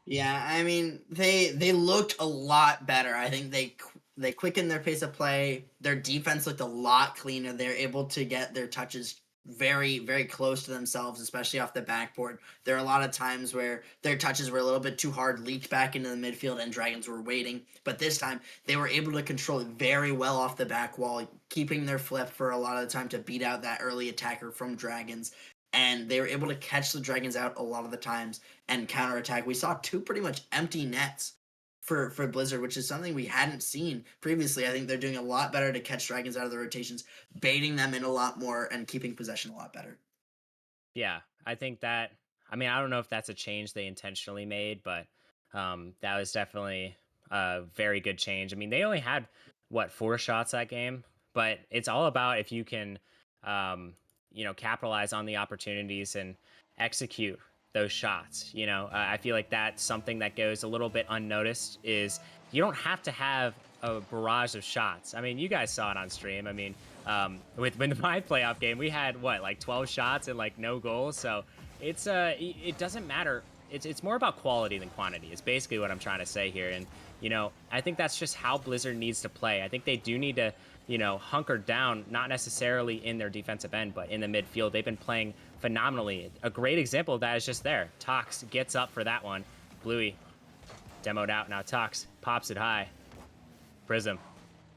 Yeah, I mean, they looked a lot better. I think they quickened their pace of play. Their defense looked a lot cleaner. They're able to get their touches very, very close to themselves, especially off the backboard. There are a lot of times where their touches were a little bit too hard, leaked back into the midfield, and Dragons were waiting. But this time, they were able to control it very well off the back wall, keeping their flip for a lot of the time to beat out that early attacker from Dragons. And they were able to catch the Dragons out a lot of the times and counterattack. We saw 2 pretty much empty nets for Blizzard, which is something we hadn't seen previously. I think they're doing a lot better to catch Dragons out of the rotations, baiting them in a lot more and keeping possession a lot better. Yeah, I think that, I mean, I don't know if that's a change they intentionally made, but that was definitely a very good change. I mean, they only had, 4 shots that game, but it's all about if you can, capitalize on the opportunities and execute those shots. I feel like that's something that goes a little bit unnoticed is you don't have to have a barrage of shots. I mean, you guys saw it on stream. I mean, with my playoff game, we had 12 shots and no goals. So it doesn't matter. It's more about quality than quantity. It's basically what I'm trying to say here. And I think that's just how Blizzard needs to play. I think they do need to hunker down, not necessarily in their defensive end, but in the midfield. They've been playing phenomenally. A great example of that is just there. Tox gets up for that one. Bluey demoed out. Now Tox pops it high. Prism,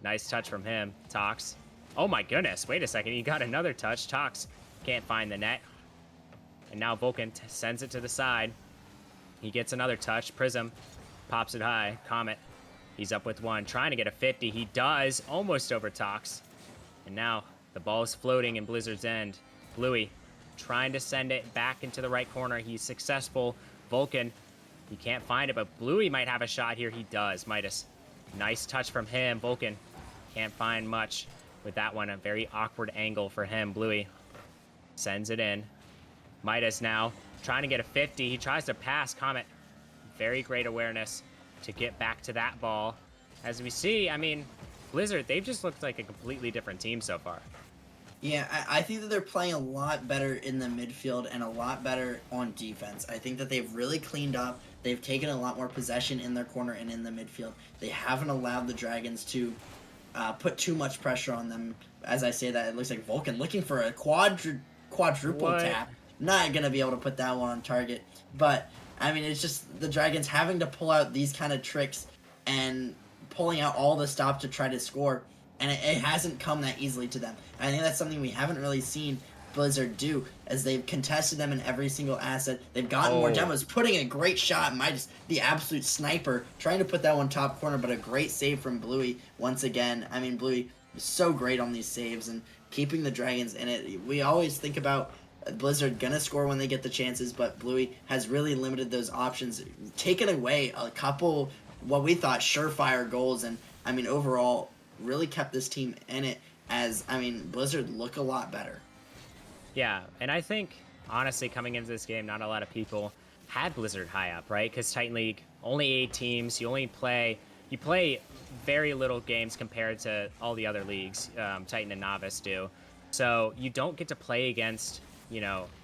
nice touch from him. Tox, oh my goodness, wait a second, he got another touch. Tox can't find the net. And now Vulcan sends it to the side. He gets another touch. Prism pops it high. Comet, he's up with one, trying to get a 50. He does, almost over Tox. And now the ball is floating in Blizzard's end. Bluey trying to send it back into the right corner. He's successful. Vulcan, he can't find it, but Bluey might have a shot here. He does. Midas, nice touch from him. Vulcan can't find much with that one. A very awkward angle for him. Bluey sends it in. Midas now trying to get a 50. He tries to pass. Comet, very great awareness to get back to that ball. As we see, I mean, Blizzard, they've just looked like a completely different team so far. Yeah, I think that they're playing a lot better in the midfield and a lot better on defense. I think that they've really cleaned up. They've taken a lot more possession in their corner and in the midfield. They haven't allowed the Dragons to put too much pressure on them. As I say that, it looks like Vulcan looking for a quadruple tap. Not going to be able to put that one on target. But, I mean, it's just the Dragons having to pull out these kind of tricks and pulling out all the stops to try to score. And it hasn't come that easily to them. I think that's something we haven't really seen Blizzard do, as they've contested them in every single asset. They've gotten more demos, putting a great shot. Midas, the absolute sniper, trying to put that one top corner, but a great save from Bluey once again. I mean, Bluey is so great on these saves and keeping the Dragons in it. We always think about Blizzard gonna score when they get the chances, but Bluey has really limited those options, taken away a couple what we thought surefire goals, and I mean overall really kept this team in it. As I mean, Blizzard look a lot better. Yeah, and I think honestly coming into this game, not a lot of people had Blizzard high up, right? Because Titan League, only 8 teams, you play very little games compared to all the other leagues Titan and Novice do, so you don't get to play against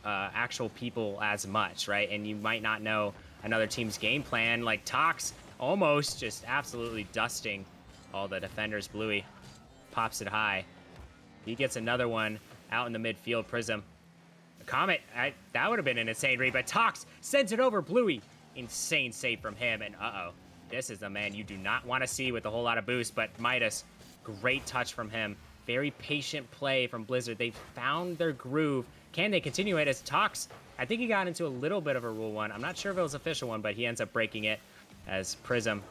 actual people as much, right? And you might not know another team's game plan. Like Tox almost just absolutely dusting all the defenders. Bluey pops it high. He gets another one out in the midfield. Prism, Comet, that would have been an insane read, but Tox sends it over. Bluey, insane save from him, and This is the man you do not want to see with a whole lot of boost, but Midas, great touch from him. Very patient play from Blizzard. They've found their groove. Can they continue it as Tox? I think he got into a little bit of a rule one. I'm not sure if it was official one, but he ends up breaking it as Prism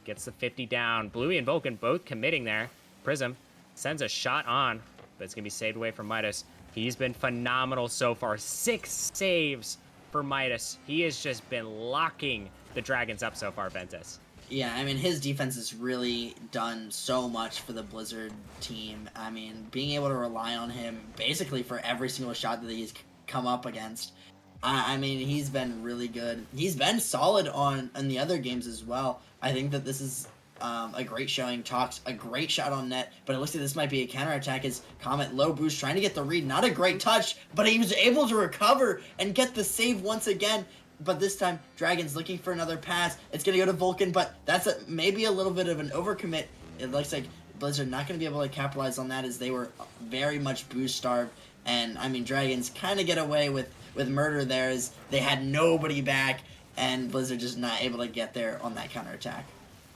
gets the 50 down. Bluey and Vulcan both committing there. Prism sends a shot on, but it's going to be saved away from Midas. He's been phenomenal so far. 6 saves for Midas. He has just been locking the Dragons up so far, Ventus. Yeah, I mean, his defense has really done so much for the Blizzard team. I mean, being able to rely on him basically for every single shot that he's come up against. I mean, he's been really good. He's been solid in the other games as well. I think that this is a great showing. Talks a great shot on net, but it looks like this might be a counterattack as Comet low boost trying to get the read. Not a great touch, but he was able to recover and get the save once again. But this time, Dragon's looking for another pass. It's going to go to Vulcan, but that's maybe a little bit of an overcommit. It looks like Blizzard not going to be able to capitalize on that as they were very much boost starved. And, I mean, Dragons kind of get away with murder there as they had nobody back, and Blizzard just not able to get there on that counterattack.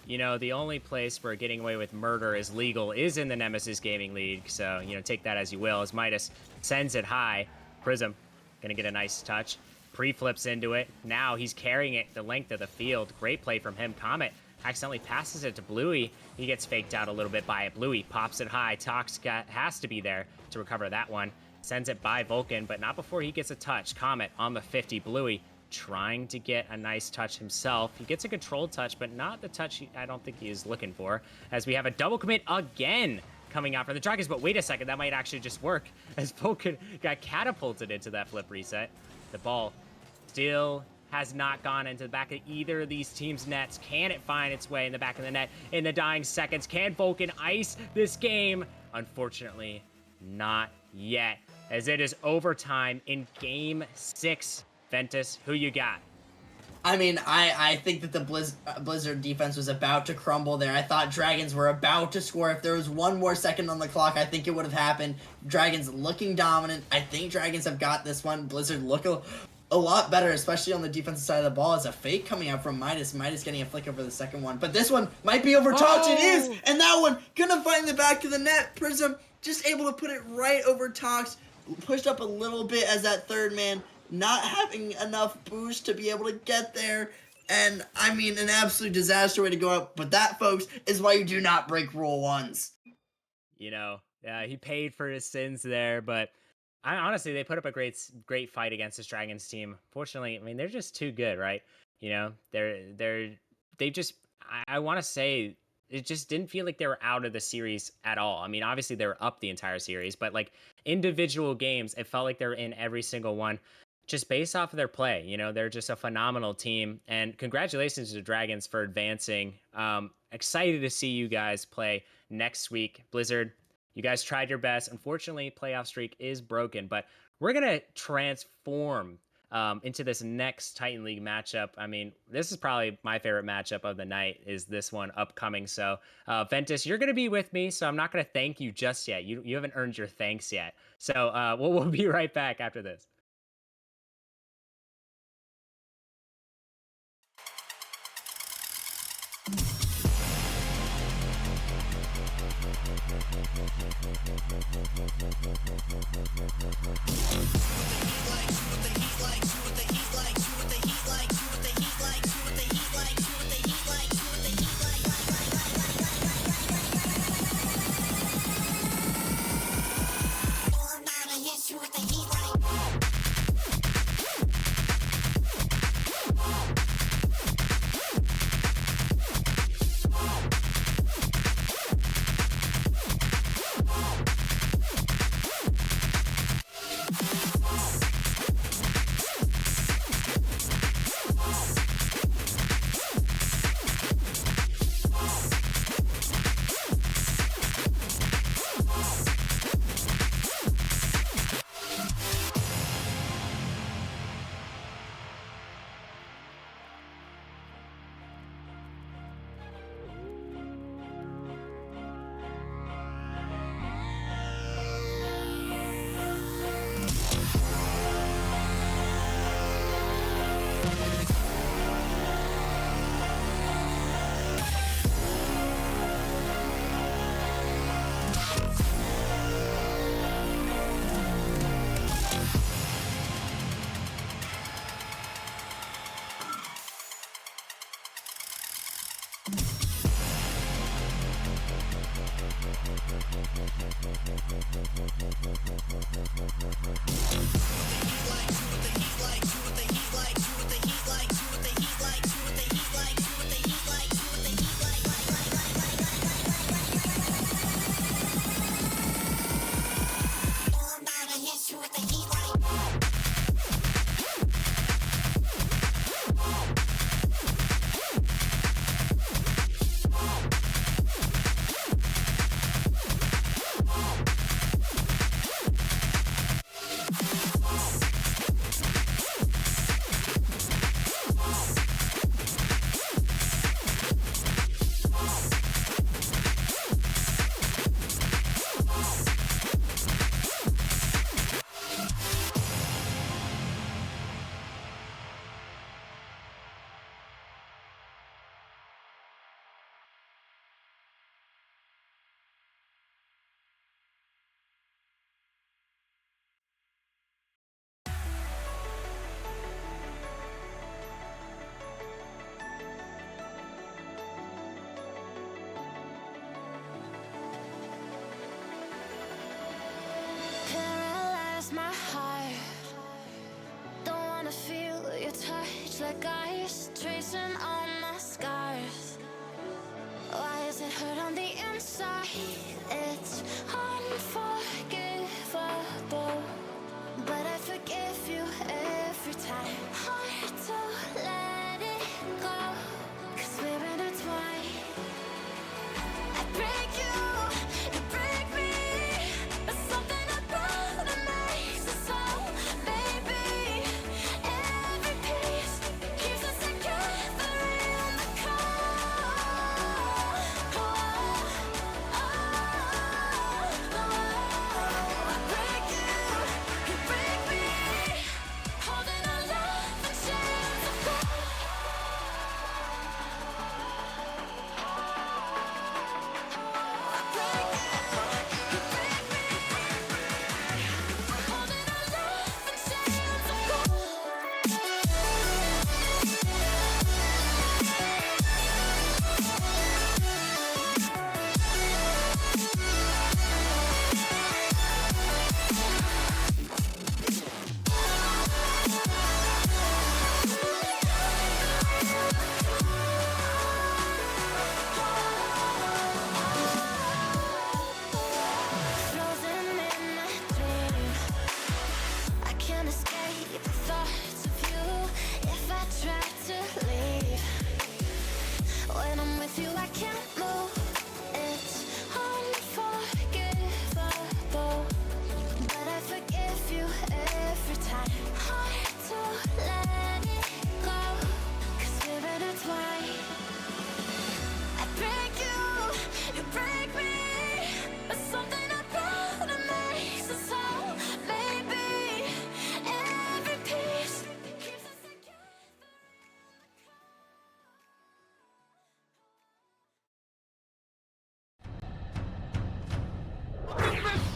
You know, the only place where getting away with murder is legal is in the Nemesis Gaming League. So, you know, take that as you will. As Midas sends it high, Prism going to get a nice touch. Pre-flips into it. Now he's carrying it the length of the field. Great play from him. Comet accidentally passes it to Bluey. He gets faked out a little bit by it. Bluey pops it high. Tox has to be there to recover that one. Sends it by Vulcan, but not before he gets a touch. Comet on the 50. Bluey trying to get a nice touch himself. He gets a controlled touch, but not the touch I don't think he is looking for. As we have a double commit again coming out for the Dragons. But wait a second, that might actually just work as Vulcan got catapulted into that flip reset. The ball still has not gone into the back of either of these teams' nets. Can it find its way in the back of the net in the dying seconds? Can Vulcan ice this game? Unfortunately, not yet, as it is overtime in Game 6. Ventus, who you got? I mean, I think that the Blizzard defense was about to crumble there. I thought Dragons were about to score. If there was one more second on the clock, I think it would have happened. Dragons looking dominant. I think Dragons have got this one. Blizzard look a lot better, especially on the defensive side of the ball. As a fake coming out from Midas. Midas getting a flick over the second one. But this one might be over Tox. It is! And that one gonna find the back of the net. Prism just able to put it right over Tox. Pushed up a little bit as that third man. Not having enough boost to be able to get there. And, I mean, an absolute disaster way to go up. But that, folks, is why you do not break Rule 1s. You know, he paid for his sins there, but honestly, they put up a great fight against this Dragons team. Fortunately, I mean, they're just too good, right? You know, they just, I want to say, it just didn't feel like they were out of the series at all. I mean, obviously, they were up the entire series, but, like, individual games, it felt like they were in every single one. Just based off of their play, you know, they're just a phenomenal team. And congratulations to the Dragons for advancing. Excited to see you guys play next week. Blizzard, you guys tried your best. Unfortunately, playoff streak is broken, but we're going to transform into this next Titan League matchup. I mean, this is probably my favorite matchup of the night, is this one upcoming. So, Ventus, you're going to be with me, so I'm not going to thank you just yet. You haven't earned your thanks yet. So we'll be right back after this. Paralyze my heart. Don't wanna feel your touch like ice, tracing all my scars. Why is it hurt on the inside? It's unforgivable, but I forgive you every time. Hard to let it go, 'cause we're intertwined. I break you, you break me, but something about it makes it so, baby. Every piece keeps us together in the cold. I break you break me, holding our love in chains of gold. Frozen in my dream, I can't escape the thoughts of you. If I try to leave, when I'm with you I can't move. It's unforgivable, but I forgive you every time. Hard to let it go, 'cause we're intertwined. I break you break me, but something about it makes it so, baby. Every piece keeps us together.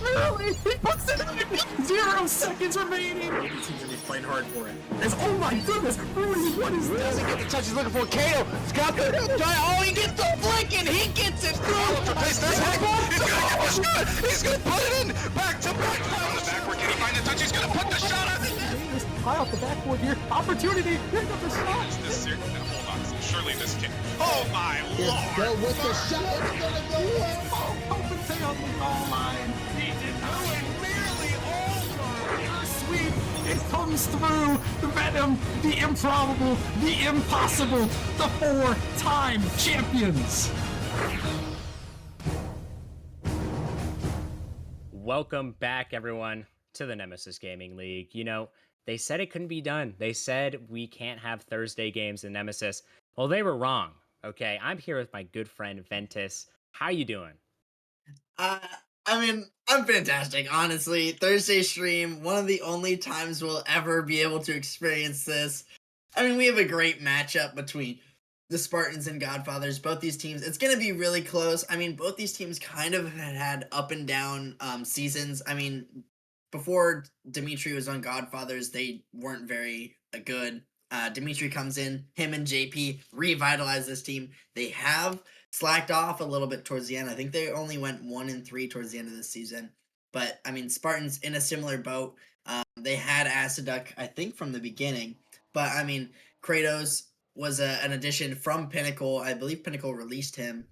Really? He puts it in! 0 seconds remaining! Maybe seems to be playing hard for it. Oh my goodness! Rudy, what is this? Doesn't get the touch he's looking for. Kato, Scott, oh, he gets the flick and he gets it through. He's gonna get the shot. He's gonna put it in. Back to back. On the backward, can he find the touch? He's gonna put the shot on the net. High off the backboard here. Opportunity. Here comes the shot. This here, no, hold on. Surely this kick. Oh my lord! Go with the shot. It's gonna go in. Oh, open thing on the goal line. He did doing nearly over. Sweep. It comes through. The venom, the improbable, the impossible. The 4-time champions. Welcome back, everyone, to the Nemesis Gaming League. You know, they said it couldn't be done. They said we can't have Thursday games in Nemesis. Well, they were wrong. Okay, I'm here with my good friend Ventus. How you doing? I mean, I'm fantastic, honestly. Thursday stream, one of the only times we'll ever be able to experience this. I mean, we have a great matchup between the Spartans and Godfathers. Both these teams, it's going to be really close. I mean, both these teams kind of had up and down seasons. I mean, before Dimitri was on Godfathers, they weren't very good. Dimitri comes in, him and JP revitalize this team. They have slacked off a little bit towards the end. I think they only went 1-3 towards the end of the season. But I mean, Spartans in a similar boat. They had Aciduck, I think, from the beginning. But I mean, Kratos was an addition from Pinnacle. I believe Pinnacle released him.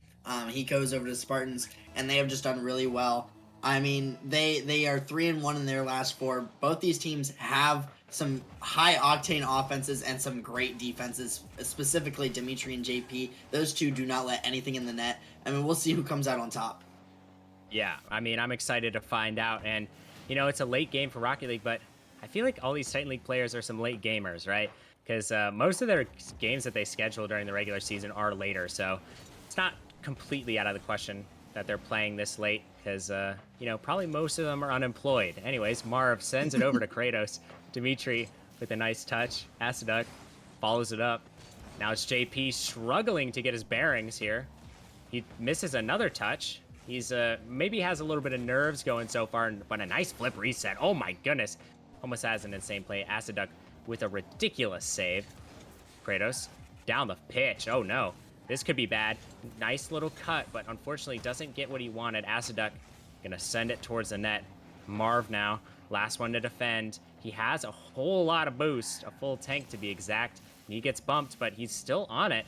He goes over to Spartans, and they have just done really well. I mean, they are 3-1 in their last 4. Both these teams have some high octane offenses and some great defenses, specifically Dimitri and JP. Those two do not let anything in the net. I mean, we'll see who comes out on top. Yeah, I mean, I'm excited to find out. And, you know, it's a late game for Rocket League, but I feel like all these Titan League players are some late gamers, right? Because most of their games that they schedule during the regular season are later. So it's not completely out of the question that they're playing this late because, you know, probably most of them are unemployed. Anyways, Marv sends it over to Kratos. Dimitri with a nice touch. Aciduck follows it up. Now it's JP struggling to get his bearings here. He misses another touch. He's maybe has a little bit of nerves going so far, but a nice flip reset. Oh my goodness. Almost has an insane play. Aciduck with a ridiculous save. Kratos down the pitch. Oh no. This could be bad. Nice little cut, but unfortunately doesn't get what he wanted. Aciduck gonna send it towards the net. Marv now, last one to defend. He has a whole lot of boost, a full tank to be exact. He gets bumped, but he's still on it.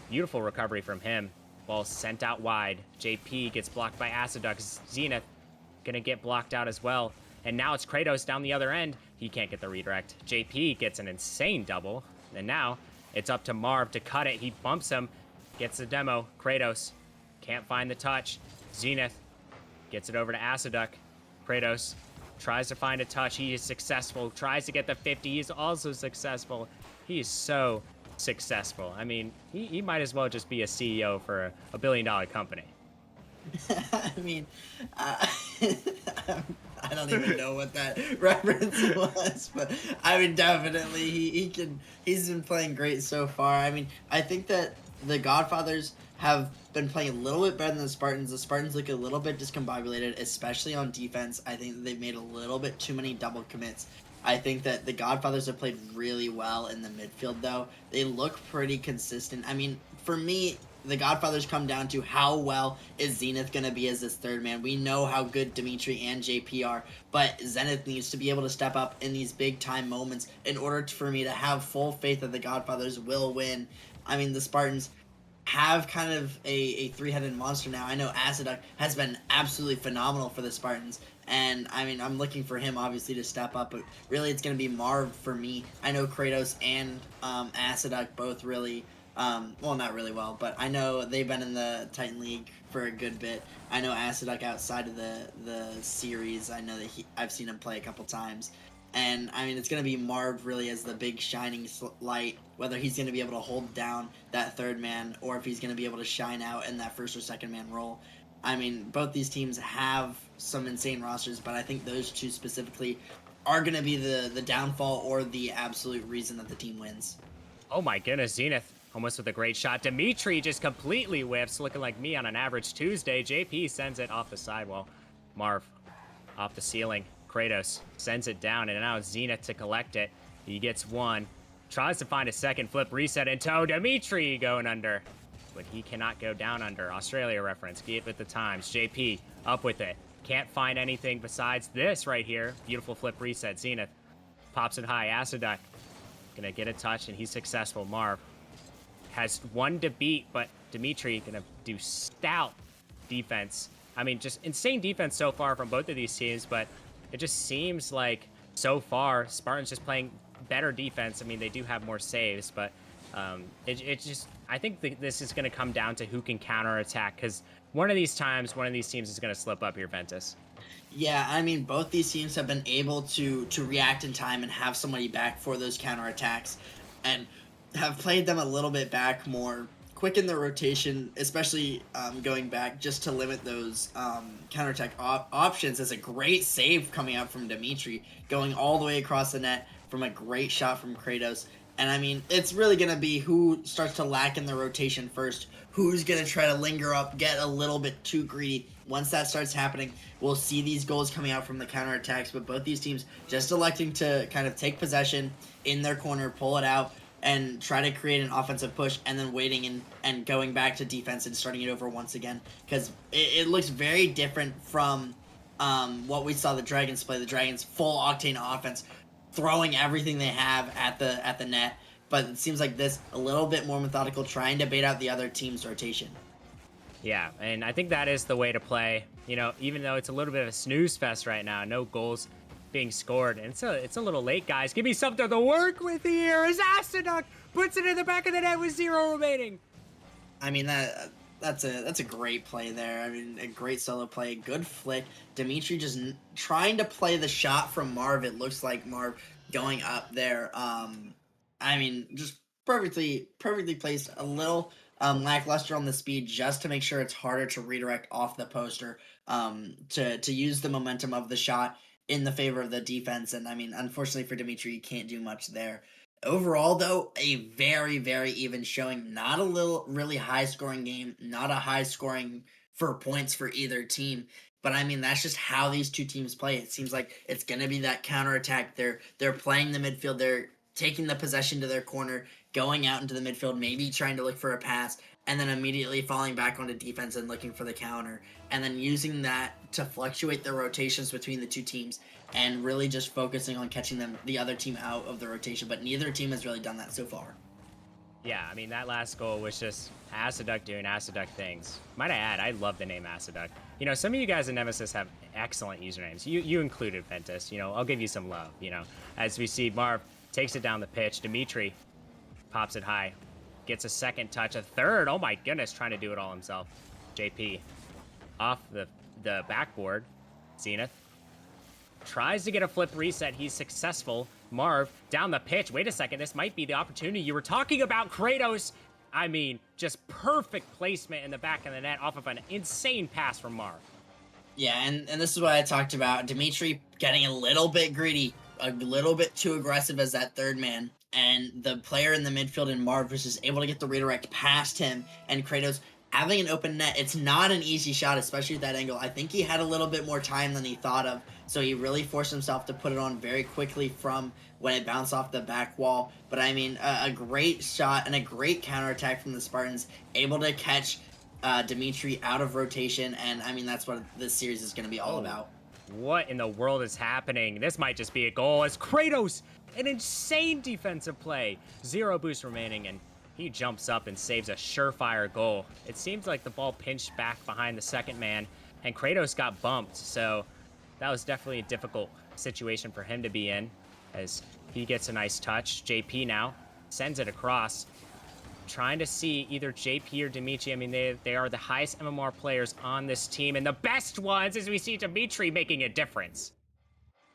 Beautiful recovery from him. Ball sent out wide. JP gets blocked by Aciduck. Zenith gonna get blocked out as well. And now it's Kratos down the other end. He can't get the redirect. JP gets an insane double. And now it's up to Marv to cut it. He bumps him, gets the demo. Kratos can't find the touch. Zenith gets it over to Aciduck. Kratos tries to find a touch. He is successful. Tries to get the 50. He's also successful. He is so successful. I mean, he might as well just be a CEO for a billion-dollar company. I mean, I don't even know what that reference was, but I mean, definitely he's been playing great so far. I mean, I think that the Godfathers have been playing a little bit better than the Spartans. The Spartans look a little bit discombobulated, especially on defense. I think that they've made a little bit too many double commits. I think that the Godfathers have played really well in the midfield, though. They look pretty consistent. I mean, for me, the Godfathers come down to how well is Zenith going to be as this third man. We know how good Dimitri and JP are, but Zenith needs to be able to step up in these big-time moments in order for me to have full faith that the Godfathers will win. I mean, the Spartans have kind of a three-headed monster now. I know Aciduck has been absolutely phenomenal for the Spartans, and I mean, I'm looking for him obviously to step up, but really it's going to be Marv for me. I know Kratos and Aciduck both really, well, not really well, but I know they've been in the Titan League for a good bit. I know Aciduck outside of the series. I know that I've seen him play a couple times. And, I mean, it's going to be Marv really as the big shining light, whether he's going to be able to hold down that third man or if he's going to be able to shine out in that first or second man role. I mean, both these teams have some insane rosters, but I think those two specifically are going to be the downfall or the absolute reason that the team wins. Oh my goodness, Zenith almost with a great shot. Dimitri just completely whiffs, looking like me on an average Tuesday. JP sends it off the sidewall. Marv off the ceiling. Kratos sends it down, and now it's Zenith to collect it. He gets one. Tries to find a second flip reset in tow. Dimitri going under, but he cannot go down under. Australia reference. Get with the times. JP up with it. Can't find anything besides this right here. Beautiful flip reset. Zenith pops it high. Aciduck gonna get a touch, and he's successful. Marv has one to beat, but Dimitri gonna do stout defense. I mean, just insane defense so far from both of these teams, but it just seems like so far Spartans just playing better defense. I mean, they do have more saves, but it just, I think this is going to come down to who can counterattack, because one of these times, one of these teams is going to slip up here, Ventus. Yeah, I mean, both these teams have been able to react in time and have somebody back for those counterattacks and have played them a little bit back more quick in their rotation, especially going back just to limit those counterattack options. Is a great save coming out from Dimitri, going all the way across the net from a great shot from Kratos. And I mean, it's really going to be who starts to lack in the rotation first, who's going to try to linger up, get a little bit too greedy. Once that starts happening, we'll see these goals coming out from the counterattacks, but both these teams just electing to kind of take possession in their corner, pull it out, and try to create an offensive push, and then waiting and going back to defense and starting it over once again, because it looks very different from what we saw the Dragons play. The Dragons full octane offense, throwing everything they have at the net, but it seems like this a little bit more methodical, trying to bait out the other team's rotation. Yeah, and I think that is the way to play. You know, even though it's a little bit of a snooze fest right now, no goals being scored, and it's a little late, guys. Give me something to work with here. As Astroduk puts it in the back of the net with 0 remaining. I mean, that's a great play there. I mean, a great solo play, good flick. Dimitri just trying to play the shot from Marv. It looks like Marv going up there. I mean, just perfectly placed. A little lackluster on the speed, just to make sure it's harder to redirect off the poster. To use the momentum of the shot in the favor of the defense. And I mean, unfortunately for Dimitri, you can't do much there. Overall, though, a very, very even showing. Not a really high scoring game, not a high scoring for points for either team. But I mean, that's just how these two teams play. It seems like it's going to be that counterattack. They're playing the midfield. They're taking the possession to their corner, going out into the midfield, maybe trying to look for a pass, and then immediately falling back onto defense and looking for the counter, and then using that to fluctuate the rotations between the two teams and really just focusing on catching the other team out of the rotation. But neither team has really done that so far. Yeah, I mean, that last goal was just Astroduk doing Astroduk things. Might I add, I love the name Astroduk. You know, some of you guys in Nemesis have excellent usernames. You included, Ventus. You know, I'll give you some love, you know. As we see, Marv takes it down the pitch. Dimitri pops it high. Gets a second touch, a third. Oh my goodness, trying to do it all himself. JP off the backboard. Zenith tries to get a flip reset. He's successful. Marv down the pitch. Wait a second. This might be the opportunity you were talking about, Kratos. I mean, just perfect placement in the back of the net off of an insane pass from Marv. Yeah, and this is what I talked about. Dimitri getting a little bit greedy, a little bit too aggressive as that third man. And the player in the midfield in Marv was just able to get the redirect past him. And Kratos having an open net, it's not an easy shot, especially at that angle. I think he had a little bit more time than he thought of, so he really forced himself to put it on very quickly from when it bounced off the back wall. But I mean, a great shot and a great counterattack from the Spartans, able to catch Dimitri out of rotation, and I mean, that's what this series is going to be all about. What in the world is happening? This might just be a goal as Kratos, an insane defensive play. 0 boost remaining, and he jumps up and saves a surefire goal. It seems like the ball pinched back behind the second man, and Kratos got bumped, so that was definitely a difficult situation for him to be in, as he gets a nice touch. JP now sends it across, trying to see either JP or Dimitri. I mean, they are the highest MMR players on this team, and the best ones, as we see Dimitri making a difference.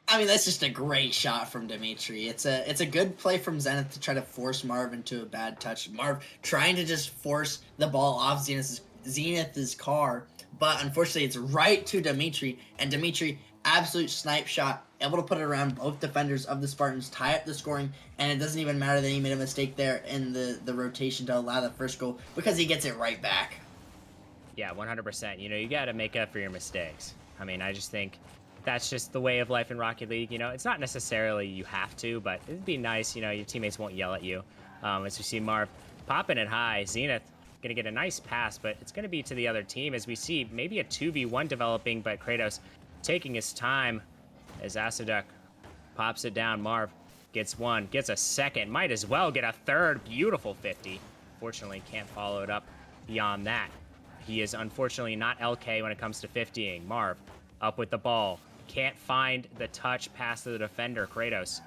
I mean, that's just a great shot from Dimitri. It's a good play from Zenith to try to force Marv into a bad touch. Marv trying to just force the ball off Zenith's car, but unfortunately it's right to Dimitri, and Dimitri, absolute snipe shot, able to put it around both defenders of the Spartans, tie up the scoring, and it doesn't even matter that he made a mistake there in the rotation to allow the first goal, because he gets it right back. Yeah, 100%. You know, you got to make up for your mistakes. I mean, I just think that's just the way of life in Rocket League. You know, it's not necessarily you have to, but it'd be nice, you know, your teammates won't yell at you. As we see Marv popping it high, Zenith gonna get a nice pass, but it's gonna be to the other team, as we see maybe a 2v1 developing, but Kratos taking his time as Astroduk pops it down. Marv gets one, gets a second, might as well get a third. Beautiful 50. Fortunately, can't follow it up beyond that. He is unfortunately not LK when it comes to 50ing. Marv up with the ball. Can't find the touch past the defender. Kratos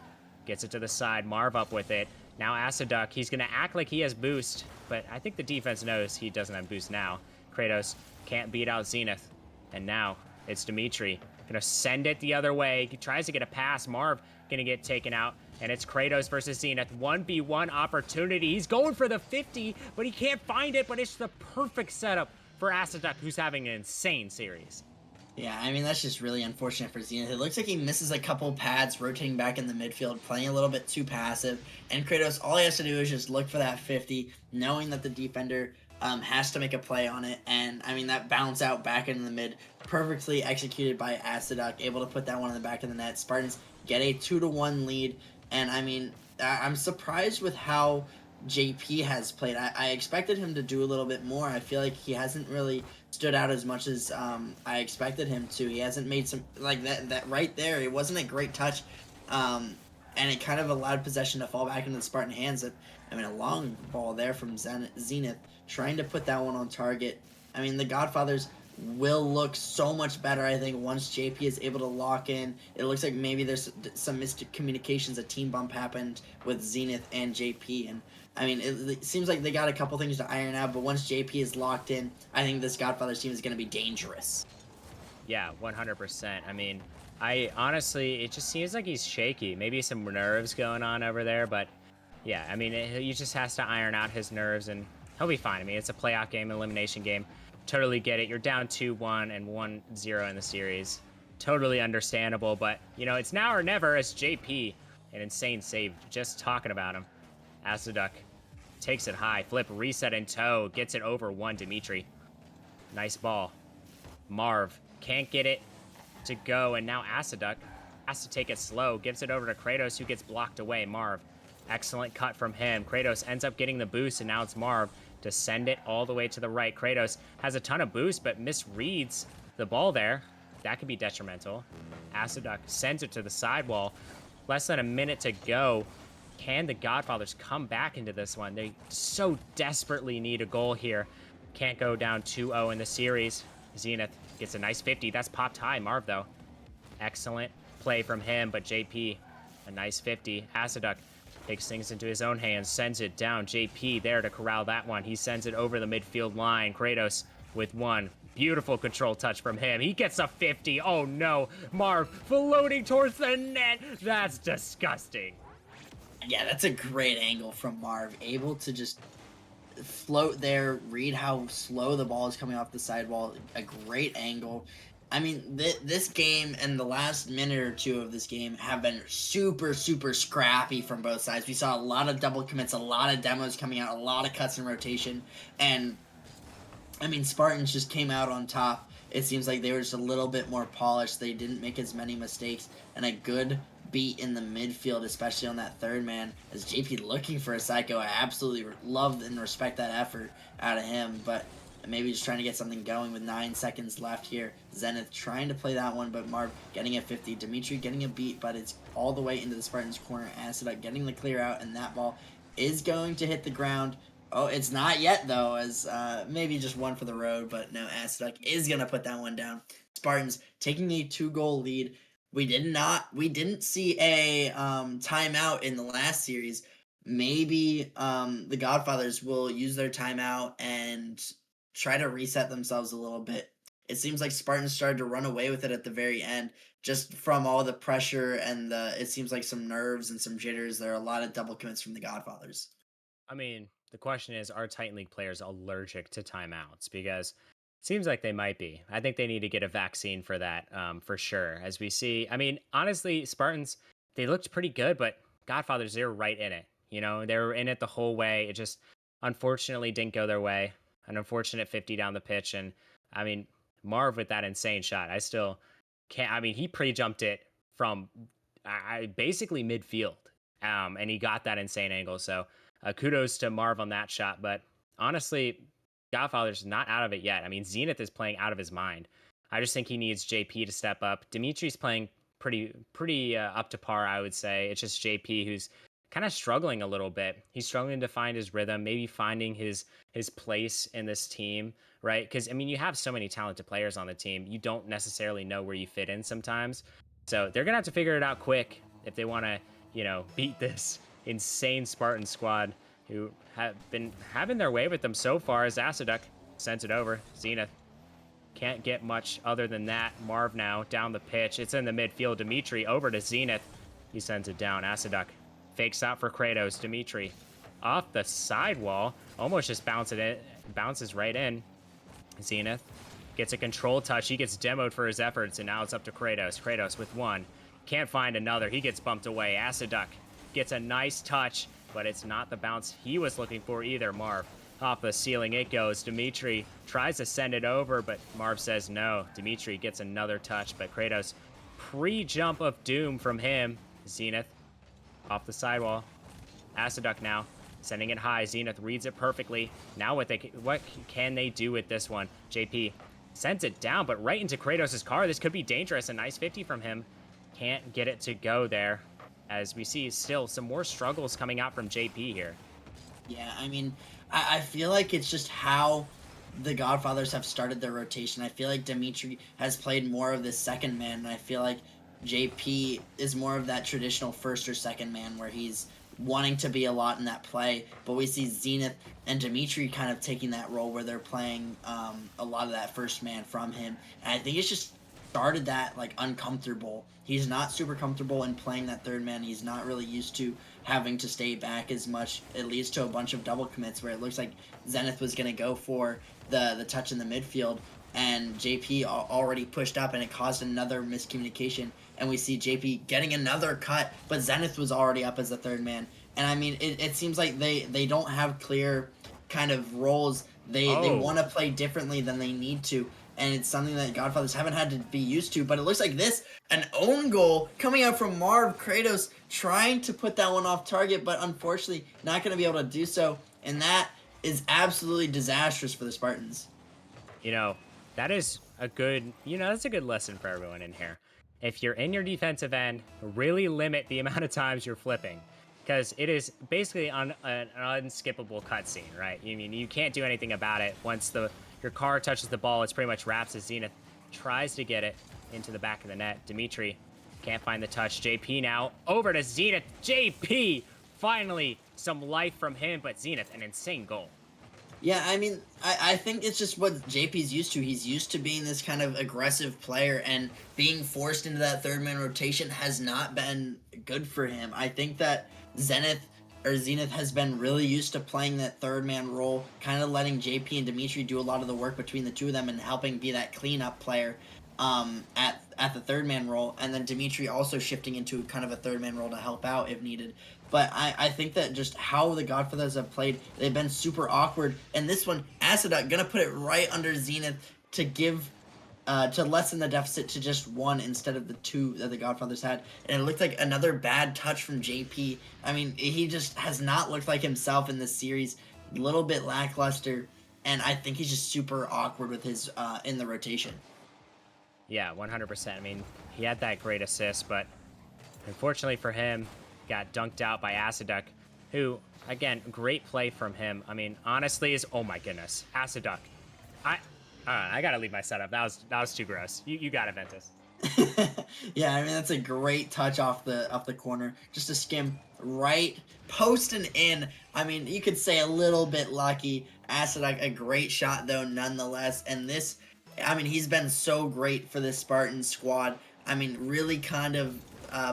gets it to the side. Marv up with it. Now Astroduk, he's going to act like he has boost, but I think the defense knows he doesn't have boost now. Kratos can't beat out Zenith. And now it's Dimitri. Going to send it the other way. He tries to get a pass. Marv going to get taken out. And it's Kratos versus Zenith. 1v1 opportunity. He's going for the 50, but he can't find it. But it's the perfect setup for Astroduk, who's having an insane series. Yeah, I mean, that's just really unfortunate for Zenith. It looks like he misses a couple pads, rotating back in the midfield, playing a little bit too passive. And Kratos, all he has to do is just look for that 50, knowing that the defender has to make a play on it. And, I mean, that bounce out back into the mid, perfectly executed by Astroduk, able to put that one in the back of the net. Spartans get a 2-1 lead. And, I mean, I'm surprised with how JP has played. I expected him to do a little bit more. I feel like he hasn't really stood out as much as I expected him to. He hasn't made some like that right there. It wasn't a great touch, and it kind of allowed possession to fall back into the Spartan hands. I mean, a long ball there from Zenith, trying to put that one on target. I mean, the Godfathers will look so much better, I think, once JP is able to lock in. It looks like maybe there's some miscommunications. A team bump happened with Zenith and JP, and I mean, it seems like they got a couple things to iron out, but once JP is locked in, I think this Godfathers team is going to be dangerous. Yeah, 100%. I mean, I honestly, it just seems like he's shaky. Maybe some nerves going on over there, but yeah, I mean, he just has to iron out his nerves and he'll be fine. I mean, it's a playoff game, elimination game. Totally get it. You're down 2-1 and 1-0 in the series. Totally understandable, but, you know, it's now or never as JP, an insane save, just talking about him. Asaduk takes it high, flip, reset in tow, gets it over one, Dimitri. Nice ball. Marv can't get it to go, and now Asaduk has to take it slow, gives it over to Kratos, who gets blocked away. Marv, excellent cut from him. Kratos ends up getting the boost, and now it's Marv to send it all the way to the right. Kratos has a ton of boost, but misreads the ball there. That could be detrimental. Asaduk sends it to the sidewall. Less than a minute to go. Can the Godfathers come back into this one? They so desperately need a goal here. Can't go down 2-0 in the series. Zenith gets a nice 50. That's popped high. Marv, though. Excellent play from him, but JP, a nice 50. Asaduk takes things into his own hands, sends it down. JP there to corral that one. He sends it over the midfield line. Kratos with one. Beautiful control touch from him. He gets a 50. Oh, no. Marv floating towards the net. That's disgusting. Yeah, that's a great angle from Marv. Able to just float there, read how slow the ball is coming off the sidewall. A great angle. I mean, this game and the last minute or two of this game have been super, super scrappy from both sides. We saw a lot of double commits, a lot of demos coming out, a lot of cuts in rotation. And, I mean, Spartans just came out on top. It seems like they were just a little bit more polished. They didn't make as many mistakes. And a good beat in the midfield, especially on that third man, as JP looking for a psycho. I absolutely love and respect that effort out of him, but maybe just trying to get something going with 9 seconds left here. Zenith trying to play that one, but Marv getting a 50. Dimitri getting a beat, but it's all the way into the Spartans' corner. Asaduk getting the clear out, and that ball is going to hit the ground. Oh, it's not yet, though, as maybe just one for the road, but no, Asaduk is going to put that one down. Spartans taking a 2-goal lead. We didn't see a timeout in the last series. Maybe the Godfathers will use their timeout and try to reset themselves a little bit. It seems like Spartans started to run away with it at the very end, just from all the pressure and it seems like some nerves and some jitters. There are a lot of double commits from the Godfathers. I mean, the question is, are Titan League players allergic to timeouts? Because it seems like they might be. I think they need to get a vaccine for that, for sure. As we see, I mean, honestly, Spartans, they looked pretty good, but Godfathers, they were right in it. You know, they were in it the whole way. It just unfortunately didn't go their way. An unfortunate 50 down the pitch. And I mean, Marv with that insane shot. I still can't, I mean, he pre-jumped it from basically midfield. And he got that insane angle. So kudos to Marv on that shot. But honestly, Godfather's not out of it yet. I mean, Zenith is playing out of his mind. I just think he needs JP to step up. Dimitri's playing pretty up to par, I would say. It's just JP who's kind of struggling a little bit. He's struggling to find his rhythm, maybe finding his place in this team, right? Because, I mean, you have so many talented players on the team. You don't necessarily know where you fit in sometimes. So they're going to have to figure it out quick if they want to, you know, beat this insane Spartan squad who have been having their way with them so far. As Asaduk sends it over. Zenith can't get much other than that. Marv now down the pitch. It's in the midfield. Dimitri over to Zenith. He sends it down. Asaduk fakes out for Kratos. Dimitri off the sidewall. Almost just bounces right in. Zenith gets a control touch. He gets demoed for his efforts, and now it's up to Kratos. Kratos with one. Can't find another. He gets bumped away. Asaduk gets a nice touch, but it's not the bounce he was looking for either. Marv off the ceiling it goes. Dimitri tries to send it over, but Marv says no. Dimitri gets another touch, but Kratos pre-jump of doom from him. Zenith off the sidewall. Aciduck now sending it high. Zenith reads it perfectly. Now what can they do with this one? JP sends it down, but right into Kratos' car. This could be dangerous. A nice 50 from him. Can't get it to go there, as we see still some more struggles coming out from JP here. Yeah, I mean, I feel like it's just how the Godfathers have started their rotation. I feel like Dimitri has played more of the second man, and I feel like JP is more of that traditional first or second man where he's wanting to be a lot in that play. But we see Zenith and Dimitri kind of taking that role where they're playing a lot of that first man from him. And I think it's just started that like uncomfortable. He's not super comfortable in playing that third man. He's not really used to having to stay back as much. It leads to a bunch of double commits where it looks like Zenith was going to go for the touch in the midfield, and JP already pushed up, and it caused another miscommunication. And we see JP getting another cut, but Zenith was already up as the third man. And I mean, it seems like they don't have clear kind of roles. They want to play differently than they need to. And it's something that Godfathers haven't had to be used to. But it looks like this, an own goal coming out from Marv. Kratos trying to put that one off target, but unfortunately not going to be able to do so. And that is absolutely disastrous for the Spartans. You know, that is a good, that's a good lesson for everyone in here. If you're in your defensive end, really limit the amount of times you're flipping, because it is basically an unskippable cutscene, right? I mean, you can't do anything about it. Once your car touches the ball, it's pretty much wraps as Zenith tries to get it into the back of the net. Dimitri can't find the touch. JP now over to Zenith. JP, finally some life from him, but Zenith, an insane goal. Yeah, I mean, I think it's just what JP's used to. He's used to being this kind of aggressive player, and being forced into that third man rotation has not been good for him. I think that Zenith has been really used to playing that third man role, kind of letting JP and Dimitri do a lot of the work between the two of them and helping be that cleanup player at the third man role, and then Dimitri also shifting into kind of a third man role to help out if needed. But I think that just how the Godfathers have played, they've been super awkward. And this one, Aciduck gonna put it right under Zenith to give to lessen the deficit to just one instead of the two that the Godfathers had. And it looked like another bad touch from JP. I mean, he just has not looked like himself in this series. A little bit lackluster, and I think he's just super awkward with his in the rotation. Yeah, 100%. I mean, he had that great assist, but unfortunately for him, got dunked out by Aciduck, who, again, great play from him. I mean, honestly, oh my goodness, Aciduck. I gotta leave my setup. That was too gross. You got it, Ventus. Yeah, I mean, that's a great touch off the corner. Just a skim right post and in. I mean, you could say a little bit lucky. Aciduck, a great shot though, nonetheless. And this, I mean, he's been so great for this Spartan squad. I mean, really kind of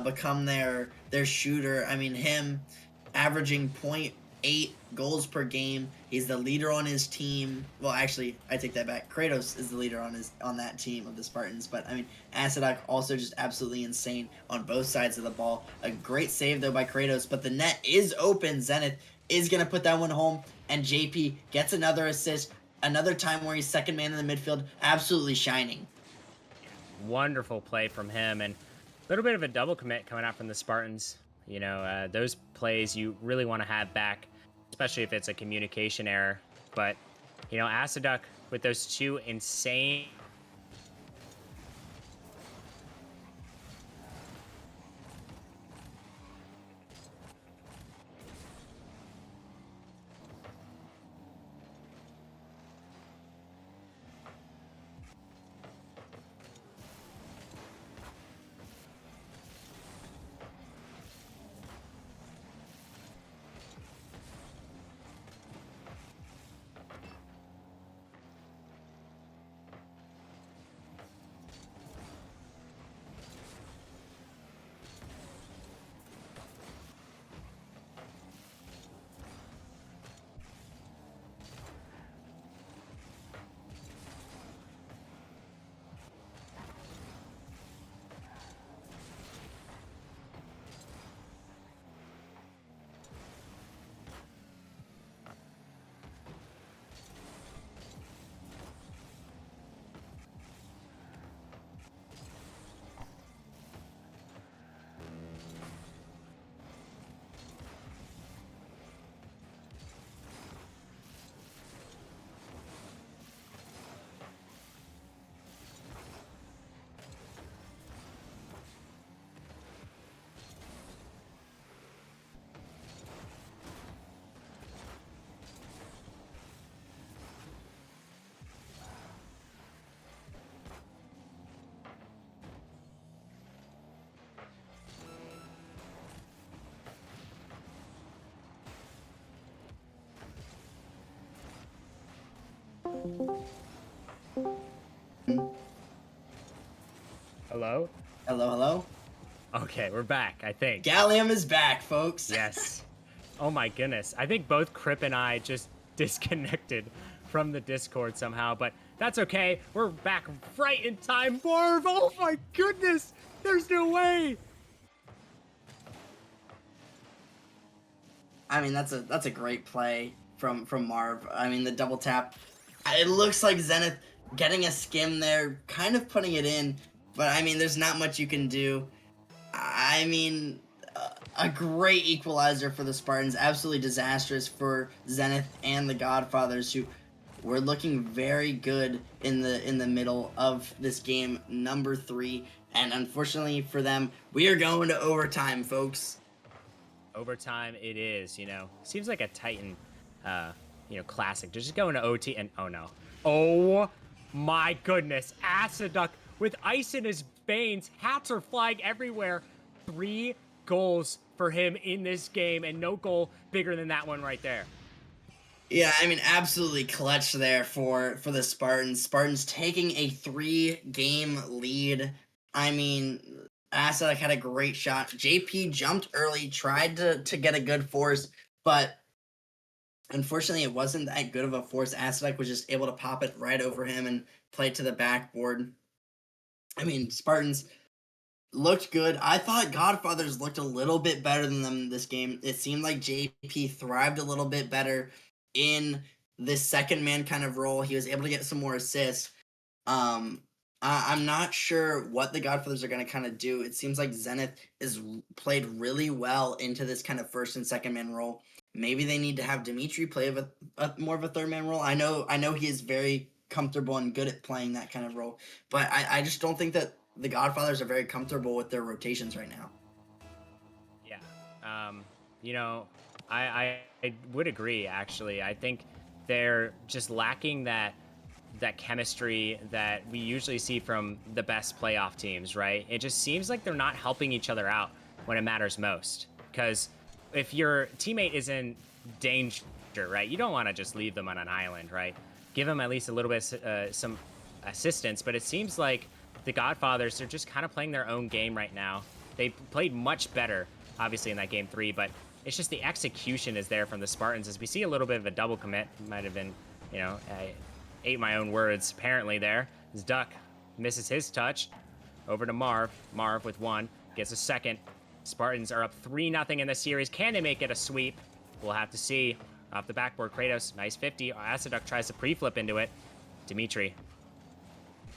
become their shooter. I mean, him averaging 0.8 goals per game. He's the leader on his team. Well, actually, I take that back. Kratos is the leader on that team of the Spartans. But I mean, Aciduck also just absolutely insane on both sides of the ball. A great save though by Kratos, but the net is open. Zenith is gonna put that one home, and JP gets another assist. Another time where he's second man in the midfield, absolutely shining. Wonderful play from him, and a little bit of a double commit coming out from the Spartans. Those plays you really want to have back, especially if it's a communication error. But, Aciduck with those two insane Hello? Hello, hello? Okay, we're back, I think. Gallium is back, folks. Yes. Oh my goodness. I think both Crip and I just disconnected from the Discord somehow, but that's okay. We're back right in time. Marv, oh my goodness. There's no way. I mean, that's a great play from Marv. I mean, the double tap. It looks like Zenith getting a skim there, kind of putting it in, but I mean, there's not much you can do. I mean, a great equalizer for the Spartans, absolutely disastrous for Zenith and the Godfathers, who were looking very good in the middle of this game, number 3, and unfortunately for them, we are going to overtime, folks. Overtime it is, Seems like a Titan, classic. Just going to OT and oh no. Oh my goodness. Aciduck with ice in his veins. Hats are flying everywhere. 3 goals for him in this game and no goal bigger than that one right there. Yeah, I mean, absolutely clutch there for the Spartans. Spartans taking a 3-game lead. I mean, Asadek had a great shot. JP jumped early, tried to get a good force, but unfortunately it wasn't that good of a force. Asadek was just able to pop it right over him and play it to the backboard. I mean, Spartans looked good. I thought Godfathers looked a little bit better than them this game. It seemed like JP thrived a little bit better in this second man kind of role. He was able to get some more assists. I'm not sure what the Godfathers are going to kind of do. It seems like Zenith is played really well into this kind of first and second man role. Maybe they need to have Dimitri play a more of a third man role. I know he is very comfortable and good at playing that kind of role, but I just don't think that the Godfathers are very comfortable with their rotations right now. Yeah. I would agree, actually. I think they're just lacking that chemistry that we usually see from the best playoff teams, right? It just seems like they're not helping each other out when it matters most. Because if your teammate is in danger, right, you don't want to just leave them on an island, right? Give them at least a little bit some assistance. But it seems like the Godfathers are just kind of playing their own game right now. They played much better, obviously, in that game 3, but it's just the execution is there from the Spartans. As we see a little bit of a double commit, might have been, I ate my own words apparently there. As Duck misses his touch. Over to Marv. Marv with 1, gets a second. Spartans are up 3-0 in the series. Can they make it a sweep? We'll have to see. Off the backboard, Kratos, nice 50. Aciduck tries to pre-flip into it. Dimitri.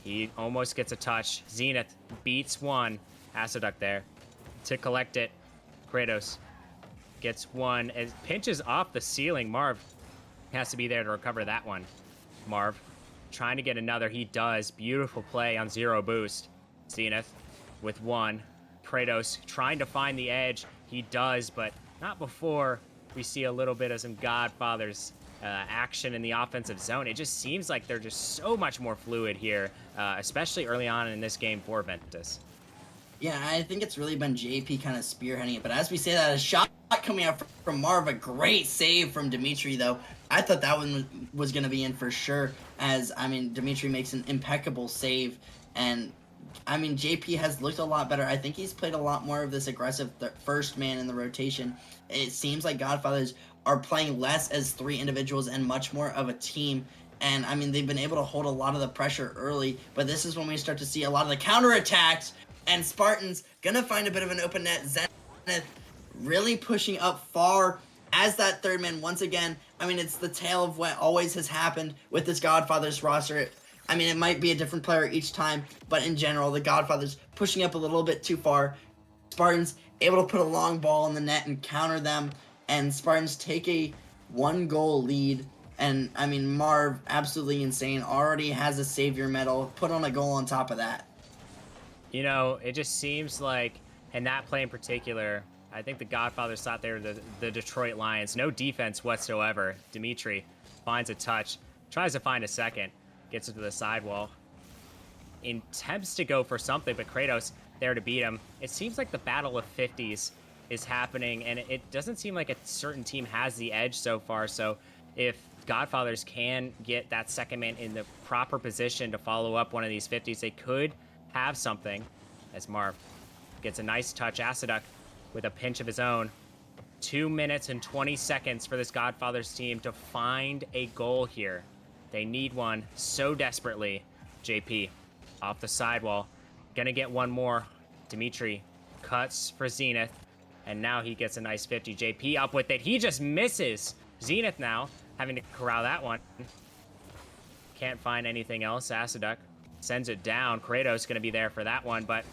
He almost gets a touch. Zenith beats 1. Aciduck there to collect it. Kratos gets 1. It pinches off the ceiling. Marv has to be there to recover that one. Marv trying to get another. He does. Beautiful play on 0 boost. Zenith with 1. Kratos trying to find the edge. He does, but not before we see a little bit of some Godfathers action in the offensive zone. It just seems like they're just so much more fluid here, especially early on in this game for Ventus. Yeah, I think it's really been JP kind of spearheading it. But as we say that, a shot coming out from Marv, a great save from Dimitri, though. I thought that one was going to be in for sure, as, I mean, Dimitri makes an impeccable save. And, I mean, JP has looked a lot better. I think he's played a lot more of this aggressive first man in the rotation. It seems like Godfathers are playing less as 3 individuals and much more of a team. And, I mean, they've been able to hold a lot of the pressure early. But this is when we start to see a lot of the counterattacks. And Spartans gonna find a bit of an open net. Zenith really pushing up far as that third man once again. I mean, it's the tale of what always has happened with this Godfathers roster. I mean, it might be a different player each time, but in general, the Godfathers pushing up a little bit too far. Spartans able to put a long ball in the net and counter them, and Spartans take a 1-goal lead. And, I mean, Marv, absolutely insane, already has a savior medal, put on a goal on top of that. It just seems like, in that play in particular, I think the Godfathers thought they were the Detroit Lions. No defense whatsoever. Dimitri finds a touch, tries to find a second, gets it to the sidewall, attempts to go for something, but Kratos there to beat him. It seems like the battle of 50s is happening, and it doesn't seem like a certain team has the edge so far. So if Godfathers can get that second man in the proper position to follow up one of these 50s, they could have something. As Marv gets a nice touch. Aciduck with a pinch of his own. 2 minutes and 20 seconds for this Godfathers team to find a goal here. They need one so desperately. JP off the sidewall. Gonna get one more. Dimitri cuts for Zenith. And now he gets a nice 50. JP up with it. He just misses. Zenith now having to corral that one. Can't find anything else. Aciduck sends it down. Kratos gonna be there for that one, but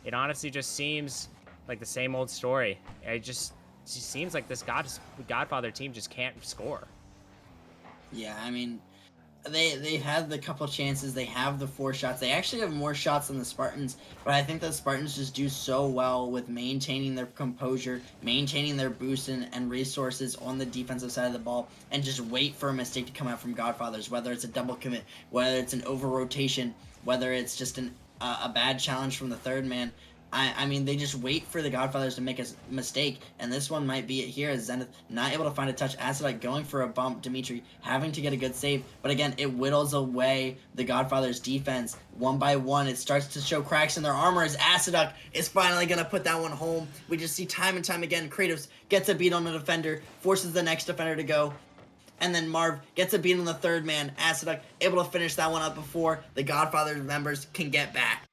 it honestly just seems like the same old story. It just seems like this Godfather team just can't score. Yeah, I mean, they've had the couple chances. They have the 4 shots. They actually have more shots than the Spartans, but I think the Spartans just do so well with maintaining their composure, maintaining their boost and resources on the defensive side of the ball, and just wait for a mistake to come out from Godfathers, whether it's a double commit, whether it's an over-rotation, whether it's just a bad challenge from the third man. I mean, they just wait for the Godfathers to make a mistake, and this one might be it here, as Zenith not able to find a touch. Aciduck going for a bump, Dimitri having to get a good save, but again, it whittles away the Godfathers' defense. One by one, it starts to show cracks in their armor as Aciduck is finally going to put that one home. We just see time and time again, Kratos gets a beat on the defender, forces the next defender to go, and then Marv gets a beat on the third man. Aciduck able to finish that one up before the Godfathers members can get back.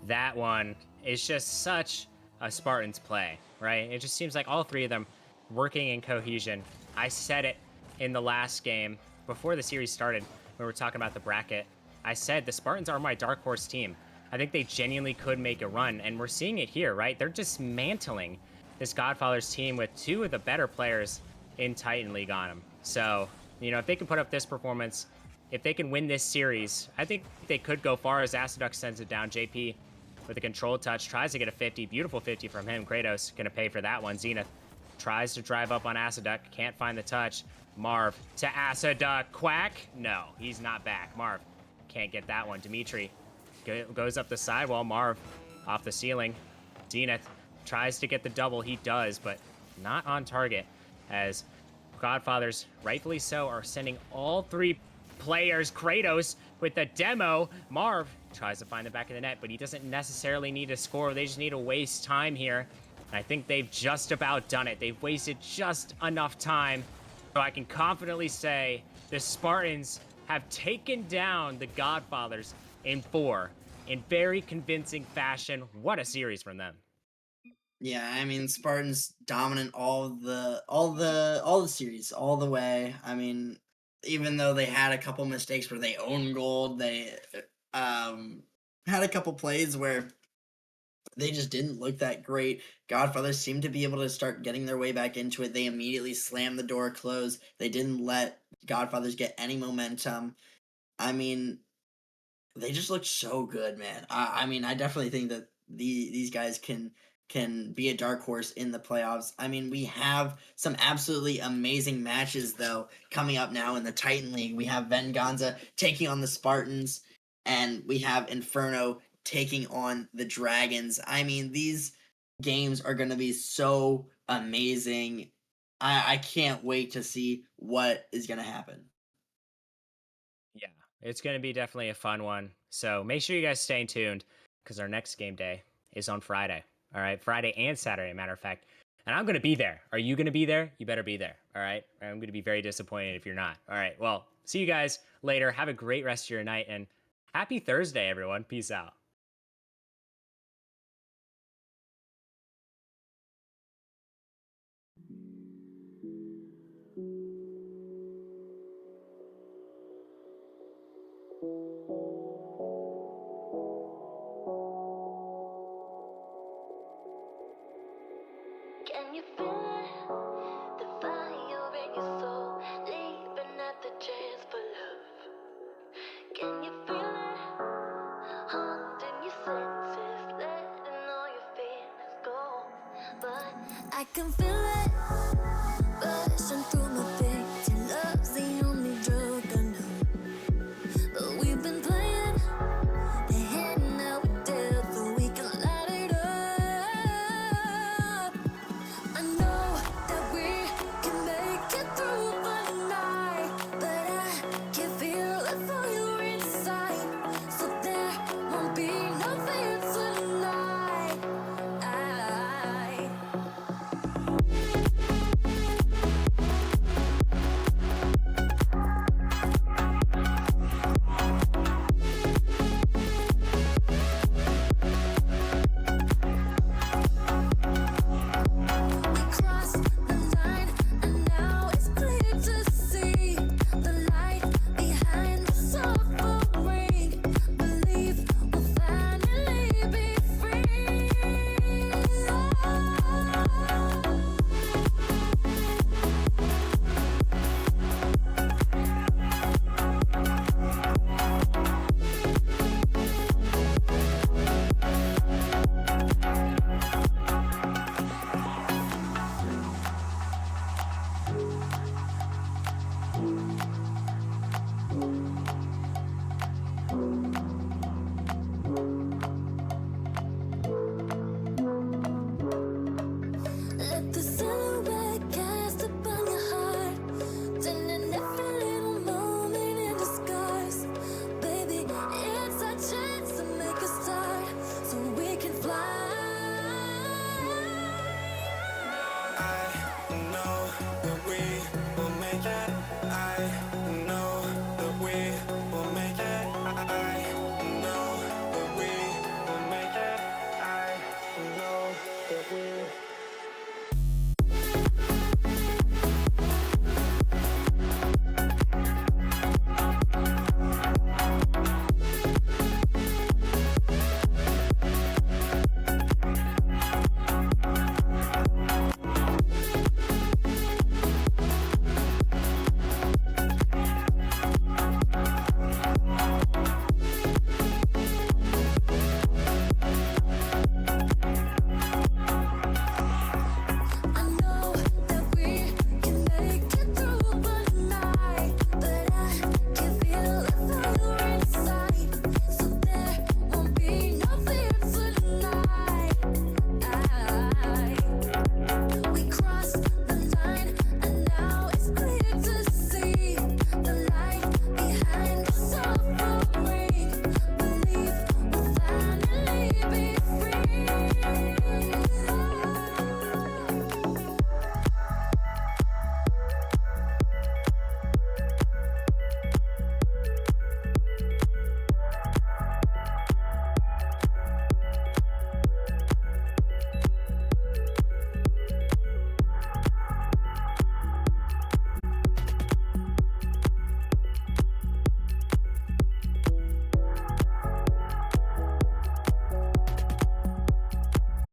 That one is just such a Spartans play, right? It just seems like all three of them working in cohesion. I said it in the last game before the series started when we were talking about the bracket. I said the Spartans are my dark horse team. I think they genuinely could make a run, and we're seeing it here, right? They're dismantling this Godfathers team with 2 of the better players in Titan League on them. So, you know, if they can put up this performance, if they can win this series, I think they could go far as Aciduck sends it down. JP with a control touch, tries to get a 50. Beautiful 50 from him. Kratos going to pay for that one. Zenith tries to drive up on Aciduck. Can't find the touch. Marv to Aciduck. Quack? No, he's not back. Marv can't get that one. Dimitri goes up the sidewall. Marv off the ceiling. Zenith tries to get the double. He does, but not on target, as Godfathers, rightfully so, are sending all 3 players. Kratos with the demo. Marv tries to find the back of the net, but he doesn't necessarily need to score. They just need to waste time here. And I think they've just about done it. They've wasted just enough time. So I can confidently say the Spartans have taken down the Godfathers in 4 in very convincing fashion. What a series from them. Yeah, I mean, Spartans dominant all the series all the way. I mean, even though they had a couple mistakes where they own gold, they had a couple plays where they just didn't look that great. Godfathers seemed to be able to start getting their way back into it. They immediately slammed the door closed. They didn't let Godfathers get any momentum. I mean, they just looked so good, man. I mean, I definitely think that these guys can be a dark horse in the playoffs. I mean, we have some absolutely amazing matches, though, coming up now in the Titan League. We have Venganza taking on the Spartans, and we have Inferno taking on the Dragons. I mean, these games are going to be so amazing. I can't wait to see what is going to happen. Yeah, it's going to be definitely a fun one. So make sure you guys stay tuned, because our next game day is on Friday. All right, Friday and Saturday, matter of fact. And I'm going to be there. Are you going to be there? You better be there. All right. I'm going to be very disappointed if you're not. All right. Well, see you guys later. Have a great rest of your night, and happy Thursday, everyone. Peace out. Can you feel it? The fire in your soul, leaping at the chance for love. Can you feel it? Haunting your senses, letting all your feelings go. But I can feel it.